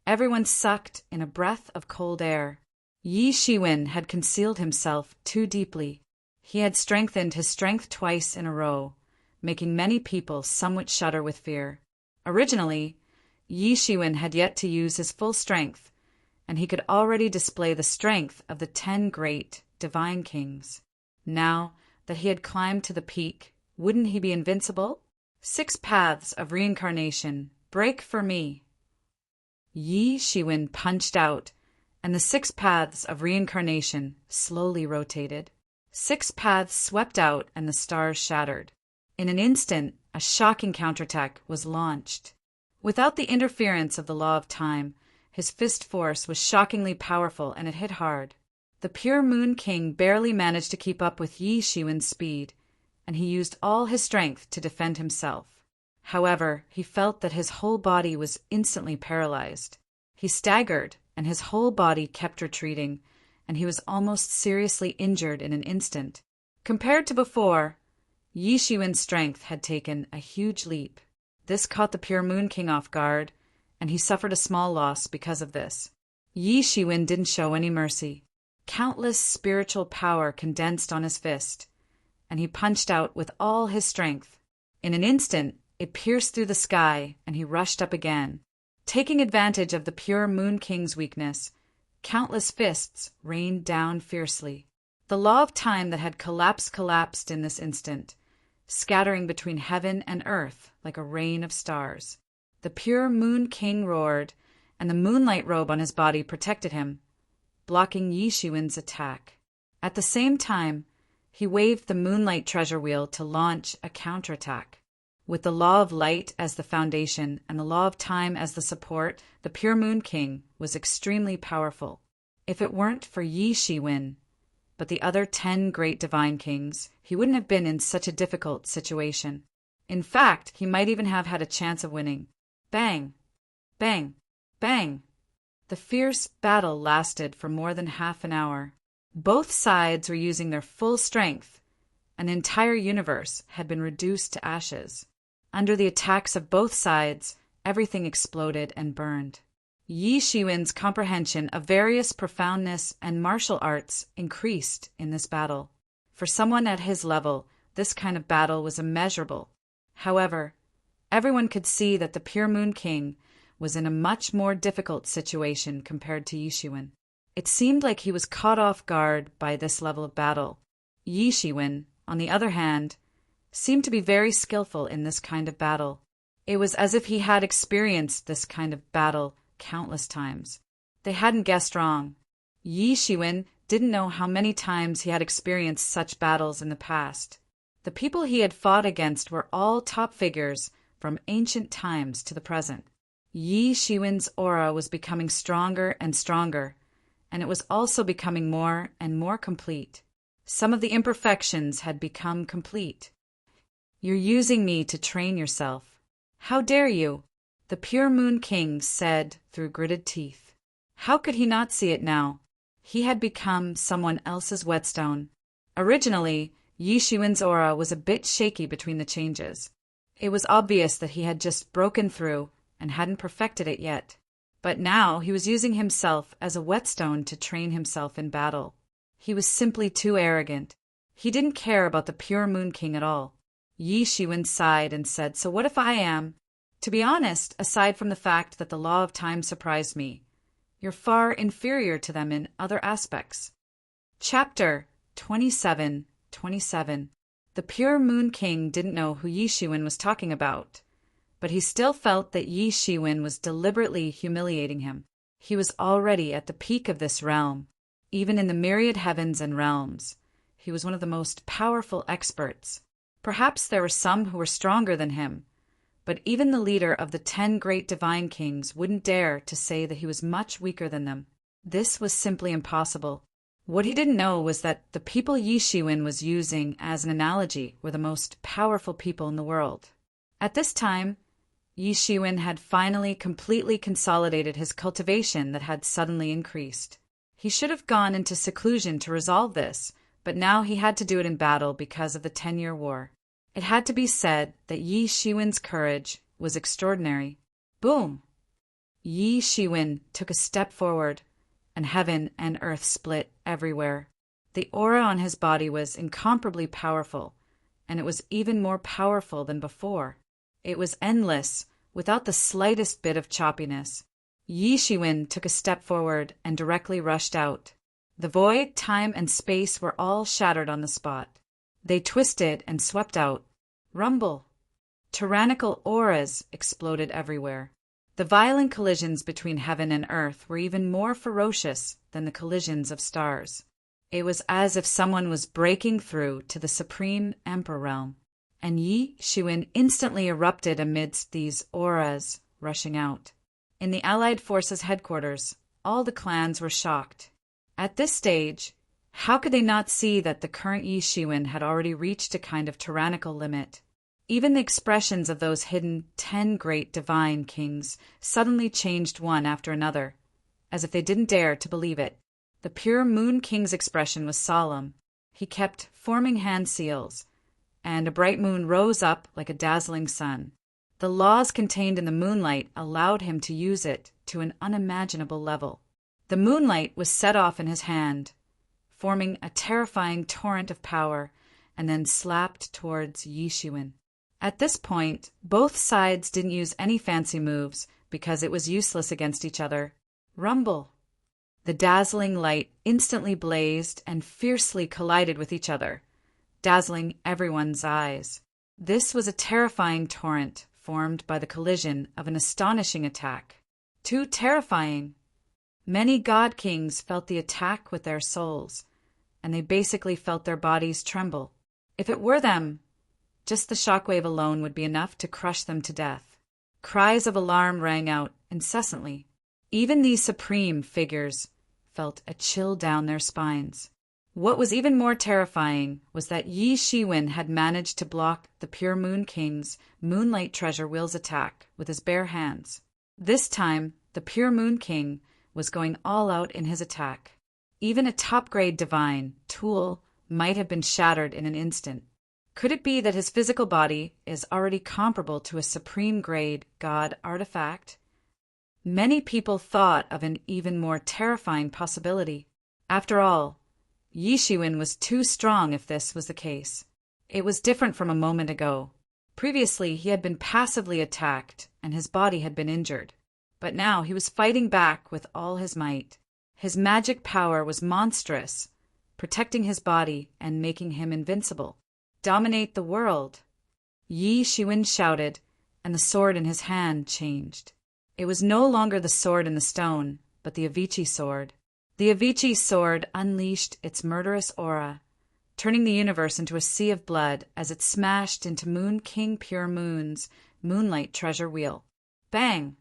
[SPEAKER 1] Everyone sucked in a breath of cold air. Yi Shiwen had concealed himself too deeply. He had strengthened his strength twice in a row, making many people somewhat shudder with fear. Originally, Yi Shiwen had yet to use his full strength, and he could already display the strength of the 10 great divine kings. Now that he had climbed to the peak, wouldn't he be invincible? 6 paths of reincarnation, break for me. Yi Shiwen punched out, and the 6 paths of reincarnation slowly rotated. 6 paths swept out, and the stars shattered. In an instant, a shocking counterattack was launched. Without the interference of the law of time, his fist force was shockingly powerful, and it hit hard. The pure Moon King barely managed to keep up with Yi Shiwen's speed, and he used all his strength to defend himself. However, he felt that his whole body was instantly paralyzed. He staggered and his whole body kept retreating, and he was almost seriously injured in an instant. Compared to before, Yi Shiwen's strength had taken a huge leap. This caught the Pure Moon King off guard, and he suffered a small loss because of this. Yi Shiwen didn't show any mercy. Countless spiritual power condensed on his fist, and he punched out with all his strength. In an instant, it pierced through the sky, and he rushed up again. Taking advantage of the Pure Moon King's weakness, countless fists rained down fiercely. The law of time that had collapsed in this instant, scattering between heaven and earth like a rain of stars. The Pure Moon King roared, and the moonlight robe on his body protected him, blocking Yi Shiwen's attack. At the same time, he waved the moonlight treasure wheel to launch a counterattack. With the law of light as the foundation and the law of time as the support, the Pure Moon King was extremely powerful. If it weren't for Yi Shiwen, but the other 10 great divine kings, he wouldn't have been in such a difficult situation. In fact, he might even have had a chance of winning. Bang! Bang! Bang! The fierce battle lasted for more than half an hour. Both sides were using their full strength. An entire universe had been reduced to ashes. Under the attacks of both sides, everything exploded and burned. Yi Shiwen's comprehension of various profoundness and martial arts increased in this battle. For someone at his level, this kind of battle was immeasurable. However, everyone could see that the Pure Moon King was in a much more difficult situation compared to Yi Shiwen. It seemed like he was caught off guard by this level of battle. Yi Shiwen, on the other hand, seemed to be very skillful in this kind of battle. It was as if he had experienced this kind of battle countless times. They hadn't guessed wrong. Yi Shiwen didn't know how many times he had experienced such battles in the past. The people he had fought against were all top figures from ancient times to the present. Yi Shiwen's aura was becoming stronger and stronger, and it was also becoming more and more complete. Some of the imperfections had become complete. "You're using me to train yourself. How dare you?" the Pure Moon King said through gritted teeth. How could he not see it now? He had become someone else's whetstone. Originally, Yi Shiwen's aura was a bit shaky between the changes. It was obvious that he had just broken through and hadn't perfected it yet. But now he was using himself as a whetstone to train himself in battle. He was simply too arrogant. He didn't care about the Pure Moon King at all. Yi Shiwen sighed and said, "So what if I am? To be honest, aside from the fact that the law of time surprised me, you're far inferior to them in other aspects." Chapter 27:27. The Pure Moon King didn't know who Yi Shiwen was talking about, but he still felt that Yi Shiwen was deliberately humiliating him. He was already at the peak of this realm. Even in the myriad heavens and realms, he was one of the most powerful experts. Perhaps there were some who were stronger than him, but even the leader of the 10 great divine kings wouldn't dare to say that he was much weaker than them. This was simply impossible. What he didn't know was that the people Yi Shiwen was using as an analogy were the most powerful people in the world. At this time, Yi Shiwen had finally completely consolidated his cultivation that had suddenly increased. He should have gone into seclusion to resolve this, but now he had to do it in battle because of the 10-year war. It had to be said that Yi Shiwen's courage was extraordinary. Boom! Yi Shiwen took a step forward, and heaven and earth split everywhere. The aura on his body was incomparably powerful, and it was even more powerful than before. It was endless, without the slightest bit of choppiness. Yi Shiwen took a step forward and directly rushed out. The void, time, and space were all shattered on the spot. They twisted and swept out. Rumble! Tyrannical auras exploded everywhere. The violent collisions between heaven and earth were even more ferocious than the collisions of stars. It was as if someone was breaking through to the supreme emperor realm, and Yi Shiwen instantly erupted amidst these auras rushing out. In the Allied Forces headquarters, all the clans were shocked. At this stage, how could they not see that the current Yi Shiwen had already reached a kind of tyrannical limit? Even the expressions of those hidden 10 great divine kings suddenly changed one after another. as if they didn't dare to believe it. The pure Moon King's expression was solemn. He kept forming hand seals, and a bright moon rose up like a dazzling sun. The laws contained in the moonlight allowed him to use it to an unimaginable level. The moonlight was set off in his hand, forming a terrifying torrent of power, and then slapped towards Yishuin. At this point, both sides didn't use any fancy moves because it was useless against each other. Rumble! The dazzling light instantly blazed and fiercely collided with each other, dazzling everyone's eyes. This was a terrifying torrent formed by the collision of an astonishing attack. Too terrifying! Many god kings felt the attack with their souls, and they basically felt their bodies tremble. If it were them, just the shockwave alone would be enough to crush them to death. Cries of alarm rang out incessantly. Even these supreme figures felt a chill down their spines. What was even more terrifying was that Yi Shiwen had managed to block the Pure Moon King's Moonlight Treasure Wheel's attack with his bare hands. This time, the Pure Moon King was going all out in his attack. Even a top-grade divine tool might have been shattered in an instant. Could it be that his physical body is already comparable to a supreme-grade god artifact? Many people thought of an even more terrifying possibility. After all, Yishuin was too strong if this was the case. It was different from a moment ago. Previously, he had been passively attacked, and his body had been injured. But now he was fighting back with all his might. His magic power was monstrous, protecting his body and making him invincible. Dominate the world! Yi Shiwen shouted, and the sword in his hand changed. It was no longer the sword in the stone, but the Avicii sword. The Avicii sword unleashed its murderous aura, turning the universe into a sea of blood as it smashed into Moon King Pure Moon's Moonlight Treasure Wheel. Bang!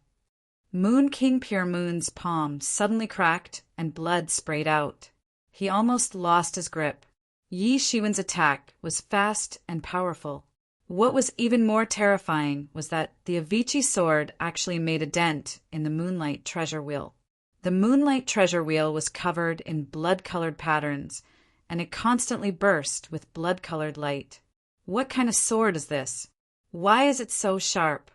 [SPEAKER 1] Moon King Pure Moon's palm suddenly cracked and blood sprayed out. He almost lost his grip. Yi Shiwen's attack was fast and powerful. What was even more terrifying was that the Avicii sword actually made a dent in the Moonlight Treasure Wheel. The Moonlight Treasure Wheel was covered in blood-colored patterns, and it constantly burst with blood-colored light. What kind of sword is this? Why is it so sharp?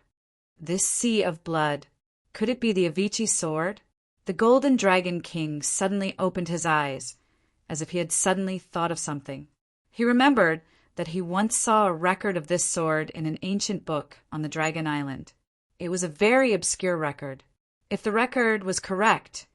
[SPEAKER 1] This sea of blood. Could it be the Avicii sword? The Golden Dragon King suddenly opened his eyes, as if he had suddenly thought of something. He remembered that he once saw a record of this sword in an ancient book on the Dragon Island. It was a very obscure record. If the record was correct,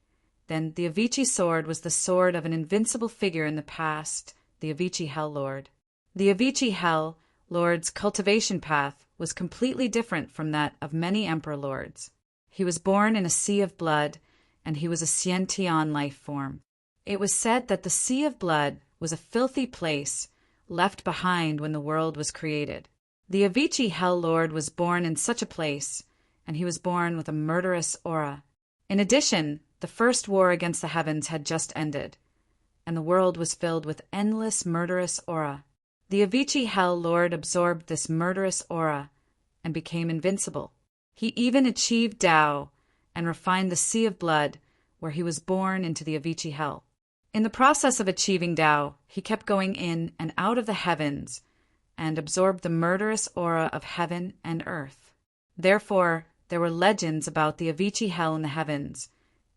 [SPEAKER 1] then the Avicii sword was the sword of an invincible figure in the past, the Avicii Hell Lord. The Avicii Hell Lord's cultivation path was completely different from that of many Emperor Lords. He was born in a sea of blood, and he was a Xiantian life form. It was said that the sea of blood was a filthy place left behind when the world was created. The Avicii Hell Lord was born in such a place, and he was born with a murderous aura. In addition, the first war against the heavens had just ended, and the world was filled with endless murderous aura. The Avicii Hell Lord absorbed this murderous aura and became invincible. He even achieved Tao and refined the sea of blood where he was born into the Avicii Hell. In the process of achieving Tao, he kept going in and out of the heavens and absorbed the murderous aura of heaven and earth. Therefore, there were legends about the Avicii Hell in the heavens,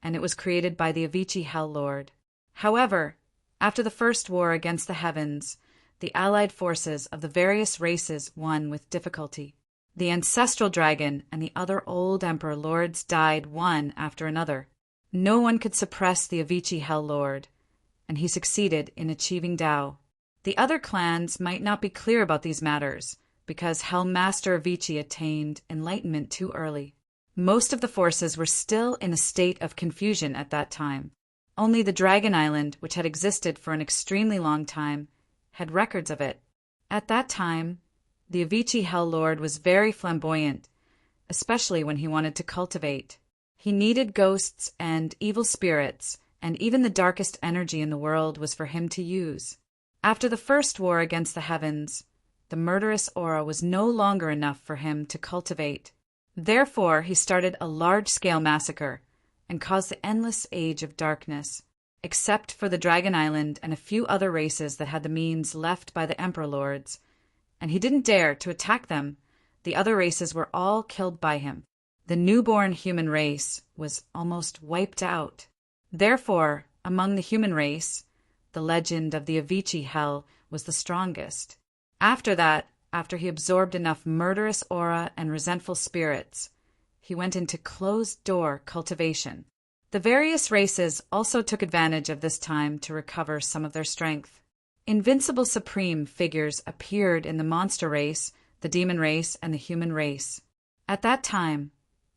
[SPEAKER 1] and it was created by the Avicii Hell Lord. However, after the first war against the heavens, the allied forces of the various races won with difficulty. The ancestral dragon and the other old Emperor Lords died one after another. No one could suppress the Avicii Hell Lord, and he succeeded in achieving Tao. The other clans might not be clear about these matters, because Hell Master Avicii attained enlightenment too early. Most of the forces were still in a state of confusion at that time. Only the Dragon Island, which had existed for an extremely long time, had records of it. At that time, the Avicii Hell Lord was very flamboyant, especially when he wanted to cultivate. He needed ghosts and evil spirits, and even the darkest energy in the world was for him to use. After the first war against the heavens, the murderous aura was no longer enough for him to cultivate. Therefore, he started a large-scale massacre, and cause the endless age of darkness. Except for the Dragon Island and a few other races that had the means left by the Emperor Lords, and he didn't dare to attack them, the other races were all killed by him. The newborn human race was almost wiped out. Therefore, among the human race, the legend of the Avicii Hell was the strongest. After that, after he absorbed enough murderous aura and resentful spirits, he went into closed-door cultivation. The various races also took advantage of this time to recover some of their strength. Invincible supreme figures appeared in the monster race, the demon race, and the human race. At that time,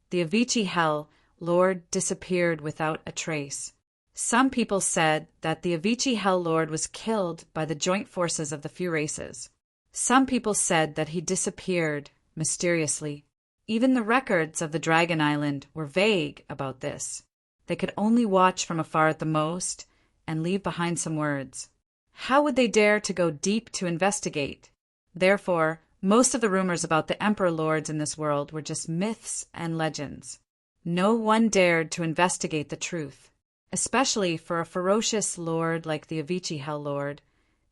[SPEAKER 1] the Avicii Hell Lord disappeared without a trace. Some people said that the Avicii Hell Lord was killed by the joint forces of the few races. Some people said that he disappeared mysteriously. Even the records of the Dragon Island were vague about this. They could only watch from afar at the most and leave behind some words. How would they dare to go deep to investigate? Therefore, most of the rumors about the Emperor Lords in this world were just myths and legends. No one dared to investigate the truth. Especially for a ferocious lord like the Avicii Hell Lord,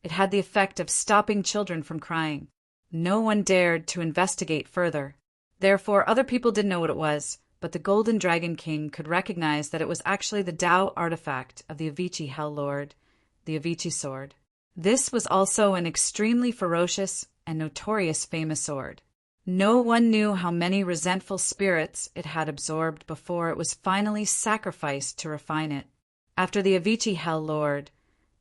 [SPEAKER 1] it had the effect of stopping children from crying. No one dared to investigate further. Therefore, other people didn't know what it was, but the Golden Dragon King could recognize that it was actually the Tao artifact of the Avicii Hell Lord, the Avicii sword. This was also an extremely ferocious and notorious famous sword. No one knew how many resentful spirits it had absorbed before it was finally sacrificed to refine it. After the Avicii Hell Lord,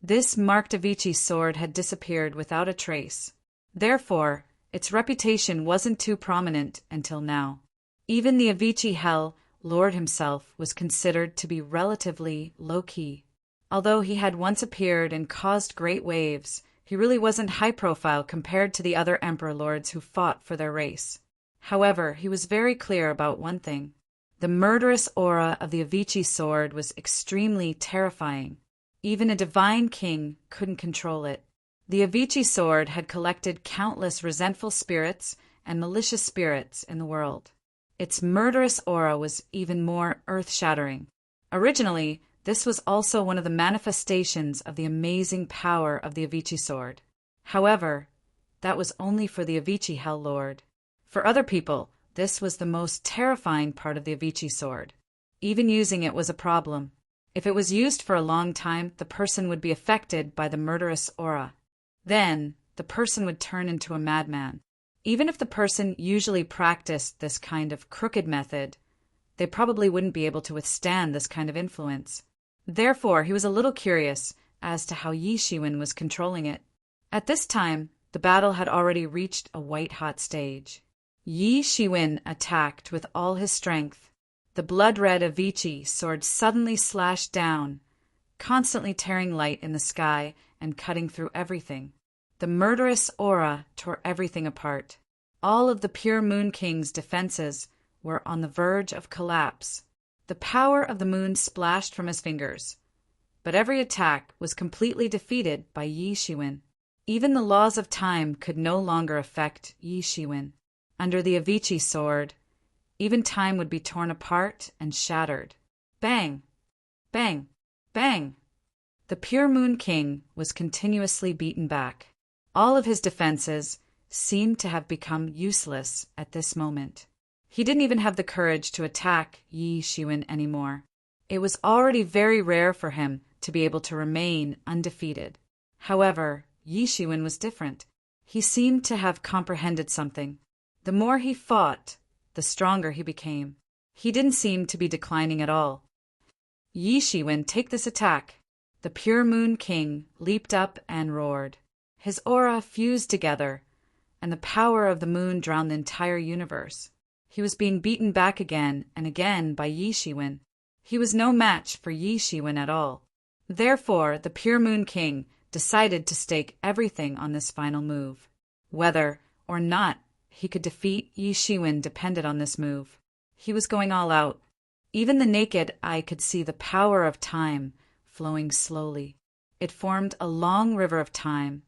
[SPEAKER 1] this marked Avicii sword had disappeared without a trace. Therefore, its reputation wasn't too prominent until now. Even the Avicii Hell Lord himself was considered to be relatively low-key. Although he had once appeared and caused great waves, he really wasn't high-profile compared to the other Emperor Lords who fought for their race. However, he was very clear about one thing. The murderous aura of the Avicii sword was extremely terrifying. Even a divine king couldn't control it. The Avicii sword had collected countless resentful spirits and malicious spirits in the world. Its murderous aura was even more earth-shattering. Originally, this was also one of the manifestations of the amazing power of the Avicii sword. However, that was only for the Avicii Hell Lord. For other people, this was the most terrifying part of the Avicii sword. Even using it was a problem. If it was used for a long time, the person would be affected by the murderous aura. Then, the person would turn into a madman. Even if the person usually practiced this kind of crooked method, they probably wouldn't be able to withstand this kind of influence. Therefore, he was a little curious as to how Yi Shiwen was controlling it. At this time, the battle had already reached a white-hot stage. Yi Shiwen attacked with all his strength. The blood-red Avicii sword suddenly slashed down, constantly tearing light in the sky and cutting through everything. The murderous aura tore everything apart. All of the pure Moon King's defenses were on the verge of collapse. The power of the moon splashed from his fingers, but every attack was completely defeated by Yi Shiwen. Even the laws of time could no longer affect Yi Shiwen. Under the Avicii sword, even time would be torn apart and shattered. Bang! Bang! Bang! The pure Moon King was continuously beaten back. All of his defenses seemed to have become useless at this moment. He didn't even have the courage to attack Yi Shiwen anymore. It was already very rare for him to be able to remain undefeated. However, Yi Shiwen was different. He seemed to have comprehended something. The more he fought, the stronger he became. He didn't seem to be declining at all. Yi Shiwen, take this attack. The pure Moon King leaped up and roared. His aura fused together, and the power of the moon drowned the entire universe. He was being beaten back again and again by Yi Shiwen. He was no match for Yi Shiwen at all. Therefore, the pure Moon King decided to stake everything on this final move. Whether or not he could defeat Yi Shiwen depended on this move. He was going all out. Even the naked eye could see the power of time flowing slowly. It formed a long river of time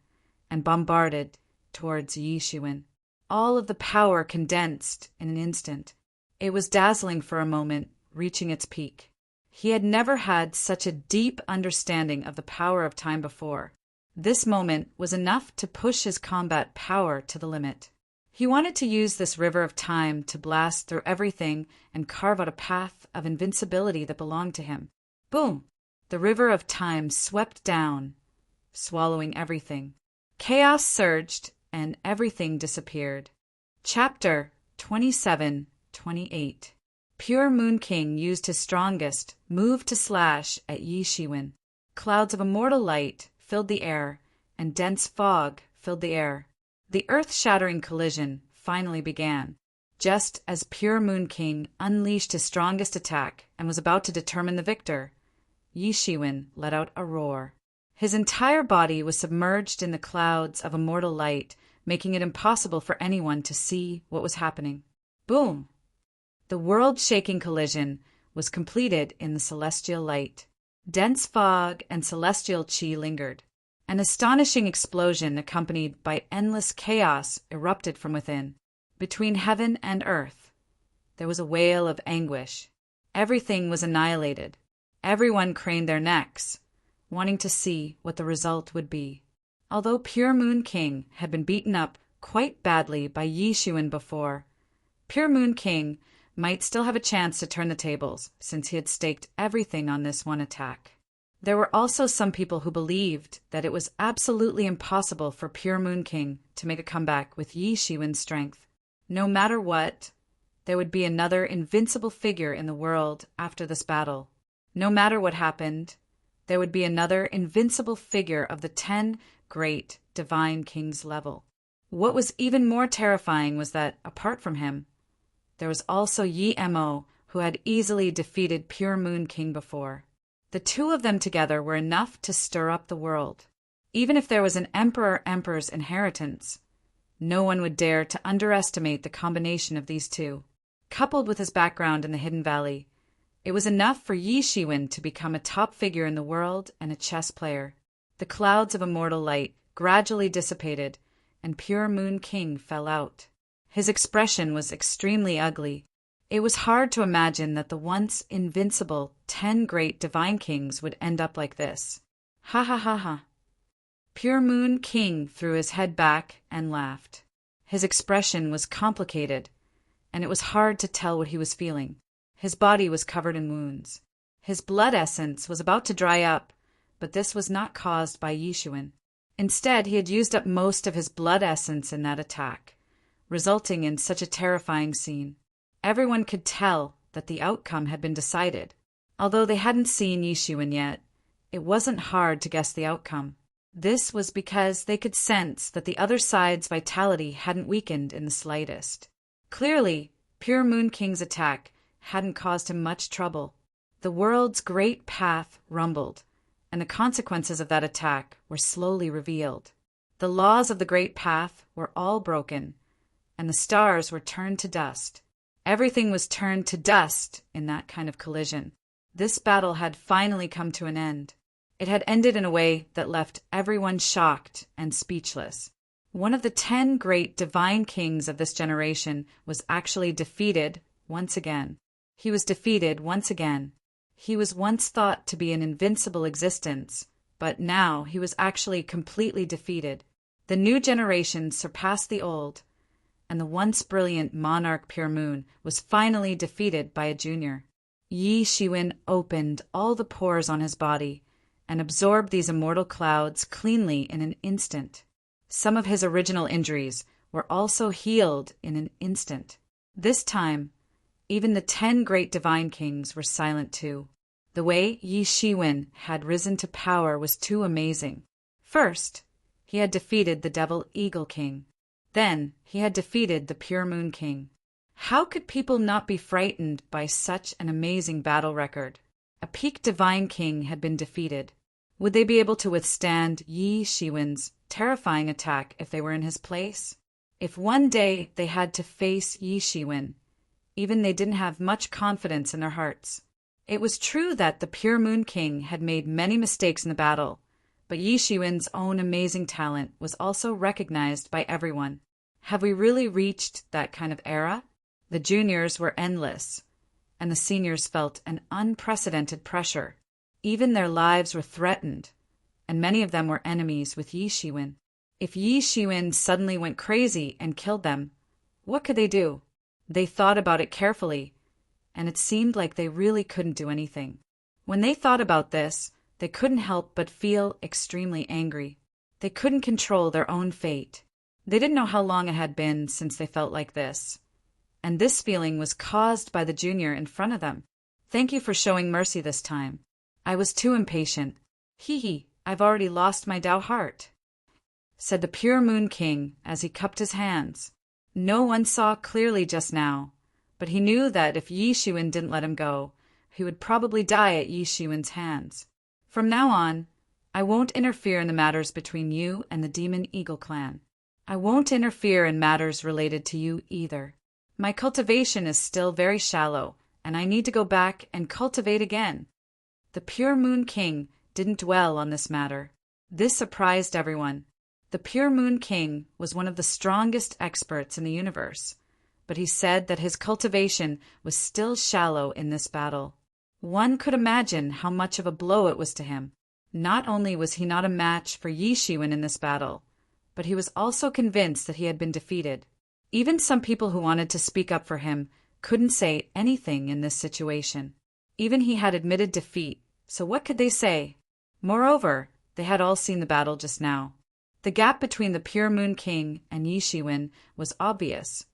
[SPEAKER 1] and bombarded towards Yi Shiwen. All of the power condensed in an instant. It was dazzling for a moment, reaching its peak. He had never had such a deep understanding of the power of time before. This moment was enough to push his combat power to the limit. He wanted to use this river of time to blast through everything and carve out a path of invincibility that belonged to him. Boom! The river of time swept down, swallowing everything. Chaos surged, and everything disappeared. Chapter 27-28. Pure Moon King used his strongest move to slash at Yi Shiwen. Clouds of immortal light filled the air, and dense fog filled the air. The earth-shattering collision finally began. Just as Pure Moon King unleashed his strongest attack and was about to determine the victor, Yi Shiwen let out a roar. His entire body was submerged in the clouds of immortal light, making it impossible for anyone to see what was happening. Boom! The world-shaking collision was completed in the celestial light. Dense fog and celestial chi lingered. An astonishing explosion accompanied by endless chaos erupted from within. Between heaven and earth, there was a wail of anguish. Everything was annihilated. Everyone craned their necks, wanting to see what the result would be. Although Pure Moon King had been beaten up quite badly by Yi Shiwen before, Pure Moon King might still have a chance to turn the tables, since he had staked everything on this one attack. There were also some people who believed that it was absolutely impossible for Pure Moon King to make a comeback with Yi Shiwen's strength. No matter what, there would be another invincible figure in the world after this battle. No matter what happened, there would be another invincible figure of the 10 great divine kings level. What was even more terrifying was that, apart from him, there was also Yi Mo, who had easily defeated Pure Moon King before. The two of them together were enough to stir up the world. Even if there was an emperor's inheritance, no one would dare to underestimate the combination of these two. Coupled with his background in the Hidden Valley, it was enough for Yi Shiwen to become a top figure in the world and a chess player. The clouds of immortal light gradually dissipated, and Pure Moon King fell out. His expression was extremely ugly. It was hard to imagine that the once invincible 10 great divine kings would end up like this. Ha ha ha ha. Pure Moon King threw his head back and laughed. His expression was complicated, and it was hard to tell what he was feeling. His body was covered in wounds. His blood essence was about to dry up, but this was not caused by Yi Shiwen. Instead, he had used up most of his blood essence in that attack, resulting in such a terrifying scene. Everyone could tell that the outcome had been decided. Although they hadn't seen Yi Shiwen yet, it wasn't hard to guess the outcome. This was because they could sense that the other side's vitality hadn't weakened in the slightest. Clearly, Pure Moon King's attack hadn't caused him much trouble. The world's great path rumbled, and the consequences of that attack were slowly revealed. The laws of the great path were all broken, and the stars were turned to dust. Everything was turned to dust in that kind of collision. This battle had finally come to an end. It had ended in a way that left everyone shocked and speechless. One of the 10 great divine kings of this generation was actually defeated once again. He was defeated once again. He was once thought to be an invincible existence, but now he was actually completely defeated. The new generation surpassed the old, and the once brilliant monarch Pure Moon was finally defeated by a junior. Yi Shiwen opened all the pores on his body and absorbed these immortal clouds cleanly in an instant. Some of his original injuries were also healed in an instant. This time, even the 10 great divine kings were silent too. The way Yi Shiwen had risen to power was too amazing. First, he had defeated the Devil Eagle King. Then, he had defeated the Pure Moon King. How could people not be frightened by such an amazing battle record? A peak divine king had been defeated. Would they be able to withstand Yi Shiwen's terrifying attack if they were in his place? If one day they had to face Yi Shiwen, even they didn't have much confidence in their hearts. It was true that the Pure Moon King had made many mistakes in the battle, but Yi Shiwen's own amazing talent was also recognized by everyone. Have we really reached that kind of era? The juniors were endless, and the seniors felt an unprecedented pressure. Even their lives were threatened, and many of them were enemies with Yi Shiwen. If Yi Shiwen suddenly went crazy and killed them, what could they do? They thought about it carefully, and it seemed like they really couldn't do anything. When they thought about this, they couldn't help but feel extremely angry. They couldn't control their own fate. They didn't know how long it had been since they felt like this. And this feeling was caused by the junior in front of them. "Thank you for showing mercy this time. I was too impatient. Hee, I've already lost my Tao heart," said the Pure Moon King as he cupped his hands. No one saw clearly just now, but he knew that if Yi Shiwen didn't let him go, he would probably die at Yi Shiwen's hands. "From now on, I won't interfere in the matters between you and the Demon Eagle clan. I won't interfere in matters related to you either. My cultivation is still very shallow, and I need to go back and cultivate again." The Pure Moon King didn't dwell on this matter. This surprised everyone. The Pure Moon King was one of the strongest experts in the universe, but he said that his cultivation was still shallow in this battle. One could imagine how much of a blow it was to him. Not only was he not a match for Yi Shiwen in this battle, but he was also convinced that he had been defeated. Even some people who wanted to speak up for him couldn't say anything in this situation. Even he had admitted defeat, so what could they say? Moreover, they had all seen the battle just now. The gap between the Pure Moon King and Yi Shiwen was obvious,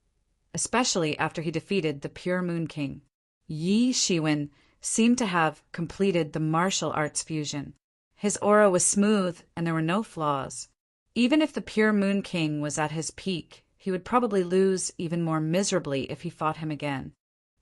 [SPEAKER 1] especially after he defeated the Pure Moon King. Yi Shiwen seemed to have completed the martial arts fusion. His aura was smooth and there were no flaws. Even if the Pure Moon King was at his peak, he would probably lose even more miserably if he fought him again.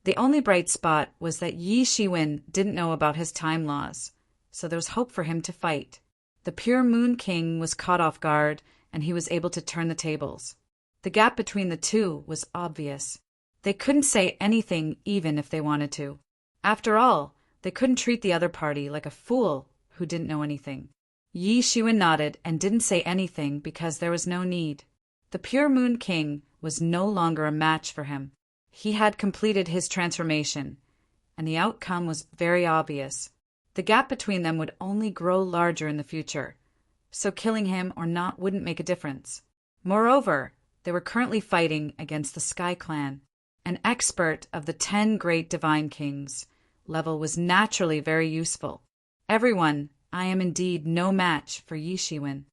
[SPEAKER 1] The only bright spot was that Yi Shiwen didn't know about his time laws, so there was hope for him to fight. The Pure Moon King was caught off guard, and he was able to turn the tables. The gap between the two was obvious. They couldn't say anything even if they wanted to. After all, they couldn't treat the other party like a fool who didn't know anything. Yi Shiwen nodded and didn't say anything because there was no need. The Pure Moon King was no longer a match for him. He had completed his transformation, and the outcome was very obvious. The gap between them would only grow larger in the future, so killing him or not wouldn't make a difference. Moreover, they were currently fighting against the Sky Clan. An expert of the 10 great divine kings level was naturally very useful. "Everyone, I am indeed no match for Yi Shiwen.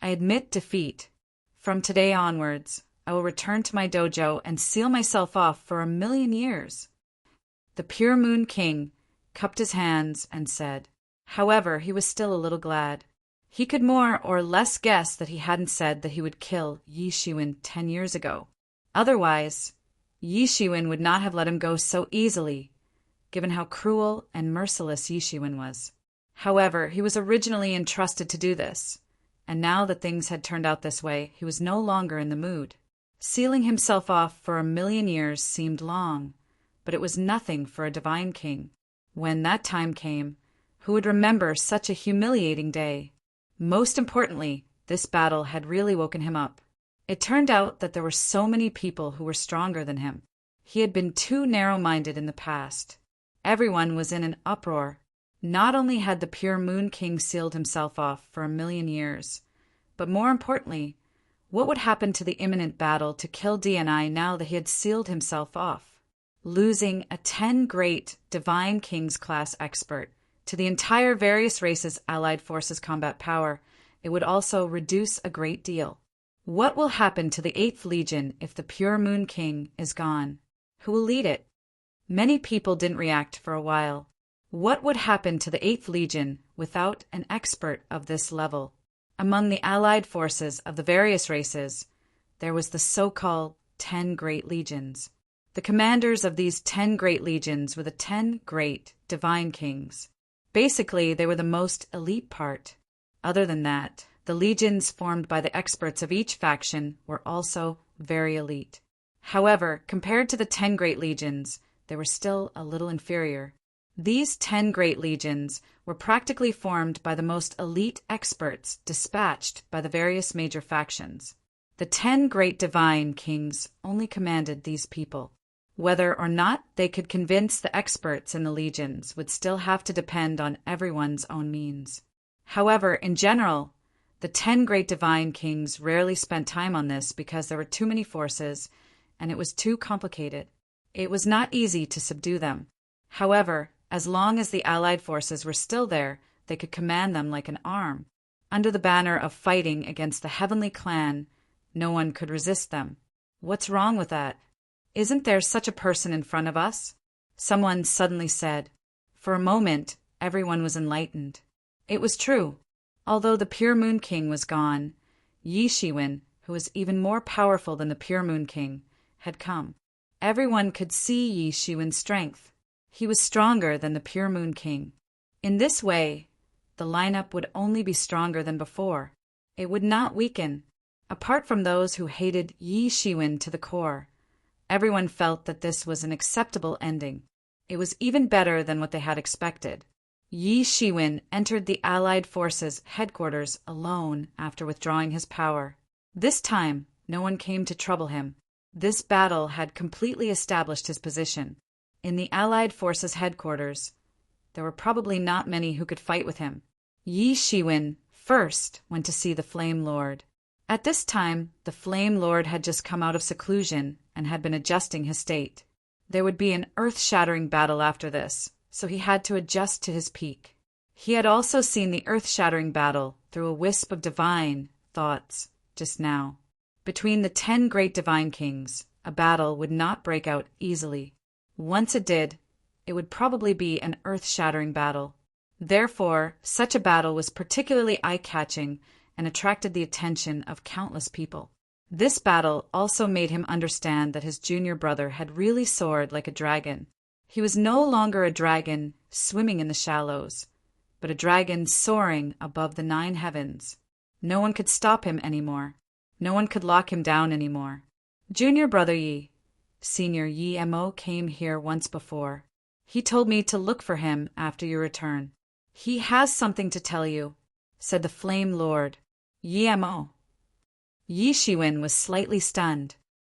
[SPEAKER 1] I admit defeat. From today onwards, I will return to my dojo and seal myself off for 1,000,000 years." The Pure Moon King cupped his hands and said. However, he was still a little glad. He could more or less guess that he hadn't said that he would kill Yi Shiwen 10 years ago. Otherwise, Yi Shiwen would not have let him go so easily, given how cruel and merciless Yi Shiwen was. However, he was originally entrusted to do this, and now that things had turned out this way, he was no longer in the mood. Sealing himself off for 1,000,000 years seemed long, but it was nothing for a divine king. When that time came, who would remember such a humiliating day? Most importantly, this battle had really woken him up. It turned out that there were so many people who were stronger than him. He had been too narrow-minded in the past. Everyone was in an uproar. Not only had the Pure Moon King sealed himself off for 1,000,000 years, but more importantly, what would happen to the imminent battle to kill DNI now that he had sealed himself off? Losing a 10 great Divine Kings class expert to the entire various races' allied forces combat power, it would also reduce a great deal. What will happen to the 8th Legion if the Pure Moon King is gone? Who will lead it? Many people didn't react for a while. What would happen to the 8th Legion without an expert of this level? Among the allied forces of the various races, there was the so-called 10 Great Legions. The commanders of these 10 Great Legions were the 10 Great Divine Kings. Basically, they were the most elite part. Other than that, the legions formed by the experts of each faction were also very elite. However, compared to the 10 Great Legions, they were still a little inferior. These 10 Great Legions were practically formed by the most elite experts dispatched by the various major factions. The 10 Great Divine Kings only commanded these people. Whether or not they could convince the experts in the legions would still have to depend on everyone's own means. However, in general, the 10 great divine kings rarely spent time on this because there were too many forces and it was too complicated. It was not easy to subdue them. However, as long as the allied forces were still there, they could command them like an arm. Under the banner of fighting against the heavenly clan, no one could resist them. What's wrong with that? Isn't there such a person in front of us? Someone suddenly said. For a moment, everyone was enlightened. It was true. Although the Pure Moon King was gone, Yi Shiwen, who was even more powerful than the Pure Moon King, had come. Everyone could see Yi Shiwen's strength. He was stronger than the Pure Moon King. In this way, the lineup would only be stronger than before. It would not weaken. Apart from those who hated Yi Shiwen to the core, everyone felt that this was an acceptable ending. It was even better than what they had expected. Yi Shiwen entered the Allied forces' headquarters alone after withdrawing his power. This time, no one came to trouble him. This battle had completely established his position. In the Allied forces' headquarters, there were probably not many who could fight with him. Yi Shiwen first went to see the Flame Lord. At this time, the Flame Lord had just come out of seclusion and had been adjusting his state. There would be an earth-shattering battle after this, so he had to adjust to his peak. He had also seen the earth-shattering battle through a wisp of divine thoughts just now. Between the 10 great divine kings, a battle would not break out easily. Once it did, it would probably be an earth-shattering battle. Therefore, such a battle was particularly eye-catching and attracted the attention of countless people. This battle also made him understand that his junior brother had really soared like a dragon. He was no longer a dragon swimming in the shallows, but a dragon soaring above the 9 heavens. No one could stop him anymore. No one could lock him down anymore. Junior brother Yi, Senior Yi Mo came here once before. He told me to look for him after your return. He has something to tell you, said the Flame Lord. Yi Mo. Yi Shiwen was slightly stunned.